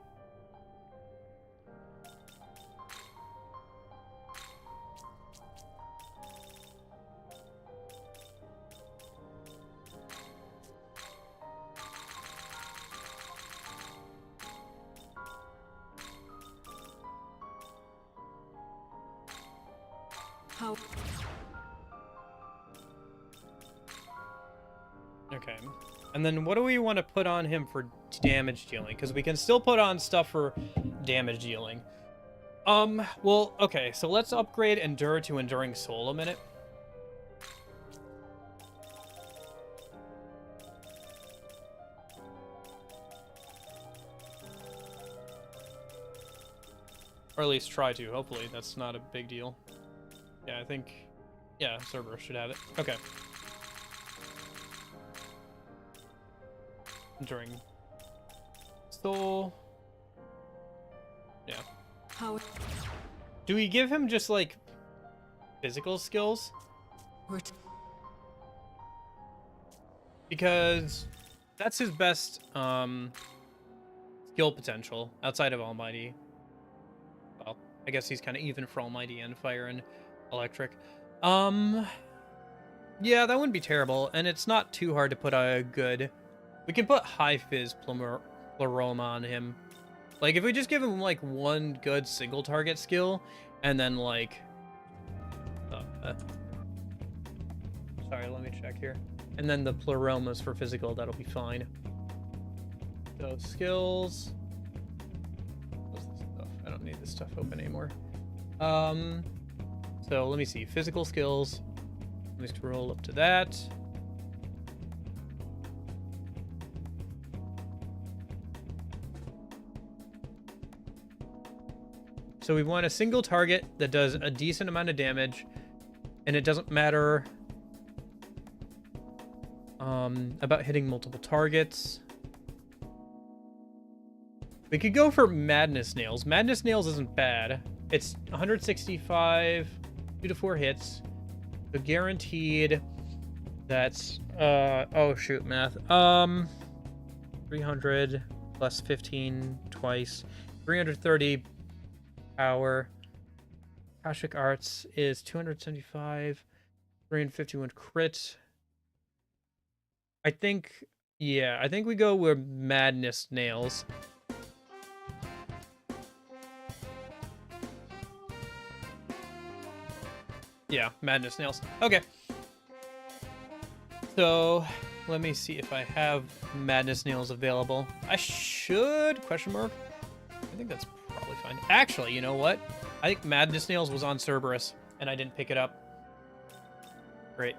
how Okay. And then what do we want to put on him for damage dealing? Because we can still put on stuff for damage dealing. Well, okay, so let's upgrade Endure to Enduring Soul a minute. Or at least try to, hopefully. That's not a big deal. Yeah, I think... Yeah, Cerberus should have it. Okay. Enduring Soul. Yeah. how Do we give him just, like, physical skills? we're Because that's his best, skill potential outside of Almighty. Well, I guess he's kind of even for Almighty and Fire and Electric. Yeah, that wouldn't be terrible, and it's not too hard to put a good... We can put High Fizz Pleroma on him. Like, if we just give him, like, one good single target skill, and then, like... Sorry, let me check here. And then the Pleromas for physical, that'll be fine. So, skills... What's this stuff? I don't need this stuff open anymore. So, let me see. Physical skills. Let me scroll up to that. So we want a single target that does a decent amount of damage, and it doesn't matter about hitting multiple targets. We could go for Madness Nails. Madness Nails isn't bad. It's 165, 2 to 4 hits. So guaranteed, that's, oh shoot, math. 300 plus 15 twice. 330 power. Akashic Arts is 275. 351 crit. I think, yeah, I think we go with Madness Nails. Yeah, Madness Nails. Okay. So, let me see if I have Madness Nails available. I should, question mark. I think that's probably fine. Actually, you know what? I think Madness Nails was on Cerberus, and I didn't pick it up. Great.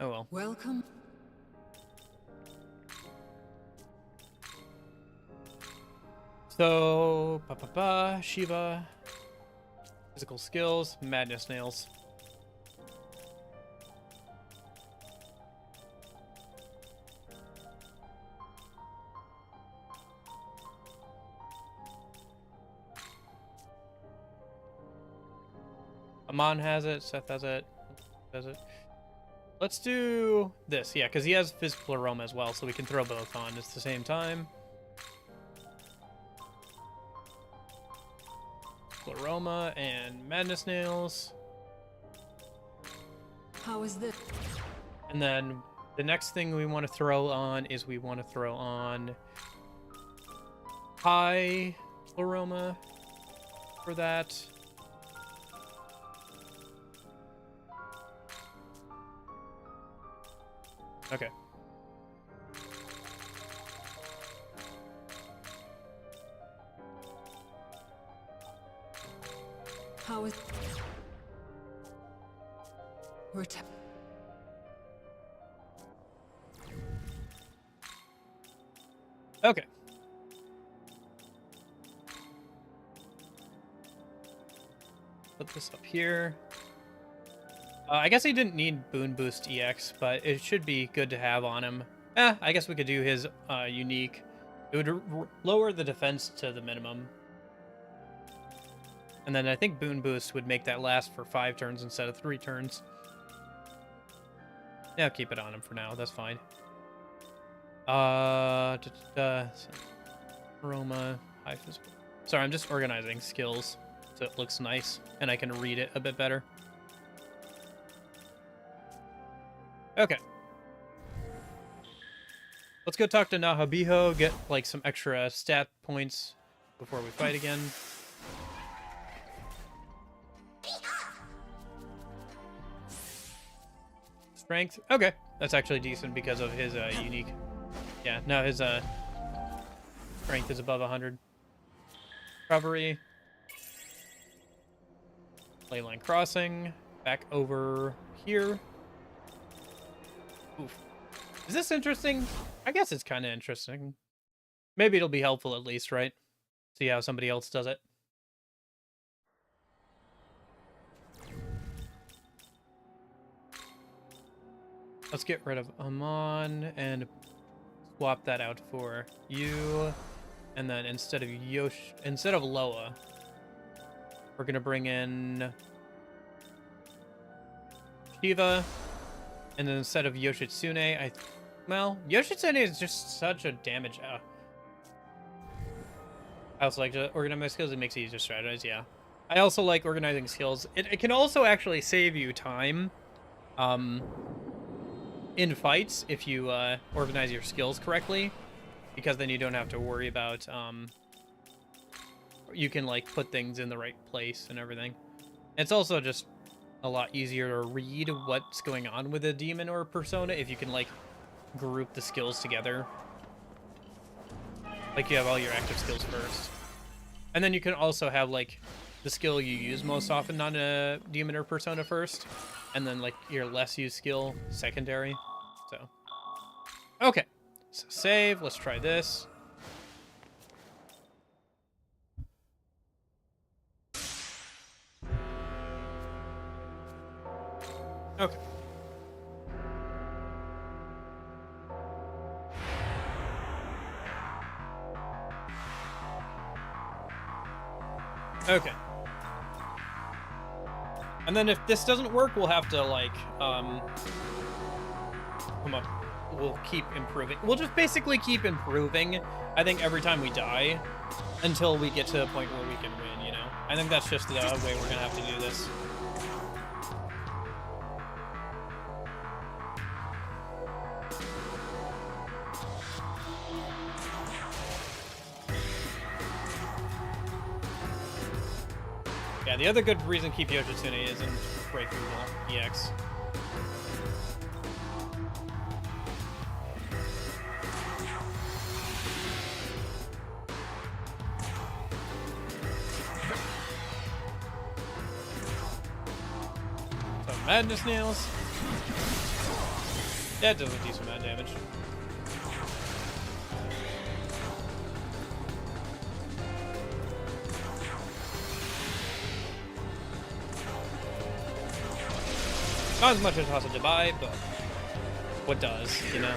Oh well. welcome. So, Shiva, physical skills, Madness Nails. Amon has it, Seth has it. does it? Let's do this, yeah, because he has physical aroma as well, so we can throw both on at the same time. Aroma and madness nails. How is this? And then the next thing we want to throw on is we want to throw on high aroma for that. Okay. How is... Okay. Put this up here. I guess he didn't need Boon Boost EX, but it should be good to have on him. I guess we could do his unique. It would lower the defense to the minimum. And then I think Boon Boost would make that last for 5 turns instead of 3 turns. Yeah, I'll keep it on him for now. That's fine. Aroma, high physical. Sorry, I'm just organizing skills so it looks nice and I can read it a bit better. Okay. Let's go talk to Nahabiho, get like some extra stat points before we fight again. Strength. Okay, that's actually decent because of his unique. Yeah, no, his strength is above 100. Recovery. Leyline crossing. Back over here. Oof. Is this interesting? I guess it's kind of interesting. Maybe it'll be helpful at least, right? See how somebody else does it. Let's get rid of Amon and swap that out for you. And then instead of Loa, we're gonna bring in Shiva. And then instead of Yoshitsune, well, Yoshitsune is just such a damage. I also like to organize my skills. It makes it easier to strategize, yeah. I also like organizing skills. It can also actually save you time in fights if you organize your skills correctly, because then you don't have to worry about you can like put things in the right place and everything. It's also just a lot easier to read what's going on with a demon or a persona if you can like group the skills together. Like you have all your active skills first, and then you can also have like the skill you use most often on a demon or persona first, and then like your less used skill secondary. So okay, so save. Let's try this. Okay. Okay. And then if this doesn't work, we'll have to like come up. We'll keep improving. We'll just basically keep improving, I think, every time we die until we get to a point where we can win, you know? I think that's just the way we're gonna have to do this. Yeah, the other good reason to keep Yoshitsune is in Breakthrough EX. So Madness Nails. Yeah, it does a decent amount of damage. Not as much as House of Dubai, but what does, you know?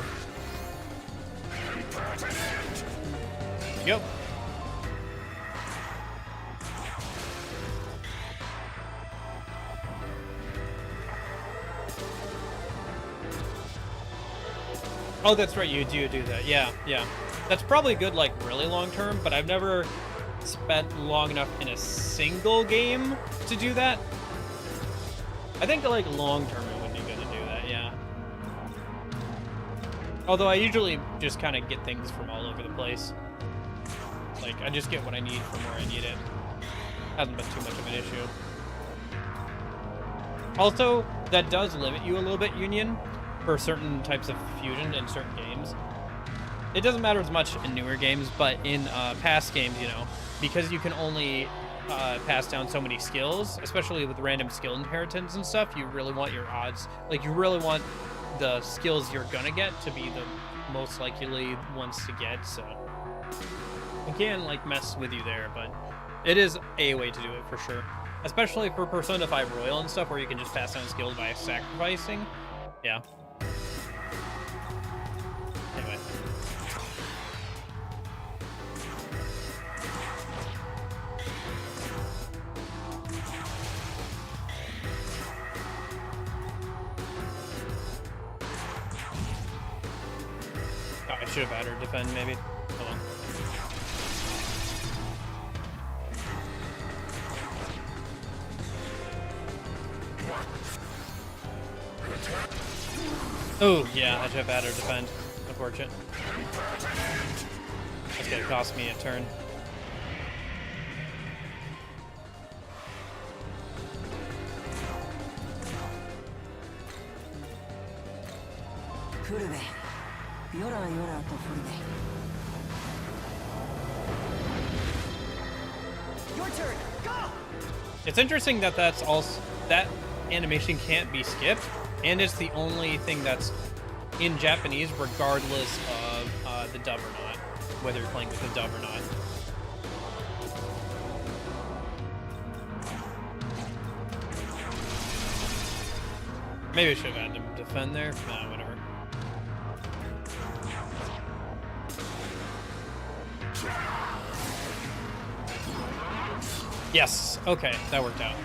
Yep. Oh, that's right, you do that. Yeah, yeah. That's probably good, like, really long term, but I've never spent long enough in a single game to do that. I think, like, long term it would be good to do that, yeah. Although I usually just kind of get things from all over the place. Like, I just get what I need from where I need it. Hasn't been too much of an issue. Also, that does limit you a little bit, Union, for certain types of fusion in certain games. It doesn't matter as much in newer games, but in past games, you know, because you can only pass down so many skills, especially with random skill inheritance and stuff, you really want your odds, like, you really want the skills you're gonna get to be the most likely ones to get, so it can, like, mess with you there, but it is a way to do it for sure. Especially for Persona 5 Royal and stuff, where you can just pass down skills by sacrificing. Yeah. Anyway. Oh, I should have had her defend, maybe. Hold on. Oh, yeah, I should have had her defend. Unfortunate. That's gonna cost me a turn. Your turn. Go. It's interesting that that's also that animation can't be skipped, and it's the only thing that's in Japanese, regardless of the dub or not, whether you're playing with the dub or not. Maybe I should have had him defend there. Nah, whatever. Yes. Okay, that worked out.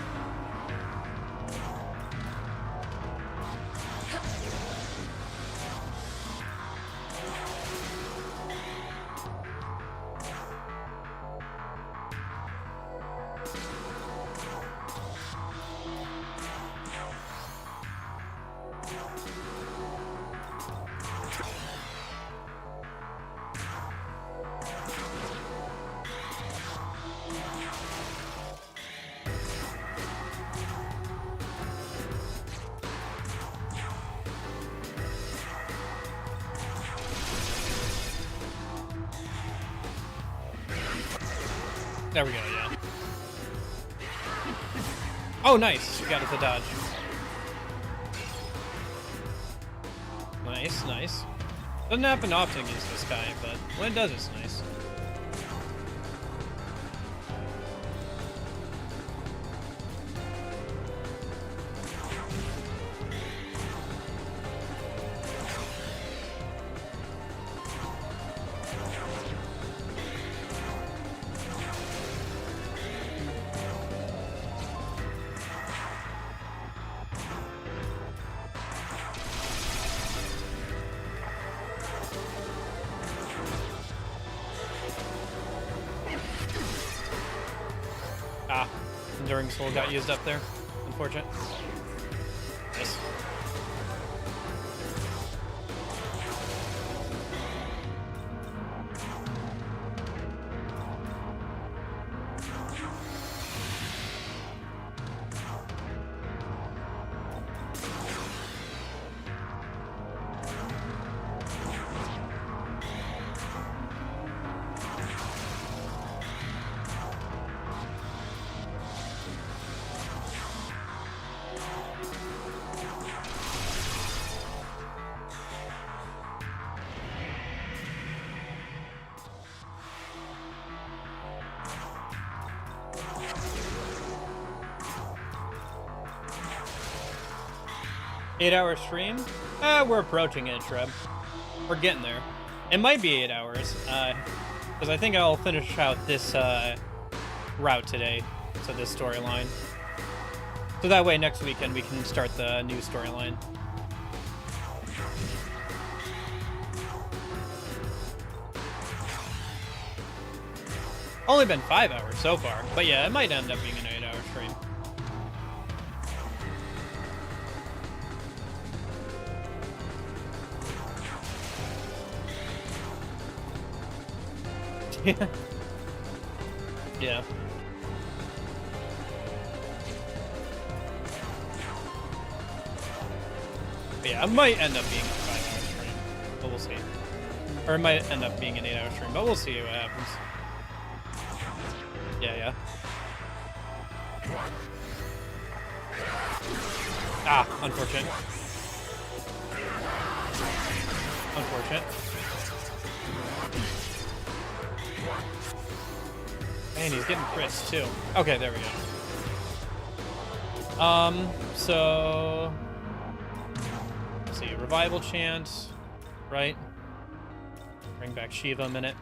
There we go, yeah. Oh, nice. You got it to dodge. Nice, nice. Doesn't happen often against this guy, but when it does, it's nice. Ah, Enduring Soul got used up there. Unfortunate. Nice. Eight-hour stream? We're approaching it, Treb. We're getting there. It might be 8 hours, because I think I'll finish out this route today, so this storyline. So that way next weekend we can start the new storyline. Only been 5 hours so far, but yeah, it might end up being an 8-hour stream. Yeah. But yeah, it might end up being a 5-hour stream, but we'll see. Or it might end up being an 8-hour stream, but we'll see what happens. Yeah. Ah, unfortunate. Unfortunate. Man, he's getting crits too. Okay, there we go. So let's see, revival chant, right? Bring back Shiva a minute.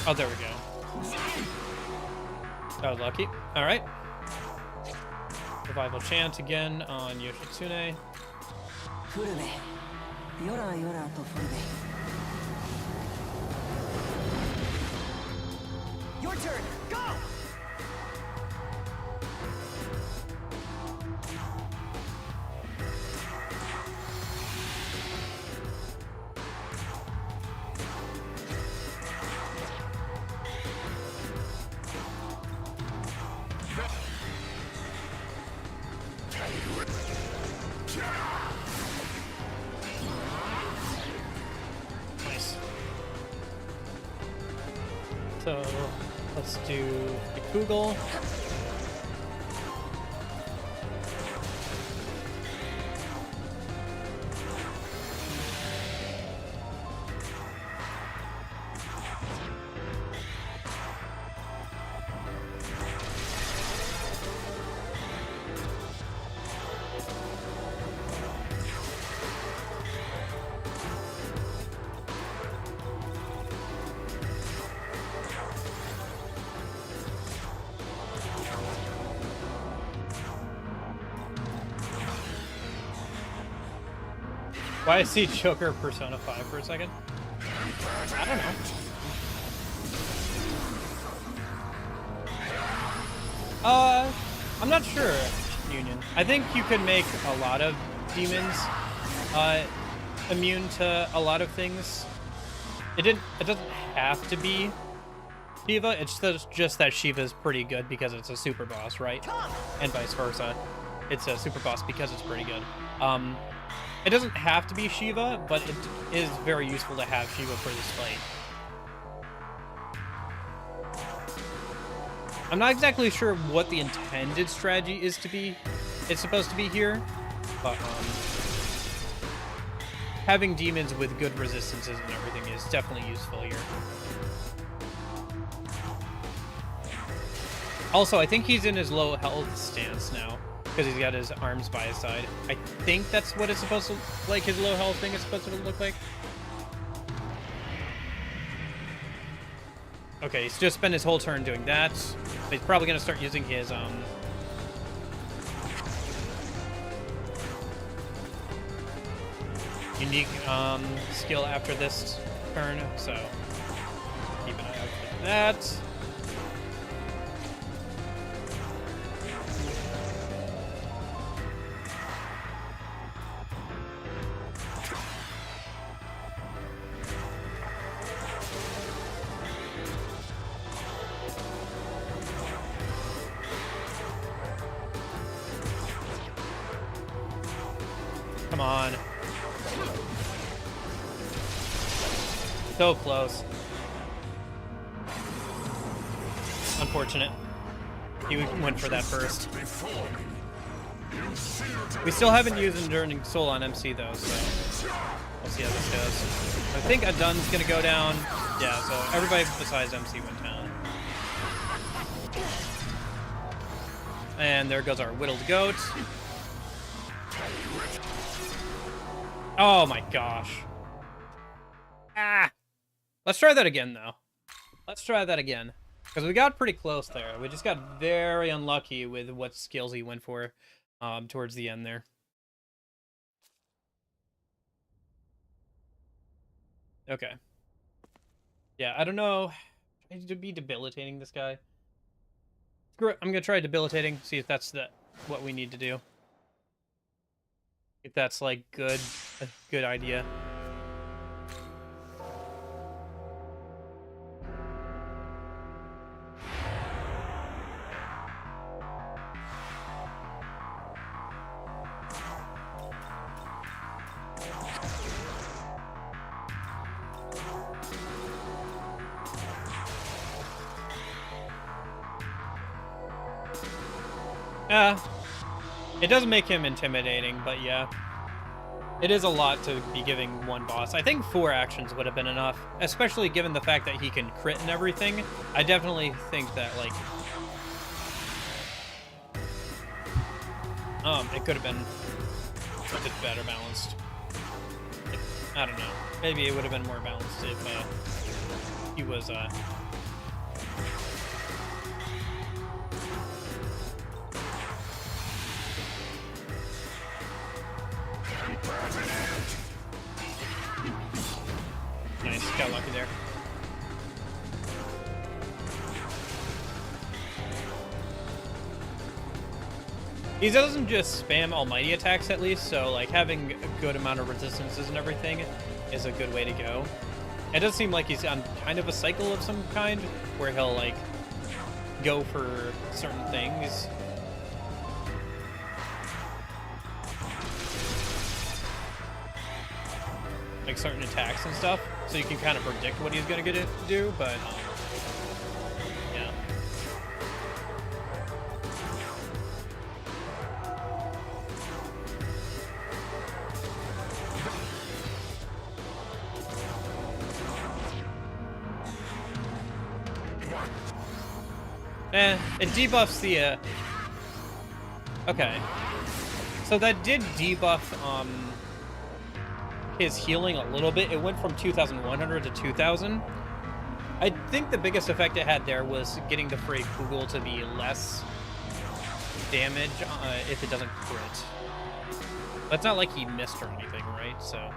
Oh, there we go. That was lucky. All right. Revival chant again on Yoshitsune. Your turn. Go. Nice. So let's do the Kugel. Why I see Joker Persona 5 for a second? I don't know. I'm not sure, Union. I think you could make a lot of demons immune to a lot of things. It doesn't have to be Shiva. It's just that Shiva is pretty good because it's a super boss, right? And vice versa. It's a super boss because it's pretty good. It doesn't have to be Shiva, but it is very useful to have Shiva for this fight. I'm not exactly sure what the intended strategy is to be. It's supposed to be here, but having demons with good resistances and everything is definitely useful here. Also, I think he's in his low health stance now, because he's got his arms by his side. I think that's what it's supposed to, like, his low health thing is supposed to look like. Okay, he's just spent his whole turn doing that. But he's probably gonna start using his unique skill after this turn, so keep an eye out for that. Come on. So close. Unfortunate. He went for that first. We still haven't used Enduring Soul on MC though, so we'll see how this goes. I think Adun's gonna go down. Yeah, so everybody besides MC went down. And there goes our whittled goat. Oh my gosh. Ah! Let's try that again, though. Let's try that again. Because we got pretty close there. We just got very unlucky with what skills he went for towards the end there. Okay. Yeah, I don't know. I need to be debilitating this guy. Screw it. I'm gonna try debilitating. See if that's what we need to do. If that's like a good idea. It doesn't make him intimidating, but yeah. It is a lot to be giving one boss. I think 4 actions would have been enough, especially given the fact that he can crit and everything. I definitely think that, like, it could have been a bit better balanced. Like, I don't know. Maybe it would have been more balanced if he was, Nice, got lucky there. He doesn't just spam almighty attacks at least, so like having a good amount of resistances and everything is a good way to go. It does seem like he's on kind of a cycle of some kind where he'll like go for certain things. Like certain attacks and stuff, so you can kind of predict what he's gonna get to do, but yeah. It debuffs the okay. So that did debuff his healing a little bit. It went from 2,100 to 2,000. I think the biggest effect it had there was getting the Frey Kugel to be less damage if it doesn't crit. But it's not like he missed or anything, right? So.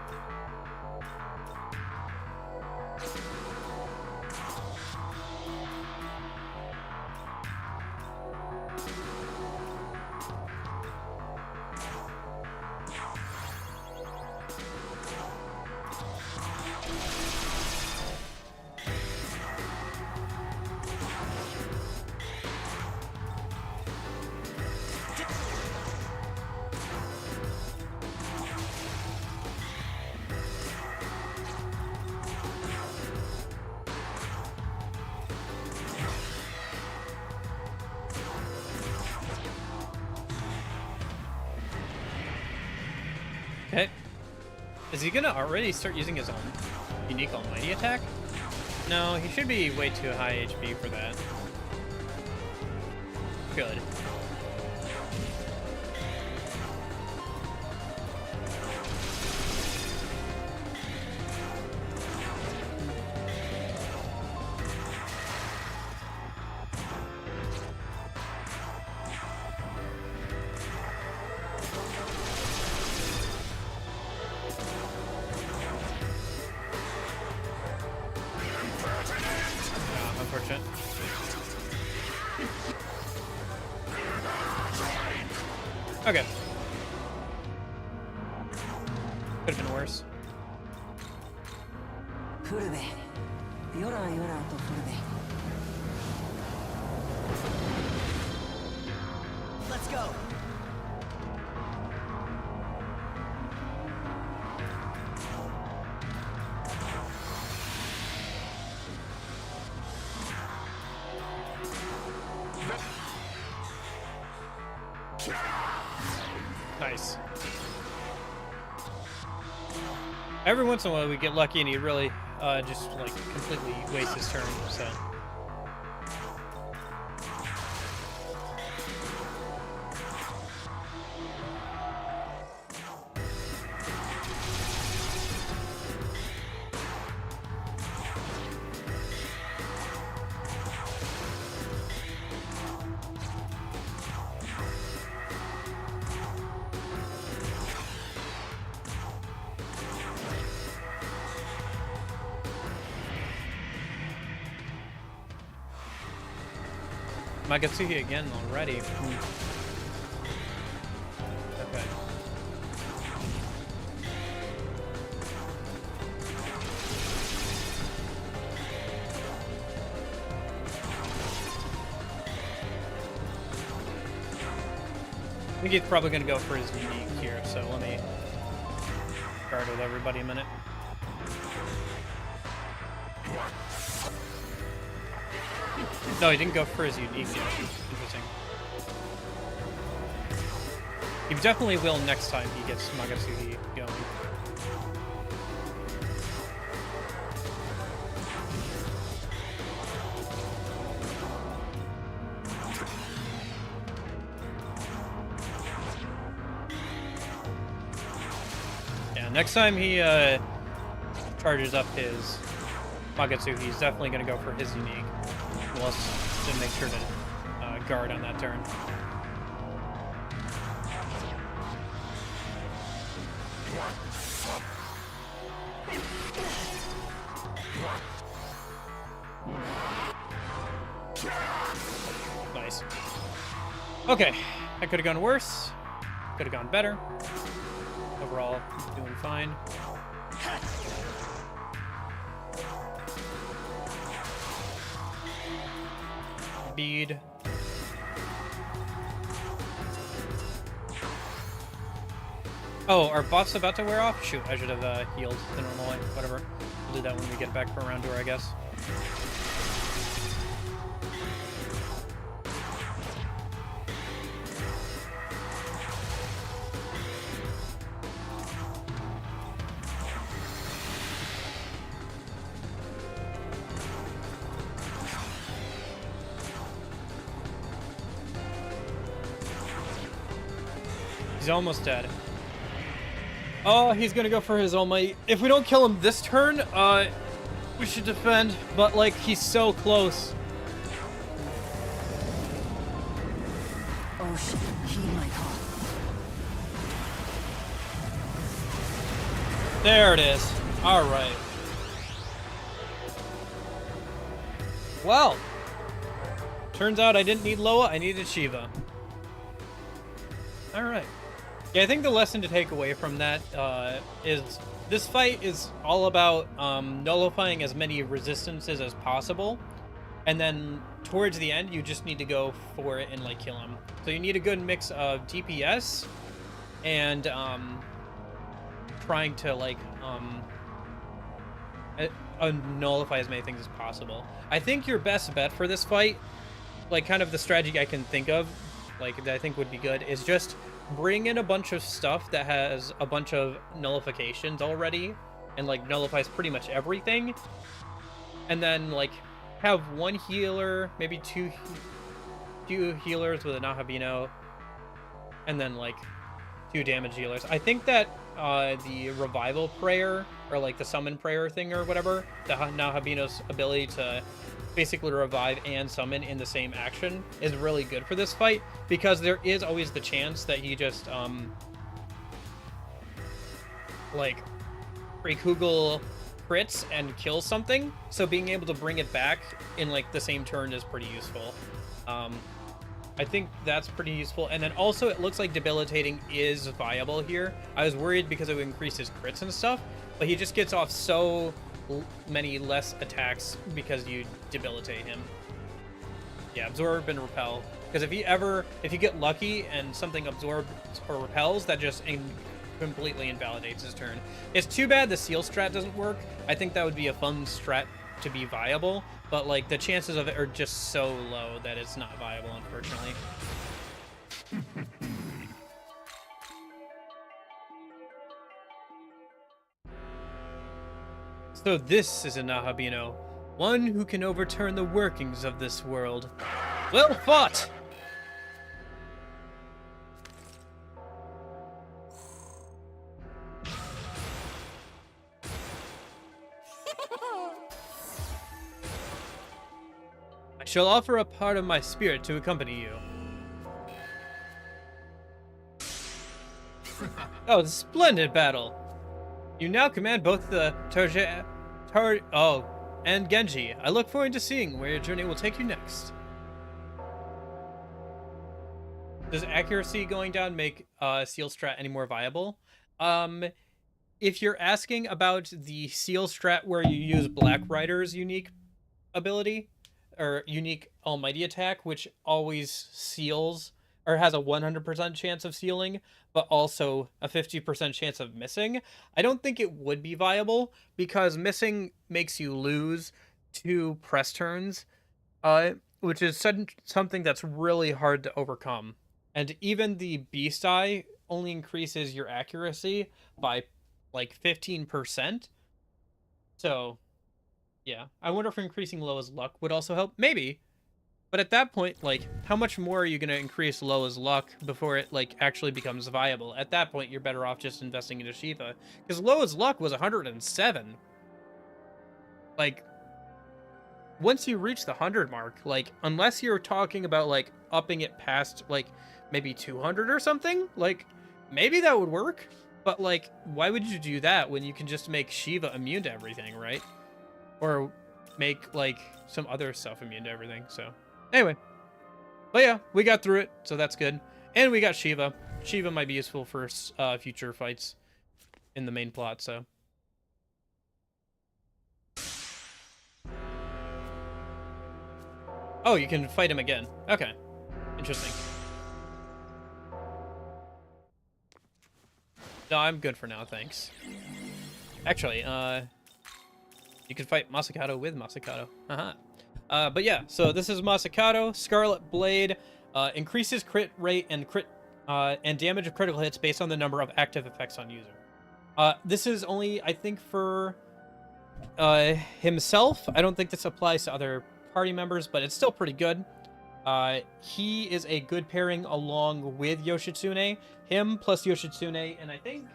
Okay. Is he gonna already start using his own unique almighty attack? No, he should be way too high HP for that. Good. Unfortunate. Okay. Could have been worse. Let's go. Nice. Every once in a while we get lucky and he really just like completely wastes his turn, so. Magatsuhi again already. Okay. I think he's probably going to go for his unique here, so let me guard with everybody a minute. No, he didn't go for his unique yet. Interesting. He definitely will next time he gets Magatsuhi going. Yeah, next time he charges up his Magatsuhi, he's definitely going to go for his unique. Let's to make sure to guard on that turn. Nice. Okay, that could have gone worse. Could have gone better. Overall, doing fine. Bead. Oh, are buffs about to wear off? Shoot, I should have healed the normal way. Whatever. We'll do that when we get back from round 2, I guess. He's almost dead. Oh, he's gonna go for his All Might. If we don't kill him this turn, we should defend. But, like, he's so close. Oh shit, heed my call. There it is. All right. Well, turns out I didn't need Loa, I needed Shiva. All right. Yeah, I think the lesson to take away from that is this fight is all about nullifying as many resistances as possible, and then towards the end, you just need to go for it and, like, kill him. So you need a good mix of DPS and trying to, like, nullify as many things as possible. I think your best bet for this fight, like, kind of the strategy I can think of, like, that I think would be good, is just bring in a bunch of stuff that has a bunch of nullifications already and, like, nullifies pretty much everything, and then, like, have one healer, maybe two healers with a Nahabino, and then, like, 2 damage healers. I think that the revival prayer, or, like, the summon prayer thing or whatever, the Nahabino's ability to basically revive and summon in the same action, is really good for this fight, because there is always the chance that he just like Kugel crits and kills something, so being able to bring it back in, like, the same turn is pretty useful. I think that's pretty useful. And then also it looks like debilitating is viable here. I was worried because it would increase his crits and stuff, but he just gets off so many less attacks because you debilitate him. Yeah, absorb and repel. Because if you get lucky and something absorbs or repels, that just completely invalidates his turn. It's too bad the seal strat doesn't work. I think that would be a fun strat to be viable, but, like, the chances of it are just so low that it's not viable, unfortunately. So this is a Nahabino, one who can overturn the workings of this world. Well fought! I shall offer a part of my spirit to accompany you. Oh, splendid battle! You now command both the and Genji. I look forward to seeing where your journey will take you next. Does accuracy going down make seal strat any more viable? If you're asking about the seal strat where you use Black Rider's unique ability or unique almighty attack, which always seals or has a 100% chance of sealing, but also a 50% chance of missing, I don't think it would be viable because missing makes you lose 2 press turns, which is something that's really hard to overcome. And even the Beast Eye only increases your accuracy by like 15%. So, yeah. I wonder if increasing Loa's luck would also help. Maybe. But at that point, like, how much more are you going to increase Loa's luck before it, like, actually becomes viable? At that point, you're better off just investing into Shiva. Because Loa's luck was 107. Like, once you reach the 100 mark, like, unless you're talking about, like, upping it past, like, maybe 200 or something, like, maybe that would work. But, like, why would you do that when you can just make Shiva immune to everything, right? Or make, like, some other stuff immune to everything, so... Anyway. But yeah, we got through it, so that's good. And we got Shiva. Shiva might be useful for future fights in the main plot, so... Oh, you can fight him again. Okay. Interesting. No, I'm good for now, thanks. Actually, you can fight Masakato with Masakato. But yeah, so this is Masakato. Scarlet Blade increases crit rate and and damage of critical hits based on the number of active effects on user. This is only, I think, for himself. I don't think this applies to other party members, but it's still pretty good. He is a good pairing along with Yoshitsune. Him plus Yoshitsune, and I think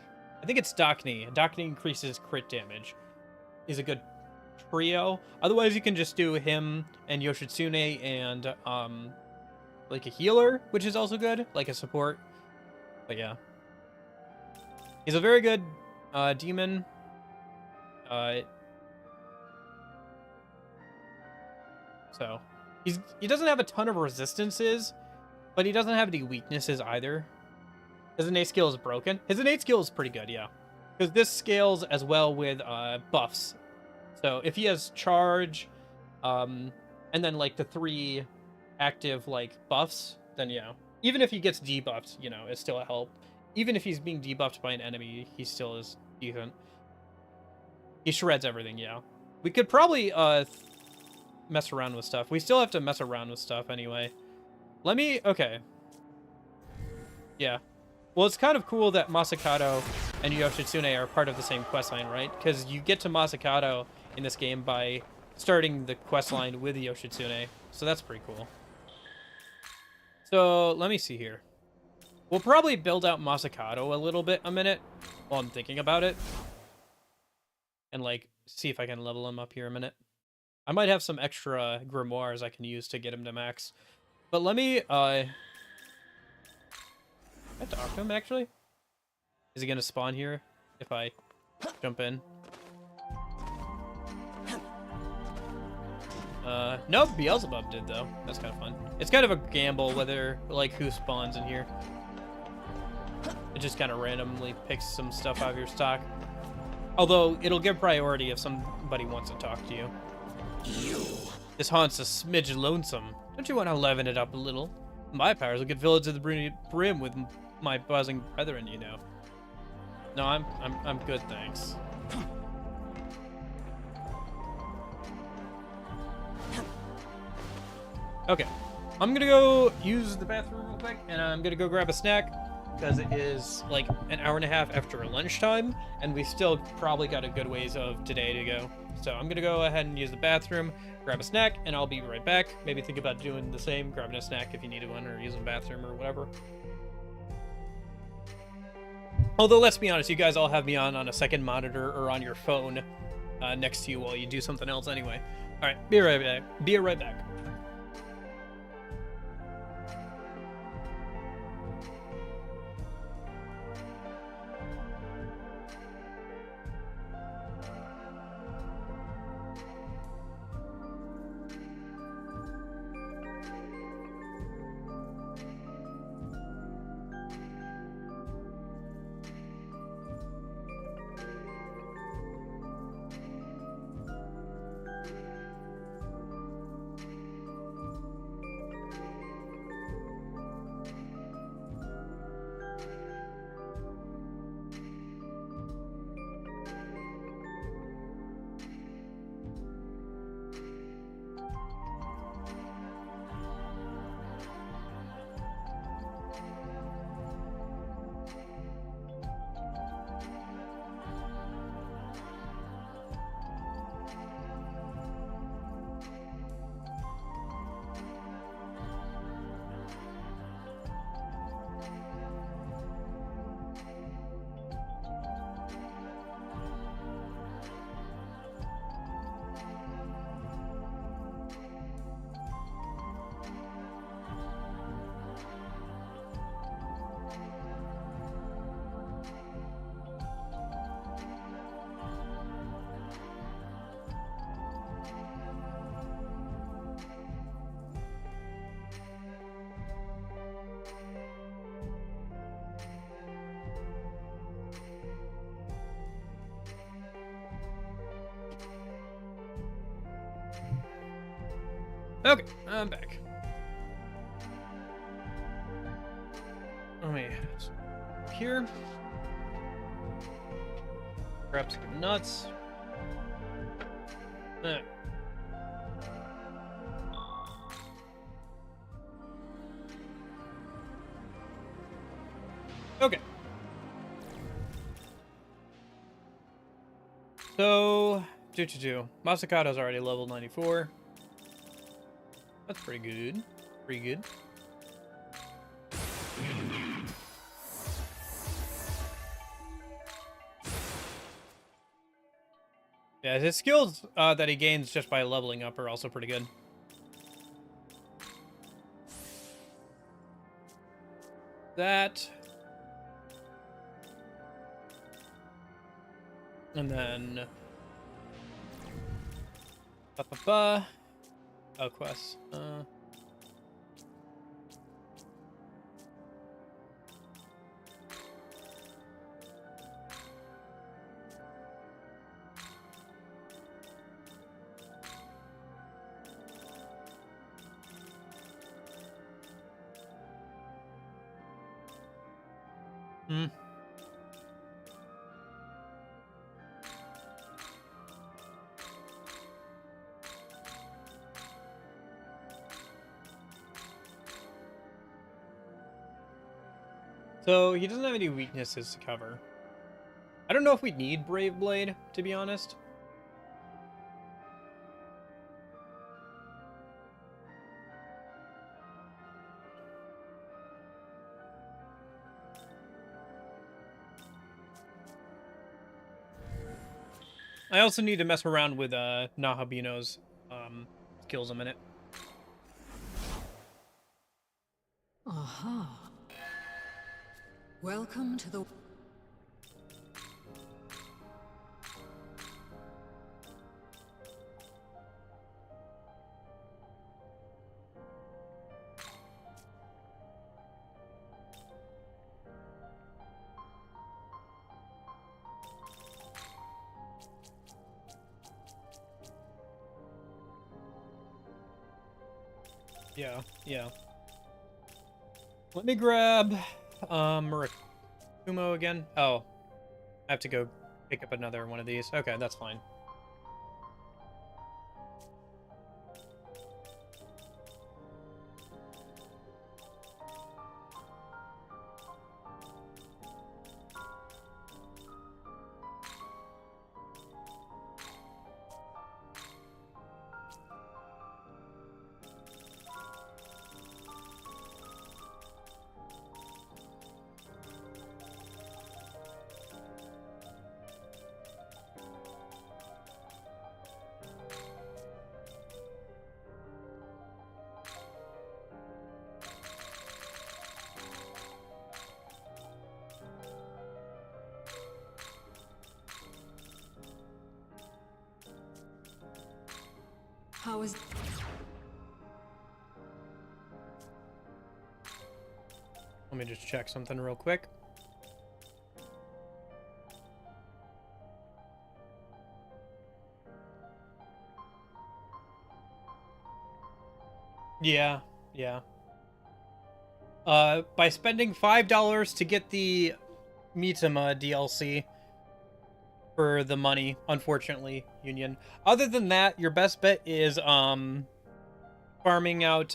it's Dakni. Dakni increases crit damage. Is a good trio. Otherwise, you can just do him and Yoshitsune and like a healer, which is also good, like a support. But yeah, he's a very good demon. So he doesn't have a ton of resistances, but he doesn't have any weaknesses either. His innate skill is broken. His innate skill is pretty good, yeah, because this scales as well with buffs. So if he has charge, and then like the 3 active like buffs, then yeah. Even if he gets debuffed, you know, it's still a help. Even if he's being debuffed by an enemy, he still is decent. He shreds everything, yeah. We could probably mess around with stuff. We still have to mess around with stuff anyway. Okay. Yeah. Well, it's kind of cool that Masakato and Yoshitsune are part of the same questline, right? Because you get to Masakato in this game by starting the questline with Yoshitsune. So that's pretty cool. So let me see here. We'll probably build out Masakato a little bit a minute while I'm thinking about it. And like, see if I can level him up here a minute. I might have some extra grimoires I can use to get him to max. But let me, I talk to him, actually? Is he gonna spawn here if I jump in? Nope, Beelzebub did, though. That's kind of fun. It's kind of a gamble whether, like, who spawns in here. It just kind of randomly picks some stuff out of your stock. Although, it'll give priority if somebody wants to talk to you. This haunt's a smidge lonesome. Don't you want to leaven it up a little? My powers will get filled to the brim with my buzzing brethren, you know. No, I'm good, thanks. Okay, I'm gonna go use the bathroom real quick, and I'm gonna go grab a snack, because it is like an hour and a half after lunchtime, and we've still probably got a good ways of today to go. So I'm gonna go ahead and use the bathroom, grab a snack, and I'll be right back. Maybe think about doing the same, grabbing a snack if you needed one, or using the bathroom or whatever. Although, let's be honest, you guys all have me on a second monitor or on your phone next to you while you do something else anyway. All right, be right back. Be right back. Okay, I'm back. Let me here. Grab some nuts. Okay. So, Masakato's already level 94. That's pretty good. Pretty good. Yeah, his skills that he gains just by leveling up are also pretty good. That. And then... Oh, quests. So, he doesn't have any weaknesses to cover. I don't know if we need Brave Blade, to be honest. I also need to mess around with Nahabino's skills a minute. Aha. Welcome to the... Yeah. Let me grab Murakumo again. Oh, I have to go pick up another one of these. Okay, that's fine. How is... Let me just check something real quick. Yeah. By spending $5 to get the Mitama DLC for the money, unfortunately, Union. Other than that, your best bet is farming out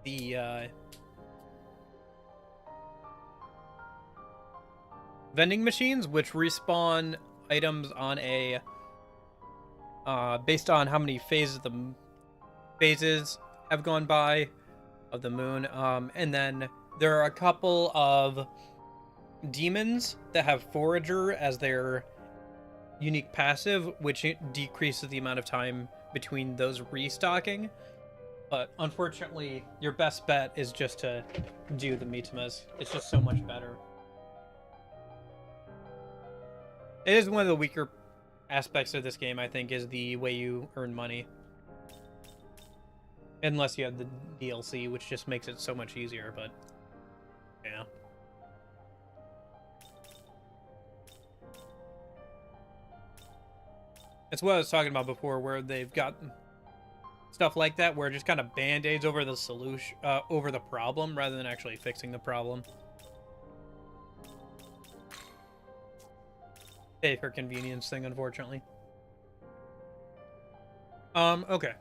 the vending machines, which respawn items on a based on how many phases have gone by of the moon. And then there are a couple of demons that have Forager as their unique passive, which decreases the amount of time between those restocking. But unfortunately, your best bet is just to do the Mitamas. It's just so much better. It is one of the weaker aspects of this game, I think, is the way you earn money. Unless you have the DLC, which just makes it so much easier, but yeah. It's what I was talking about before, where they've got stuff like that, where it just kind of band-aids over the solution, over the problem, rather than actually fixing the problem. Pay for convenience thing, unfortunately. Okay.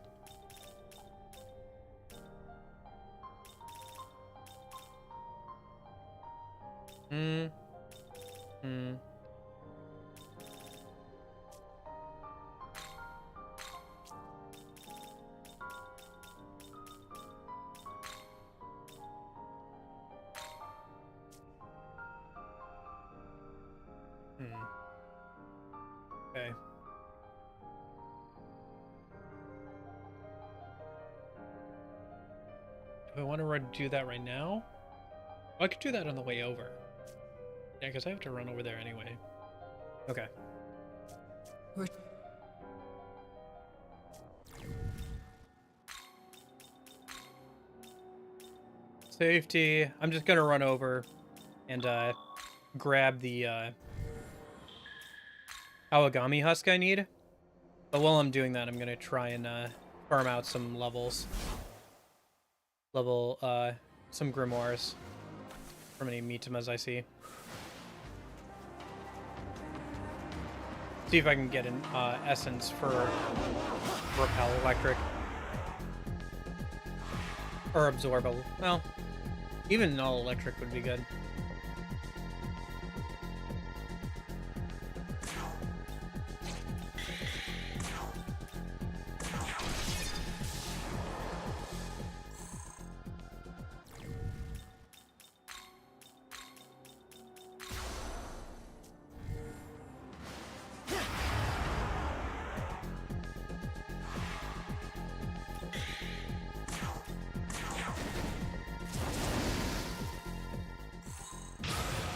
Okay. Do I want to do that right now? Oh, I could do that on the way over. Yeah, because I have to run over there anyway. Okay. Safety. I'm just gonna run over and grab the Awagami husk I need. But while I'm doing that, I'm gonna try and farm out some levels. Some grimoires from any Mitamas I see. See if I can get an essence for Repel Electric. Or Absorb. Well, even all electric would be good.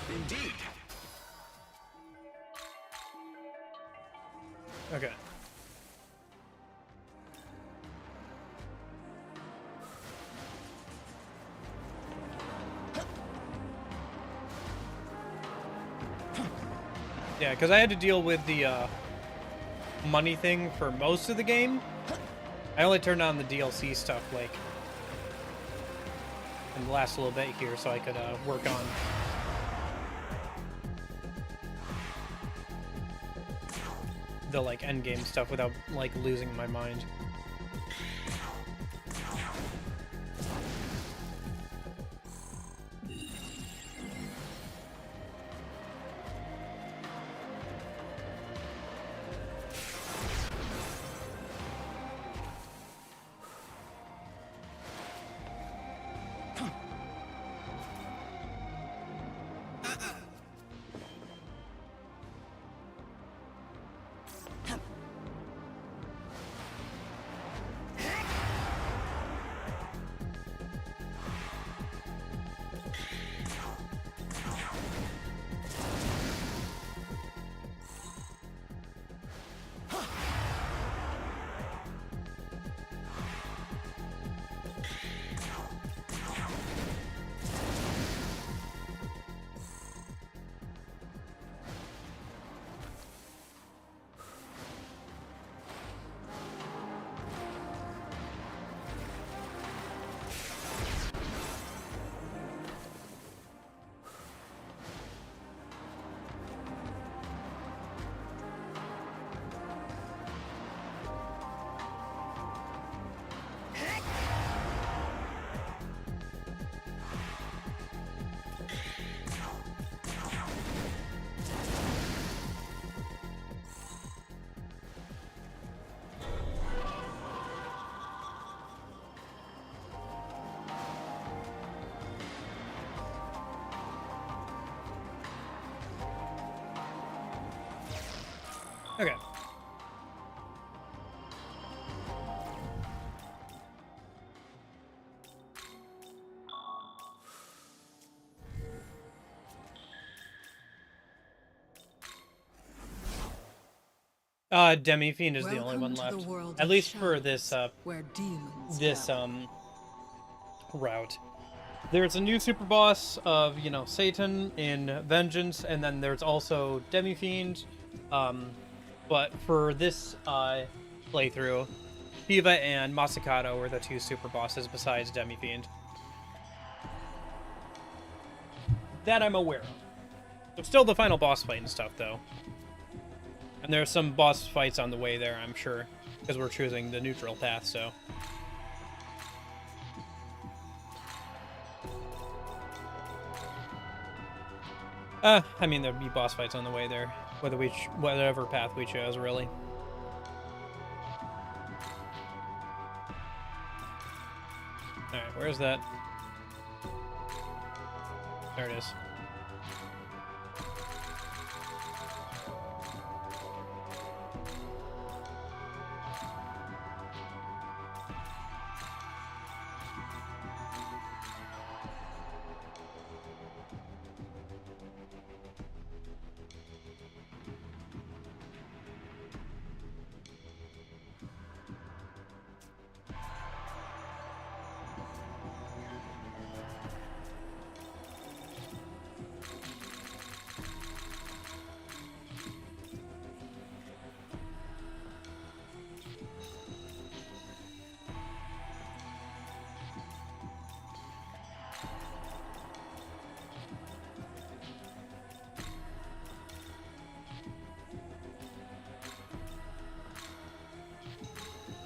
Indeed. Okay. Yeah, because I had to deal with the money thing for most of the game. I only turned on the DLC stuff, like, in the last little bit here, so I could work on the, like, endgame stuff without, like, losing my mind. Okay. Demi Fiend is the only one left. At least for this route. There's a new super boss of, you know, Satan in Vengeance, and then there's also Demi Fiend, But for this playthrough, Shiva and Masakato were the two super bosses besides Demi-Fiend. That I'm aware of. So still the final boss fight and stuff, though. And there's some boss fights on the way there, I'm sure. Because we're choosing the neutral path, so... I mean, there'd be boss fights on the way there. Whatever path we chose, really. Alright, where's that? There it is.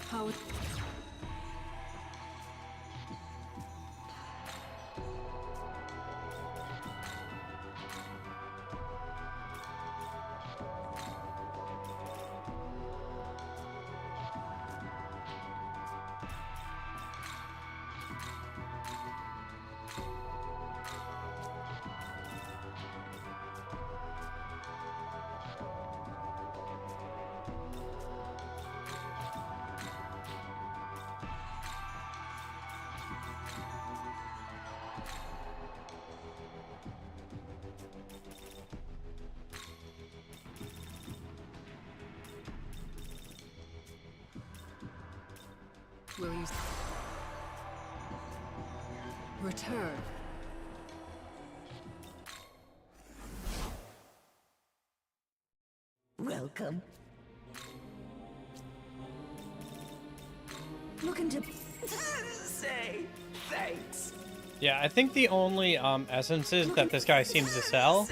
How... Will you... return? Welcome. Looking to... Say thanks. Yeah, I think the only essences that this guy seems to sell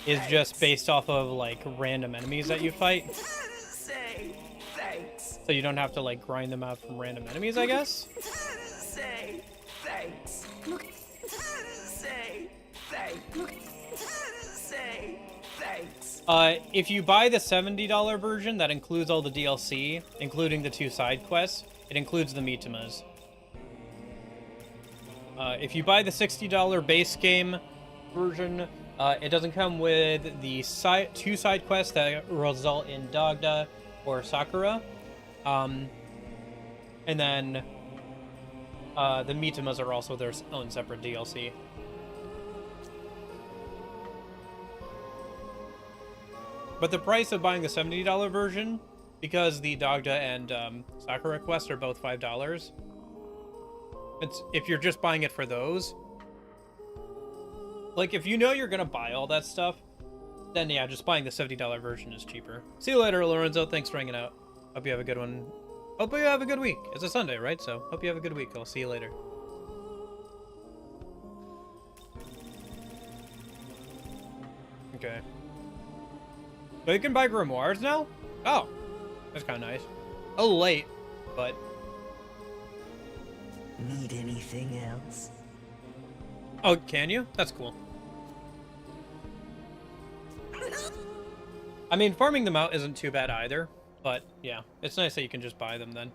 is just based off of, like, random enemies that you fight. Say thanks. So you don't have to, like, grind them out from random enemies, I guess? Say thanks. Say thanks. Say thanks. If you buy the $70 version, that includes all the DLC, including the 2 side quests. It includes the Mitamas. If you buy the $60 base game version, it doesn't come with the 2 side quests that result in Dagda or Sakura. And then the Mitamas are also their own separate DLC. But the price of buying the $70 version, because the Dagda and Sakura quests are both $5, if you're just buying it for those, like, if you know you're gonna buy all that stuff, then yeah, just buying the $70 version is cheaper. See you later, Lorenzo. Thanks for hanging out. Hope you have a good one. Hope you have a good week. It's a Sunday, right? So hope you have a good week. I'll see you later. Okay. So you can buy grimoires now? Oh, that's kind of nice. A little late, but... Need anything else? Oh, can you? That's cool. I mean, farming them out isn't too bad either, but yeah, it's nice that you can just buy them then.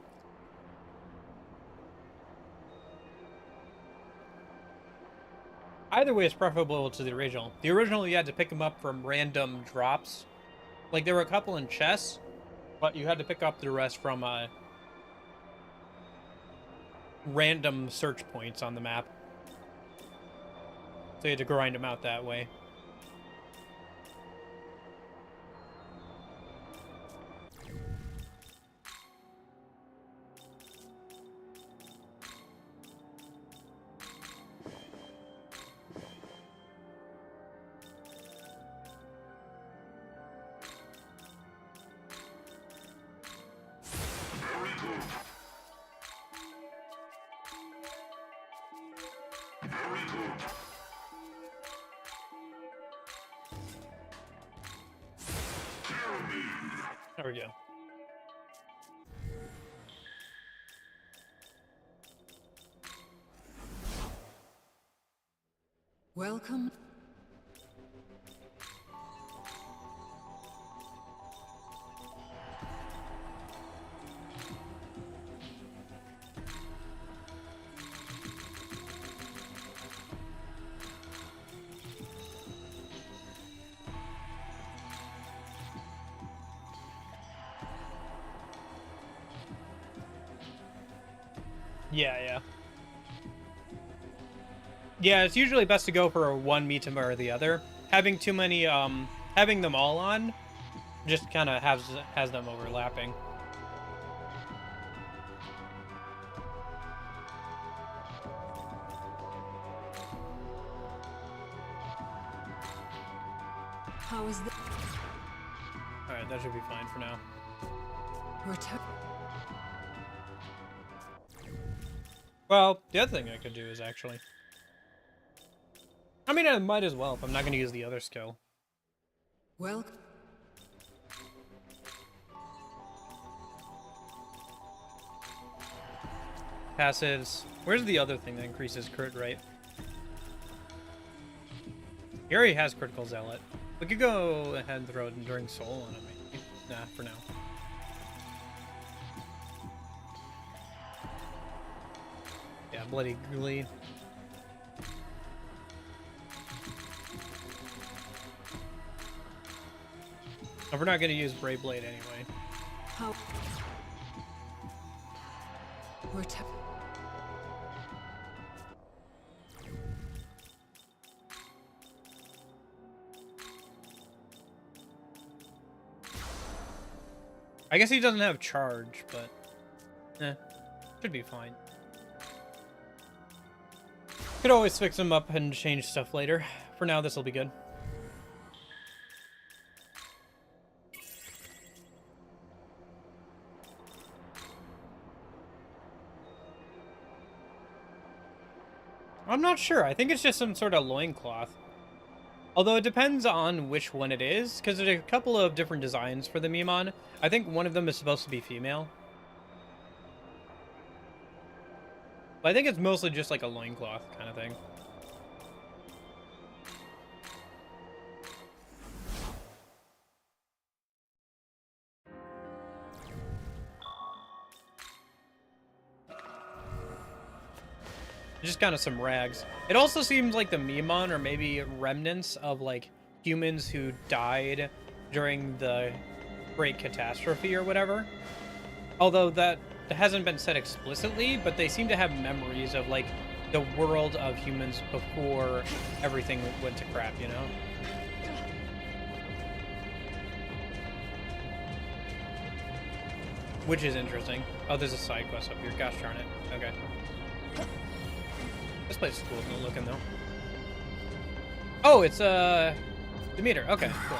Either way is preferable to the original. The original, you had to pick them up from random drops. Like, there were a couple in chests, but you had to pick up the rest from random search points on the map. So you had to grind them out that way. There we go. Welcome. Yeah. Yeah, it's usually best to go for one Mitama or the other. Having too many, having them all on just kind of has them overlapping. How is the Alright, that should be fine for now. return? Well, the other thing I could do is actually... I mean, I might as well if I'm not going to use the other skill. Well, Passives. Where's the other thing that increases crit rate? He already has Critical Zealot. We could go ahead and throw Enduring Soul on him, maybe. Nah, for now. Yeah, Bloody Glee. And we're not going to use Brave Blade anyway. how return? I guess he doesn't have charge, but should be fine. Could always fix him up and change stuff later. For now, this will be good. I'm not sure. I think it's just some sort of loincloth. Although it depends on which one it is, because there's a couple of different designs for the Mimon. I think one of them is supposed to be female. But I think it's mostly just like a loincloth kind of thing. Just kind of some rags. It also seems like the Mimon are maybe remnants of like humans who died during the Great Catastrophe or whatever. Although that hasn't been said explicitly, but they seem to have memories of like the world of humans before everything went to crap, you know? Which is interesting. Oh, there's a side quest up here. Gosh darn it. Okay. This place is cool looking, though. Oh, it's, Demeter. Okay, cool.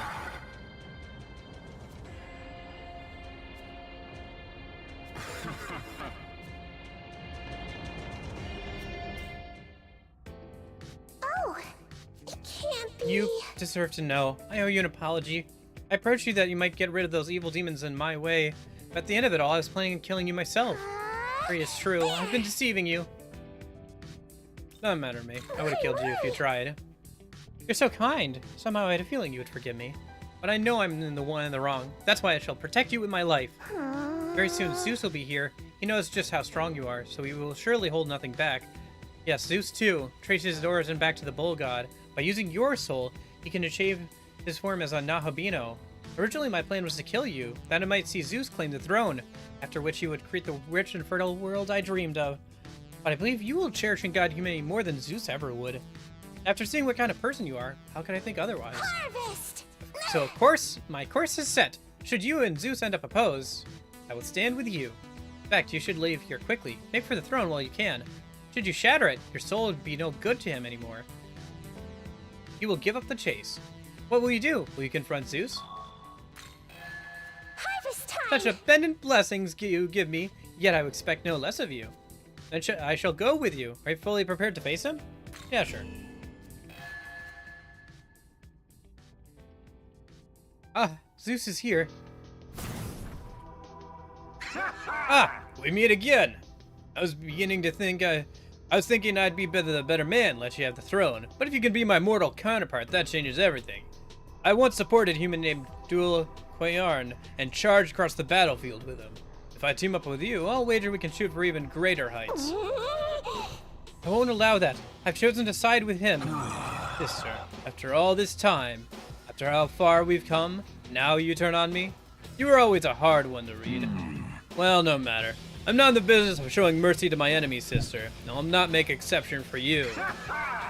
Oh, it can't be. You deserve to know. I owe you an apology. I approached you that you might get rid of those evil demons in my way. But at the end of it all, I was planning on killing you myself. It's true. I've been deceiving you. Doesn't matter to me. I would have killed you if you tried. You're so kind. Somehow I had a feeling you would forgive me. But I know I'm the one in the wrong. That's why I shall protect you with my life. Very soon Zeus will be here. He knows just how strong you are, so he will surely hold nothing back. Yes, Zeus too. Traces his origin back to the bull god. By using your soul, he can achieve his form as a Nahabino. Originally my plan was to kill you, that I might see Zeus claim the throne, after which he would create the rich and fertile world I dreamed of. But I believe you will cherish and guide humanity more than Zeus ever would. After seeing what kind of person you are, how could I think otherwise? Harvest! So of course, my course is set. Should you and Zeus end up opposed, I will stand with you. In fact, you should leave here quickly. Make for the throne while you can. Should you shatter it, your soul would be no good to him anymore. You will give up the chase. What will you do? Will you confront Zeus? Harvest time! Such abundant blessings you give me, yet I would expect no less of you. Then I shall go with you. Are you fully prepared to face him? Yeah, sure. Ah, Zeus is here. Ah, we meet again. I was beginning to think I was thinking I'd be the better man, let you have the throne. But if you can be my mortal counterpart, that changes everything. I once supported a human named Dual Quayarn and charged across the battlefield with him. If I team up with you, I'll wager we can shoot for even greater heights. I won't allow that. I've chosen to side with him. Sister, after all this time, after how far we've come, now you turn on me? You were always a hard one to read. Well, no matter. I'm not in the business of showing mercy to my enemies, sister. No, I'll not make exception for you.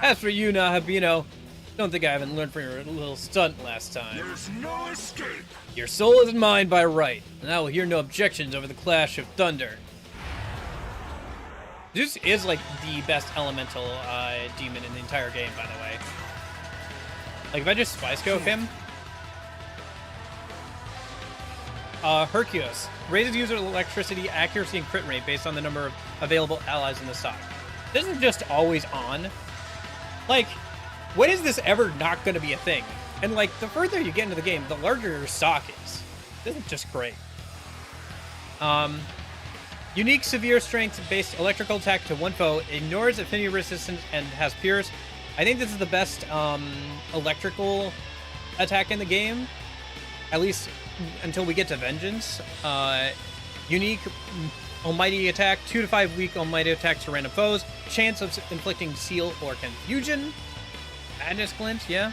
As for you, Nahabino, don't think I haven't learned from your little stunt last time. There's no escape. Your soul is mine by right, and I will hear no objections over the clash of thunder. Zeus is like the best elemental demon in the entire game, by the way. Like if I just spy scope him, Hercules raises user electricity accuracy and crit rate based on the number of available allies in the stock. This isn't just always on. Like, when is this ever not going to be a thing? And like, the further you get into the game, the larger your stock is. This is just great. Unique severe strength-based electrical attack to one foe, ignores affinity resistance, and has pierce. I think this is the best electrical attack in the game, at least until we get to Vengeance. Unique almighty attack, 2 to 5 weak almighty attacks to random foes, chance of inflicting seal or confusion. Madness Glint, yeah.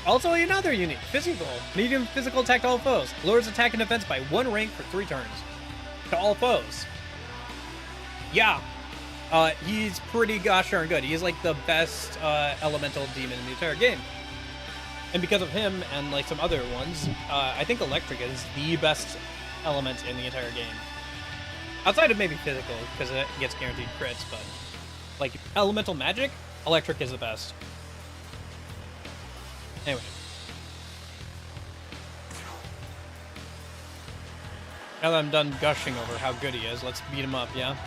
Also another unique, physical, medium physical attack to all foes. Lowers attack and defense by 1 rank for 3 turns. To all foes. Yeah. He's pretty gosh darn good. He is like the best elemental demon in the entire game. And because of him and like some other ones, I think Electric is the best element in the entire game. Outside of maybe physical, because it gets guaranteed crits, but like elemental magic, Electric is the best. Anyway. Now that I'm done gushing over how good he is, let's beat him up, yeah?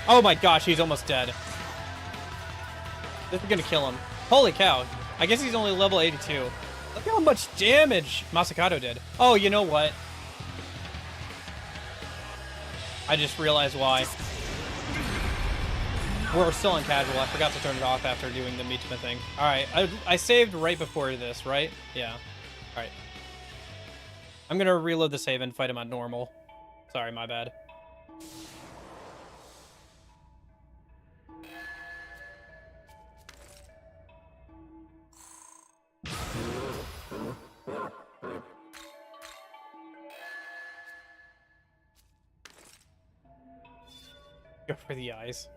Oh my gosh, he's almost dead. This is gonna kill him. Holy cow. I guess he's only level 82. Look how much damage Masakato did. Oh, you know what? I just realized why. We're still on casual. I forgot to turn it off after doing the Michima thing. Alright, I saved right before this, right? Yeah. Alright. I'm gonna reload the save and fight him on normal. Sorry, my bad. Go for the eyes.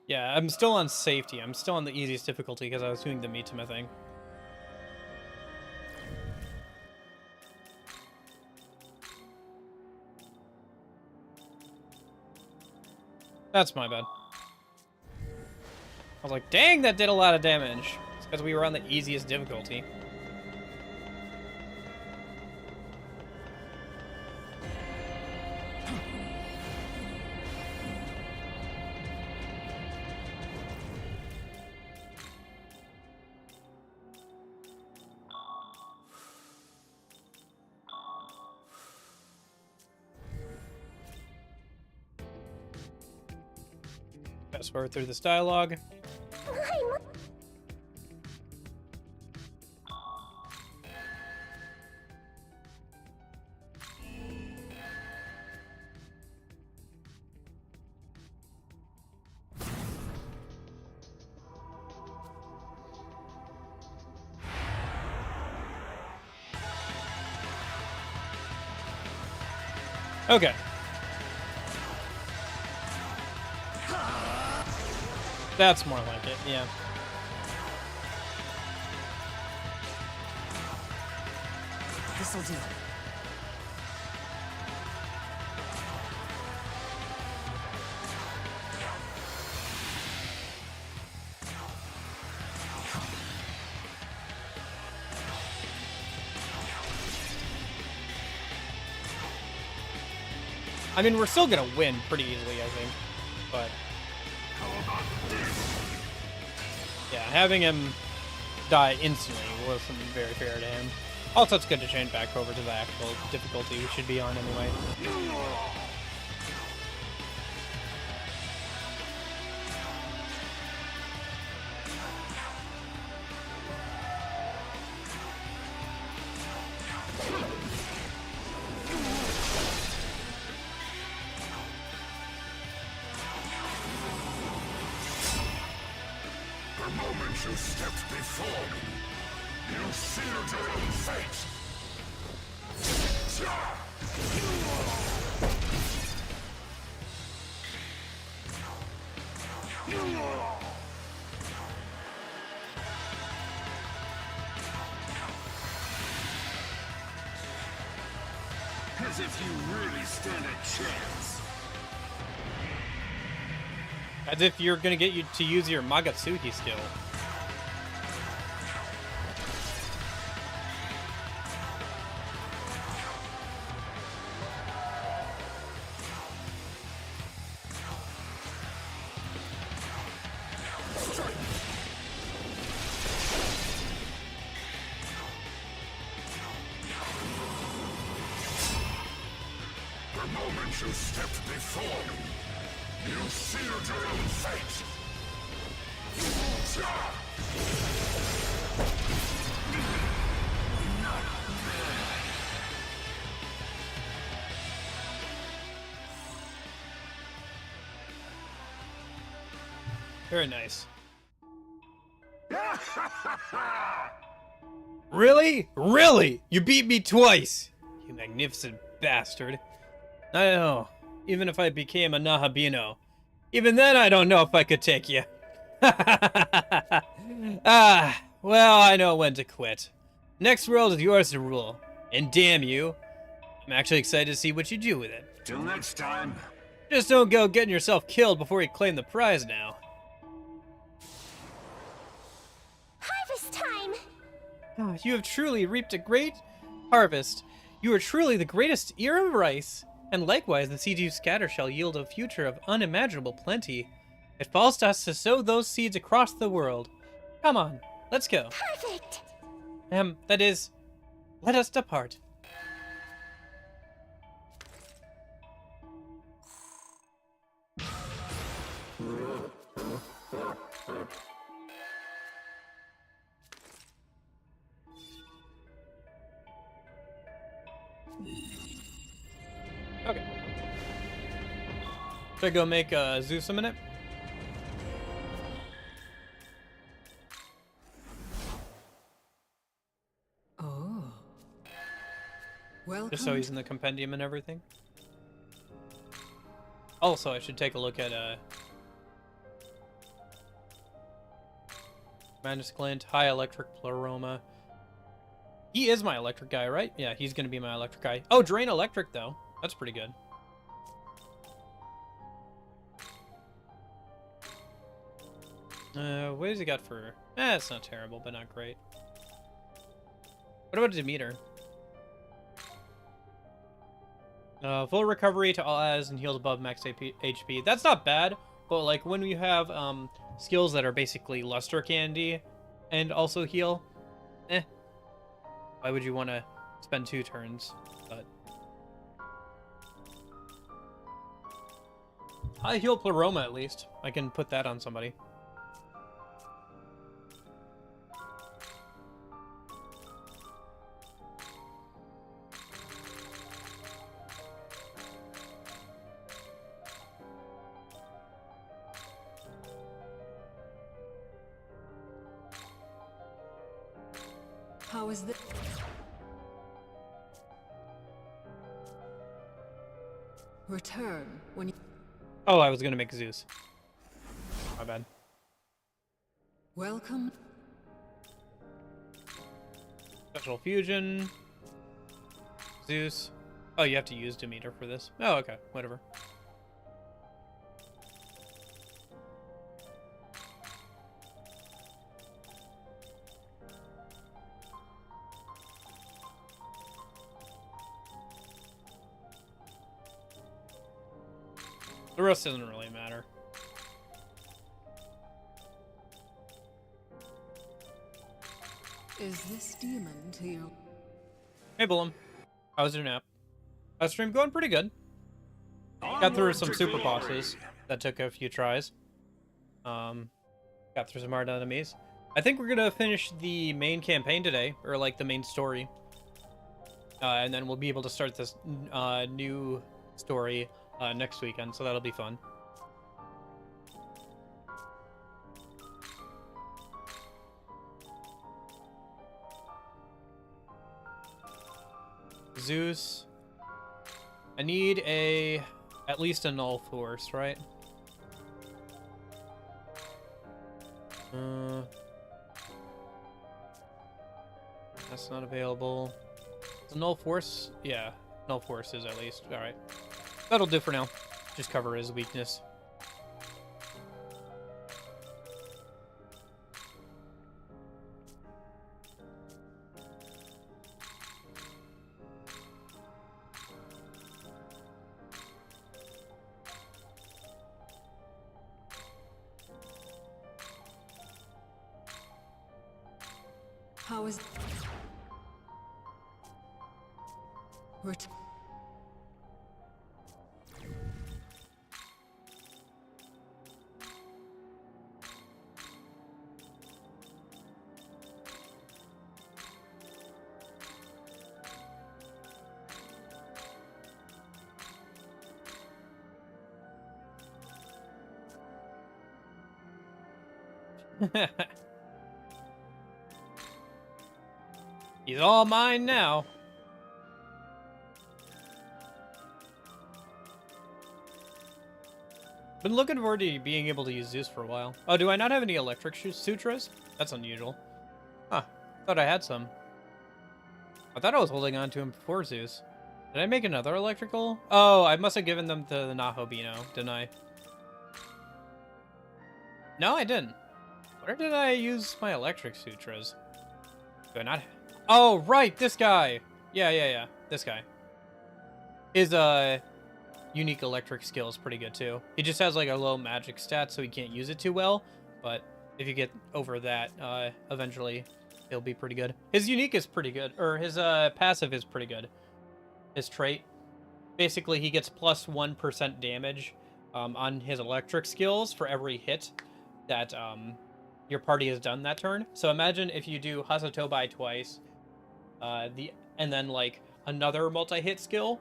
Yeah, I'm still on safety. I'm still on the easiest difficulty because I was doing the Michima thing. That's my bad. I was like, dang, that did a lot of damage. It's because we were on the easiest difficulty. Fast forward through this dialogue. Okay. That's more like it, yeah. This'll do. I mean, we're still gonna win pretty easily, I think. But yeah, having him die instantly wasn't very fair to him. Also, it's good to change back over to the actual difficulty we should be on anyway. The moment you stepped before me, you sealed your own fate. As if you really stand a chance. As if you're gonna get you to use your Magatsuki skill. The moment you stepped before me, you sealed your own fate. Very nice. Really? Really? You beat me twice! You magnificent bastard. I know. Even if I became a Nahabino. Even then, I don't know if I could take you. Ah, well, I know when to quit. Next world is yours to rule. And damn you, I'm actually excited to see what you do with it. Till next time. Just don't go getting yourself killed before you claim the prize now. Harvest time! Oh, you have truly reaped a great harvest. You are truly the greatest ear of rice. And likewise, the seeds you scatter shall yield a future of unimaginable plenty. It falls to us to sow those seeds across the world. Come on, let's go. Perfect! That is, let us depart. Okay. Should I go make Zeus a minute? Oh. Welcome. Just so he's in the compendium and everything. Also, I should take a look at Madness Glint, High Electric Pleroma. He is my electric guy, right? Yeah, he's gonna be my electric guy. Oh, Drain Electric though. That's pretty good. What has he got for... it's not terrible, but not great. What about Demeter? Full recovery to all as and heals above max HP. That's not bad, but like when we have skills that are basically Luster Candy and also heal, why would you want to spend 2 turns? But I heal Pleroma at least. I can put that on somebody. How is this? Return when you... Oh, I was gonna make Zeus. My bad. Welcome. Special Fusion. Zeus. Oh, you have to use Demeter for this. Oh, okay. Whatever. The rest doesn't really matter. Is this demon to you? Hey, Bullum. How was your nap? Stream going pretty good. Got through some super bosses that took a few tries. Got through some hard enemies. I think we're gonna finish the main campaign today, or like the main story. And then we'll be able to start this new story next weekend, so that'll be fun. Zeus. I need at least a null force, right? That's not available. Is null force? Yeah, null force is at least. All right, that'll do for now. Just cover his weakness. How is... He's all mine now. Been looking forward to being able to use Zeus for a while. Oh, do I not have any electric sutras? That's unusual. Huh. Thought I had some. I thought I was holding on to him before Zeus. Did I make another electrical? Oh, I must have given them to the Nahobino, didn't I? No, I didn't. Where did I use my electric sutras? Do I not? Oh, right, this guy. Yeah. This guy. His unique electric skill is pretty good too. He just has like a low magic stat, so he can't use it too well. But if you get over that, eventually he'll be pretty good. His unique is pretty good, or his passive is pretty good. His trait, basically, he gets plus 1% damage on his electric skills for every hit that your party has done that turn. So imagine if you do Hasatobai twice, and then like another multi-hit skill.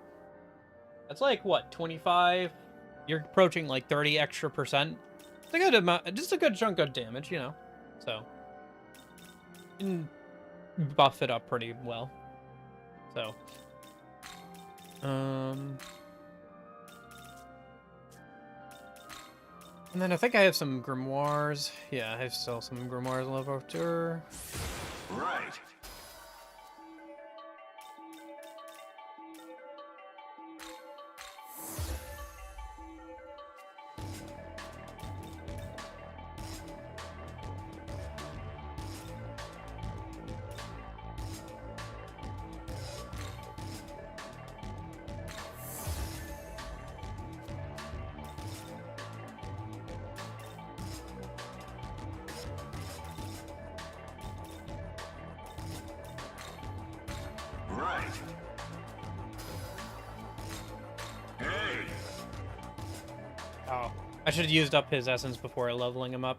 That's like what, 25? You're approaching like 30 extra percent. It's a good amount, just a good chunk of damage, you know. So you can buff it up pretty well. So and then I think I have some grimoires. Yeah, I have still some grimoires left over. Right. Right. Hey. Oh, I should have used up his essence before leveling him up.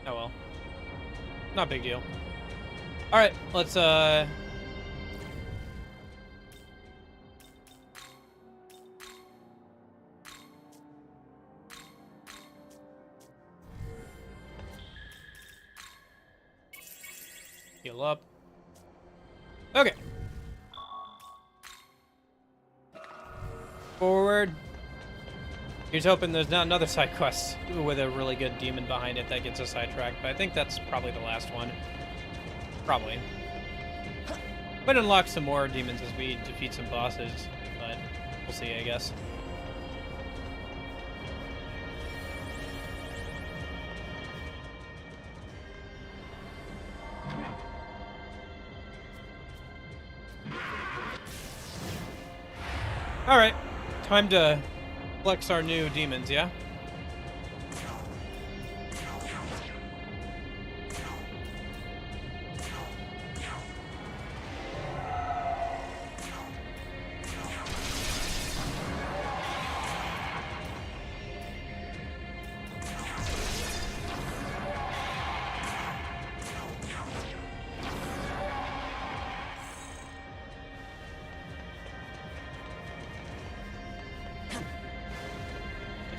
Oh well. Not a big deal. Alright, let's heal up. Okay. Forward. Here's hoping there's not another side quest with a really good demon behind it that gets us sidetracked, but I think that's probably the last one. Probably. Might unlock some more demons as we defeat some bosses, but we'll see, I guess. Alright, Time to flex our new demons, yeah?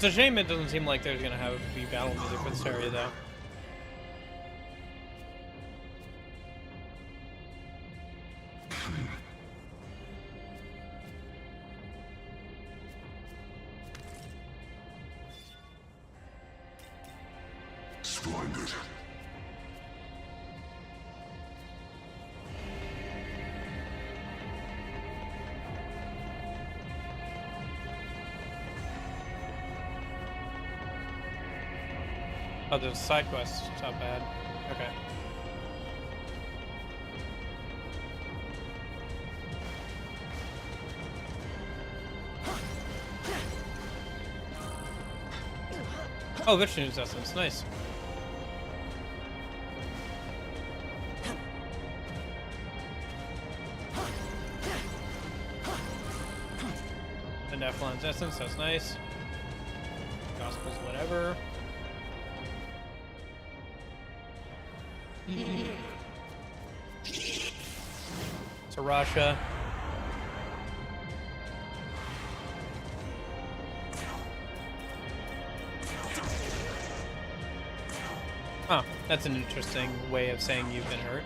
It's a shame it doesn't seem like there's gonna have to be battle music for this area, though. Splendid. Oh, there's a side quest. It's not bad. Okay. Oh, Vishnu's essence. Nice. And Nephilim's essence. That's nice. Gospels, whatever. Sarasha. Huh, that's an interesting way of saying you've been hurt.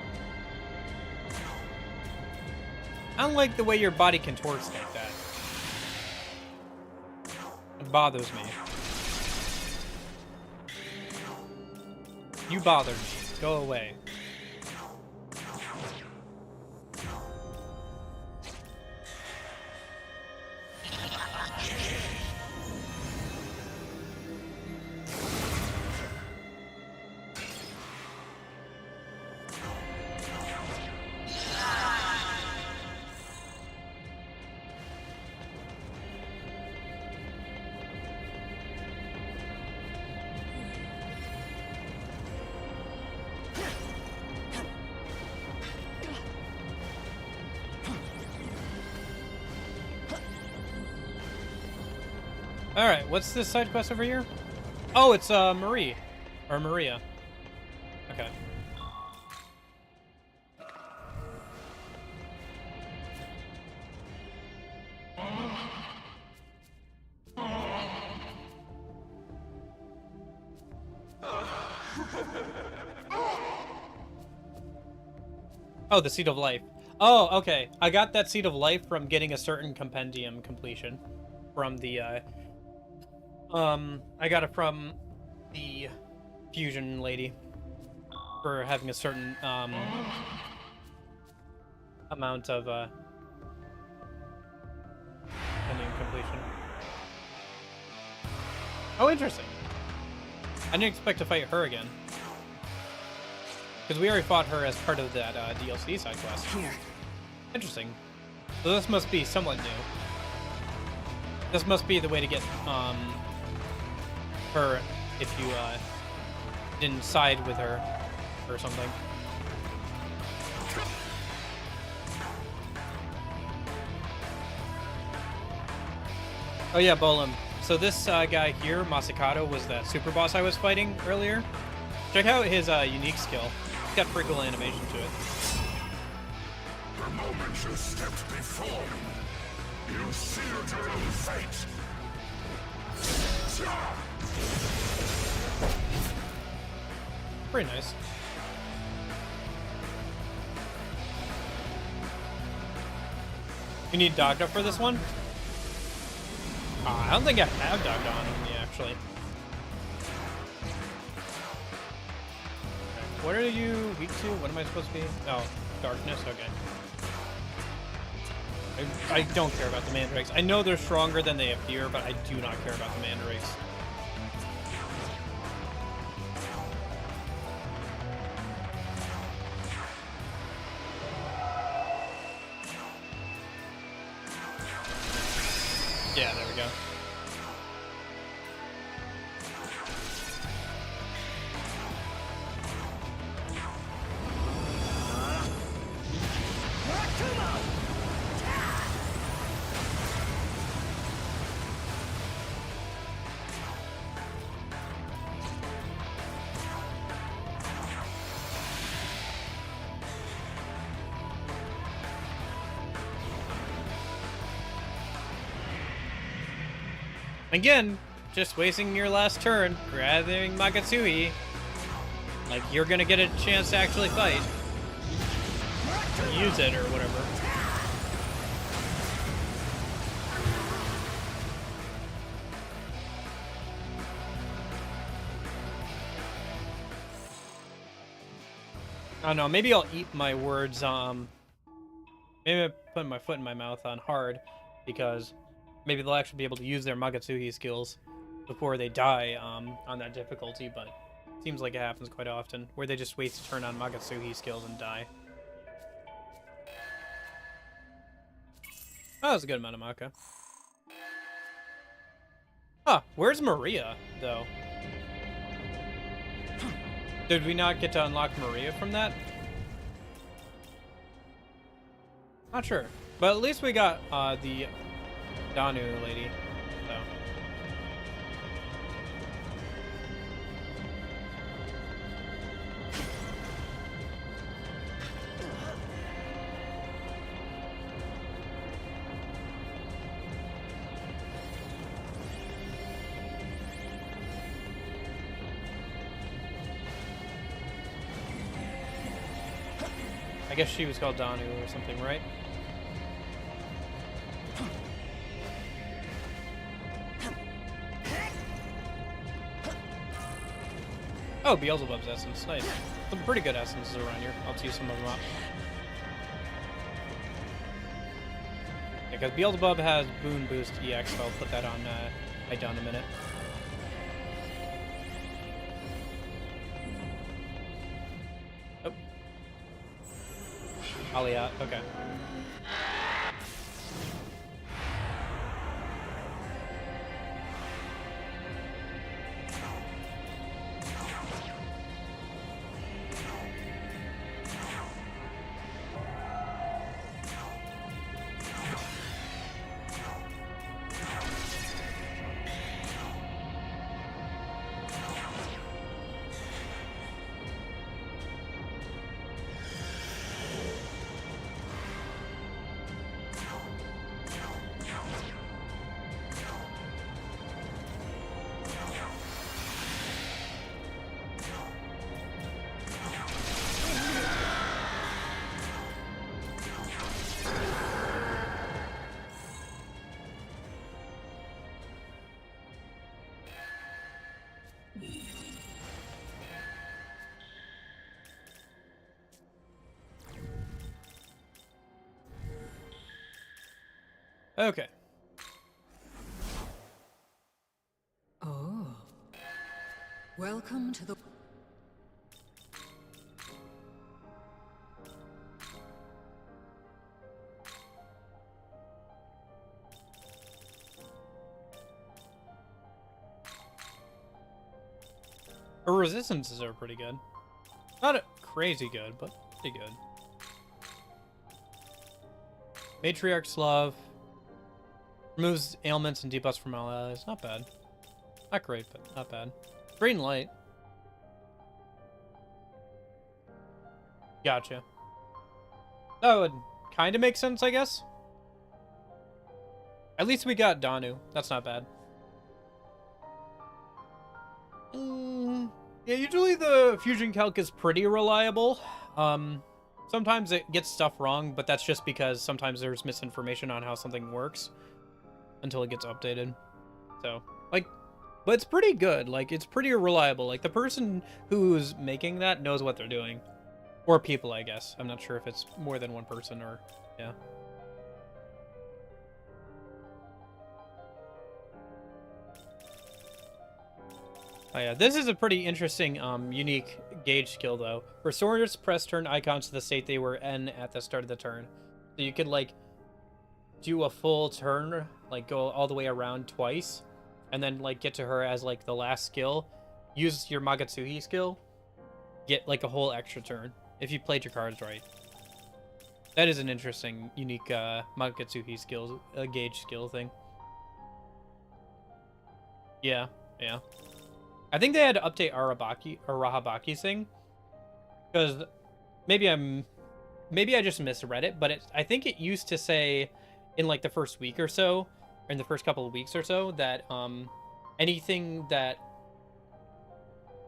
I don't like the way your body contorts like that. It bothers me. You bothered me. Go away. Alright, what's this side quest over here? Oh, it's Marie. Or Maria. Okay. Oh, the Seed of Life. Oh, okay. I got that Seed of Life from getting a certain compendium completion from the I got it from the fusion lady for having a certain amount of compendium completion. Oh, interesting. I didn't expect to fight her again. Because we already fought her as part of that DLC side quest. Interesting. So this must be somewhat new. This must be the way to get her if you didn't side with her or something. Oh yeah, Bolem. So this guy here, Masakato, was that super boss I was fighting earlier. Check out his unique skill. It's got pretty cool animation to it. The moment you stepped before me, you sealed your own fate. Pretty nice. You need Dagda for this one? I don't think I have Dagda on me, actually. What are you weak to? What am I supposed to be? Oh, darkness? Okay. I don't care about the mandrakes. I know they're stronger than they appear, but I do not care about the mandrakes. Yeah, there we go. Again, just wasting your last turn, grabbing Magatsuhi. Like, you're gonna get a chance to actually fight. Or use it, or whatever. I don't know, maybe I'll eat my words, maybe I put my foot in my mouth on hard, because maybe they'll actually be able to use their Magatsuhi skills before they die on that difficulty, but it seems like it happens quite often, where they just waste a turn on Magatsuhi skills and die. Oh, that's a good amount of Maka. Huh, where's Maria, though? Did we not get to unlock Maria from that? Not sure. But at least we got the Danu lady, so. I guess she was called Danu or something, right? Oh, Beelzebub's essence. Nice. Some pretty good essences around here. I'll use some of them up. Yeah, because Beelzebub has Boon Boost EX, so I'll put that on down in a minute. Oh. Aliyah, okay. Okay. Oh. Welcome to the... Her resistances are pretty good. Not crazy good, but pretty good. Matriarch's Love. Removes ailments and debuffs from all allies. Not bad. Not great, but not bad. Green light. Gotcha. That would kind of make sense, I guess. At least we got Danu. That's not bad. Yeah, usually the fusion calc is pretty reliable. Sometimes it gets stuff wrong, but that's just because sometimes there's misinformation on how something works until it gets updated. So, like, but it's pretty good. Like, it's pretty reliable. Like, the person who's making that knows what they're doing. Or people, I guess. I'm not sure if it's more than one person or, yeah. Oh yeah, this is a pretty interesting, unique gauge skill, though. Restores press turn icons to the state they were in at the start of the turn. So you could, like, do a full turn, like go all the way around twice, and then like get to her as like the last skill, use your Magatsuhi skill, get like a whole extra turn if you played your cards right. That is an interesting, unique Magatsuhi skill, gauge skill thing. Yeah, yeah. I think they had to update Arahabaki's thing, because maybe I just misread it, but I think it used to say in like the first week or so, or in the first couple of weeks or so, that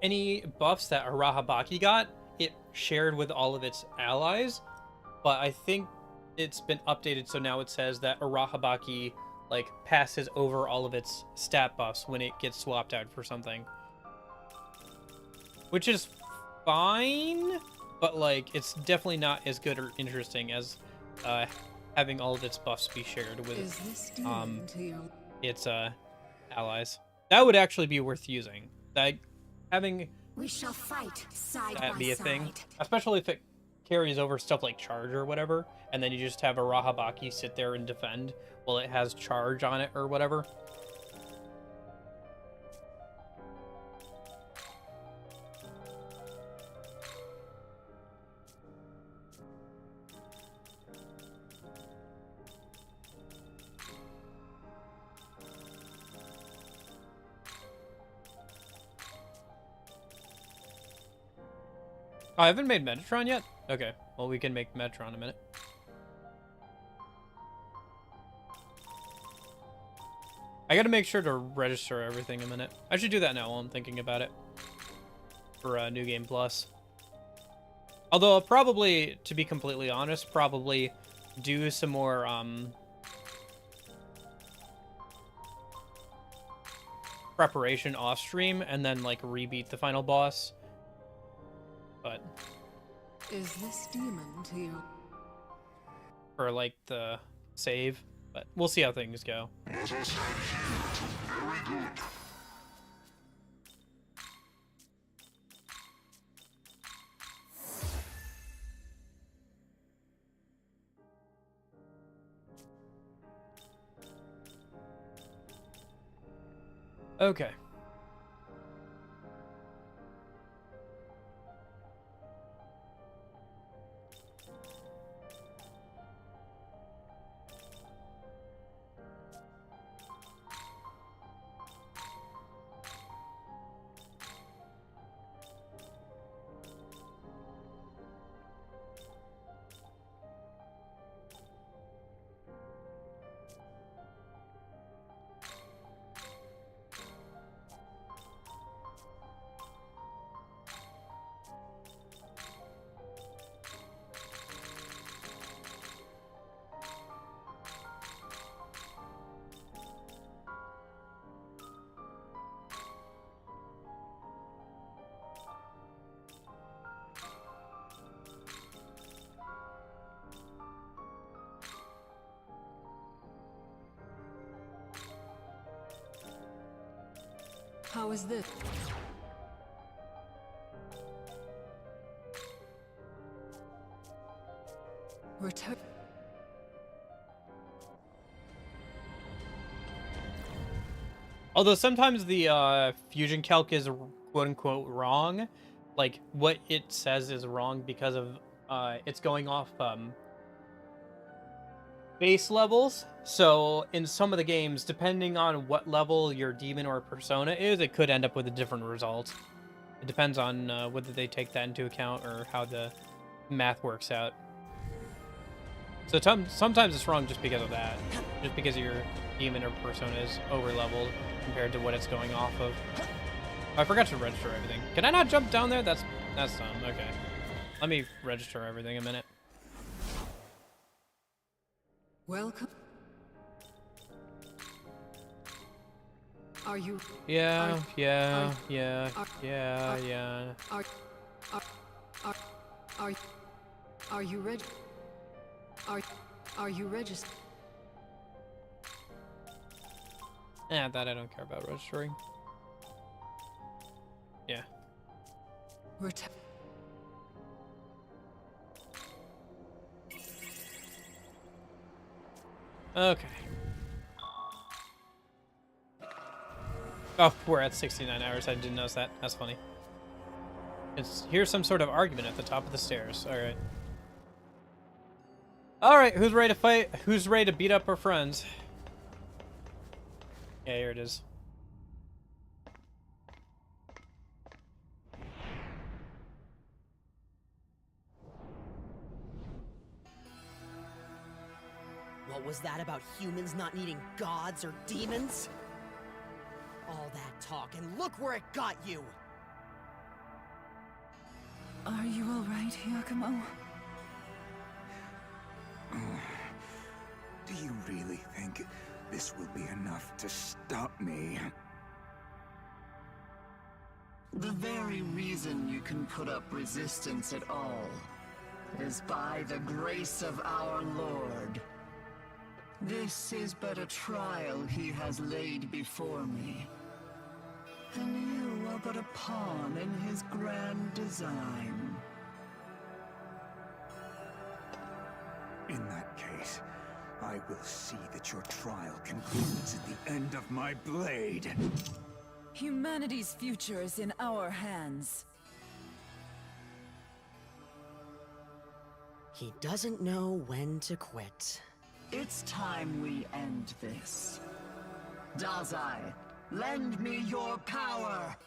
any buffs that Arahabaki got, it shared with all of its allies. But I think it's been updated, so now it says that Arahabaki like passes over all of its stat buffs when it gets swapped out for something, which is fine, but like it's definitely not as good or interesting as having all of its buffs be shared with its allies. That would actually be worth using. Like having We shall fight side that by be a side. thing, especially if it carries over stuff like charge or whatever, and then you just have a Rahabaki sit there and defend while it has charge on it or whatever. Oh, I haven't made Metatron yet? Okay, well we can make Metatron in a minute. I gotta make sure to register everything in a minute. I should do that now while I'm thinking about it. For New Game Plus. Although I'll probably, to be completely honest, probably do some more, preparation off stream and then like rebeat the final boss. But Is this demon to you? for like the save, but we'll see how things go. Okay. How is this? Return. Although sometimes the fusion calc is quote-unquote wrong, like what it says is wrong because of it's going off base levels. So in some of the games, depending on what level your demon or persona is, it could end up with a different result. It depends on whether they take that into account or how the math works out. So sometimes it's wrong just because of that, just because your demon or persona is over leveled compared to what it's going off of. Oh, I forgot to register everything. Can I not jump down there? That's dumb. Okay, let me register everything a minute. Welcome. Are you? Yeah. Are you ready? Are you registered? Yeah, that I don't care about registering. Yeah. Okay. Oh, we're at 69 hours. I didn't notice that. That's funny. Here's some sort of argument at the top of the stairs. Alright. Alright, who's ready to fight? Who's ready to beat up our friends? Yeah, here it is. What was that about humans not needing gods or demons? All that talk, and look where it got you! Are you all right, Yakumo? Do you really think this will be enough to stop me? The very reason you can put up resistance at all is by the grace of our Lord. This is but a trial he has laid before me. And you are but a pawn in his grand design. In that case, I will see that your trial concludes at the end of my blade. Humanity's future is in our hands. He doesn't know when to quit. It's time we end this. Dazai, lend me your power!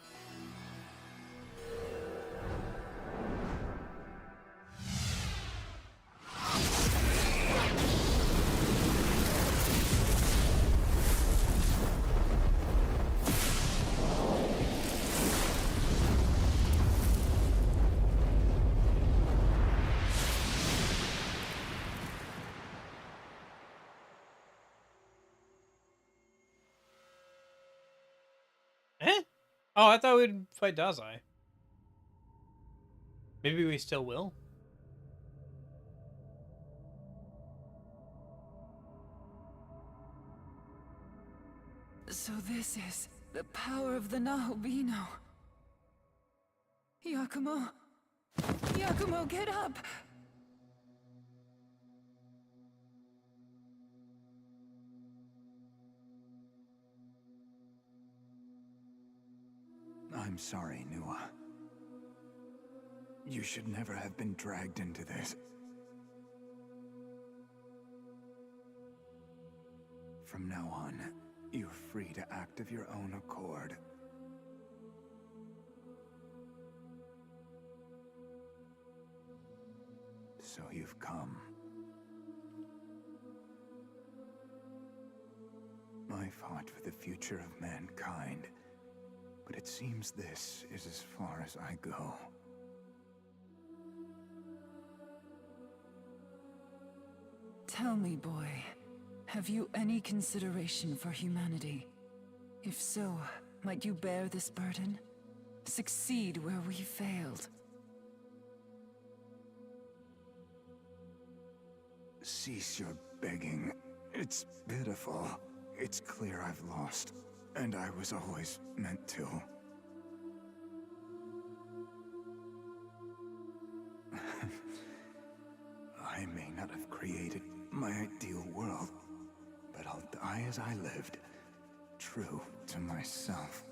Eh? Oh, I thought we'd fight Dazai. Maybe we still will. So this is the power of the Nahobino. Yakumo. Yakumo, get up! I'm sorry, Nua. You should never have been dragged into this. From now on, you're free to act of your own accord. So you've come. I fought for the future of mankind. But it seems this is as far as I go. Tell me, boy, have you any consideration for humanity? If so, might you bear this burden? Succeed where we failed? Cease your begging. It's pitiful. It's clear I've lost. And I was always meant to. I may not have created my ideal world, but I'll die as I lived, true to myself.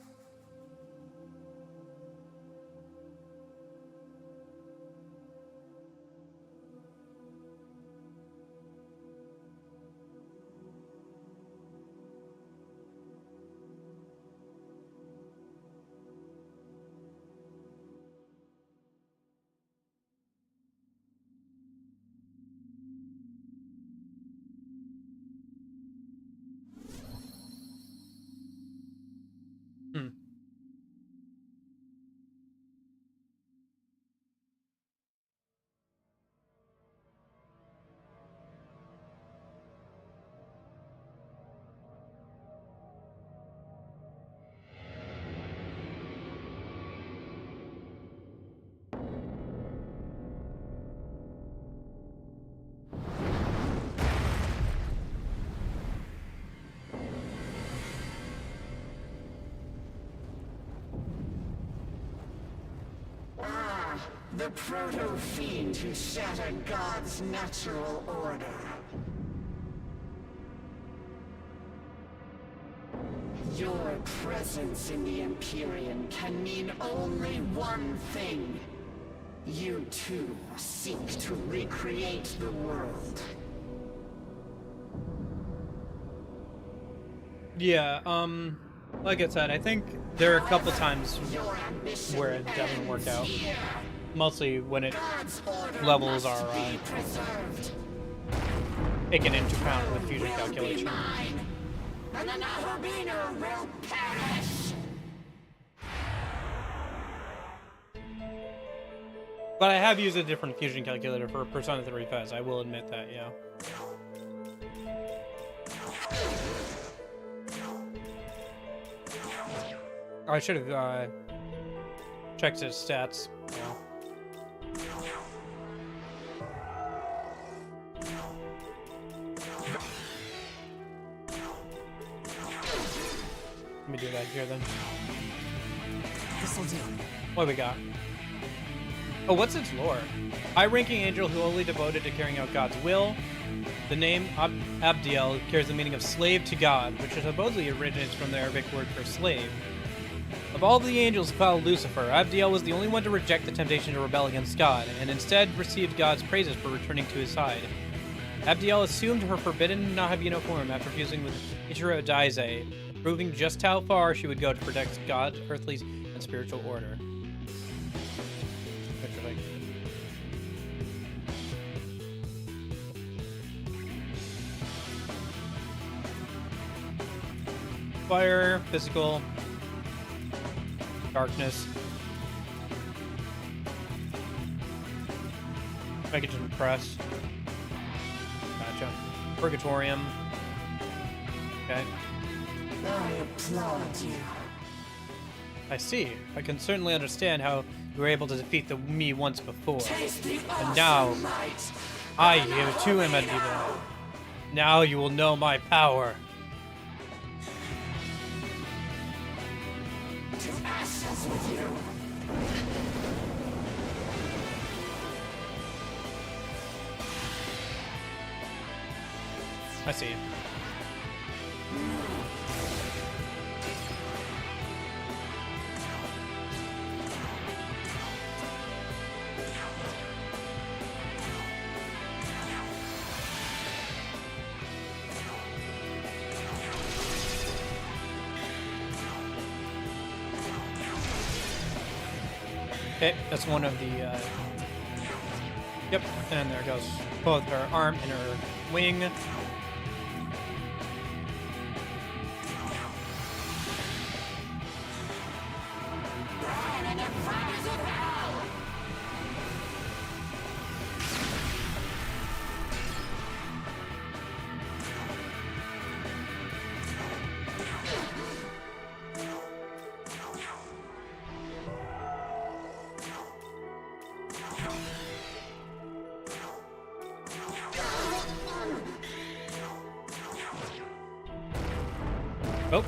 The proto-fiend who shattered God's natural order. Your presence in the Empyrean can mean only one thing. You too seek to recreate the world. Yeah, like I said, I think there are a couple times where it doesn't work out. Mostly when levels are taken into account with fusion calculation. And another beaner will perish. But I have used a different fusion calculator for Persona 3 Fez, I will admit that, yeah. I should have checked his stats. Yeah. Let me do that here then. This'll do. What do we got? Oh, what's its lore? High-ranking angel who only devoted to carrying out God's will. The name Abdiel carries the meaning of slave to God, which supposedly originates from the Arabic word for slave. Of all the angels who followed Lucifer, Abdiel was the only one to reject the temptation to rebel against God, and instead received God's praises for returning to his side. Abdiel assumed her forbidden Nahabino form after fusing with Ichiro Daise, proving just how far she would go to protect God's earthly and spiritual order. Interesting. Fire, physical, darkness. Make it to impress. Gotcha. Purgatorium. Okay. I applaud you. I see. I can certainly understand how you were able to defeat me once before. And now, I here too am a demon. Now you will know my power. To ashes with you. I see. Okay, that's one of the, yep, and there goes both her arm and her wing. Oh.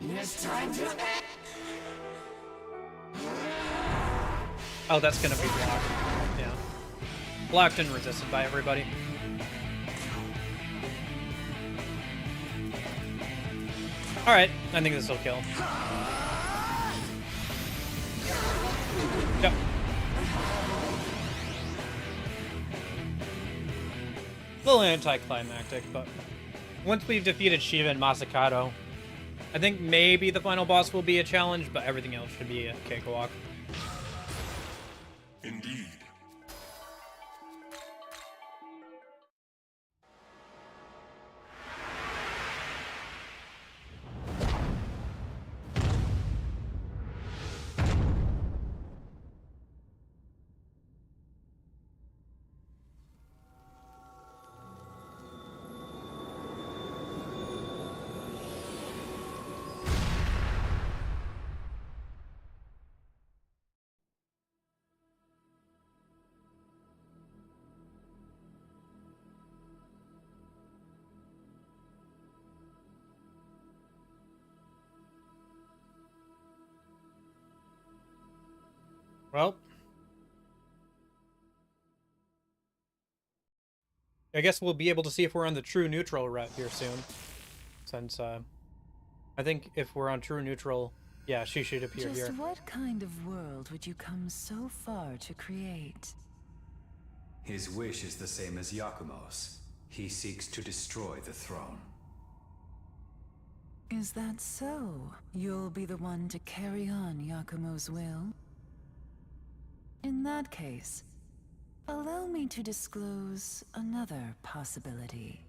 It's time to end. Oh, that's gonna be blocked. Yeah. Blocked and resisted by everybody. Alright, I think this will kill. Yep. A little anticlimactic, but once we've defeated Shiva and Masakado, I think maybe the final boss will be a challenge, but everything else should be a cakewalk. Indeed. Well, I guess we'll be able to see if we're on the true neutral route here soon. Since, I think if we're on true neutral, yeah, she should appear here. Just what kind of world would you come so far to create? His wish is the same as Yakumo's. He seeks to destroy the throne. Is that so? You'll be the one to carry on Yakumo's will? In that case, allow me to disclose another possibility.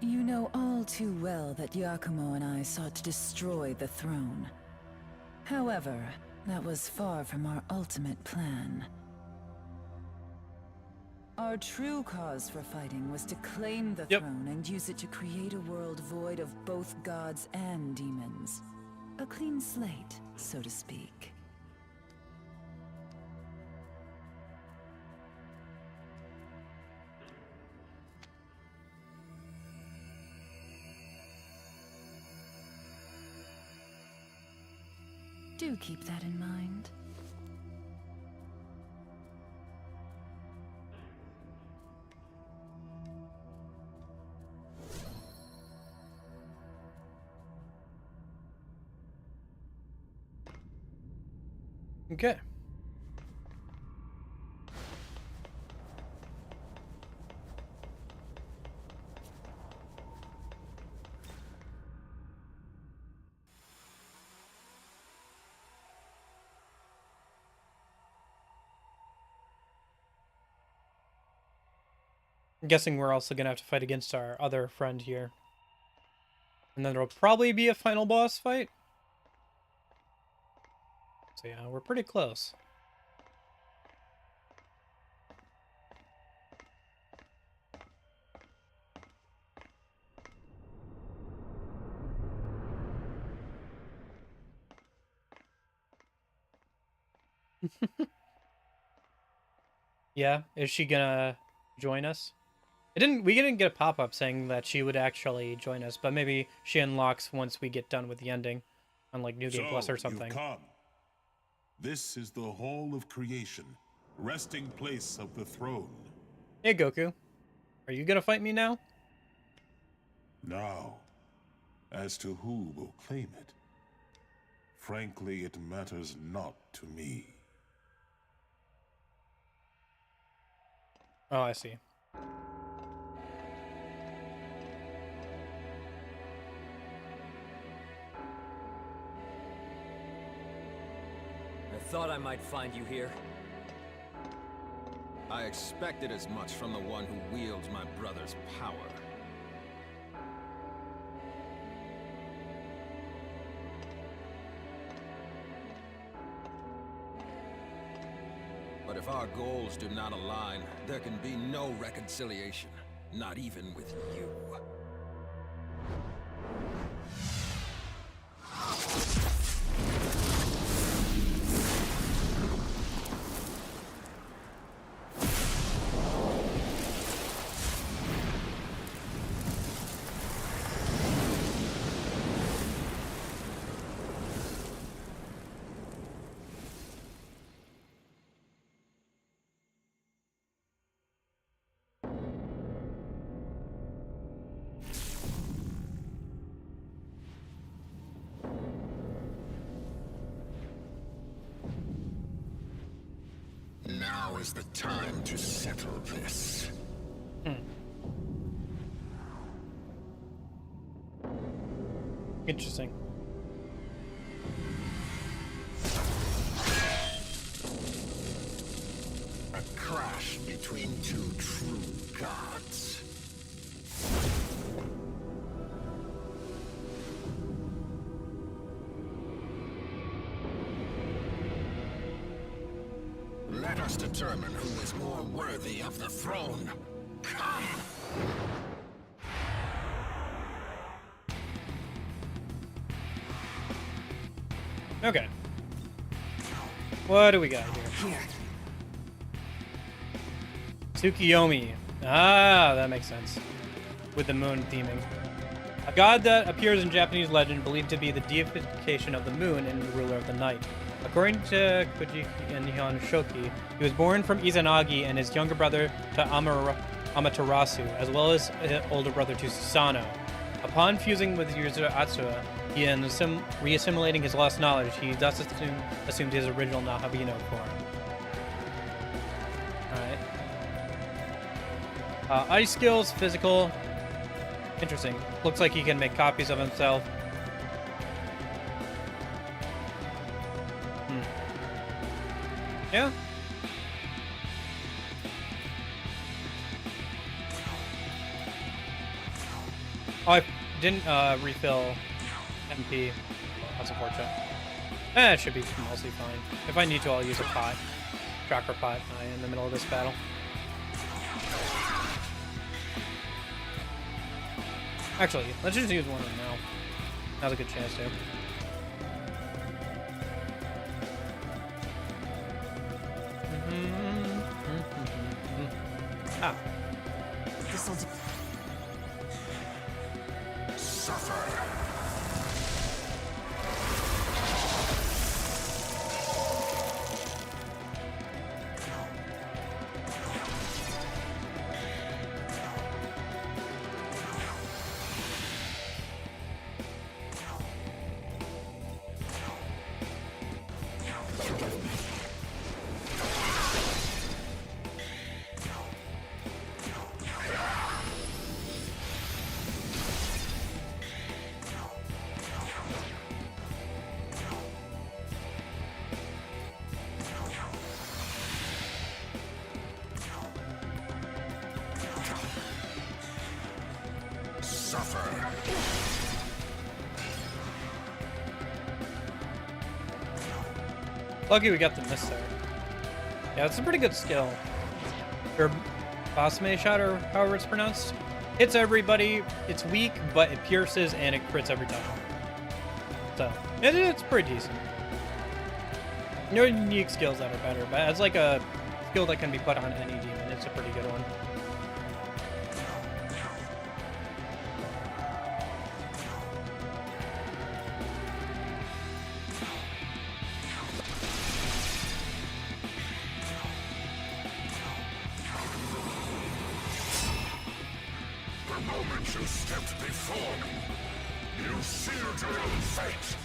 You know all too well that Yakumo and I sought to destroy the throne. However, that was far from our ultimate plan. Our true cause for fighting was to claim the throne and use it to create a world void of both gods and demons. A clean slate, so to speak. Do keep that in mind. Okay. I'm guessing we're also gonna have to fight against our other friend here. And then there'll probably be a final boss fight. So yeah, we're pretty close. Yeah, is she gonna join us? We didn't get a pop-up saying that she would actually join us, but maybe she unlocks once we get done with the ending on like New Game Plus or something. You've come. This is the Hall of Creation, resting place of the throne. Hey Goku, are you gonna fight me now? Now, as to who will claim it, frankly, it matters not to me. Oh, I see. I thought I might find you here. I expected as much from the one who wields my brother's power. But if our goals do not align, there can be no reconciliation, not even with you. Now is the time to settle this. Interesting. A crash between two true gods. Let us determine who is more worthy of the throne. Come! Okay. What do we got here? Tsukiyomi. Ah, that makes sense. With the moon theming. A god that appears in Japanese legend believed to be the deification of the moon and the ruler of the night. According to Kojiki and Nihon Shoki, he was born from Izanagi and his younger brother to Amaterasu, as well as his older brother to Susanoo. Upon fusing with Yuzuru Atsua, he and reassimilating his lost knowledge, he thus assumed his original Nahabino form. Alright. Ice skills, physical. Interesting. Looks like he can make copies of himself. Yeah. Oh, I didn't refill MP. That's unfortunate. It should be mostly fine. If I need to, I'll use a pot. Tracker pot in the middle of this battle. Actually, let's just use one right now. Now's a good chance to. Ah. This'll do. Suffer. Lucky we got the miss there. Yeah, it's a pretty good skill. Or Basame shot, or however it's pronounced. Hits everybody, it's weak, but it pierces and it crits every time. So, it's pretty decent. No unique skills that are better, but as like a skill that can be put on any demon, it's a pretty good one. You stepped before me. You sealed your own fate.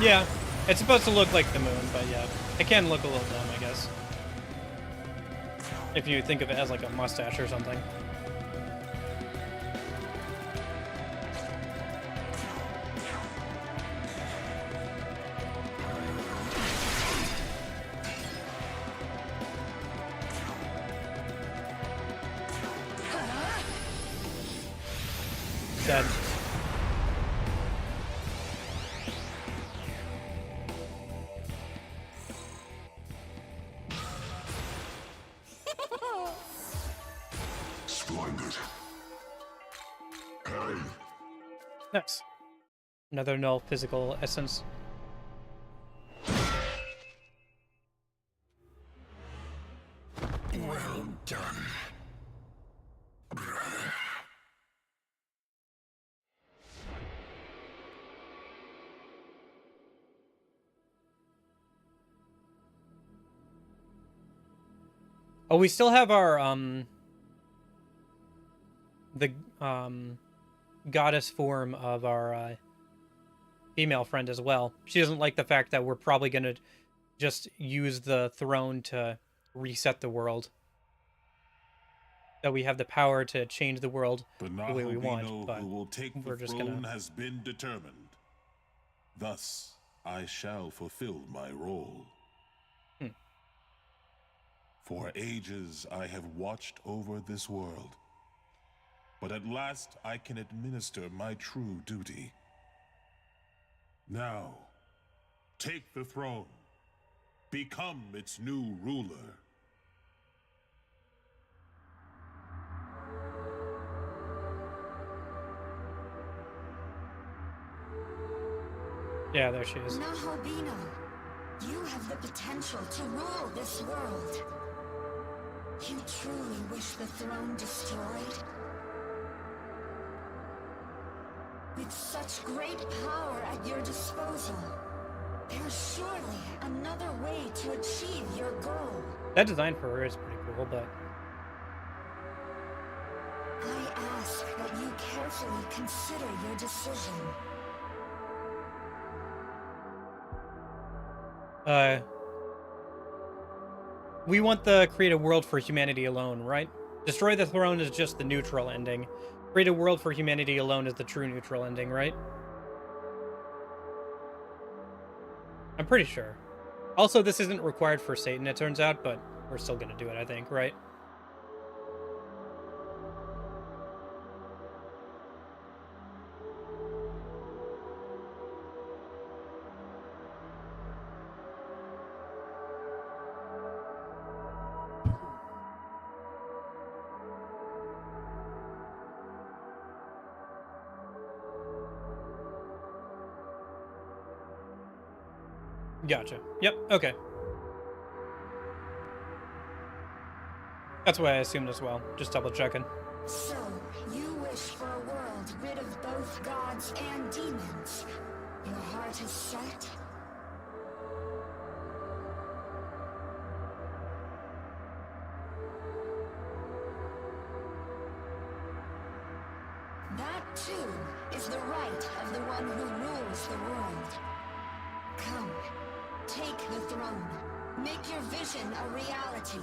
Yeah, it's supposed to look like the moon, but yeah, it can look a little dumb, I guess. If you think of it as like a mustache or something. Dead. Splendid. Hey. Nice. Another null physical essence. Well done, brother. Oh, we still have our the goddess form of our female friend as well. She doesn't like the fact that we're probably gonna just use the throne to reset the world. That we have the power to change the world the way we want, but who will take we're the just throne gonna. has been determined. Thus, I shall fulfill my role. For ages, I have watched over this world. But at last, I can administer my true duty. Now, take the throne. Become its new ruler. Yeah, there she is. Nahabino, you have the potential to rule this world. You truly wish the throne destroyed? With such great power at your disposal, there's surely another way to achieve your goal. That design for her is pretty cool, but... I ask that you carefully consider your decision. We want the create a world for humanity alone, right? Destroy the throne is just the neutral ending. Create a world for humanity alone is the true neutral ending, right? I'm pretty sure. Also, this isn't required for Satan, it turns out, but we're still gonna do it, I think, right? Gotcha. Yep, okay. That's what I assumed as well. Just double checking. So, you wish for a world rid of both gods and demons. Your heart is set? That, too, is the right of the one who rules the world. Come, take the throne. Make your vision a reality.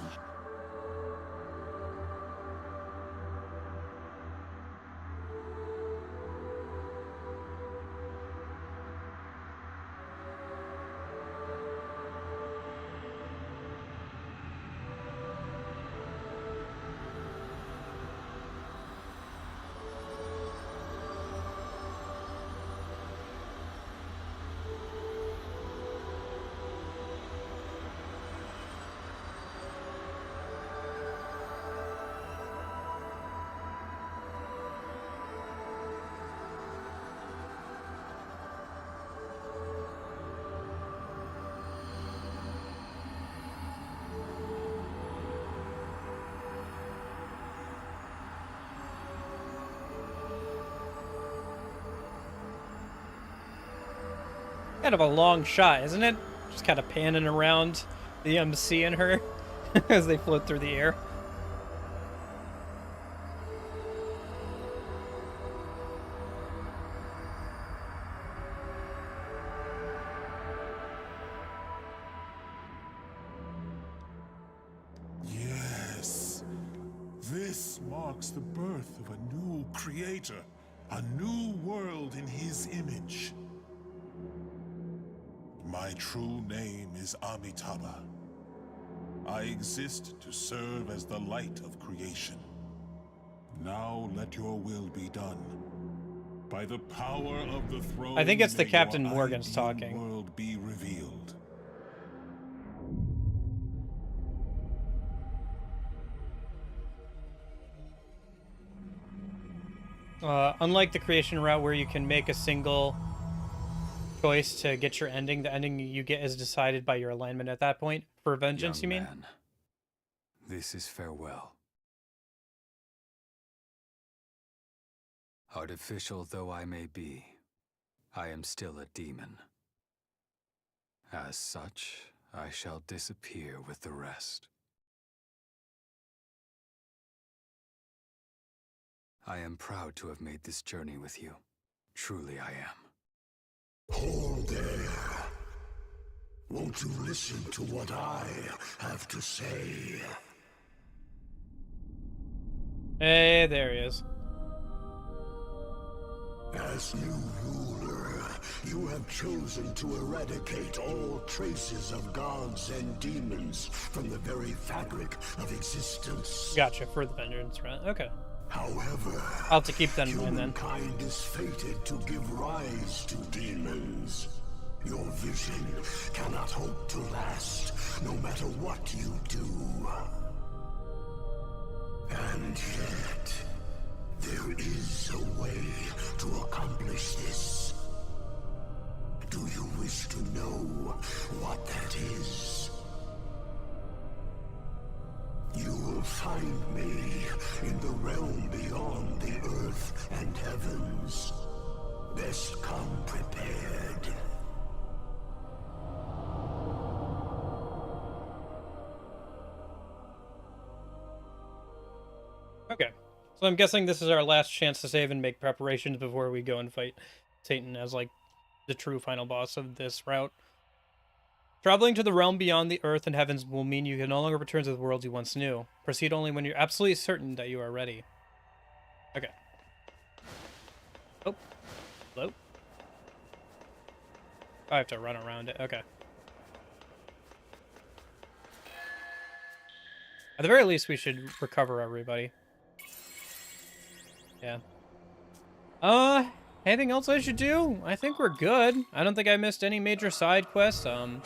Kind of a long shot, isn't it? Just kind of panning around the MC and her as they float through the air. Yes. This marks the birth of a new creator, a new world in his image. My true name is Amitabha. I exist to serve as the light of creation. Now let your will be done. By the power of the throne, I think it's the may Captain your Morgan's ideal talking. world be revealed. Unlike the creation route where you can make a single choice to get your ending, the ending you get is decided by your alignment at that point. For Vengeance, you mean? Man, this is farewell. Artificial though I may be, I am still a demon. As such, I shall disappear with the rest. I am proud to have made this journey with you. Truly I am. Hold there. Won't you listen to what I have to say? Hey, there he is. As new ruler, you have chosen to eradicate all traces of gods and demons from the very fabric of existence. Gotcha, for the Vengeance, right? Okay. However, I'll have to keep that in mind then. humankind is fated to give rise to demons. Your vision cannot hope to last, no matter what you do. And yet, there is a way to accomplish this. Do you wish to know what that is. You will find me in the realm beyond the earth and heavens. Best come prepared. Okay. So I'm guessing this is our last chance to save and make preparations before we go and fight Satan as, like, the true final boss of this route. Traveling to the realm beyond the earth and heavens will mean you can no longer return to the world you once knew. Proceed only when you're absolutely certain that you are ready. Okay. Oh. Hello? I have to run around it. Okay. At the very least, we should recover everybody. Yeah. Anything else I should do? I think we're good. I don't think I missed any major side quests. The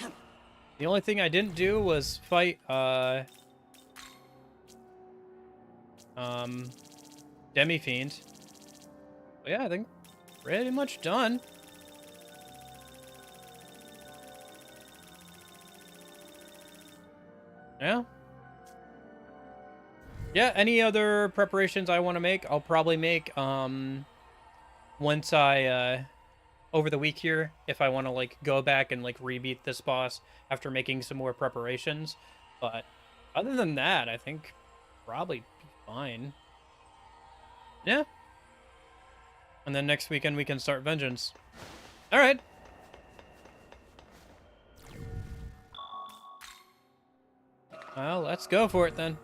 only thing I didn't do was fight, Demi-Fiend. But yeah, I think pretty much done. Yeah. Yeah, any other preparations I want to make, I'll probably make, once I, over the week here, if I want to, like, go back and, like, re-beat this boss after making some more preparations. But other than that, I think probably be fine. Yeah. And then next weekend we can start Vengeance. Alright. Well, let's go for it then.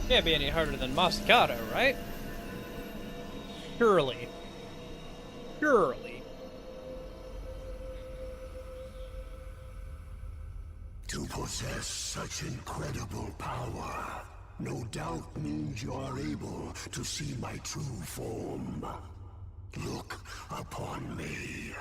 Can't be any harder than Moscato, right? Surely. Surely. To possess such incredible power, no doubt means you are able to see my true form. Look upon me.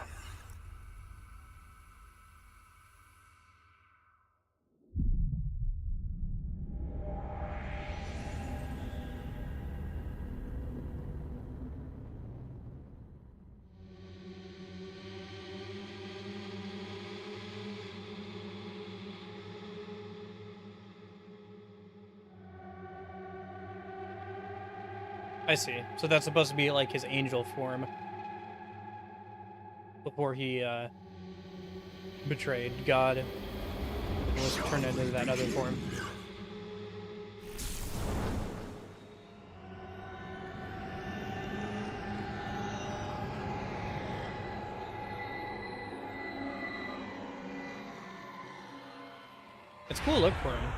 I see. So that's supposed to be like his angel form. Before he betrayed God. And was turned into that other form. It's cool look for him.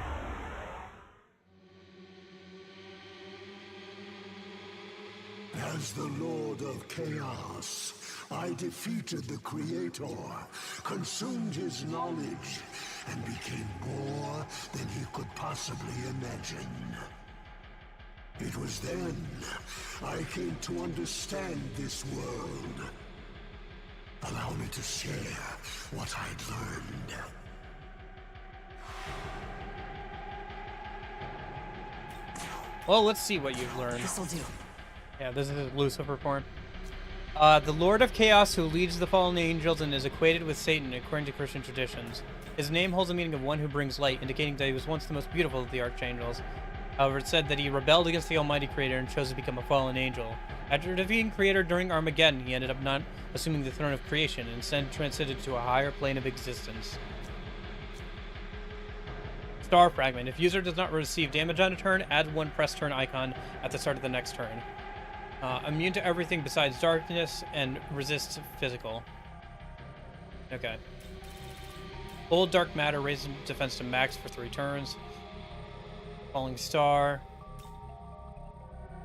As the Lord of Chaos, I defeated the Creator, consumed his knowledge, and became more than he could possibly imagine. It was then I came to understand this world. Allow me to share what I'd learned. Well, let's see what you've learned. This'll do. Yeah, this is Lucifer form. The Lord of Chaos who leads the fallen angels and is equated with Satan according to Christian traditions. His name holds the meaning of one who brings light, indicating that he was once the most beautiful of the archangels. However, it's said that he rebelled against the Almighty Creator and chose to become a fallen angel. After defeating Creator during Armageddon, he ended up not assuming the throne of creation and instead transcended to a higher plane of existence. Star Fragment. If user does not receive damage on a turn, add one press turn icon at the start of the next turn. Immune to everything besides darkness and resists physical. Okay. Old Dark Matter raises defense to max for 3 turns. Falling Star.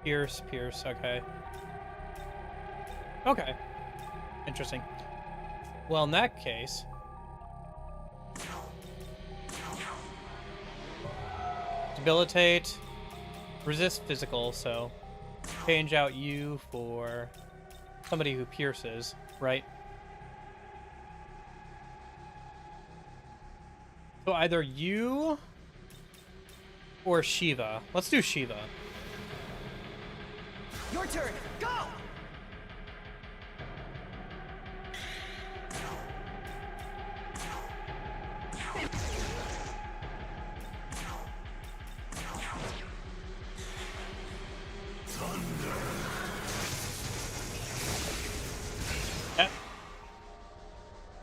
Pierce, okay. Okay. Interesting. Well, in that case... debilitate, resist physical, so change out you for somebody who pierces, right? So either you or Shiva. Let's do Shiva. Your turn. Go.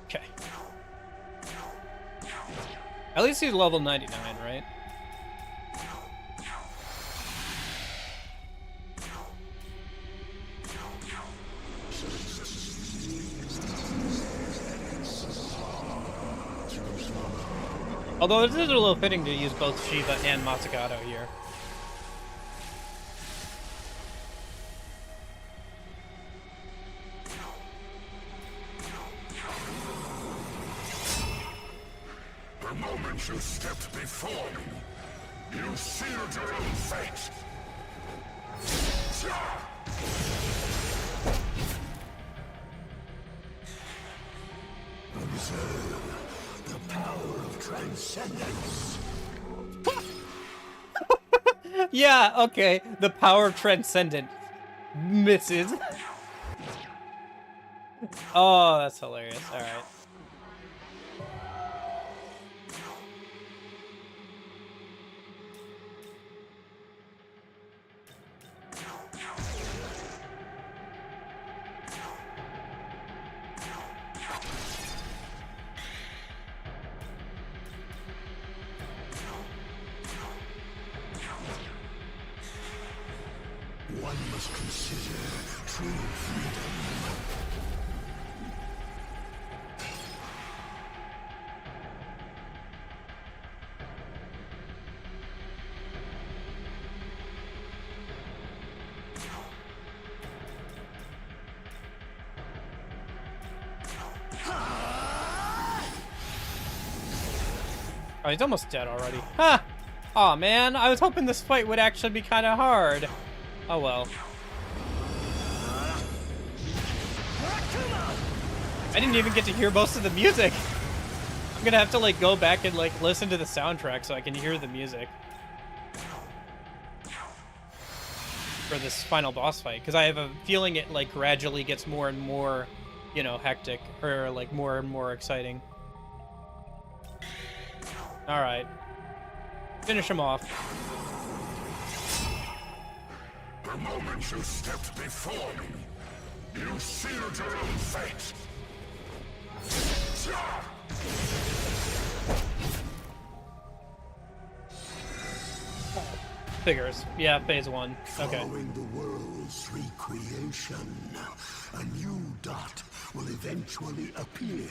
Okay. At least he's level 99, right? Although it is a little fitting to use both Shiva and Matsukato here. The moment you stepped before me, you sealed your own fate. Observe the power of transcendence. Yeah, okay. The power of transcendent misses. Oh, that's hilarious. All right. One must consider true freedom. Oh, he's almost dead already. Ha! Aw, man, I was hoping this fight would actually be kind of hard. Oh well. I didn't even get to hear most of the music. I'm gonna have to like go back and like listen to the soundtrack so I can hear the music for this final boss fight, because I have a feeling it like gradually gets more and more, you know, hectic, or like more and more exciting. All right, finish him off. The moment you stepped before me, you sealed your own fate. Figures. Yeah, phase 1. Okay. Following the world's recreation, a new dot will eventually appear.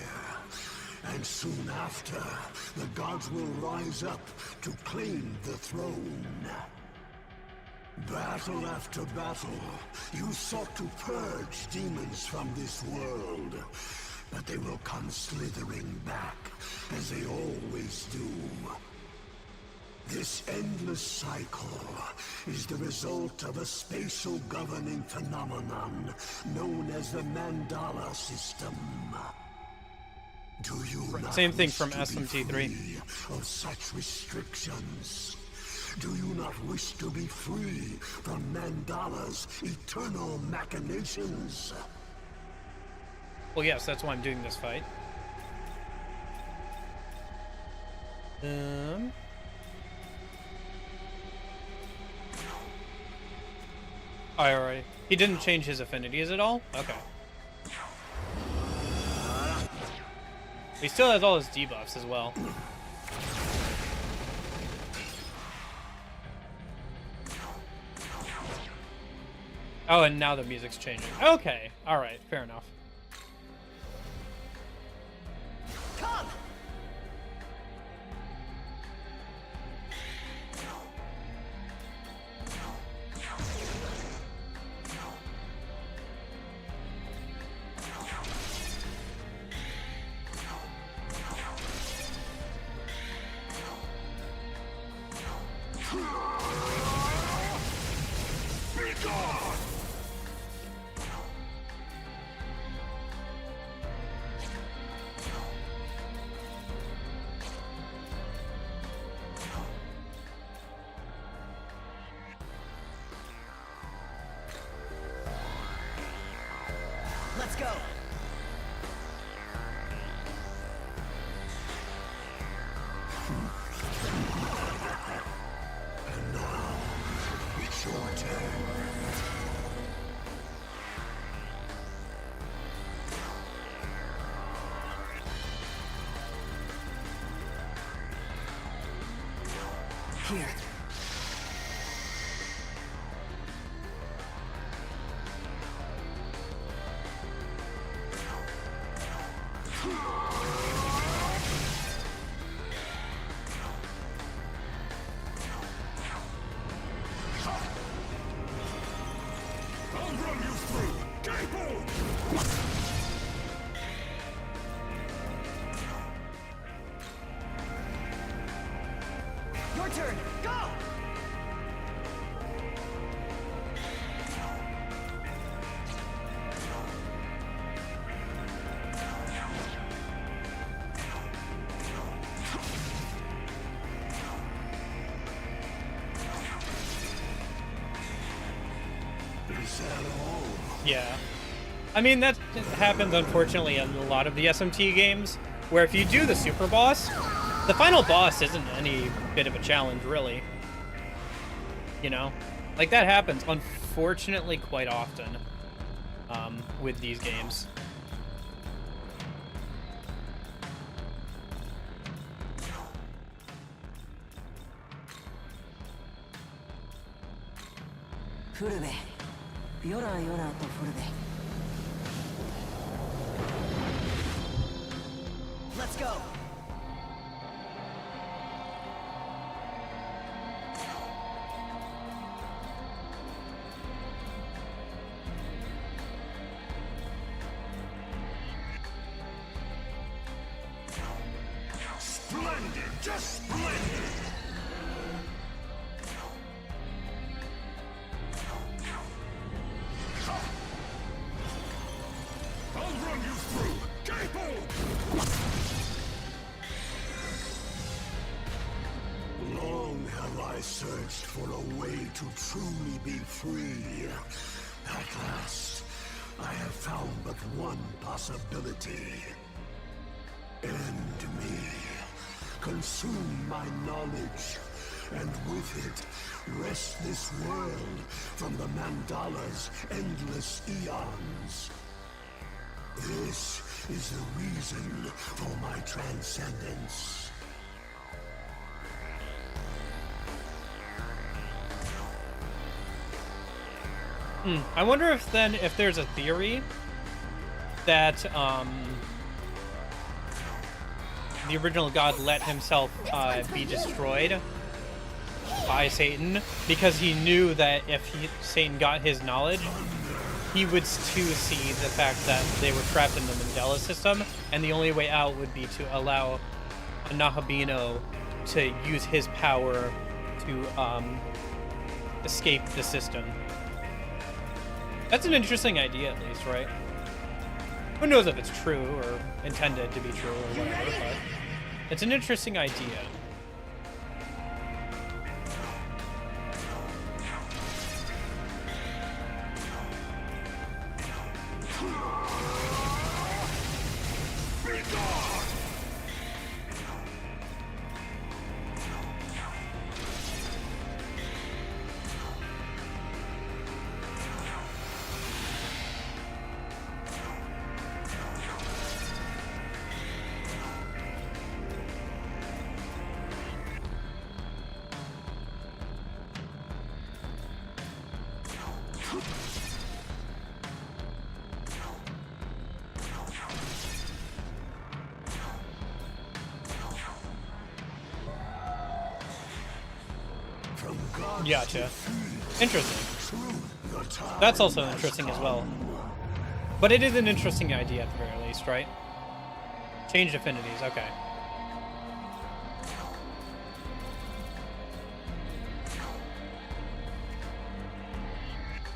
And soon after, the gods will rise up to claim the throne. Battle after battle, you sought to purge demons from this world. But they will come slithering back, as they always do. This endless cycle is the result of a spatial governing phenomenon known as the Mandala system. Do you not Same thing wish from to be SMT free V. of such restrictions? Do you not wish to be free from Mandala's eternal machinations? Well, yes, that's why I'm doing this fight. Alright. He didn't change his affinities at all? Okay. He still has all his debuffs as well. Oh, and now the music's changing. Okay. Alright, fair enough. Come! Let's go. And now, it's your turn. Here. Your turn. Go. Is that all? Yeah. I mean, that happens, unfortunately, in a lot of the SMT games, where if you do the super boss, the final boss isn't any bit of a challenge, really. You know? Like, that happens, unfortunately, quite often with these games. Furube. Yora yora to furube. Let's go. Splendid! Just splendid! I'll run you through! Capo! Long have I searched for a way to truly be free. At last, I have found but one possibility. End me. Consume my knowledge, and with it, wrest this world from the Mandala's endless eons. This is the reason for my transcendence. I wonder if then, if there's a theory that the original god let himself be destroyed by Satan because he knew that if Satan got his knowledge, he would too see the fact that they were trapped in the Mandela system, and the only way out would be to allow a Nahabino to use his power to escape the system. That's an interesting idea, at least, right? Who knows if it's true or intended to be true or whatever, but it's an interesting idea. Gotcha. Interesting. That's also interesting as well. But it is an interesting idea at the very least, right? Changed affinities, okay.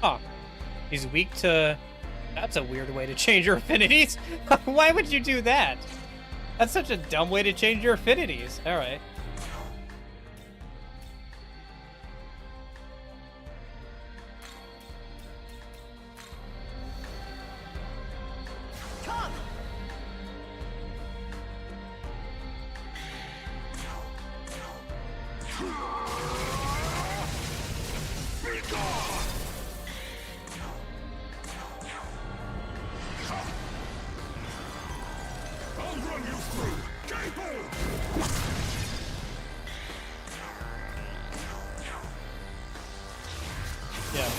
Oh, he's weak to... That's a weird way to change your affinities. Why would you do that? That's such a dumb way to change your affinities. Alright. Come! Be gone! I'll run you through! Yeah.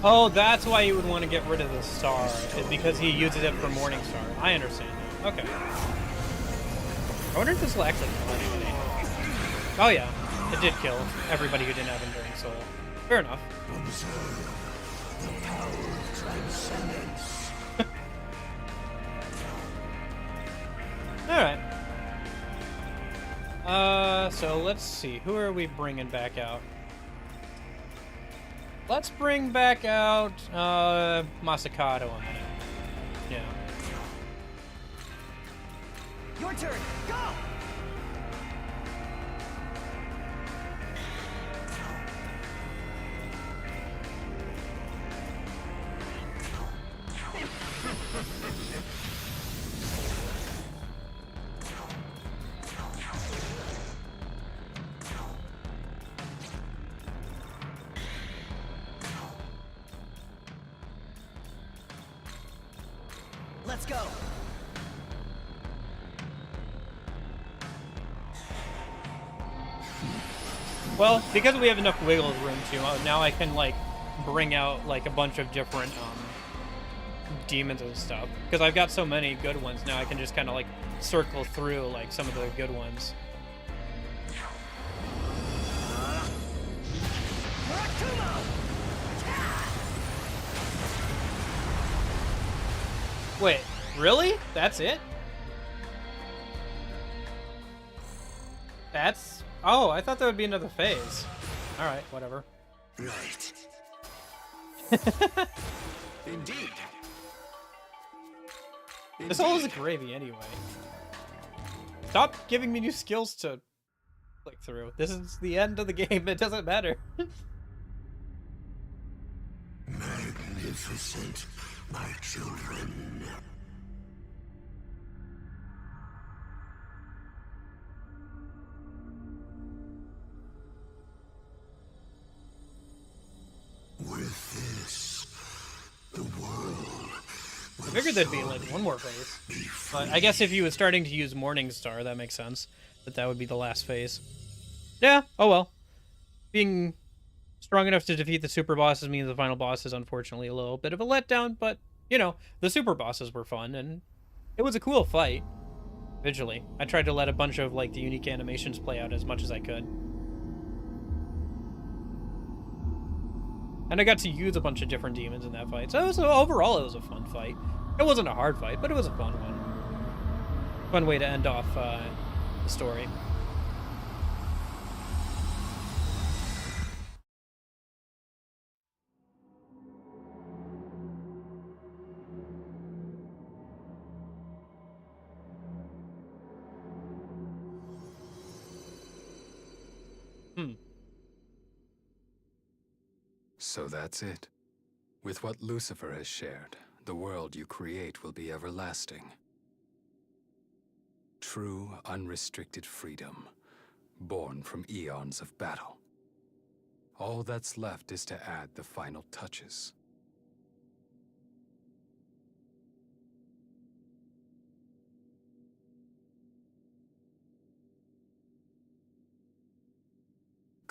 Oh, that's why you would want to get rid of the star, is because he uses it for Morning Star. I understand now. Okay. I wonder if this will actually kill anybody. Oh yeah, it did kill everybody who didn't have Enduring Soul. Fair enough. The power of transcendence. Alright. So let's see. Who are we bringing back out? Let's bring back out, Masakado a minute. Yeah. Your turn. Go! Let's go. Well, because we have enough wiggle room to, now I can, like, bring out, like, a bunch of different, demons and stuff. Because I've got so many good ones now, I can just kind of, like, circle through, like, some of the good ones. Wait, really? That's it? That's... Oh, I thought there would be another phase. Alright, whatever. Right. Indeed. This all is gravy anyway. Stop giving me new skills to click through. This is the end of the game. It doesn't matter. Magnificent, my children. With this, the world. I figured there'd be like one more phase. But I guess if you was starting to use Morning Star, that makes sense. That would be the last phase. Yeah, oh well. Being strong enough to defeat the super bosses means the final boss is unfortunately a little bit of a letdown, but, you know, the super bosses were fun, and it was a cool fight. Visually. I tried to let a bunch of, like, the unique animations play out as much as I could. And I got to use a bunch of different demons in that fight, so overall it was a fun fight. It wasn't a hard fight, but it was a fun one. Fun way to end off, the story. So that's it. With what Lucifer has shared, the world you create will be everlasting. True, unrestricted freedom, born from eons of battle. All that's left is to add the final touches.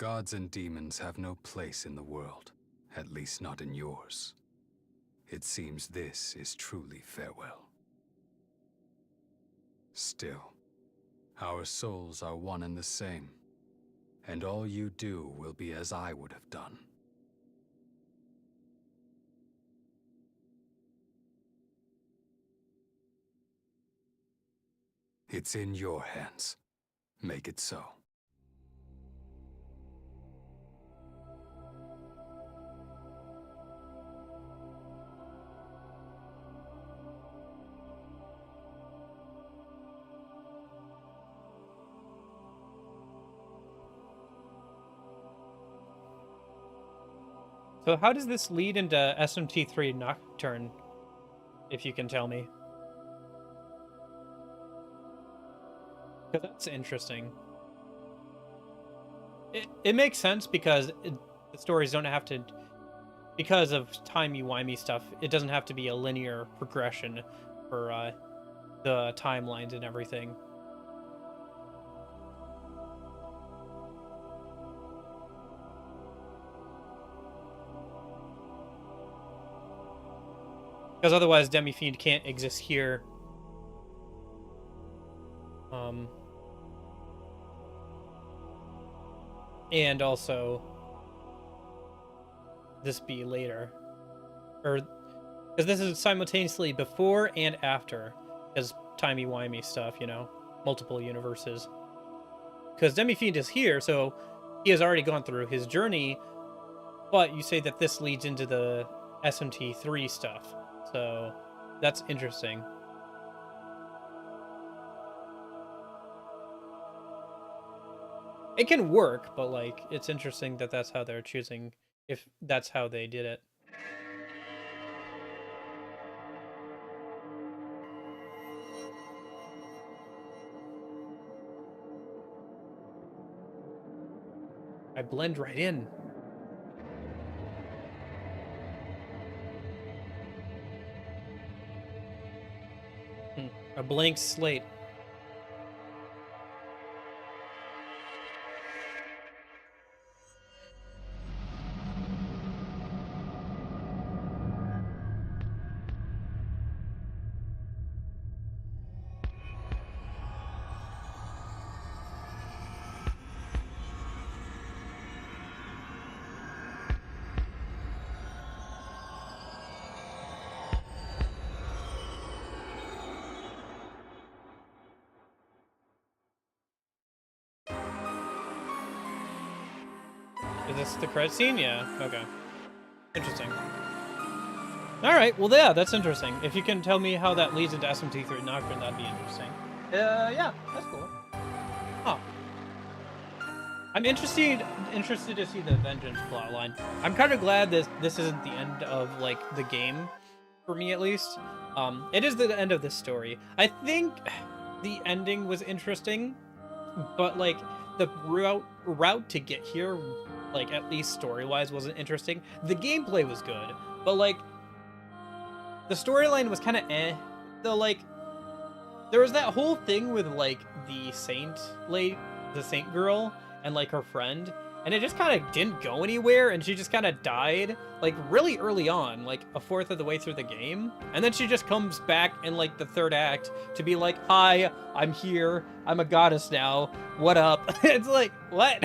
Gods and demons have no place in the world, at least not in yours. It seems this is truly farewell. Still, our souls are one and the same, and all you do will be as I would have done. It's in your hands. Make it so. So how does this lead into SMT 3 Nocturne, if you can tell me? Because that's interesting. It makes sense because the stories don't have to, because of timey-wimey stuff, it doesn't have to be a linear progression for the timelines and everything. Because otherwise Demi-Fiend can't exist here. And also this be later. Or, because this is simultaneously before and after. Because timey-wimey stuff, you know? Multiple universes. Because Demi-Fiend is here, so he has already gone through his journey. But you say that this leads into the SMT 3 stuff. So, that's interesting. It can work, but, like, it's interesting that that's how they're choosing, if that's how they did it. I blend right in. A blank slate. Is this the credit scene? Yeah. Okay. Interesting. Alright, well, yeah, that's interesting. If you can tell me how that leads into SMT 3 Nocturne, that'd be interesting. Yeah, that's cool. Huh. I'm interested to see the Vengeance plotline. I'm kind of glad that this isn't the end of, like, the game, for me at least. It is the end of this story. I think the ending was interesting, but, like, the route to get here, like, at least story-wise, wasn't interesting. The gameplay was good, but, like, the storyline was kind of eh. So, like, there was that whole thing with, like, the saint girl and, like, her friend, and it just kind of didn't go anywhere, and she just kind of died, like, really early on, like, a fourth of the way through the game, and then she just comes back in, like, the third act to be like, hi, I'm here, I'm a goddess now, what up? It's like, what?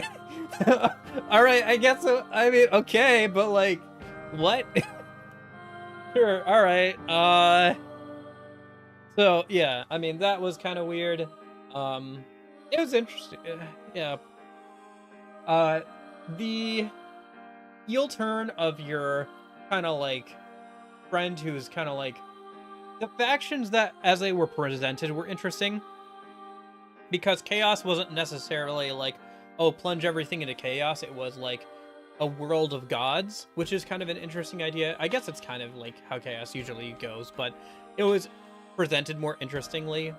Alright, I guess so. I mean, okay, but, like, what? Sure, alright, so, yeah, I mean, that was kind of weird. It was interesting, yeah. The heel turn of your kind of, like, friend who's kind of, like, the factions that, as they were presented, were interesting. Because Chaos wasn't necessarily, like, oh, plunge everything into chaos. It was, like, a world of gods, which is kind of an interesting idea. I guess it's kind of like how Chaos usually goes, but it was presented more interestingly,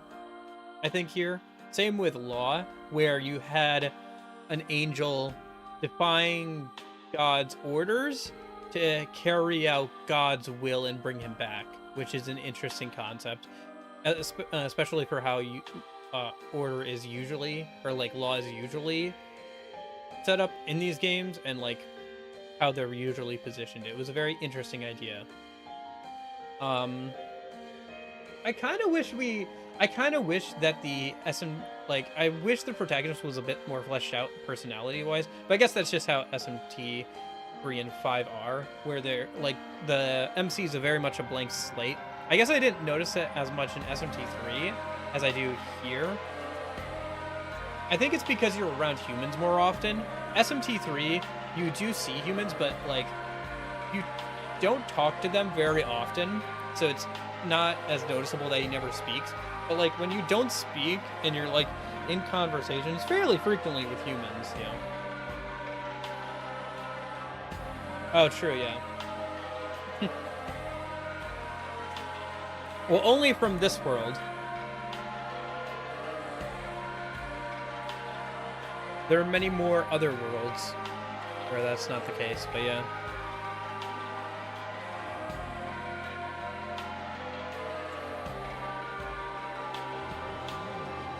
I think, here. Same with Law, where you had an angel defying God's orders to carry out God's will and bring him back, which is an interesting concept, especially for how you order is usually, or like Law is usually set up in these games and like how they're usually positioned. It was a very interesting idea. I kind of wish that the I wish the protagonist was a bit more fleshed out personality-wise, but I guess that's just how SMT 3 and 5 are, where they're like the MC is very much a blank slate. I guess I didn't notice it as much in SMT 3 as I do here. I think it's because you're around humans more often. SMT 3, you do see humans, but like you don't talk to them very often, so it's not as noticeable that he never speaks. But like when you don't speak and you're like in conversations fairly frequently with humans, you know. Oh, true, yeah. Well, only from this world. There are many more other worlds where that's not the case, but yeah.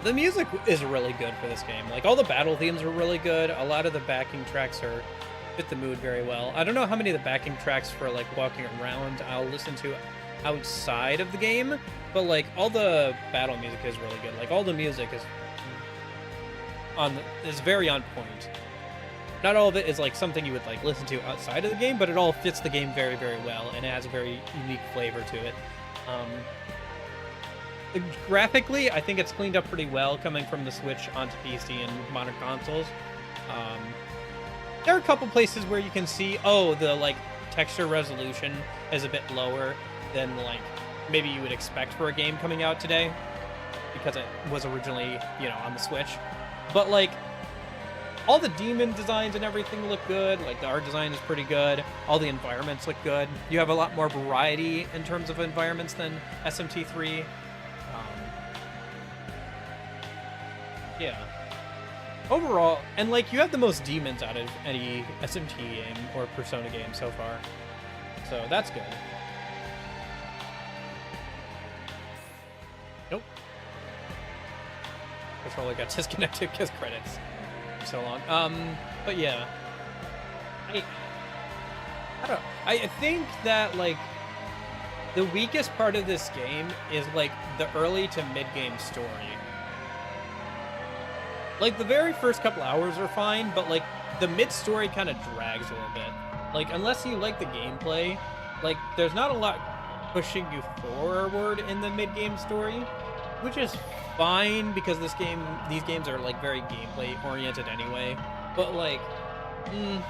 The music is really good for this game. Like, all the battle themes are really good. A lot of the backing tracks fit the mood very well. I don't know how many of the backing tracks for, like, walking around I'll listen to outside of the game, but, like, all the battle music is really good. Like, all the music is very on point. Not all of it is, like, something you would, like, listen to outside of the game, but it all fits the game very, very well, and it has a very unique flavor to it. Graphically, I think it's cleaned up pretty well coming from the Switch onto PC and modern consoles. There are a couple places where you can see, oh, the like texture resolution is a bit lower than like maybe you would expect for a game coming out today, because it was originally, you know, on the Switch. But like all the demon designs and everything look good. Like the art design is pretty good. All the environments look good. You have a lot more variety in terms of environments than SMT 3. Yeah. Overall, and like you have the most demons out of any SMT game or Persona game so far. So that's good. Nope. Controller got disconnected because credits. So long. But yeah. I think that like the weakest part of this game is like the early to mid game story. Like, the very first couple hours are fine, but, like, the mid-story kind of drags a little bit. Like, unless you like the gameplay, like, there's not a lot pushing you forward in the mid-game story, which is fine, because these games are, like, very gameplay-oriented anyway. But, like, in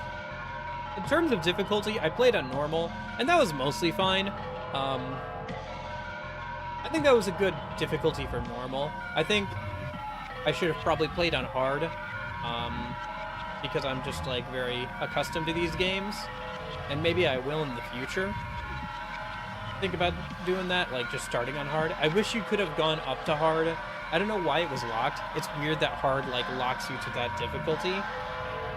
terms of difficulty, I played on normal, and that was mostly fine. I think that was a good difficulty for normal. I think I should have probably played on hard, because I'm just, like, very accustomed to these games, and maybe I will in the future think about doing that, like, just starting on hard. I wish you could have gone up to hard. I don't know why it was locked. It's weird that hard, like, locks you to that difficulty.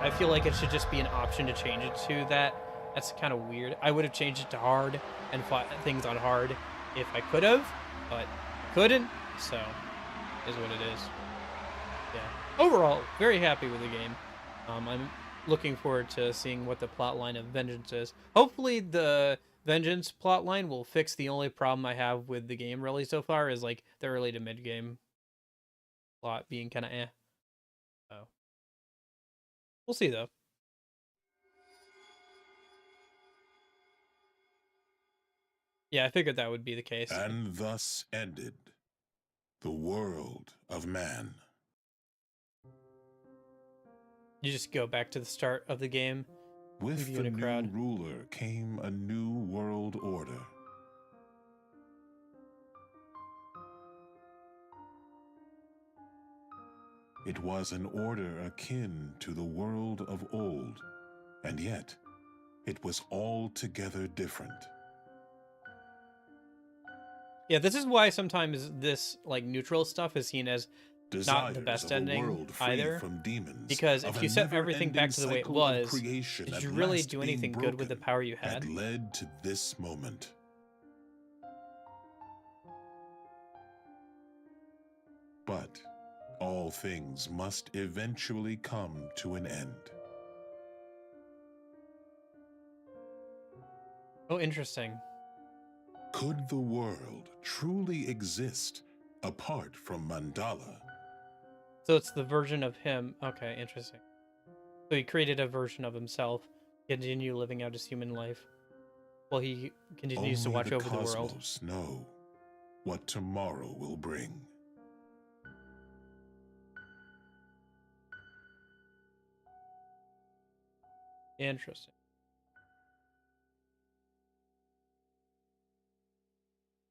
I feel like it should just be an option to change it to that. That's kind of weird. I would have changed it to hard and fought things on hard if I could have, but couldn't, so is what it is. Yeah. Overall, very happy with the game. I'm looking forward to seeing what the plotline of Vengeance is. Hopefully the Vengeance plotline will fix the only problem I have with the game really so far, is like the early to mid game plot being kind of eh. So we'll see though. Yeah, I figured that would be the case. And thus ended the world of man. You just go back to the start of the game. With the new ruler came a new world order. It was an order akin to the world of old, and yet it was altogether different. Yeah, this is why sometimes this like neutral stuff is seen as not the best ending either, because if you set everything back to the way it was, did you really do anything good with the power you had? That led to this moment. But all things must eventually come to an end. Oh, interesting. Could the world truly exist apart from Mandala? So it's the version of him. Okay, interesting. So he created a version of himself, continue living out his human life, while he continues to watch over the world. Cosmos know what tomorrow will bring. Interesting.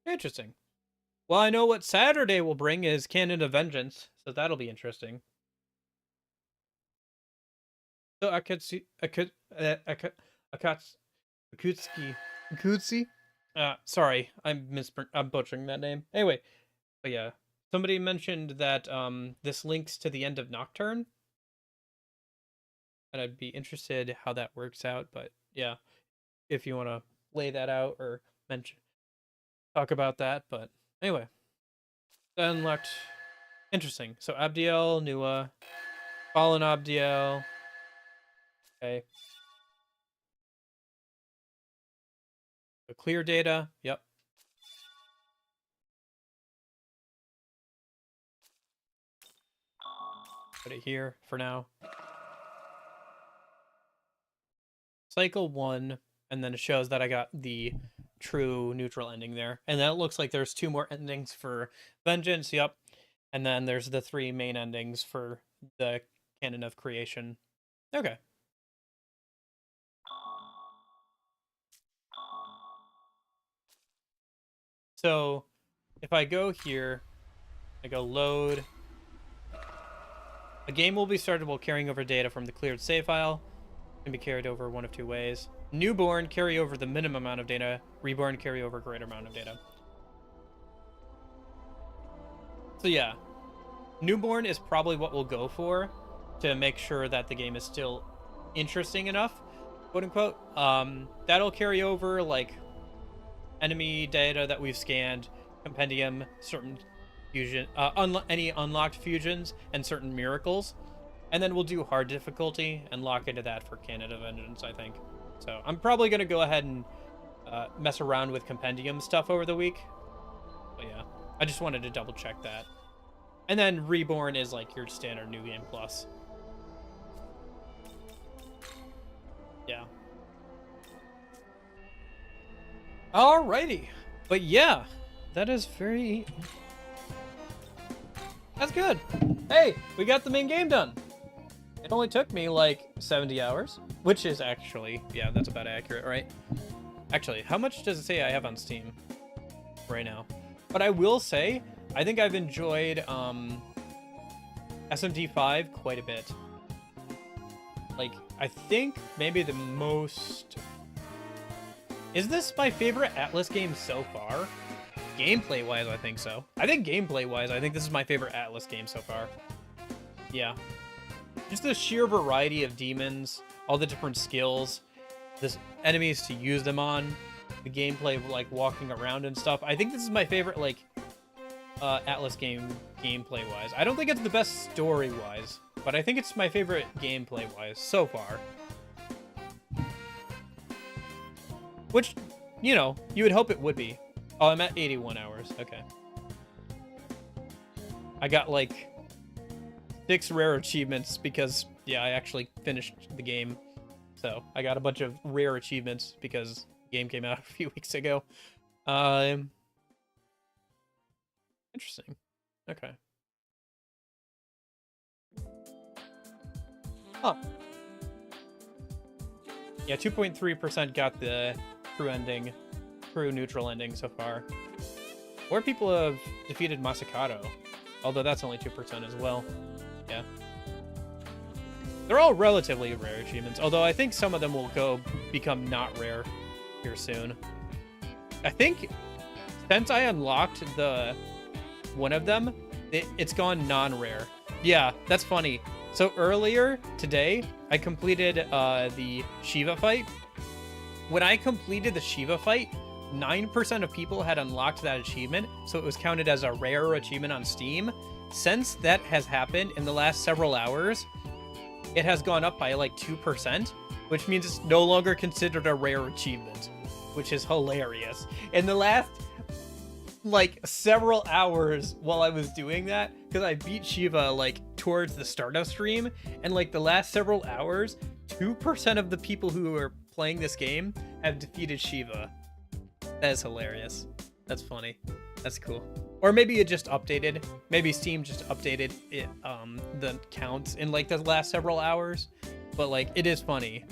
Interesting. Well, I know what Saturday will bring is Canon of Vengeance, so that'll be interesting. So Akutski. Sorry, I'm butchering that name. Anyway, but yeah, somebody mentioned that this links to the end of Nocturne, and I'd be interested how that works out. But yeah, if you want to lay that out or talk about that. But anyway, unlocked. Interesting. So Abdiel, Nua, Fallen Abdiel. Okay. The clear data. Yep. Put it here for now. Cycle 1, and then it shows that I got the true neutral ending there. And then it looks like there's 2 more endings for Vengeance. Yep. And then there's the 3 main endings for the Canon of Creation. Okay. So if I go here, I go load. A game will be started while carrying over data from the cleared save file. It can be carried over one of 2 ways. Newborn, carry over the minimum amount of data. Reborn, carry over greater amount of data. So yeah, Newborn is probably what we'll go for to make sure that the game is still interesting enough, quote unquote. That'll carry over like enemy data that we've scanned, compendium, certain fusion, any unlocked fusions, and certain miracles. And then we'll do hard difficulty and lock into that for Canon of Vengeance, I think. So I'm probably going to go ahead and mess around with compendium stuff over the week. But yeah, I just wanted to double check that. And then Reborn is like your standard New Game Plus. Yeah. Alrighty. But yeah, that is very... That's good. Hey, we got the main game done. It only took me like 70 hours, which is actually, yeah, that's about accurate, right? Actually, how much does it say I have on Steam right now? But I will say, I think I've enjoyed SMT V quite a bit. Like, I think maybe the most... Is this my favorite Atlas game so far? Gameplay-wise, I think so. I think gameplay-wise, I think this is my favorite Atlas game so far. Yeah. Just the sheer variety of demons, all the different skills, the enemies to use them on, the gameplay of, like, walking around and stuff. I think this is my favorite, like, Atlas game gameplay-wise. I don't think it's the best story-wise, but I think it's my favorite gameplay-wise so far. Which, you know, you would hope it would be. Oh, I'm at 81 hours. Okay. I got, like, 6 rare achievements because, yeah, I actually finished the game. So, I got a bunch of rare achievements because the game came out a few weeks ago. Interesting. Okay. Huh. Yeah, 2.3% got the true neutral ending so far. More people have defeated Masakato, although that's only 2% as well. Yeah. They're all relatively rare achievements, although I think some of them will become not rare here soon. I think since I unlocked one of them, it's gone non-rare. Yeah, that's funny. So earlier today, I completed the Shiva fight. When I completed the Shiva fight, 9% of people had unlocked that achievement, so it was counted as a rare achievement on Steam. Since that has happened in the last several hours, it has gone up by like 2%, which means it's no longer considered a rare achievement. which is hilarious. In the last, like, several hours while I was doing that, because I beat Shiva, like, towards the start of stream, and, like, the last several hours, 2% of the people who are playing this game have defeated Shiva. That is hilarious. That's funny. That's cool. Or maybe it just updated. Maybe Steam just updated it, the counts in, like, the last several hours. But, like, it is funny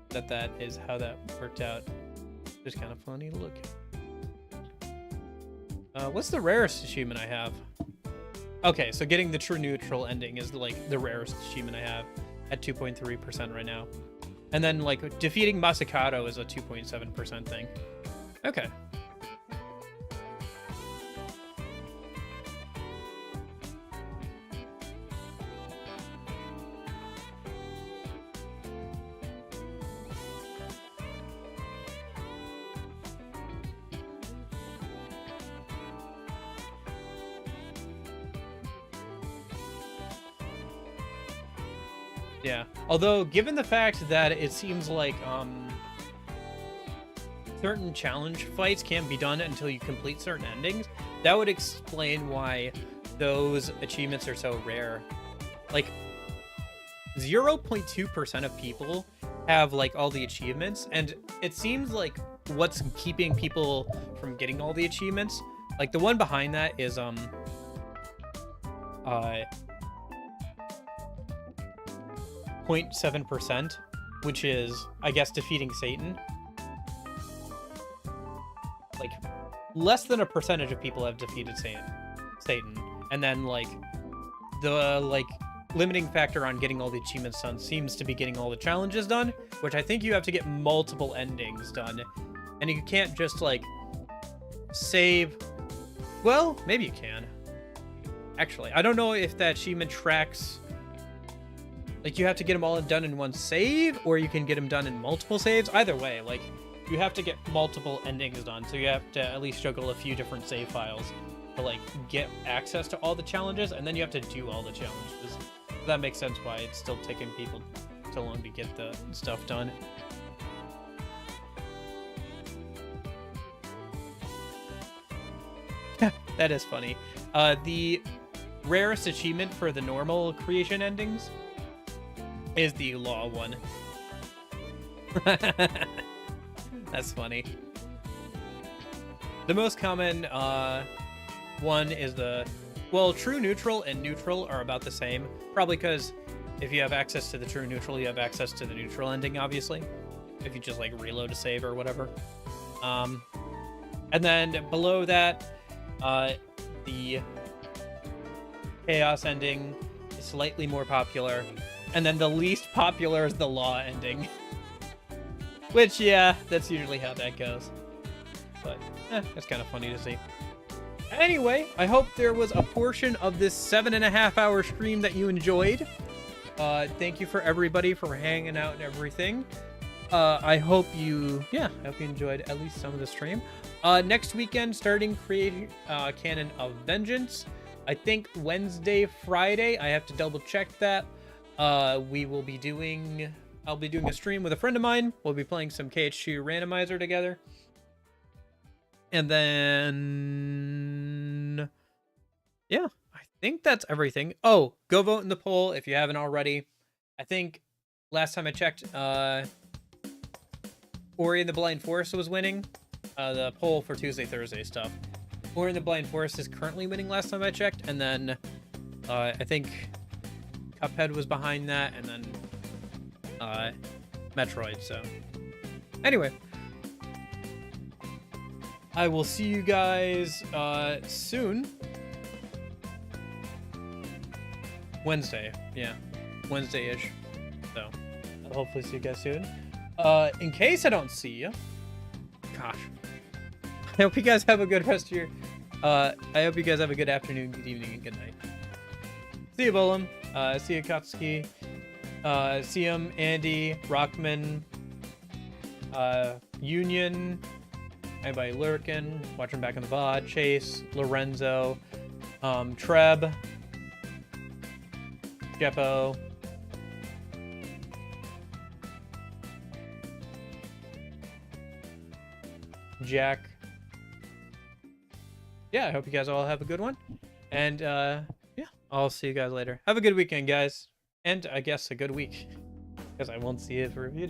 that is how that worked out. Just kind of funny to look at. What's the rarest achievement I have? Okay, so getting the true neutral ending is, like, the rarest achievement I have at 2.3% right now. And then, like, defeating Masakato is a 2.7% thing. Okay. Yeah. Although, given the fact that it seems like certain challenge fights can't be done until you complete certain endings, that would explain why those achievements are so rare. Like, 0.2% of people have, like, all the achievements, and it seems like what's keeping people from getting all the achievements, like, the one behind that is 0.7%, which is, I guess, defeating Satan. Like, less than a percentage of people have defeated Satan. And then, like, the, like, limiting factor on getting all the achievements done seems to be getting all the challenges done, which I think you have to get multiple endings done. And you can't just, like, save... Well, maybe you can. Actually, I don't know if that achievement tracks... Like, you have to get them all done in one save, or you can get them done in multiple saves. Either way, like, you have to get multiple endings done, so you have to at least juggle a few different save files to, like, get access to all the challenges, and then you have to do all the challenges. That makes sense why it's still taking people so long to get the stuff done. That is funny. The rarest achievement for the normal creation endings is the law one. That's funny. The most common one is the... Well, true neutral and neutral are about the same. Probably because if you have access to the true neutral, you have access to the neutral ending, obviously. If you just, like, reload a save or whatever. And then below that, the chaos ending is slightly more popular. And then the least popular is the law ending. Which, yeah, that's usually how that goes. But, that's kind of funny to see. Anyway, I hope there was a portion of this 7.5-hour stream that you enjoyed. Thank you for everybody for hanging out and everything. I hope you enjoyed at least some of the stream. Next weekend, starting creating Canon of Vengeance. I think Wednesday, Friday. I have to double check that. I'll be doing a stream with a friend of mine. We'll be playing some KH2 randomizer together. And then, yeah, I think that's everything. Oh, go vote in the poll if you haven't already. I think last time I checked, Ori and the Blind Forest was winning. The poll for Tuesday, Thursday stuff. Ori and the Blind Forest is currently winning last time I checked. And then, I think Cuphead was behind that, and then Metroid. So anyway, I will see you guys soon. Wednesday, yeah, Wednesday-ish. So I'll hopefully see you guys soon. In case I don't see you, gosh, I hope you guys have a good rest of your I hope you guys have a good afternoon, good evening, and good night. See you, Bolum. See you, Katsuki. See him, Andy, Rockman, Union, anybody lurking, watching back on the VOD, Chase, Lorenzo, Treb, Jeppo, Jack. Yeah, I hope you guys all have a good one. And yeah, I'll see you guys later. Have a good weekend, guys. And I guess a good week. Because I won't see you for a few days.